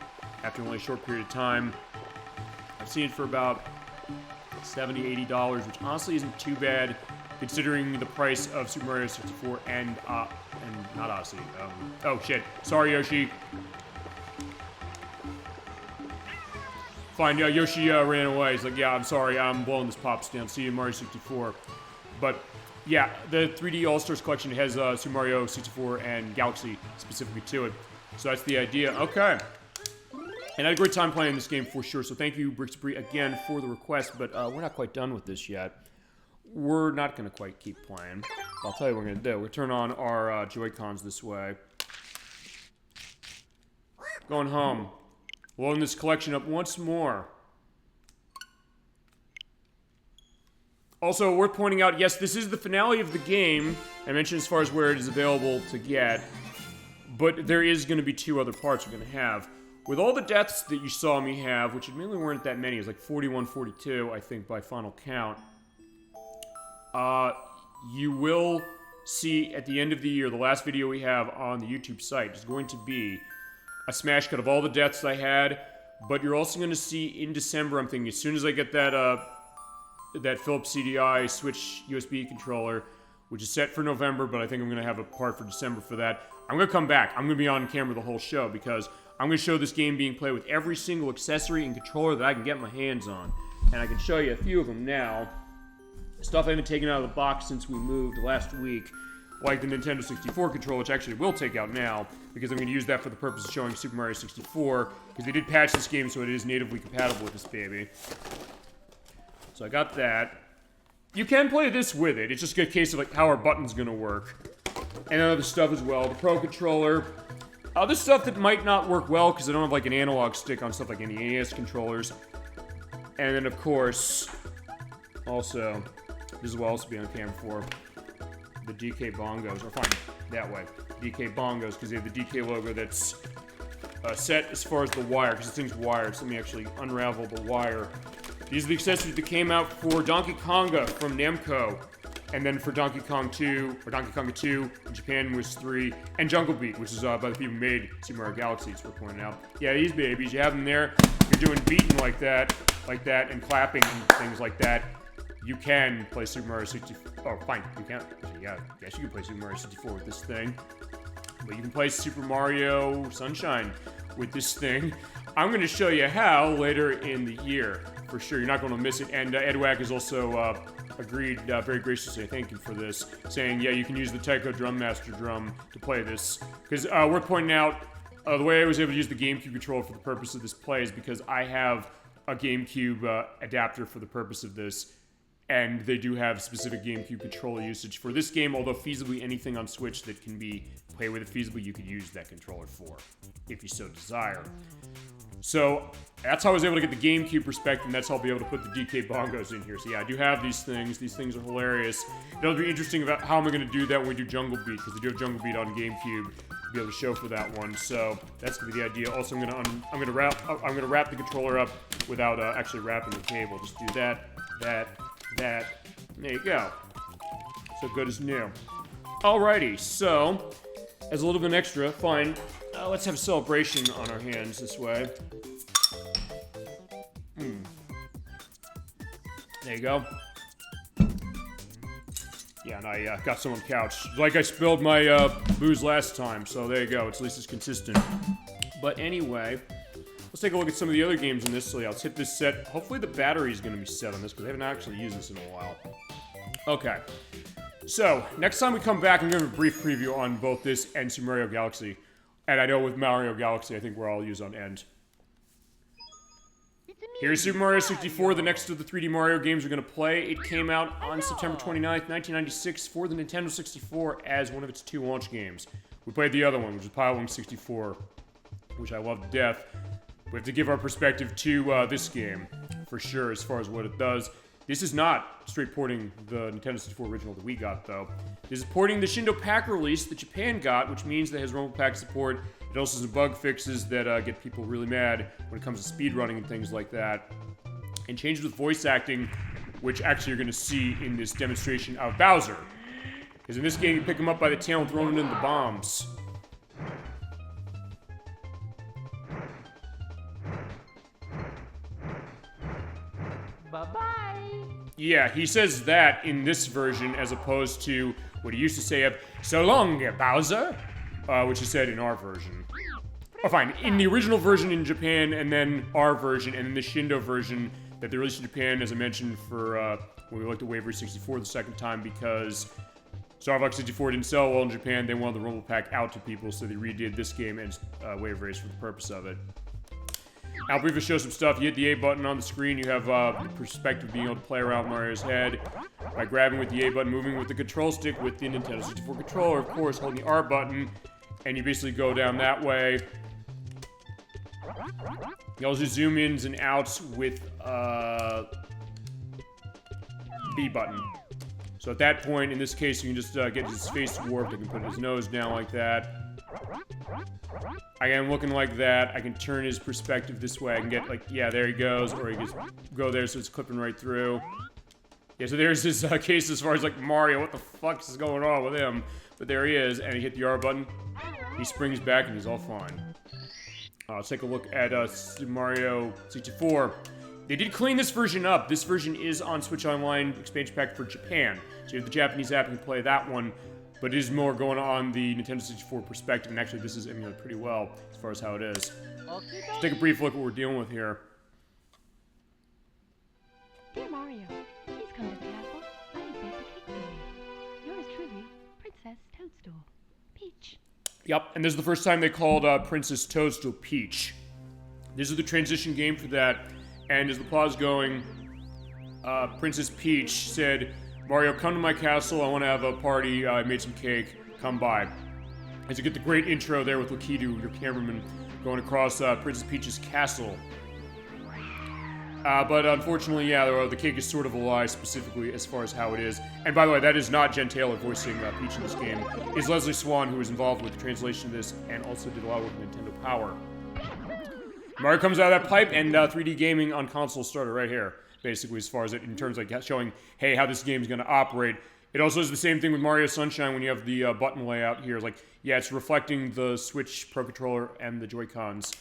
after only a short period of time. I've seen it for about $70, $80, which honestly isn't too bad considering the price of Super Mario 64 and not Odyssey. Oh shit, sorry Yoshi. Fine, yeah, Yoshi ran away. He's like, yeah, I'm sorry, I'm blowing this pops down. See you in Mario 64. But yeah, the 3D All-Stars collection has Super Mario 64 and Galaxy specifically to it. So that's the idea. Okay. And I had a great time playing this game for sure, so thank you, Brixbury, again for the request, but we're not quite done with this yet. We're not going to quite keep playing. I'll tell you what we're going to do. We'll turn on our Joy-Cons this way. Going home. Loading this collection up once more. Also, worth pointing out, yes, this is the finale of the game. I mentioned as far as where it is available to get, but there is going to be 2 other parts we're going to have. With all the deaths that you saw me have, which admittedly weren't that many, it was like 41, 42, I think, by final count, you will see at the end of the year, the last video we have on the YouTube site is going to be a smash cut of all the deaths I had, but you're also going to see in December, I'm thinking, as soon as I get that, that Philips CDI Switch USB controller, which is set for November, but I think I'm going to have a part for December for that, I'm going to come back. I'm going to be on camera the whole show, because I'm going to show this game being played with every single accessory and controller that I can get my hands on. And I can show you a few of them now. Stuff I haven't taken out of the box since we moved last week, like the Nintendo 64 controller, which actually will take out now, because I'm going to use that for the purpose of showing Super Mario 64, because they did patch this game so it is natively compatible with this baby. So I got that. You can play this with it. It's just a case of like how our button's going to work. And other stuff as well. The Pro Controller. Other stuff that might not work well because I don't have like an analog stick on stuff like any NES controllers. And then of course, also, this is what I'll also be on camera for, the DK bongos, or fine, that way, DK bongos, because they have the DK logo that's set as far as the wire, because this thing's wired, so let me actually unravel the wire. These are the accessories that came out for Donkey Konga from Namco. And then for Donkey Kong 2, or Donkey Konga 2, in Japan was 3, and Jungle Beat, which is by the people who made Super Mario Galaxy, it's worth pointing out. Yeah, these babies, you have them there, you're doing beating like that, and clapping and things like that. You can play Super Mario 64, oh, fine, you can't, yeah, I guess you can play Super Mario 64 with this thing. But you can play Super Mario Sunshine with this thing. I'm going to show you how later in the year, for sure, you're not going to miss it, and Edwack has also, agreed very graciously, thank you for this, saying, yeah, you can use the Taiko Drum Master drum to play this. Because worth pointing out, The way I was able to use the GameCube controller for the purpose of this play is because I have a GameCube adapter for the purpose of this, and they do have specific GameCube controller usage for this game, although feasibly anything on Switch that can be played with it feasibly, you could use that controller for, if you so desire. So, that's how I was able to get the GameCube perspective, and that's how I'll be able to put the DK bongos in here. So yeah, I do have these things. These things are hilarious. It'll be interesting about how am I going to do that when we do Jungle Beat, because I do have Jungle Beat on GameCube to be able to show for that one. So that's going to be the idea. Also, I'm going to wrap the controller up without actually wrapping the cable. Just do that. There you go. So good as new. Alrighty, so as a little bit of an extra, fine. Let's have a celebration on our hands this way. There you go. Yeah, and I got some on the couch. Like I spilled my booze last time, so there you go. At least it's consistent. But anyway, let's take a look at some of the other games in this. So yeah, let's hit this set. Hopefully the battery is going to be set on this, because I haven't actually used this in a while. Okay. So, next time we come back, I'm going to have a brief preview on both this and Super Mario Galaxy. And I know with Mario Galaxy, I think we're all use on end. Here's Super Mario 64, the next of the 3D Mario games we're going to play. It came out on September 29th, 1996 for the Nintendo 64 as one of its 2 launch games. We played the other one, which is Pilewing 64, which I love to death. We have to give our perspective to this game, for sure, as far as what it does. This is not straight porting the Nintendo 64 original that we got, though. This is porting the Shindo Pack release that Japan got, which means that it has Rumble Pack support. It also has some bug fixes that get people really mad when it comes to speedrunning and things like that. And changes with voice acting, which actually you're going to see in this demonstration of Bowser. Because in this game, you pick him up by the tail and throw him into the bombs. Bye-bye. Yeah, he says that in this version as opposed to what he used to say of, "So long, Bowser," which he said in our version. Oh, fine. In the original version in Japan, and then our version, and then the Shindo version that they released in Japan, as I mentioned, for when we looked at Wavery 64 the second time, because Star Fox 64 didn't sell well in Japan. They wanted the Rumble Pack out to people, so they redid this game and Wave Race for the purpose of it. I'll briefly show some stuff. You hit the A button on the screen, you have the perspective of being able to play around Mario's head by grabbing with the A button, moving with the control stick with the Nintendo 64 controller, of course, holding the R button, and you basically go down that way. You also zoom ins and outs with B button. So at that point, in this case, you can just get his face warped. I can put his nose down like that. I am looking like that. I can turn his perspective this way. I can get like, yeah, there he goes, or he can go there so it's clipping right through. Yeah, so there's his case as far as like Mario. What the fuck is going on with him? But there he is, and he hit the R button. He springs back, and he's all fine. Let's take a look at Super Mario 64. They did clean this version up. This version is on Switch Online expansion pack for Japan. So you have the Japanese app, you can play that one. But it is more going on the Nintendo 64 perspective, and actually this is emulated pretty well as far as how it is. Let's take a brief look at what we're dealing with here. Dear Mario, please come to the castle. I have baked a cake for you. Yours truly, Princess Toadstool. Peach. Yep, and this is the first time they called Princess Toadstool Peach. This is the transition game for that, and as the plot's going, Princess Peach said, "Mario, come to my castle, I want to have a party, I made some cake, come by." As you get the great intro there with Lakitu, your cameraman, going across Princess Peach's castle. But unfortunately, yeah, the cake is sort of a lie, specifically as far as how it is. And by the way, that is not Jen Taylor voicing Peach in this game. It's Leslie Swan, who was involved with the translation of this, and also did a lot of work with Nintendo Power. Mario comes out of that pipe, and 3D gaming on console started right here. Basically, as far as it, in terms of like showing, hey, how this game is going to operate. It also is the same thing with Mario Sunshine when you have the button layout here. Like, yeah, it's reflecting the Switch Pro Controller and the Joy-Cons.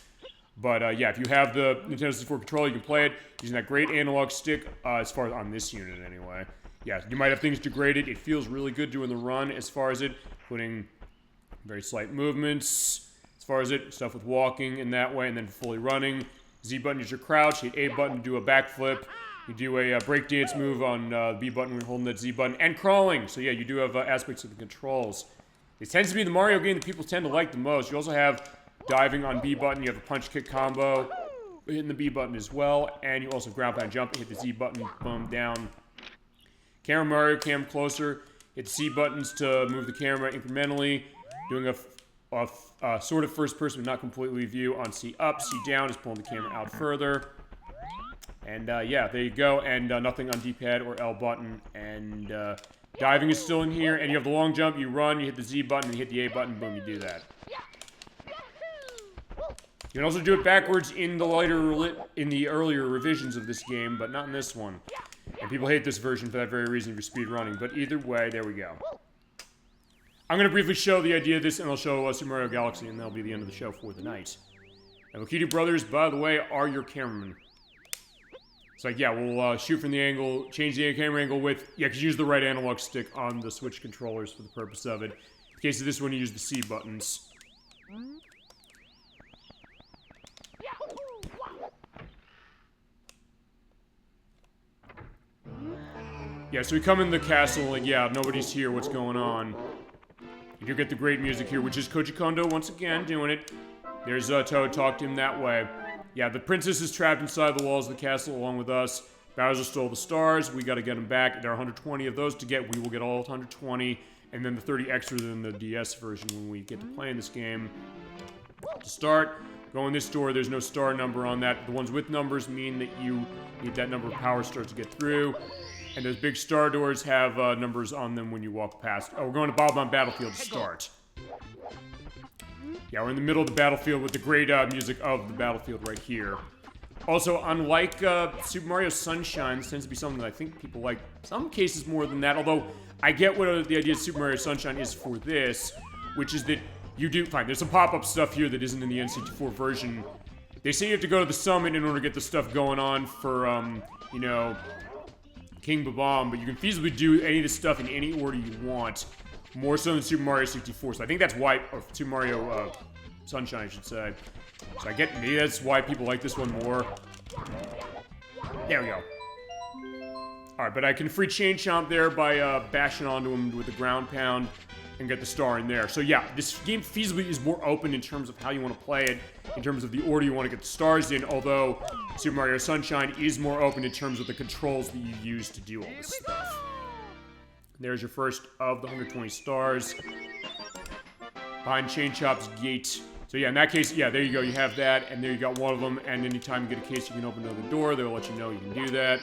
But yeah, if you have the Nintendo 64 controller, you can play it using that great analog stick, as far as on this unit anyway. Yeah, you might have things degraded. It feels really good doing the run as far as it, putting very slight movements as far as it, stuff with walking in that way, and then fully running. Z button is your crouch, hit A button to do a backflip. You do a breakdance move on the B button when holding that Z button, and crawling. So yeah, you do have aspects of the controls. It tends to be the Mario game that people tend to like the most. You also have diving on B button, you have a punch kick combo, hitting the B button as well, and you also ground pound jump, hit the Z button, boom, down. Camera Mario, cam closer, hit the C buttons to move the camera incrementally, doing a sort of first person, but not completely view on C up, C down is pulling the camera out further. And yeah, there you go, and nothing on D-pad or L button, and diving is still in here, and you have the long jump, you run, you hit the Z button, and you hit the A button, boom, you do that. You can also do it backwards in the earlier revisions of this game, but not in this one. And people hate this version for that very reason for speed running, but either way, there we go. I'm going to briefly show the idea of this, and I'll show Super Mario Galaxy, and that'll be the end of the show for the night. And the Nickie brothers, by the way, are your cameramen. It's like, yeah, we'll shoot from the angle, change the camera angle with, yeah, because you use the right analog stick on the Switch controllers for the purpose of it. In the case of this one, you use the C buttons. Yeah, so we come in the castle, like, yeah, nobody's here, what's going on? You do get the great music here, which is Koji Kondo once again doing it. There's Toad, talk to him that way. Yeah, the princess is trapped inside the walls of the castle along with us. Bowser stole the stars, we gotta get them back. There are 120 of those to get, we will get all 120. And then the 30 extra than the DS version when we get to play in this game. To start, go in this door, there's no star number on that. The ones with numbers mean that you need that number of power stars to get through. And those big star doors have numbers on them when you walk past. Oh, we're going to Bob-omb Battlefield to start. Yeah, we're in the middle of the battlefield with the great music of the battlefield right here. Also, unlike Super Mario Sunshine, this tends to be something that I think people like, some cases more than that, although I get what the idea of Super Mario Sunshine is for this, which is that you do, fine, there's some pop-up stuff here that isn't in the N64 version. They say you have to go to the summit in order to get the stuff going on for, you know, King Bubsy, but you can feasibly do any of this stuff in any order you want, more so than Super Mario 64. So I think that's why, or Super Mario Sunshine, I should say. So I get, maybe that's why people like this one more. There we go. Alright, but I can free chain chomp there by bashing onto him with the ground pound and get the star in there. So yeah, this game feasibly is more open in terms of how you want to play it, in terms of the order you want to get the stars in, although Super Mario Sunshine is more open in terms of the controls that you use to do all this stuff. There's your first of the 120 stars. Behind Chain Chop's gate. So yeah, in that case, yeah, there you go, you have that, and there you got one of them, and anytime you get a case you can open another door, they'll let you know you can do that.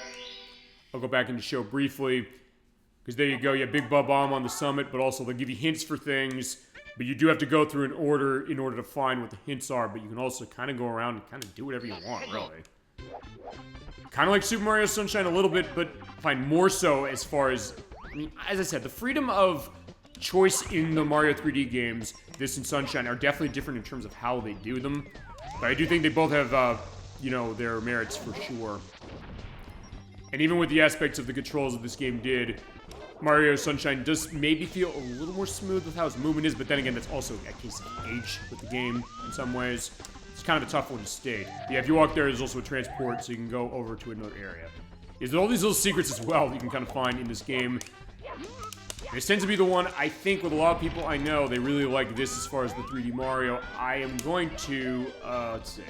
I'll go back into show briefly, because there you go, you have Big Bubsy on the summit, but also they'll give you hints for things, but you do have to go through an order in order to find what the hints are, but you can also kind of go around and kind of do whatever you want, really. Kind of like Super Mario Sunshine a little bit, but find more so as far as, I mean, as I said, the freedom of choice in the Mario 3D games, this and Sunshine, are definitely different in terms of how they do them, but I do think they both have, you know, their merits for sure. And even with the aspects of the controls that this game did, Mario Sunshine does maybe feel a little more smooth with how its movement is, but then again, that's also a case of age with the game in some ways. It's kind of a tough one to state. Yeah, if you walk there, there's also a transport, so you can go over to another area. There's all these little secrets as well that you can kind of find in this game. This tends to be the one, I think, with a lot of people I know, they really like this as far as the 3D Mario. I am going to, let's see.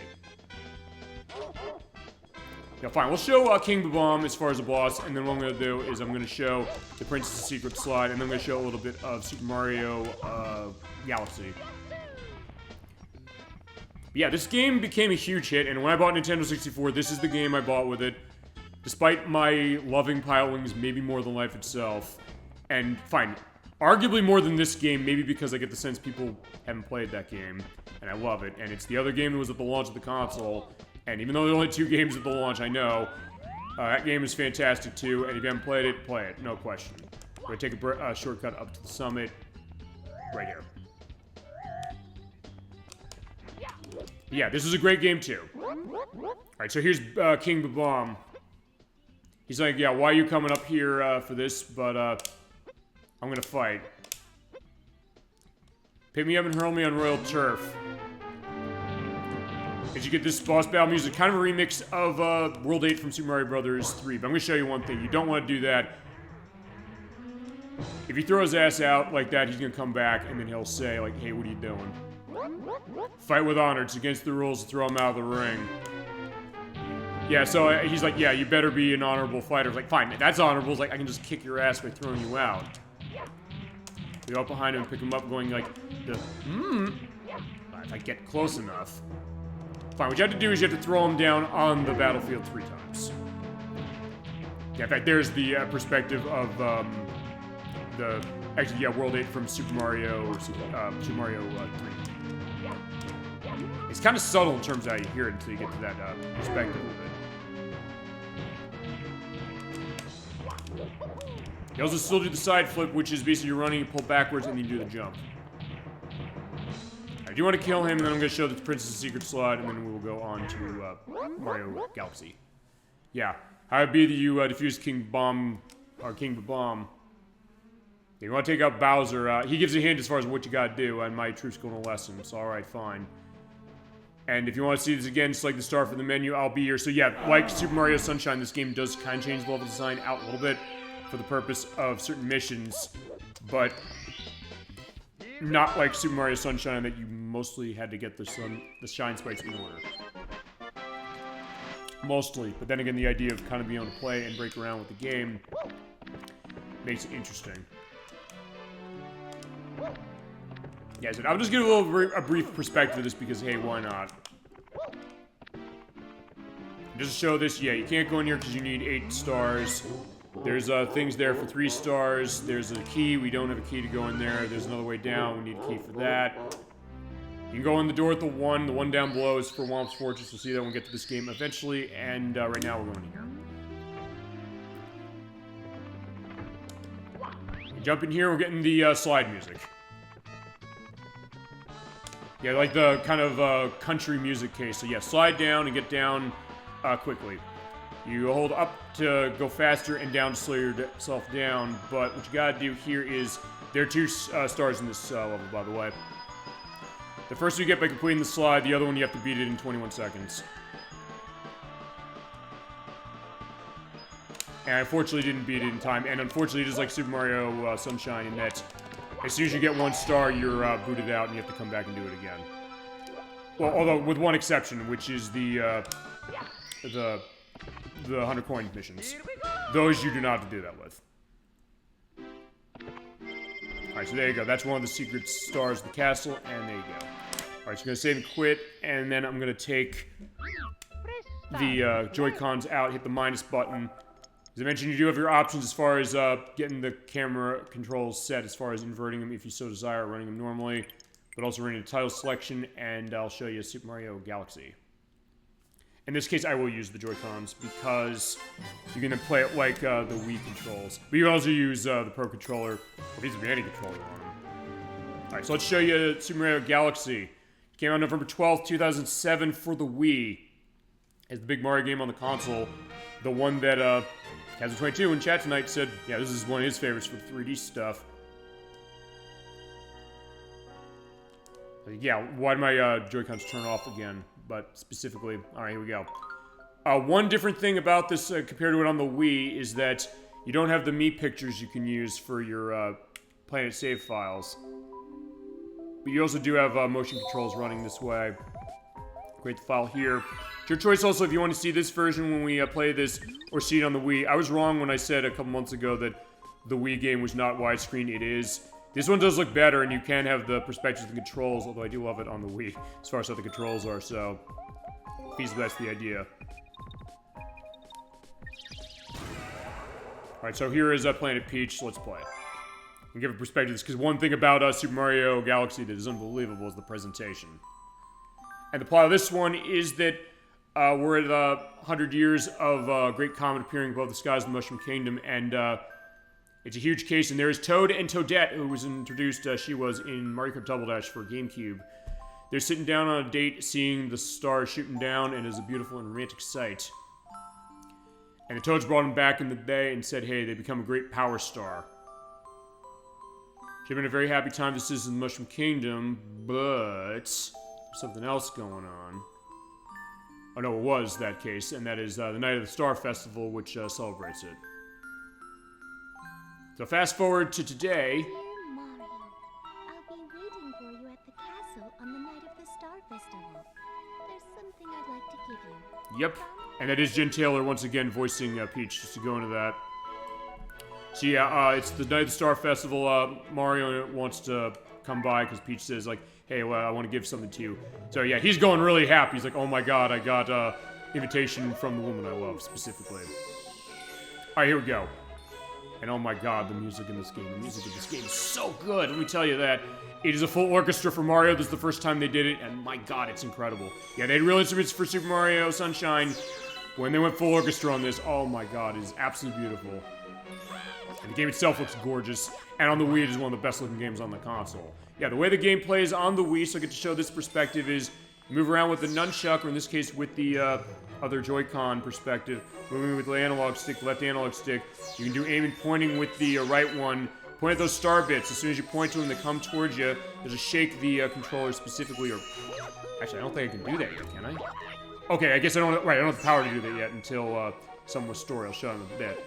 Yeah, fine. We'll show King Bubsy as far as the boss, and then what I'm going to do is I'm going to show the Princess Secret slide, and then I'm going to show a little bit of Super Mario Galaxy. Yeah, this game became a huge hit, and when I bought Nintendo 64, this is the game I bought with it. Despite my loving Pilot Wings maybe more than life itself. And fine, arguably more than this game, maybe because I get the sense people haven't played that game, and I love it. And it's the other game that was at the launch of the console. And even though there are only 2 games at the launch, I know, that game is fantastic too, and if you haven't played it, play it, no question. We're gonna take a shortcut up to the summit, right here. Yeah, this is a great game too. Alright, so here's King Bubsy. He's like, yeah, why are you coming up here for this, but I'm gonna fight. Pick me up and hurl me on royal turf. As you get this boss battle music, kind of a remix of World 8 from Super Mario Bros. 3. But I'm going to show you one thing. You don't want to do that. If you throw his ass out like that, he's going to come back, and then he'll say, like, hey, what are you doing? Fight with honor. It's against the rules to throw him out of the ring. Yeah, so he's like, yeah, you better be an honorable fighter. It's like, fine, that's honorable. It's like, I can just kick your ass by throwing you out. We go up behind him and pick him up, going like, if I get close enough. Fine, what you have to do is you have to throw him down on the battlefield 3 times. Yeah, in fact, there's the perspective of World 8 from Super Mario or Super Mario 3. It's kind of subtle in terms of how you hear it until you get to that perspective of it. You also still do the side flip, which is basically you're running, you pull backwards, and then you do the jump. I do want to kill him, and then I'm going to show the Princess Secret slot, and then we will go on to Mario Galaxy. Yeah, how it be that you defuse King Bomb, or King Bomb. If you want to take out Bowser, he gives a hint as far as what you got to do, and my troops go on a lesson, so alright, fine. And if you want to see this again, select the star for the menu, I'll be here. So yeah, like Super Mario Sunshine, this game does kind of change the level design out a little bit for the purpose of certain missions, but not like Super Mario Sunshine that you mostly had to get the shine sprites in order. Mostly, but then again, the idea of kind of being able to play and break around with the game makes it interesting. Yeah, so I'll just give a brief perspective of this because, hey, why not? Just to show this, yeah, you can't go in here because you need 8 stars. There's things there for 3 stars. There's a key. We don't have a key to go in there. There's another way down. We need a key for that. You can go in the door with the 1. The 1 down below is for Womp's Fortress. We'll see that when we get to this game eventually. And right now we're going in here. We jump in here. We're getting the slide music. Yeah, like the kind of country music case. So yeah, slide down and get down quickly. You hold up to go faster and down to slow yourself down, but what you gotta do here is, there are 2 stars in this level, by the way. The first you get by completing the slide, the other one you have to beat it in 21 seconds. And I unfortunately didn't beat it in time, and unfortunately it is like Super Mario Sunshine in that as soon as you get 1 star, you're booted out and you have to come back and do it again. Well, although with one exception, which is the 100 coin missions. Those you do not have to do that with. Alright, so there you go. That's one of the secret stars of the castle, and there you go. Alright, so I'm going to save and quit, and then I'm going to take the Joy-Cons out, hit the minus button. As I mentioned, you do have your options as far as getting the camera controls set, as far as inverting them if you so desire, running them normally, but also running the title selection, and I'll show you Super Mario Galaxy. In this case, I will use the Joy-Cons because you can then play it like the Wii controls. But you can also use the Pro Controller, or basically any controller on them. Alright, so let's show you Super Mario Galaxy. It came out November 12th, 2007 for the Wii. It's the big Mario game on the console. The one that Kazan22 in chat tonight said, yeah, this is one of his favorites for the 3D stuff. Yeah, why did my Joy-Cons turn off again? But specifically, alright, here we go. One different thing about this compared to it on the Wii is that you don't have the Mii pictures you can use for your Planet save files. But you also do have motion controls running this way. Create the file here. It's your choice also if you want to see this version when we play this or see it on the Wii. I was wrong when I said a couple months ago that the Wii game was not widescreen. It is. This one does look better, and you can have the perspective of the controls, although I do love it on the Wii, as far as how the controls are, so feasibly that's the idea. Alright, so here is Planet Peach, so let's play. And give a perspective to this, because one thing about Super Mario Galaxy that is unbelievable is the presentation. And the plot of this one is that we're at 100 years of a great comet appearing above the skies of the Mushroom Kingdom, and it's a huge case, and there is Toad and Toadette, who was introduced, she was in Mario Kart Double Dash for Gamecube. They're sitting down on a date, seeing the stars shooting down, and it's a beautiful and romantic sight. And the Toads brought them back in the day and said, hey, they become a great power star. Should have been a very happy time to citizens of the Mushroom Kingdom, but there's something else going on. Oh no, it was that case, and that is the Night of the Star Festival, which celebrates it. So fast forward to today. Dear Mario, I'll be waiting for you at the castle on the night Yep. And that is Jen Taylor once again voicing Peach, just to go into that. So yeah, it's the night of the Star Festival. Mario wants to come by because Peach says like, hey, well, I want to give something to you. So yeah, he's going really happy. He's like, oh my god, I got invitation from the woman I love, specifically. Alright, here we go. And oh my god, the music in this game. The music in this game is so good, let me tell you that. It is a full orchestra for Mario. This is the first time they did it, and my god, it's incredible. Yeah, they had real instruments for Super Mario Sunshine. When they went full orchestra on this, oh my god, it is absolutely beautiful. And the game itself looks gorgeous. And on the Wii, it is one of the best looking games on the console. Yeah, the way the game plays on the Wii, so I get to show this perspective, is you move around with the nunchuck, or in this case with the other Joy-Con perspective. Moving with the analog stick, left analog stick. You can do aim and pointing with the right one. Point at those star bits. As soon as you point to them, they come towards you. There's a shake the controller specifically, or... Actually, I don't think I can do that yet, can I? Okay, I guess I don't... Right, I don't have the power to do that yet until someone with story. I'll show them a bit.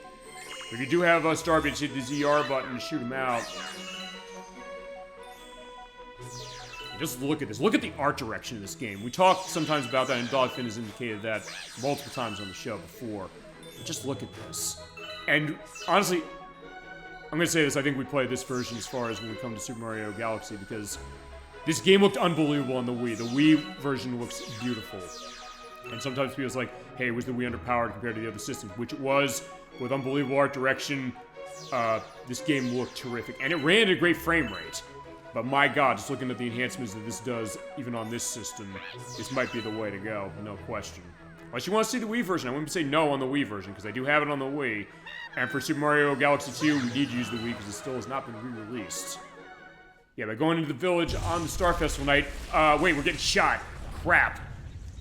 If you do have star bits, hit the ZR button to shoot them out. Just look at this. Look at the art direction of this game. We talked sometimes about that, and Dogfin has indicated that multiple times on the show before. But just look at this. And honestly, I'm going to say this, I think we played this version as far as when we come to Super Mario Galaxy, because this game looked unbelievable on the Wii. The Wii version looks beautiful. And sometimes people's like, hey, was the Wii underpowered compared to the other systems? Which it was, with unbelievable art direction. This game looked terrific. And it ran at a great frame rate. But my god, just looking at the enhancements that this does, even on this system, this might be the way to go, no question. Unless you want to see the Wii version, I wouldn't say no on the Wii version, because I do have it on the Wii. And for Super Mario Galaxy 2, we need to use the Wii, because it still has not been re-released. Yeah, by going into the village on the Star Festival night, wait, we're getting shot. Crap.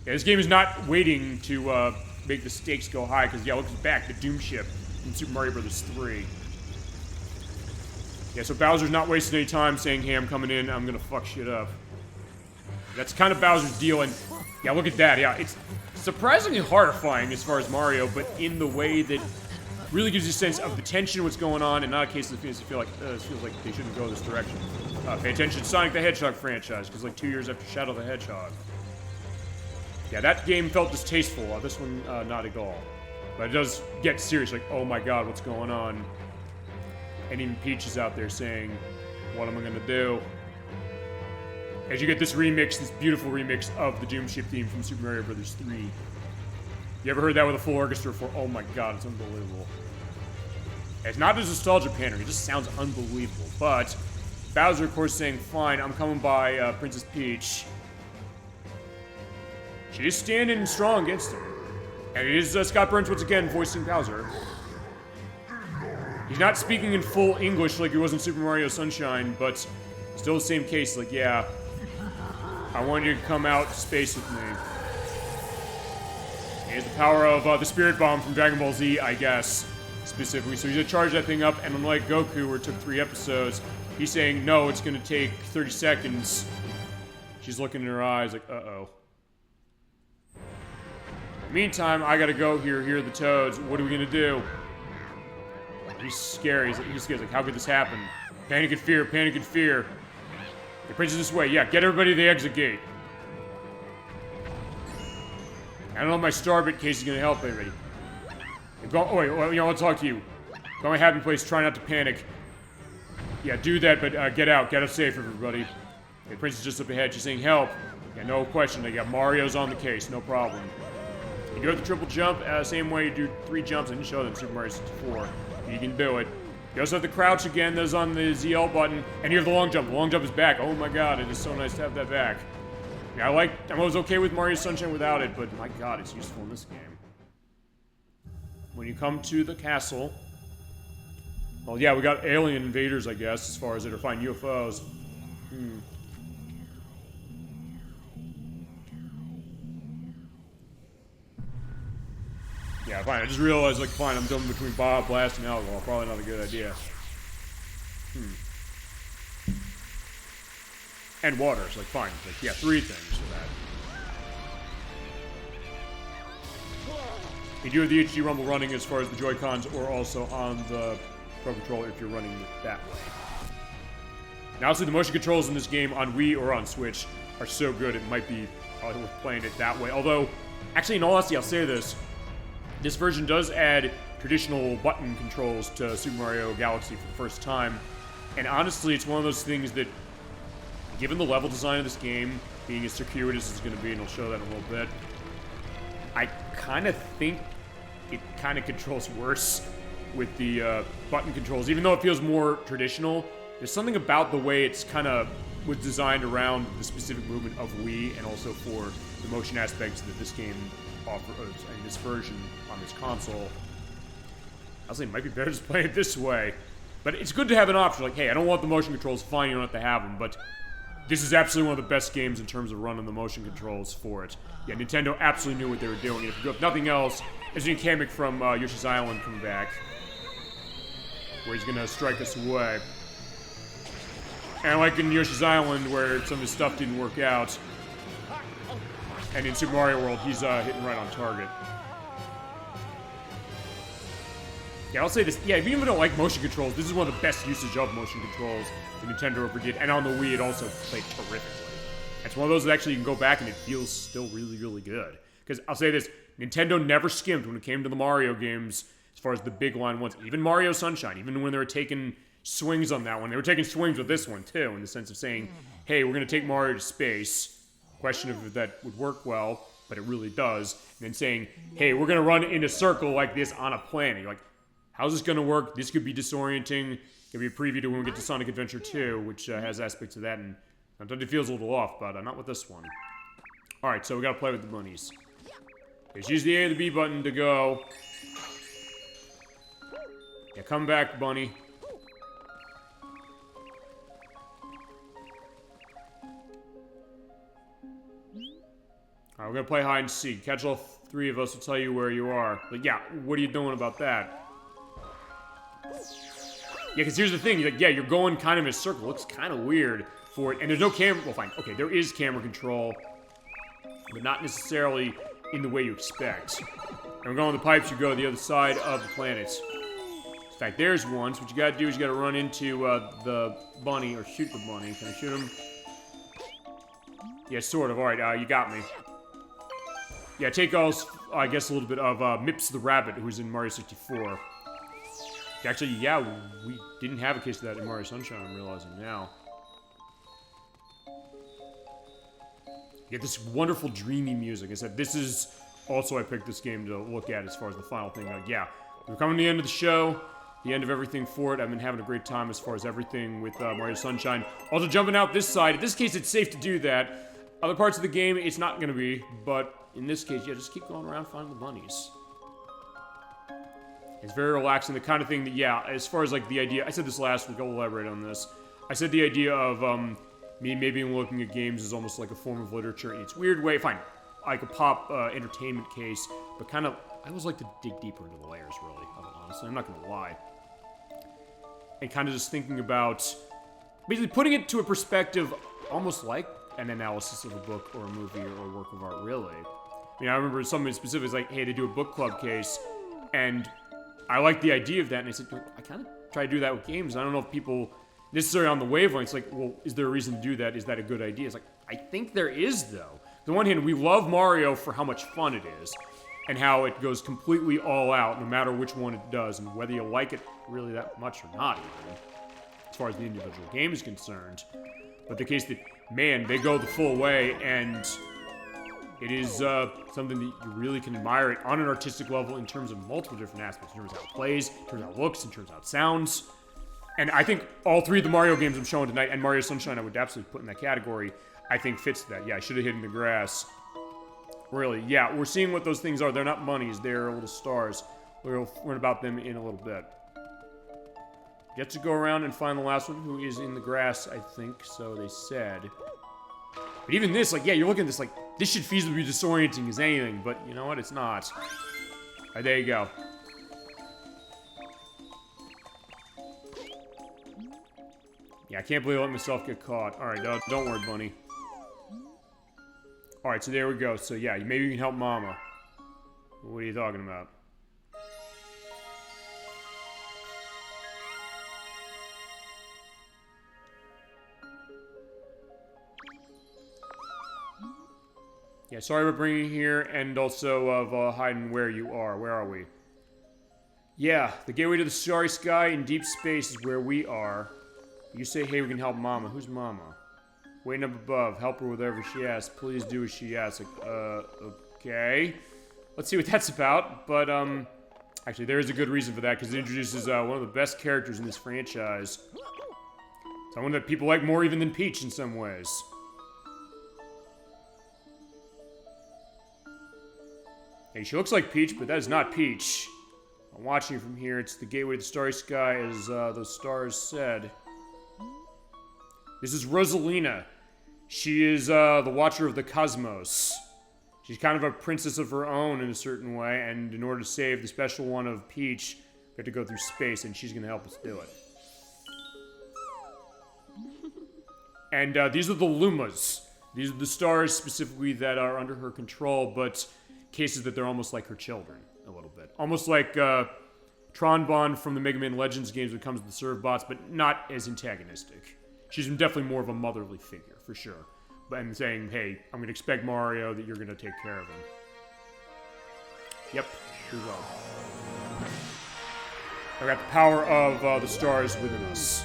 Yeah, this game is not waiting to make the stakes go high, because yeah, look back, the Doom ship in Super Mario Bros. 3. Yeah, so Bowser's not wasting any time saying, hey, I'm coming in, I'm gonna fuck shit up. That's kind of Bowser's deal, and yeah, look at that, yeah, it's surprisingly horrifying as far as Mario, but in the way that really gives you a sense of the tension, what's going on, and not a case of the feels you feel like, this feels like they shouldn't go this direction. Pay attention to Sonic the Hedgehog franchise, because like 2 years after Shadow the Hedgehog. Yeah, that game felt distasteful, this one, not at all. But it does get serious, like, oh my god, what's going on? And even Peach is out there saying, what am I gonna do? As you get this remix, this beautiful remix of the Doom Ship theme from Super Mario Bros. 3. You ever heard that with a full orchestra before? Oh my god, it's unbelievable. It's not just nostalgia pandering, it just sounds unbelievable. But Bowser, of course, saying, fine, I'm coming by Princess Peach. She is standing strong against him. And it is Scott Burns once again voicing Bowser. He's not speaking in full English like he was in Super Mario Sunshine, but still the same case, like, yeah, I want you to come out to space with me. He has the power of the Spirit Bomb from Dragon Ball Z, I guess, specifically. So he's gonna charge that thing up, and unlike Goku, where it took 3 episodes, he's saying, no, it's gonna take 30 seconds. She's looking in her eyes like, uh-oh. Meantime, I gotta go here are the Toads. What are we gonna do? He's scary. He's scared. Like, how could this happen? Panic and fear, panic and fear. The prince is this way. Yeah, get everybody to the exit gate. I don't know if my starbit case is gonna help anybody. Oh, wait, you know, I'll talk to you. Go to my happy place, try not to panic. Yeah, do that, but get out safe, everybody. The prince is just up ahead. She's saying help. Yeah, no question. They got Mario's on the case, no problem. You do have the triple jump, same way you do 3 jumps. I didn't show that in Super Mario 64. You can do it. You also have the crouch again, those on the ZL button, and you have the long jump. The long jump is back. Oh my god, it is so nice to have that back. Yeah, I was okay with Mario Sunshine without it, but my god, it's useful in this game. When you come to the castle, well, yeah, we got alien invaders, I guess, as far as it are fine UFOs. Yeah, fine. I just realized, like, fine, I'm done between Bob, Blast, and alcohol. Probably not a good idea. And water. It's like, fine. Like, yeah, 3 things for that. You do have the HD Rumble running as far as the Joy-Cons, or also on the Pro Controller if you're running it that way. Now, obviously, the motion controls in this game on Wii or on Switch are so good, it might be worth playing it that way. Although, Actually, in all honesty, I'll say this. This version does add traditional button controls to Super Mario Galaxy for the first time. And honestly, it's one of those things that, given the level design of this game, being as circuitous as it's going to be, and I'll show that in a little bit, I kind of think it kind of controls worse with the button controls. Even though it feels more traditional, there's something about the way it's kind of was designed around the specific movement of Wii, and also for the motion aspects that this game offers, and this version on this console. I'll say it might be better to play it this way. But it's good to have an option, like, hey, I don't want the motion controls, fine, you don't have to have them, but this is absolutely one of the best games in terms of running the motion controls for it. Yeah, Nintendo absolutely knew what they were doing, and if nothing else, there's a Kamek from Yoshi's Island coming back, where he's gonna strike us away. And like in Yoshi's Island, where some of his stuff didn't work out, and in Super Mario World, he's hitting right on target. Yeah, I'll say this. Yeah, if you even don't like motion controls, this is one of the best usage of motion controls that Nintendo ever did. And on the Wii, it also played terrifically. It's one of those that actually you can go back and it feels still really, really good. Because I'll say this, Nintendo never skimped when it came to the Mario games as far as the big line ones. Even Mario Sunshine, even when they were taking swings on that one. They were taking swings with this one, too, in the sense of saying, hey, we're going to take Mario to space. Question of if that would work well, but it really does. And then saying, hey, we're going to run in a circle like this on a planet. You're like, how's this going to work? This could be disorienting. It could be a preview to when we get to Sonic Adventure 2, which has aspects of that, and sometimes it feels a little off, but not with this one. Alright, so we gotta play with the bunnies. Just use the A or the B button to go. Yeah, come back, bunny. Alright, we're gonna play hide and seek. Catch all three of us will tell you where you are. But yeah, what are you doing about that? Yeah, because here's the thing, like, yeah, you're going kind of in a circle. It looks kind of weird for it. And there's no camera. Well, fine. Okay, there is camera control, but not necessarily in the way you expect. And we're going the pipes, you go to the other side of the planet. In fact, there's one. So what you gotta do is you gotta run into the bunny, or shoot the bunny. Can I shoot him? Yeah, sort of. Alright, you got me. Yeah, take also, I guess, a little bit of Mips the Rabbit, who's in Mario 64. Actually, yeah, we didn't have a case of that in Mario Sunshine, I'm realizing now. You get this wonderful dreamy music. I said, this is also I picked this game to look at as far as the final thing. Like, yeah, we're coming to the end of the show, the end of everything for it. I've been having a great time as far as everything with Mario Sunshine. Also jumping out this side. In this case, it's safe to do that. Other parts of the game, it's not going to be, but in this case, yeah, just keep going around finding the bunnies. It's very relaxing, the kind of thing that, yeah, as far as, like, the idea... I said this last week, I'll elaborate on this. I said the idea of, me maybe looking at games as almost like a form of literature in its weird way. Fine, like a pop entertainment case, but kind of... I always like to dig deeper into the layers, really, of it, honestly. I'm not gonna lie. And kind of just thinking about... basically putting it to a perspective almost like an analysis of a book or a movie or a work of art, really. I mean, I remember somebody specific was like, hey, they do a book club case, and... I like the idea of that, and I said, I kind of try to do that with games. I don't know if people necessarily on the wavelength. It's like, well, is there a reason to do that? Is that a good idea? It's like, I think there is, though. On the one hand, we love Mario for how much fun it is, and how it goes completely all out, no matter which one it does, and whether you like it really that much or not, even, as far as the individual game is concerned. But the case that, man, they go the full way, and... it is something that you really can admire it on an artistic level in terms of multiple different aspects. In terms of how it plays, in terms of how it looks, in terms of how it sounds. And I think all three of the Mario games I'm showing tonight, and Mario Sunshine I would absolutely put in that category, I think fits that. Yeah, I should have hidden the grass. Really, yeah, we're seeing what those things are. They're not bunnies, they're little stars. We'll learn about them in a little bit. Get to go around and find the last one, who is in the grass, I think, so they said. But even this, like, yeah, you're looking at this, like, this should feasibly be disorienting as anything, but you know what? It's not. Alright, there you go. Yeah, I can't believe I let myself get caught. Alright, don't worry, bunny. Alright, so there we go. So yeah, maybe you can help Mama. What are you talking about? Yeah, sorry about bringing you here, and also of hiding where you are. Where are we? Yeah, the gateway to the starry sky in deep space is where we are. You say, hey, we can help Mama. Who's Mama? Waiting up above. Help her with whatever she asks. Please do as she asks. Like, okay. Let's see what that's about. But, actually, there is a good reason for that, because it introduces one of the best characters in this franchise. Someone that people like more even than Peach in some ways. Hey, she looks like Peach, but that is not Peach. I'm watching you from here. It's the gateway to the starry sky, as the stars said. This is Rosalina. She is the watcher of the cosmos. She's kind of a princess of her own in a certain way, and in order to save the special one of Peach, we have to go through space, and she's going to help us do it. And these are the Lumas. These are the stars specifically that are under her control, but cases that they're almost like her children, a little bit. Almost like Tronbon from the Mega Man Legends games when it comes to the Serve bots, but not as antagonistic. She's definitely more of a motherly figure, for sure. And saying, hey, I'm going to expect Mario that you're going to take care of him. Yep, here we go. I got the power of the stars within us.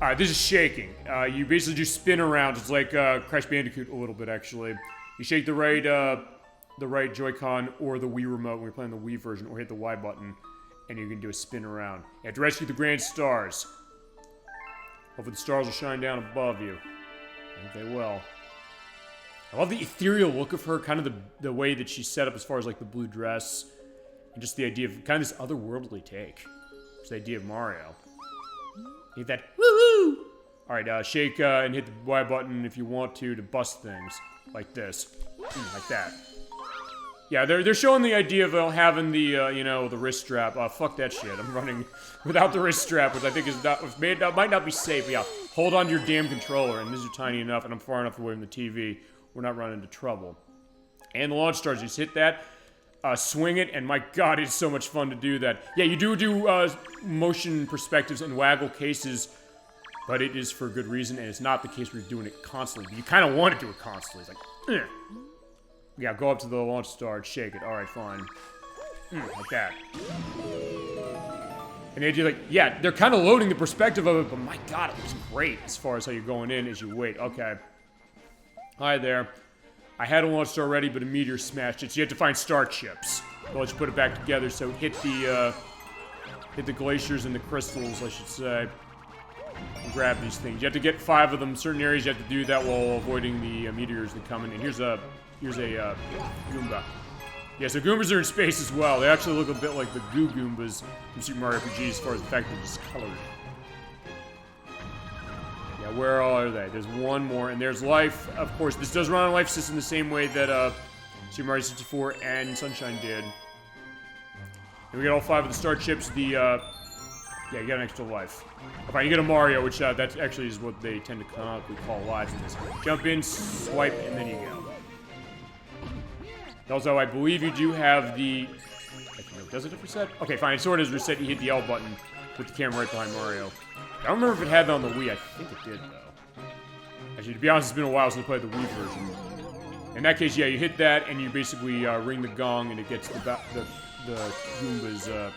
Alright, this is shaking. You basically just spin around. It's like Crash Bandicoot a little bit, actually. You shake the right Joy-Con or the Wii remote when you're playing the Wii version, or hit the Y button, and you can do a spin around. You have to rescue the grand stars. Hopefully the stars will shine down above you. I think they will. I love the ethereal look of her, kind of the way that she's set up as far as like the blue dress, and just the idea of kind of this otherworldly take. It's the idea of Mario. Hit that woo-hoo! Alright, shake and hit the Y button if you want to bust things. Like this. Like that. Yeah, they're showing the idea of having the, you know, the wrist strap. Fuck that shit. I'm running without the wrist strap, which I think is might not be safe. But yeah, hold on to your damn controller, and these are tiny enough, and I'm far enough away from the TV. We're not running into trouble. And the launch stars, just hit that, swing it, and my god, it's so much fun to do that. Yeah, you do motion perspectives and waggle cases, but it is for good reason, and it's not the case where you're doing it constantly. But you kind of want to do it constantly. It's like, yeah, go up to the launch star, shake it. Alright, fine. Like that. And the idea, like, yeah, they're kind of loading the perspective of it, but my god, it looks great as far as how you're going in as you wait. Okay. Hi there. I had a launch star ready, but a meteor smashed it, so you have to find star chips. I'll let you put it back together, so hit the glaciers and the crystals, I should say. And grab these things. You have to get 5 of them. Certain areas you have to do that while avoiding the meteors that come in. And here's a Goomba. Yeah, so Goombas are in space as well. They actually look a bit like the Goo Goombas from Super Mario RPG as far as the fact that they're discolored. Yeah, where are they? There's one more, and there's life. Of course, this does run on a life system the same way that Super Mario 64 and Sunshine did. And we get all 5 of the star chips. Yeah, you got an extra life. Okay, you get a Mario, which that actually is what they tend to canonically call lives in this. Jump in, swipe, and then you go. Also, I believe you do have the... Does it reset? Okay, fine. It sort of is reset. You hit the L button, put the camera right behind Mario. I don't remember if it had that on the Wii. I think it did, though. Actually, to be honest, it's been a while since I played the Wii version. In that case, yeah, you hit that, and you basically ring the gong, and it gets the Goombas in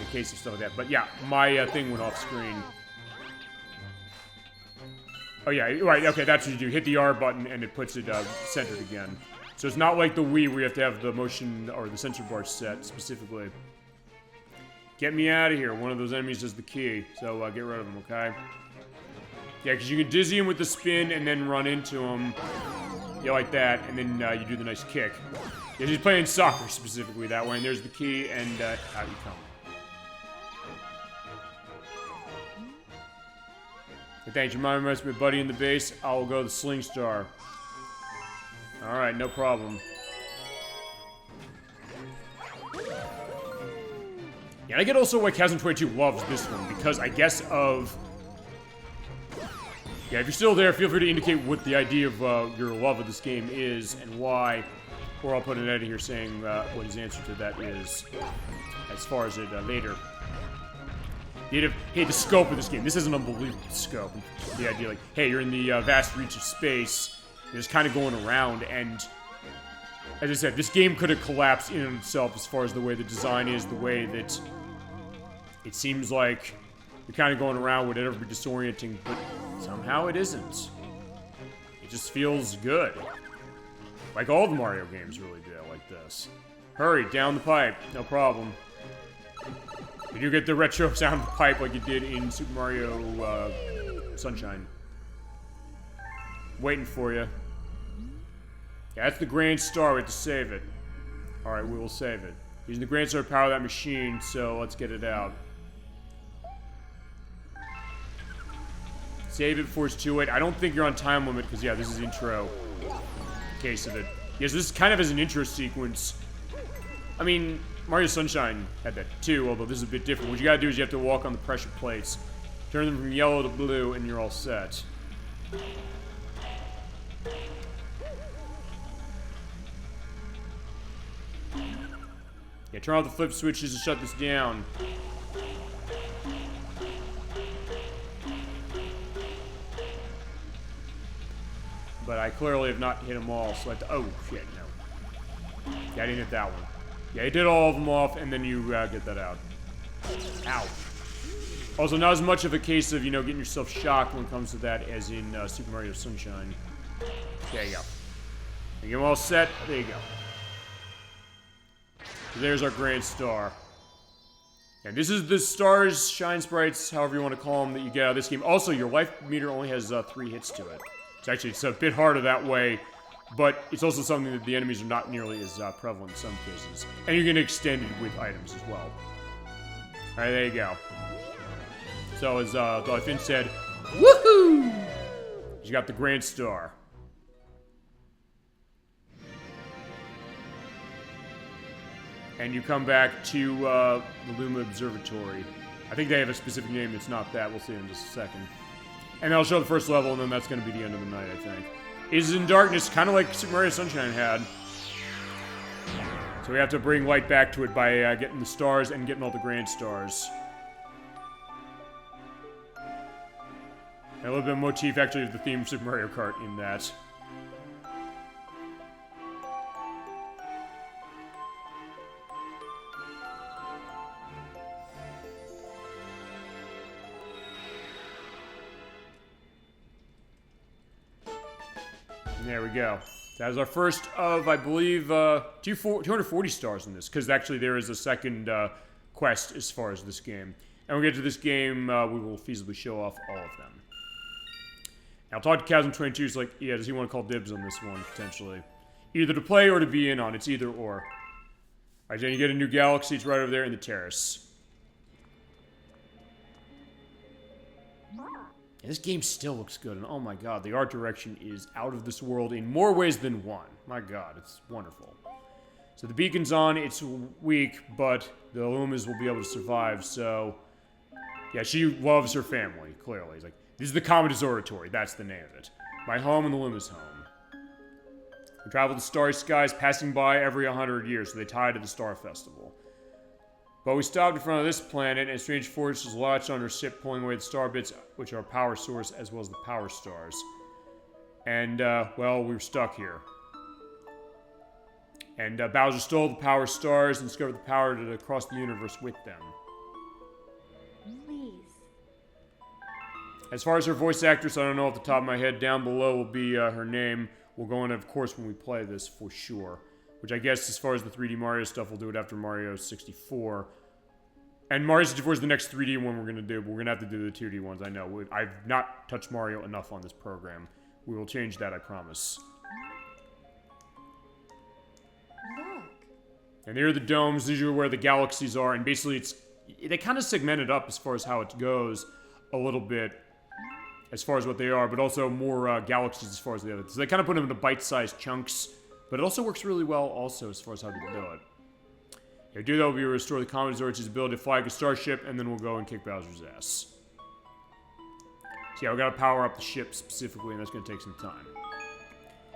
the case of stuff like that. But yeah, my thing went off screen. Oh yeah, right, okay, that's what you do. Hit the R button, and it puts it centered again. So it's not like the Wii where you have to have the motion or the sensor bar set specifically. Get me out of here. One of those enemies is the key, so get rid of him, okay? Yeah, because you can dizzy him with the spin and then run into him. Yeah, like that, and then you do the nice kick. Yeah, he's playing soccer specifically that way, and there's the key, and out you come. Hey, thanks. Your mom reminds me of my buddy in the base. I'll go the Sling Star. Alright, no problem. Yeah, I get also why Chasm22 loves this one, because I guess of... Yeah, if you're still there, feel free to indicate what the idea of your love of this game is and why, or I'll put an edit here saying what his answer to that is, as far as it later. Hey, the scope of this game. This is an unbelievable scope. The idea, like, hey, you're in the vast reach of space, just kind of going around, and as I said, this game could have collapsed in itself as far as the way the design is, the way that it seems like you're kind of going around would ever be disorienting, but somehow it isn't. It just feels good. Like all the Mario games really do like this. Hurry, down the pipe, no problem. You do get the retro sound of the pipe like you did in Super Mario Sunshine. Waiting for you. Yeah, that's the Grand Star. We have to save it. Alright, we will save it. Using the Grand Star to power that machine, so let's get it out. Save it before it's too late. I don't think you're on time limit, because yeah, this is intro. Case of it. Yes, this kind of is an intro sequence. I mean, Mario Sunshine had that too, although this is a bit different. What you gotta do is you have to walk on the pressure plates, turn them from yellow to blue, and you're all set. Yeah, turn off the flip switches to shut this down. But I clearly have not hit them all, so I have to... Oh, shit, no. Yeah, I didn't hit that one. Yeah, you did all of them off, and then you get that out. Ow. Also, not as much of a case of, you know, getting yourself shocked when it comes to that as in Super Mario Sunshine. There you go. You get them all set. There you go. So there's our Grand Star. And this is the stars, shine sprites, however you want to call them, that you get out of this game. Also, your life meter only has 3 hits to it. It's a bit harder that way, but it's also something that the enemies are not nearly as prevalent in some cases. And you can extend it with items as well. Alright, there you go. So, as Dolphin said, woohoo! You got the Grand Star. And you come back to the Luma Observatory. I think they have a specific name that's not that. We'll see in just a second. And I'll show the first level, and then that's going to be the end of the night, I think. It is in darkness, kind of like Super Mario Sunshine had. So we have to bring light back to it by getting the stars and getting all the Grand Stars. And a little bit of motif, actually, of the theme of Super Mario Kart in that. There we go. That was our first of, I believe, 240 stars in this, because actually there is a second quest as far as this game. And when we get to this game, we will feasibly show off all of them. Now, talk to Chasm22, it's like, yeah, does he want to call dibs on this one, potentially? Either to play or to be in on, it's either or. Alright, then you get a new galaxy, it's right over there in the terrace. And this game still looks good, and oh my god, the art direction is out of this world in more ways than one. My god, it's wonderful. So the beacon's on, it's weak, but the Lumas will be able to survive, so... Yeah, she loves her family, clearly. It's like, this is the Comet Observatory, that's the name of it. My home and the Luma's home. We travel the starry skies, passing by every 100 years, so they tie to the Star Festival. But we stopped in front of this planet, and strange forces latched on our ship, pulling away the star bits, which are power source, as well as the power stars. And, well, we were stuck here. And Bowser stole the power stars and discovered the power to cross the universe with them. Please. As far as her voice actress, I don't know off the top of my head. Down below will be her name. We'll go in, of course, when we play this, for sure. Which I guess, as far as the 3D Mario stuff, we'll do it after Mario 64. And Mario 64 is the next 3D one we're going to do, but we're going to have to do the 2D ones, I know. I've not touched Mario enough on this program. We will change that, I promise. Look. And here are the domes. These are where the galaxies are, and basically they kind of segment it up as far as how it goes a little bit, as far as what they are, but also more galaxies as far as the other. So they kind of put them into bite-sized chunks. But it also works really well, also, as far as how to do it. If we do that, we restore the Comet Observatory's ability to fly like a starship, and then we'll go and kick Bowser's ass. So yeah, we gotta power up the ship specifically, and that's gonna take some time.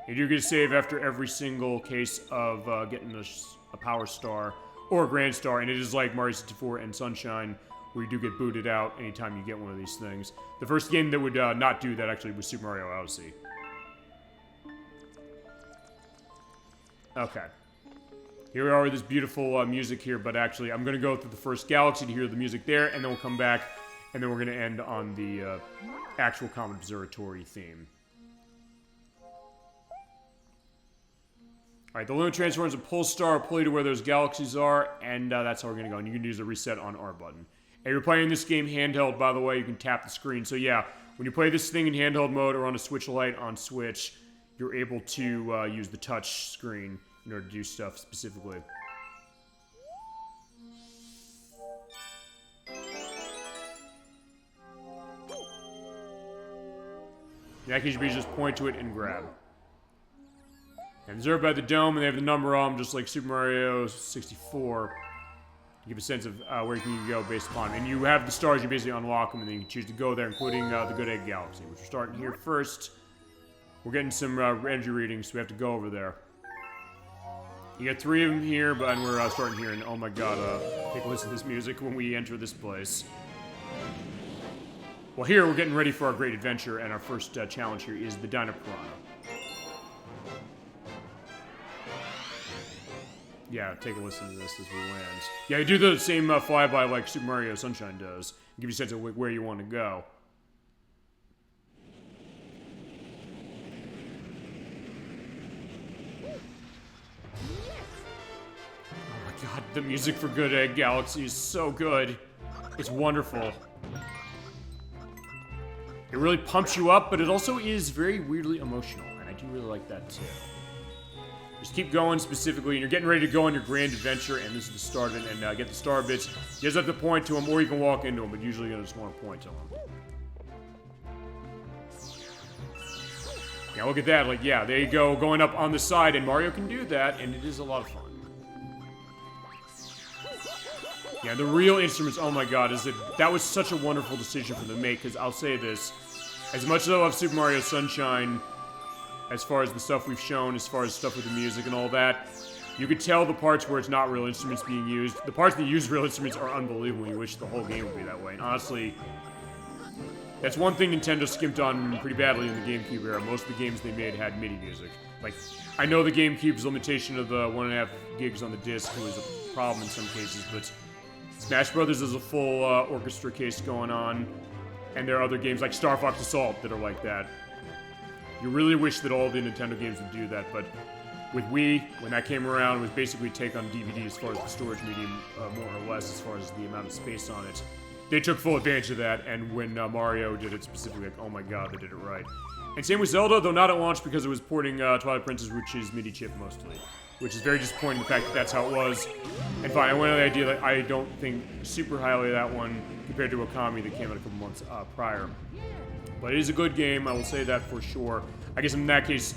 You do get a save after every single case of getting a Power Star, or a Grand Star, and it is like Mario 64 and Sunshine, where you do get booted out anytime you get one of these things. The first game that would not do that, actually, was Super Mario Odyssey. Okay. Here we are with this beautiful music here, but actually I'm going to go through the first galaxy to hear the music there, and then we'll come back, and then we're going to end on the actual Comet Observatory theme. Alright, the lunar transforms a pull star, pull you to where those galaxies are, and that's how we're going to go. And you can use a reset on R button. And you're playing this game handheld, by the way, you can tap the screen. So yeah, when you play this thing in handheld mode or on a Switch Lite on Switch, you're able to use the touch screen in order to do stuff specifically. In that case, you just point to it and grab. And observed by the dome, and they have the number on them, just like Super Mario 64. To give a sense of where you can go based upon. And you have the stars, you basically unlock them, and then you can choose to go there, including the Good Egg Galaxy, which we're starting here first. We're getting some energy readings, so we have to go over there. You got 3 of them here, but we're starting here, and oh my god, take a listen to this music when we enter this place. Well, here we're getting ready for our great adventure, and our first challenge here is the Dino Piranha. Yeah, take a listen to this as we land. Yeah, you do the same flyby like Super Mario Sunshine does. Give you a sense of where you want to go. God, the music for Good Egg Galaxy is so good. It's wonderful. It really pumps you up, but it also is very weirdly emotional, and I do really like that too. Just keep going specifically, and you're getting ready to go on your grand adventure, and this is the start of it, and get the star bits. You just have to point to them, or you can walk into them, but usually you just want to point to them. Yeah, look at that, like, yeah, there you go, going up on the side, and Mario can do that, and it is a lot of fun. Yeah, the real instruments, oh my god, that was such a wonderful decision for them to make, because I'll say this, as much as I love Super Mario Sunshine, as far as the stuff we've shown, as far as stuff with the music and all that, you could tell the parts where it's not real instruments being used. The parts that use real instruments are unbelievable. You wish the whole game would be that way. And honestly, that's one thing Nintendo skimped on pretty badly in the GameCube era. Most of the games they made had MIDI music. Like, I know the GameCube's limitation of the 1.5 gigs on the disc was a problem in some cases, but Smash Brothers is a full orchestra case going on, and there are other games like Star Fox Assault that are like that. You really wish that all the Nintendo games would do that, but with Wii, when that came around, it was basically a take on DVD as far as the storage medium, more or less, as far as the amount of space on it. They took full advantage of that, and when Mario did it specifically, like, oh my god, they did it right. And same with Zelda, though not at launch because it was porting Twilight Princess, which is MIDI chip mostly. Which is very disappointing, the fact that that's how it was. And fine, I went on the idea that I don't think super highly of that one compared to Okami that came out a couple months prior. But it is a good game, I will say that for sure. I guess in that case,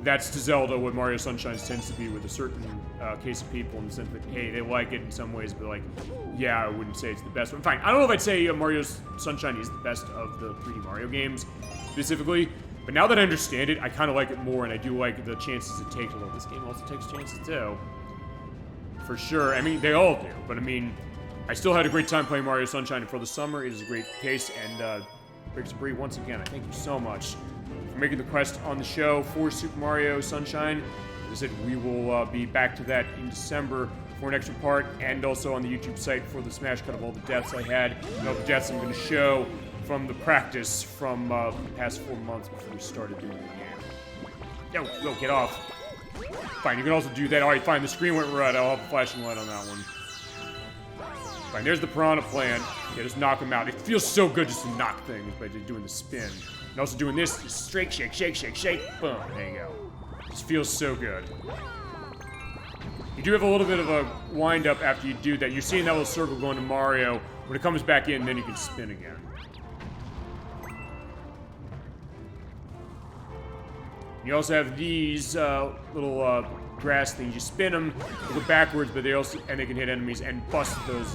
that's to Zelda what Mario Sunshine tends to be with a certain case of people in the sense that, hey, they like it in some ways, but like, yeah, I wouldn't say it's the best one. Fine, I don't know if I'd say Mario Sunshine is the best of the 3D Mario games, specifically. But now that I understand it, I kind of like it more, and I do like the chances it takes. Although this game also takes chances too. For sure. I mean, they all do. But I mean, I still had a great time playing Mario Sunshine for the summer. It is a great case, and Bricks and Brie, once again, I thank you so much for making the quest on the show for Super Mario Sunshine. As I said, we will be back to that in December for an extra part, and also on the YouTube site for the smash cut of all the deaths I had, and all the deaths I'm going to show from the practice from the past 4 months before we started doing the game. Yo, get off. Fine, you can also do that. Alright, fine, the screen went red. I'll have a flashing light on that one. Fine, there's the Piranha Plant. Yeah, just knock him out. It feels so good just to knock things by doing the spin. And also doing this, just straight shake, shake, shake, shake. Boom, there you go. Just feels so good. You do have a little bit of a wind-up after you do that. You're seeing that little circle going to Mario. When it comes back in, then you can spin again. You also have these little grass things. You spin them, they go backwards, but they can hit enemies and bust those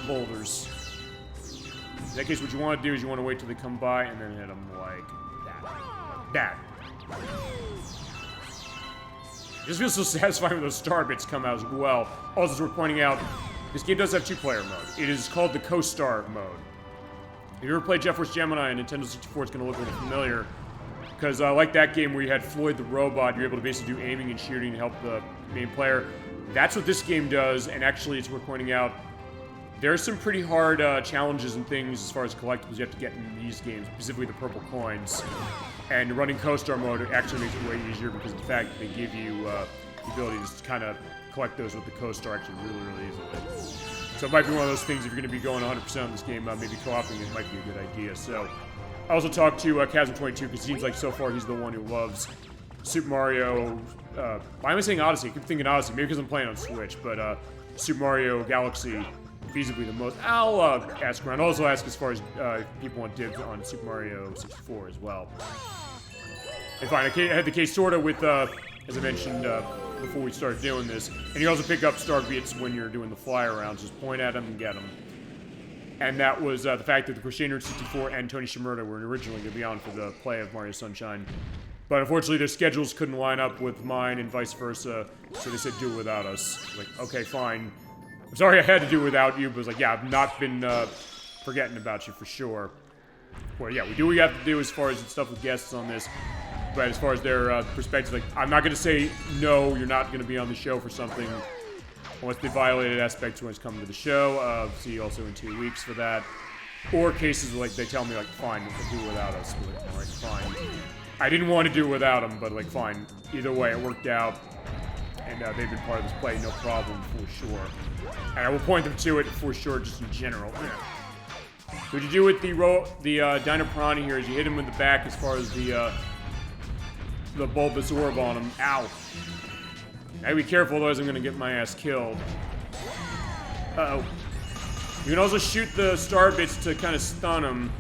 boulders. In that case, what you want to do is you want to wait till they come by and then hit them like that. It just feels so satisfying when those star bits come out as well. Also, as we're pointing out, this game does have 2-player mode. It is called the Co-Star mode. If you ever played Jet Force Gemini on Nintendo 64, it's going to look a little familiar. Because like that game where you had Floyd the robot, you're able to basically do aiming and shooting to help the main player. That's what this game does, and actually it's worth pointing out, there are some pretty hard challenges and things as far as collectibles you have to get in these games, specifically the purple coins. And running co-star mode actually makes it way easier because of the fact that they give you the ability to kind of collect those with the co-star actually really, really easily. So it might be one of those things, if you're going to be going 100% on this game, maybe co-oping it might be a good idea. So I also talked to Chasm22 because it seems like so far he's the one who loves Super Mario. Why am I saying Odyssey? I keep thinking Odyssey, maybe because I'm playing on Switch, but Super Mario Galaxy, feasibly the most. I'll ask around. Also ask as far as if people want dibs on Super Mario 64 as well. And fine, I had the case sorta with, as I mentioned before we started doing this, and you also pick up star beats when you're doing the fly arounds. Just point at them and get them. And that was the fact that the Crusader 64 and Tony Shimurda were originally going to be on for the play of Mario Sunshine. But unfortunately, their schedules couldn't line up with mine and vice versa, so they said do it without us. Like, okay, fine. I'm sorry I had to do it without you, but it was like, yeah, I've not been forgetting about you for sure. Well, yeah, we do what we have to do as far as stuff with guests on this. But as far as their perspective, like, I'm not going to say, no, you're not going to be on the show for something unless they violated aspects when it's coming to the show. See you also in 2 weeks for that. Or cases like they tell me, like, fine, you can do it without us. We're like, all right, fine. I didn't want to do it without them, but, like, fine. Either way, it worked out. And they've been part of this play, no problem, for sure. And I will point them to it for sure, just in general. What you do with the Dino Piranha here is you hit him in the back as far as the bulbous orb on him. Ow. Now be careful, otherwise I'm gonna get my ass killed. Uh-oh. You can also shoot the star bits to kind of stun him.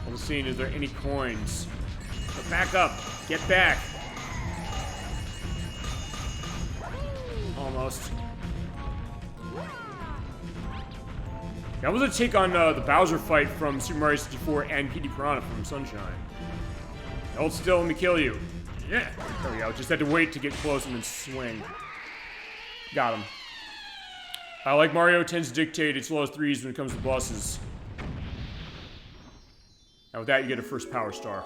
I'm seeing, is there any coins? But back up. Get back. Almost. That was a take on the Bowser fight from Super Mario 64 and Petey Piranha from Sunshine. Hold still, let me kill you. Yeah, there we go. Just had to wait to get close and then swing. Got him. Like Mario tends to dictate its lowest threes when it comes to bosses. Now with that, you get a first power star.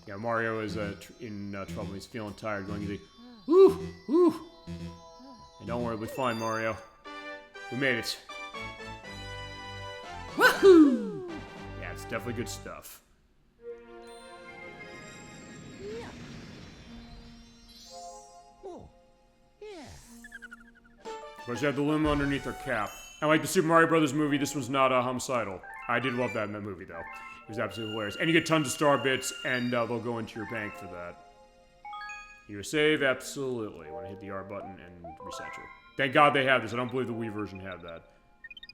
Yeah, Mario is in trouble. He's feeling tired, going easy. Woo! Woo! And don't worry, we'll be fine, Mario. We made it. Woohoo! Yeah, it's definitely good stuff. Oh, yeah. Of course, you have the limo underneath our cap. And like the Super Mario Brothers movie, this was not homicidal. I did love that in that movie, though. It was absolutely hilarious. And you get tons of star bits, and they'll go into your bank for that. You save? Absolutely. I want to hit the R button and reset you. Thank God they have this. I don't believe the Wii version had that.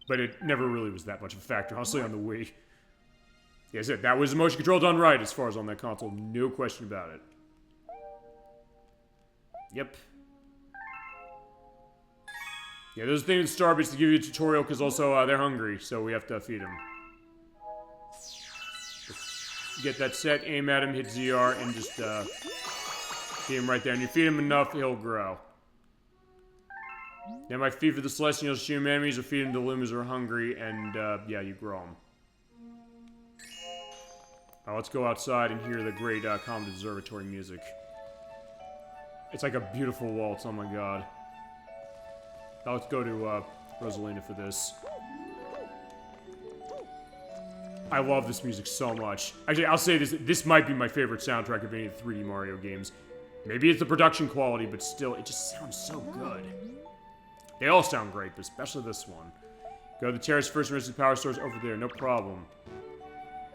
But it never really was that much of a factor, honestly, on the Wii. Yes, that was the motion control done right as far as on that console. No question about it. Yep. Yeah, there's a thing with Starbits to give you a tutorial, because also they're hungry, so we have to feed them. Get that set, aim at him, hit ZR, and just feed him right there. And you feed him enough, he'll grow. Then might feed for the Celestials, shoot him enemies, or feed him to Lumas who are hungry, and yeah, you grow them. Let's go outside and hear the great Comet Observatory music. It's like a beautiful waltz, oh my god. Now let's go to Rosalina for this. I love this music so much. Actually, I'll say this. This might be my favorite soundtrack of any of the 3D Mario games. Maybe it's the production quality, but still, it just sounds so good. They all sound great, but especially this one. Go to the terrace first and the power source over there, no problem.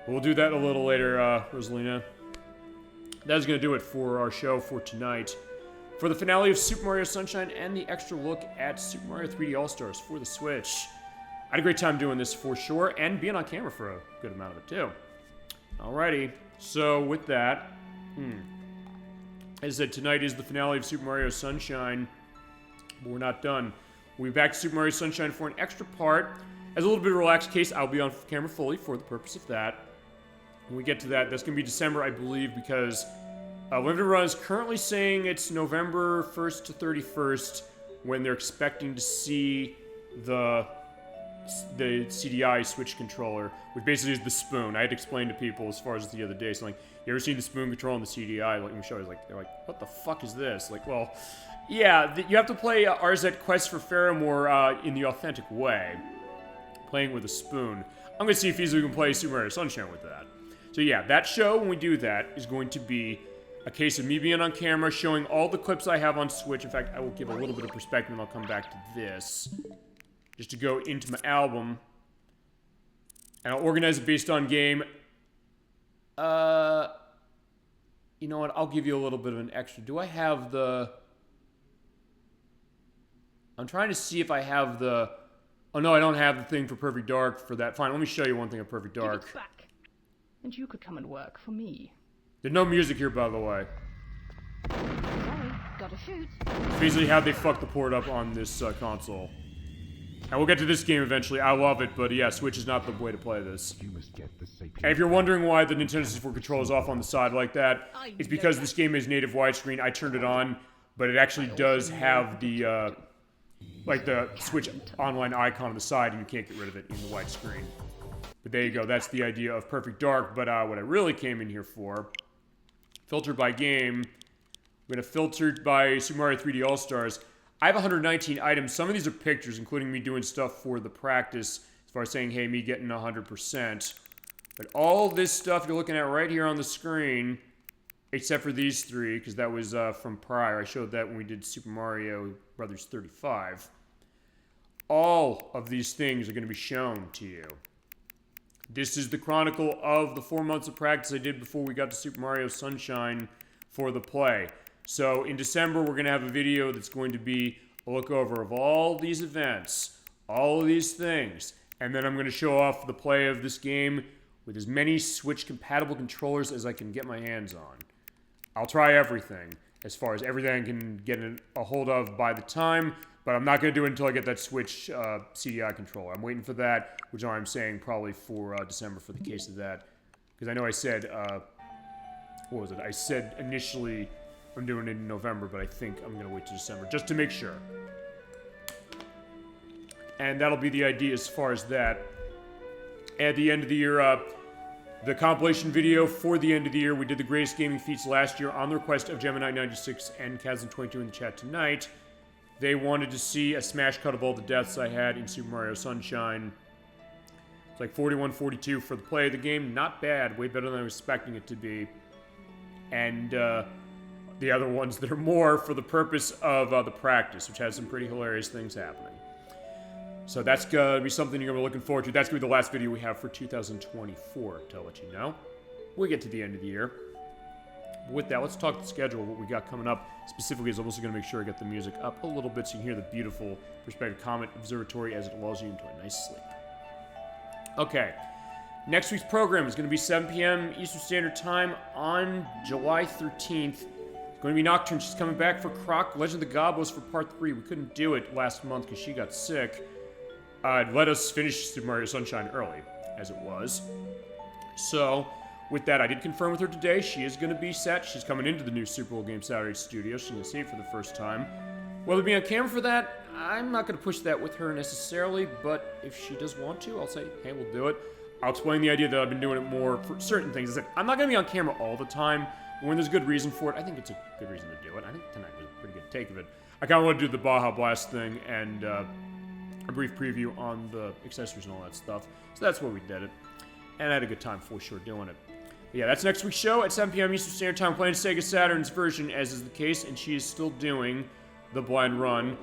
We'll do that a little later, Rosalina. That's going to do it for our show for tonight. For the finale of Super Mario Sunshine and the extra look at Super Mario 3D All-Stars for the Switch. I had a great time doing this for sure, and being on camera for a good amount of it too. Alrighty, so with that, as I said, tonight is the finale of Super Mario Sunshine, but we're not done. We'll be back to Super Mario Sunshine for an extra part. As a little bit of a relaxed case, I'll be on camera fully for the purpose of that. When we get to that, that's going to be December, I believe, because Limited Run is currently saying it's November 1st to 31st when they're expecting to see the CDI switch controller, which basically is the spoon. I had to explain to people as far as the other day. So like, you ever seen the spoon control on the CDI? Like, let me show you. Like, they're like, what the fuck is this? Like, well, yeah, you have to play RZ Quest for Faramore in the authentic way, playing with a spoon. I'm gonna see if easily we can play Super Mario Sunshine with that. So yeah, that show, when we do that, is going to be a case of me being on camera, showing all the clips I have on Switch. In fact, I will give a little bit of perspective, and I'll come back to this, just to go into my album. And I'll organize it based on game. You know what? I'll give you a little bit of an extra. Do I have the... I'm trying to see if I have the... Oh, no, I don't have the thing for Perfect Dark for that. Fine, let me show you one thing of Perfect Dark. Give it back. And you could come and work for me. There's no music here, by the way. Sorry, gotta shoot. It's basically how they fucked the port up on this console. And we'll get to this game eventually. I love it, but yeah, Switch is not the way to play this. You must get the And if you're wondering why the Nintendo 64 controller is off on the side like that, it's because this game is native widescreen. I turned it on, but it actually does have the, like the Switch online icon on the side, and you can't get rid of it in the widescreen. But there you go, that's the idea of Perfect Dark. But what I really came in here for, filtered by game, I'm going to filter by Super Mario 3D All-Stars. I have 119 items. Some of these are pictures, including me doing stuff for the practice, as far as saying, hey, me getting 100%. But all this stuff you're looking at right here on the screen, except for these three, because that was from prior. I showed that when we did Super Mario Brothers 35. All of these things are going to be shown to you. This is the chronicle of the 4 months of practice I did before we got to Super Mario Sunshine for the play. So in December, we're going to have a video that's going to be a look over of all these events, all of these things, and then I'm going to show off the play of this game with as many Switch-compatible controllers as I can get my hands on. I'll try everything, as far as everything I can get a hold of by the time, but I'm not going to do it until I get that Switch CDI controller. I'm waiting for that, which I'm saying probably for December for the case of that. Because I know I said, what was it? I said initially I'm doing it in November, but I think I'm going to wait till December, just to make sure. And that'll be the idea as far as that. At the end of the year, the compilation video for the end of the year, we did the greatest gaming feats last year on the request of Gemini96 and Chasm22 in the chat tonight. They wanted to see a smash cut of all the deaths I had in Super Mario Sunshine. It's like 41-42 for the play of the game. Not bad. Way better than I was expecting it to be. And the other ones that are more for the purpose of the practice, which has some pretty hilarious things happening. So that's going to be something you're going to be looking forward to. That's going to be the last video we have for 2024, to let you know. We'll get to the end of the year. With that, let's talk the schedule, what we got coming up. Specifically, is I'm also going to make sure I get the music up a little bit so you can hear the beautiful Perspective Comet Observatory as it lulls you into a nice sleep. Okay. Next week's program is going to be 7 p.m. Eastern Standard Time on July 13th. It's going to be Nocturne. She's coming back for Croc Legend of the Gobos for Part 3. We couldn't do it last month because she got sick. Let us finish Super Mario Sunshine early, as it was. So, with that, I did confirm with her today. She is going to be set. She's coming into the new Super Bowl Game Saturday studio. She's going to see it for the first time. Will it be on camera for that? I'm not going to push that with her necessarily, but if she does want to, I'll say, hey, we'll do it. I'll explain the idea that I've been doing it more for certain things. I said, I'm not going to be on camera all the time, but when there's a good reason for it, I think it's a good reason to do it. I think tonight was a pretty good take of it. I kind of want to do the Baja Blast thing and a brief preview on the accessories and all that stuff. So that's why we did it. And I had a good time for sure doing it. But yeah, that's next week's show at 7 p.m. Eastern Standard Time, playing Sega Saturn's version, as is the case, and she is still doing the blind run.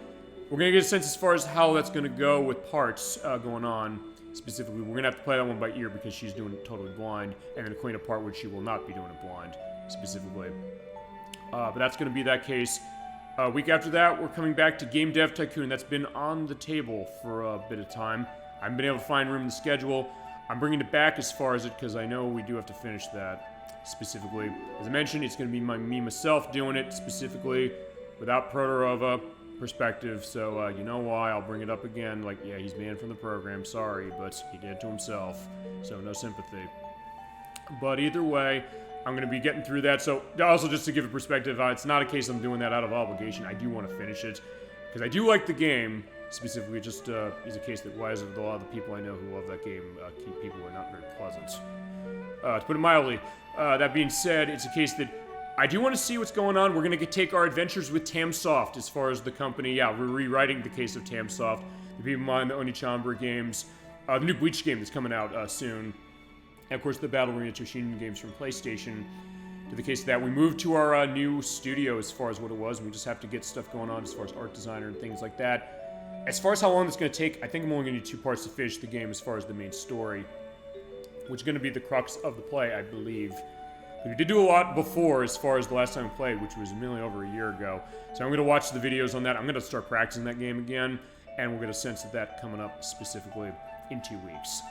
We're going to get a sense as far as how that's going to go with parts going on. Specifically, we're going to have to play that one by ear because she's doing it totally blind, and then clean a part where she will not be doing it blind, specifically. But that's going to be that case. A week after that, we're coming back to Game Dev Tycoon. That's been on the table for a bit of time. I haven't been able to find room in the schedule. I'm bringing it back as far as it, because I know we do have to finish that, specifically. As I mentioned, it's going to be me myself doing it, specifically, without Protorova perspective, so you know why, I'll bring it up again, like, yeah, he's banned from the program, sorry, but he did it to himself, so no sympathy. But either way, I'm going to be getting through that. So also, just to give a perspective, it's not a case I'm doing that out of obligation. I do want to finish it, because I do like the game, Specifically, just is a case that why is it with a lot of the people I know who love that game, people who are not very pleasant. To put it mildly. That being said, it's a case that I do want to see what's going on. We're going to take our adventures with Tamsoft as far as the company. Yeah, we're rewriting the case of Tamsoft. The people behind the Onichanbara games. The new Bleach game that's coming out soon. And of course, the Battle Arena Toshinden games from PlayStation. To the case of that, we moved to our new studio as far as what it was. We just have to get stuff going on as far as art designer and things like that. As far as how long it's going to take, I think I'm only going to need 2 parts to finish the game as far as the main story. Which is going to be the crux of the play, I believe. We did do a lot before as far as the last time we played, which was nearly over a year ago. So I'm going to watch the videos on that. I'm going to start practicing that game again. And we'll get a sense of that coming up specifically in 2 weeks.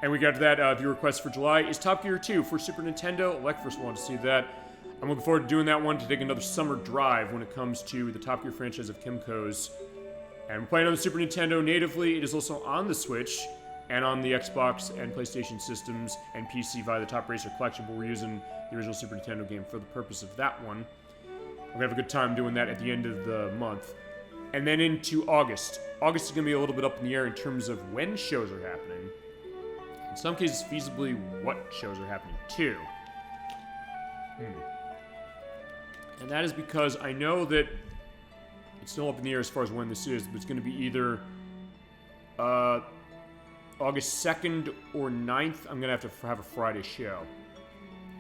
And we got to that, viewer request for July is Top Gear 2 for Super Nintendo. Lekfors wanted to see that. I'm looking forward to doing that one to take another summer drive when it comes to the Top Gear franchise of Kimco's. And we're playing on the Super Nintendo natively. It is also on the Switch and on the Xbox and PlayStation systems and PC via the Top Racer collection, but we're using the original Super Nintendo game for the purpose of that one. We're gonna have a good time doing that at the end of the month. And then into August. August is gonna be a little bit up in the air in terms of when shows are happening. In some cases, feasibly, what shows are happening too. And that is because I know that it's still up in the air as far as when this is, but it's going to be either August 2nd or 9th. I'm going to have a Friday show.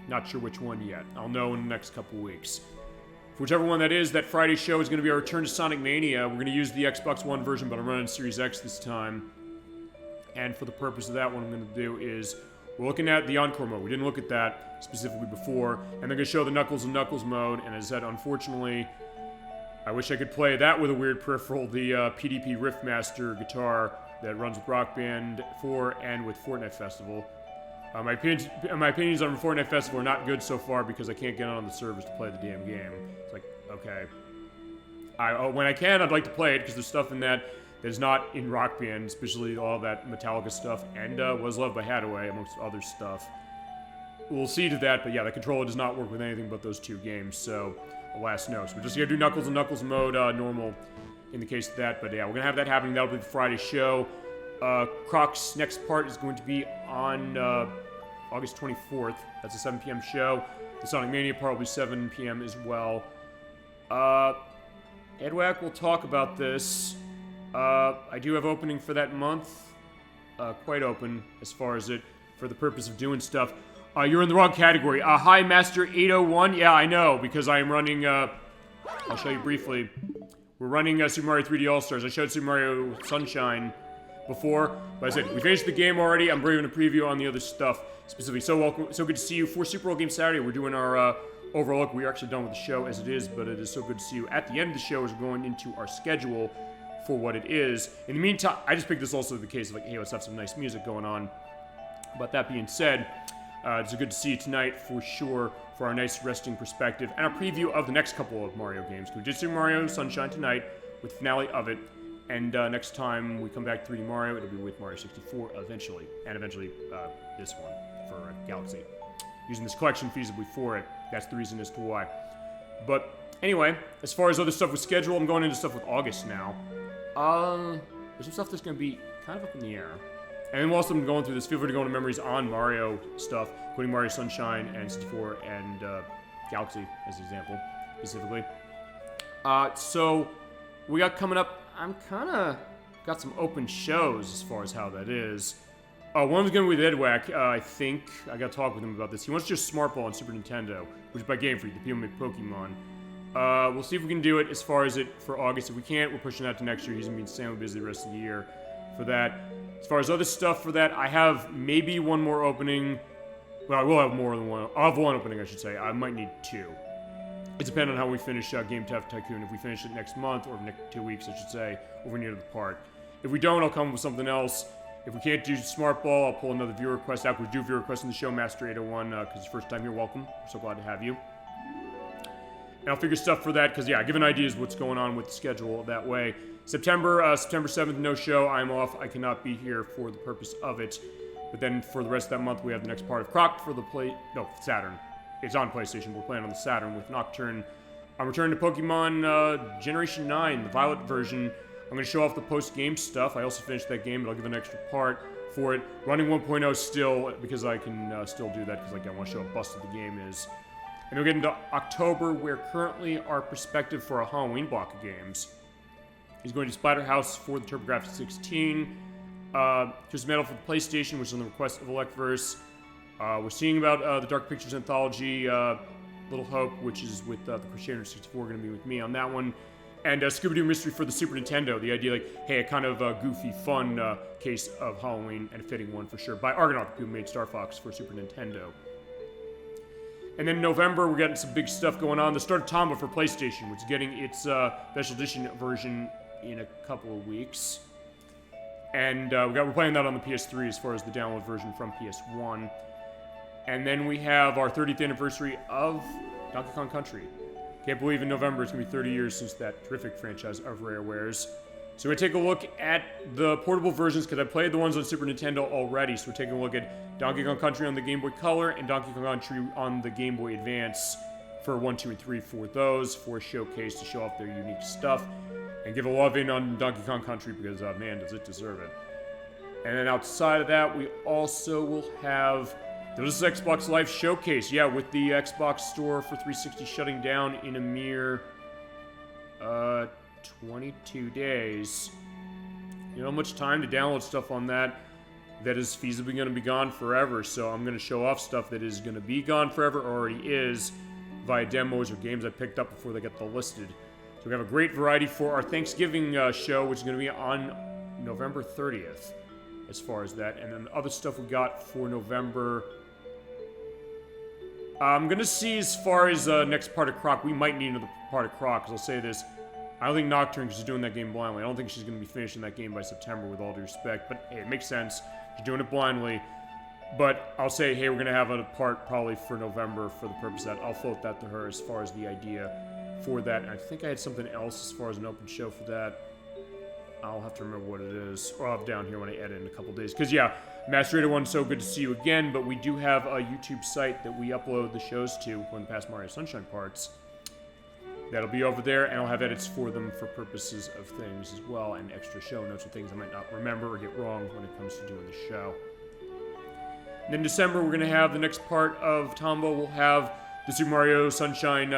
Not sure which one yet. I'll know in the next couple weeks. For whichever one that is, that Friday show is going to be our return to Sonic Mania. We're going to use the Xbox One version, but I'm running Series X this time. And for the purpose of that, what I'm going to do is we're looking at the Encore mode. We didn't look at that specifically before. And they're going to show the Knuckles and Knuckles mode. And as I said, unfortunately, I wish I could play that with a weird peripheral, the PDP Riffmaster guitar that runs with Rock Band 4 and with Fortnite Festival. My opinions on Fortnite Festival are not good so far because I can't get on the servers to play the damn game. It's like, okay. When I can, I'd like to play it because there's stuff in that is not in Rock Band, especially all that Metallica stuff, and Was Loved by Hathaway, amongst other stuff. We'll see to that, but yeah, the controller does not work with anything but those 2 games, so alas no. So we're just going to do Knuckles and Knuckles mode normal in the case of that, but yeah, we're going to have that happening. That'll be the Friday show. Croc's next part is going to be on August 24th. That's a 7 p.m. show. The Sonic Mania part will be 7 p.m. as well. Edwack will talk about this. I do have opening for that month. Quite open as far as it, for the purpose of doing stuff. You're in the wrong category. Hi, Master 801. Yeah, I know, because I am running, I'll show you briefly. We're running Super Mario 3D All-Stars. I showed Super Mario Sunshine before, but I said, we finished the game already. I'm bringing a preview on the other stuff, specifically. So welcome, so good to see you. For Super Bowl Game Saturday, we're doing our, overall look. We are actually done with the show as it is, but it is so good to see you. At the end of the show, as we're going into our schedule for what it is. In the meantime, I just picked this also the case of like, hey, let's have some nice music going on. But that being said, it's good to see you tonight for sure for our nice resting perspective and a preview of the next couple of Mario games. We did Super Mario Sunshine tonight with the finale of it, and next time we come back to 3D Mario, it'll be with Mario 64 eventually, and eventually this one for Galaxy. Using this collection feasibly for it. That's the reason as to why. But anyway, as far as other stuff with schedule, I'm going into stuff with August now. There's some stuff that's going to be kind of up in the air. And whilst I'm going through this, feel free to go into memories on Mario stuff, including Mario Sunshine and 64 and Galaxy as an example, specifically. So, we got coming up, I'm kind of got some open shows as far as how that is. One was going to be with Edwack, I think. I got to talk with him about this. He wants to do Smart Ball on Super Nintendo, which is by Game Freak, the people who make Pokemon. We'll see if we can do it as far as it for August. If we can't, we're pushing that to next year. He's going to be insanely busy the rest of the year for that. As far as other stuff for that, I have maybe one more opening. Well, I will have more than one. I'll have one opening, I should say. I might need 2. It depends on how we finish Game Tycoon. If we finish it next month, or next 2 weeks, I should say, over near the part. If we don't, I'll come up with something else. If we can't do Smart Ball, I'll pull another viewer request out. We do viewer requests in the show, Master 801, because it's your first time here. Welcome. We're so glad to have you. And I'll figure stuff for that, because, yeah, giving ideas what's going on with the schedule that way. September 7th, no show. I'm off. I cannot be here for the purpose of it. But then for the rest of that month, we have the next part of Croc for the Saturn. It's on PlayStation. We're playing on the Saturn with Nocturne. I'm returning to Pokemon Generation 9, the Violet version. I'm going to show off the post-game stuff. I also finished that game, but I'll give an extra part for it. Running 1.0 still, because I can still do that, because like, I want to show how busted the game is. And we'll get into October, where currently our perspective for a Halloween block of games is going to Splatterhouse for the TurboGrafx 16. Here's Metal for the PlayStation, which is on the request of Electverse. We're seeing about the Dark Pictures Anthology, Little Hope, which is with the Crusader 64, going to be with me on that one. And Scooby-Doo Mystery for the Super Nintendo. The idea, like, hey, a kind of goofy, fun case of Halloween, and a fitting one for sure, by Argonaut, who made Star Fox for Super Nintendo. And then in November, we're getting some big stuff going on. The start of Tomba for PlayStation, which is getting its special edition version in a couple of weeks. And we're playing that on the PS3 as far as the download version from PS1. And then we have our 30th anniversary of Donkey Kong Country. Can't believe in November it's going to be 30 years since that terrific franchise of Rarewares. So we're going to take a look at the portable versions, because I played the ones on Super Nintendo already. So we're taking a look at Donkey Kong Country on the Game Boy Color and Donkey Kong Country on the Game Boy Advance for 1, 2, and 3 for those, for a showcase to show off their unique stuff. And give a love in on Donkey Kong Country, because, man, does it deserve it. And then outside of that, we also will have this Xbox Live Showcase. Yeah, with the Xbox Store for 360 shutting down in a mere 22 days. You know how much time to download stuff on that is feasibly going to be gone forever. So I'm going to show off stuff that is going to be gone forever, or already is, via demos or games I picked up before they get the listed. So we have a great variety for our Thanksgiving show, which is going to be on November 30th, as far as that. And then the other stuff we got for November, I'm going to see as far as next part of Croc. We might need another part of Croc, because I'll say this. I don't think Nocturne, because she's doing that game blindly. I don't think she's going to be finishing that game by September, with all due respect. But hey, it makes sense. She's doing it blindly. But I'll say, hey, we're going to have a part probably for November for the purpose of that. I'll float that to her as far as the idea for that. And I think I had something else as far as an open show for that. I'll have to remember what it is. Or I'll have it down here when I edit in a couple days. Because, yeah, Master Rater 1, so good to see you again. But we do have a YouTube site that we upload the shows to when past Mario Sunshine parts. That'll be over there, and I'll have edits for them for purposes of things as well, and extra show notes or things I might not remember or get wrong when it comes to doing the show. And then December, we're going to have the next part of Tombo. We'll have the Super Mario Sunshine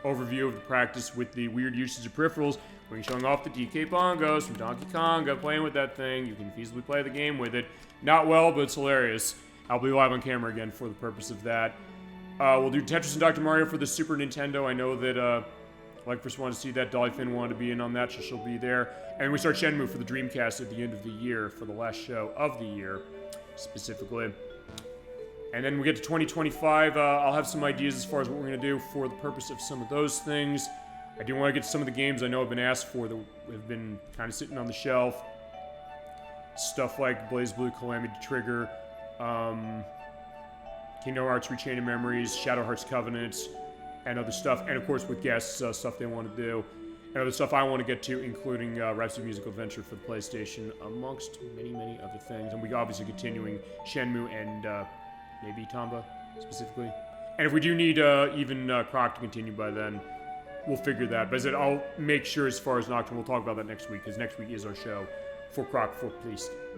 overview of the practice with the weird usage of peripherals. We're going to be showing off the DK bongos from Donkey Konga, playing with that thing. You can feasibly play the game with it. Not well, but it's hilarious. I'll be live on camera again for the purpose of that. We'll do Tetris and Dr. Mario for the Super Nintendo. I know that Electverse wanted to see that. Dolly Finn wanted to be in on that, so she'll be there. And we start Shenmue for the Dreamcast at the end of the year, for the last show of the year, specifically. And then we get to 2025. I'll have some ideas as far as what we're going to do for the purpose of some of those things. I do want to get to some of the games I know have been asked for that have been kind of sitting on the shelf. Stuff like BlazBlue, Calamity Trigger, Kingdom Hearts Rechained Memories, Shadow Hearts Covenant, and other stuff. And of course with guests, stuff they want to do. And other stuff I want to get to, including Rhapsody Musical Adventure for the PlayStation, amongst many, many other things. And we obviously continuing Shenmue and maybe Tomba, specifically. And if we do need even Croc to continue by then, we'll figure that. But as I said, I'll make sure as far as Nocturne, we'll talk about that next week, because next week is our show for Croc for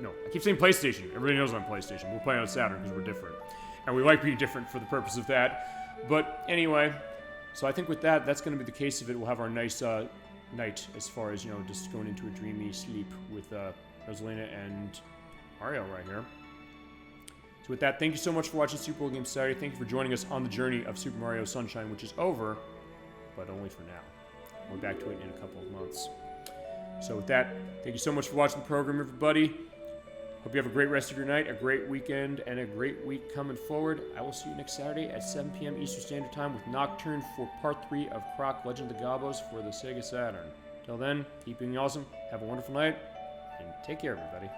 No, I keep saying PlayStation. Everybody knows I'm PlayStation. We're playing on Saturn because we're different. And we like being different for the purpose of that. But anyway, so I think with that, that's going to be the case of it. We'll have our nice night as far as, just going into a dreamy sleep with Rosalina and Mario right here. So with that, thank you so much for watching Super Bowl Game Saturday. Thank you for joining us on the journey of Super Mario Sunshine, which is over, but only for now. We'll be back to it in a couple of months. So with that, thank you so much for watching the program, everybody. Hope you have a great rest of your night, a great weekend, and a great week coming forward. I will see you next Saturday at 7 p.m. Eastern Standard Time with Nocturne for Part 3 of Croc Legend of the Gobos for the Sega Saturn. Till then, keep being awesome, have a wonderful night, and take care, everybody.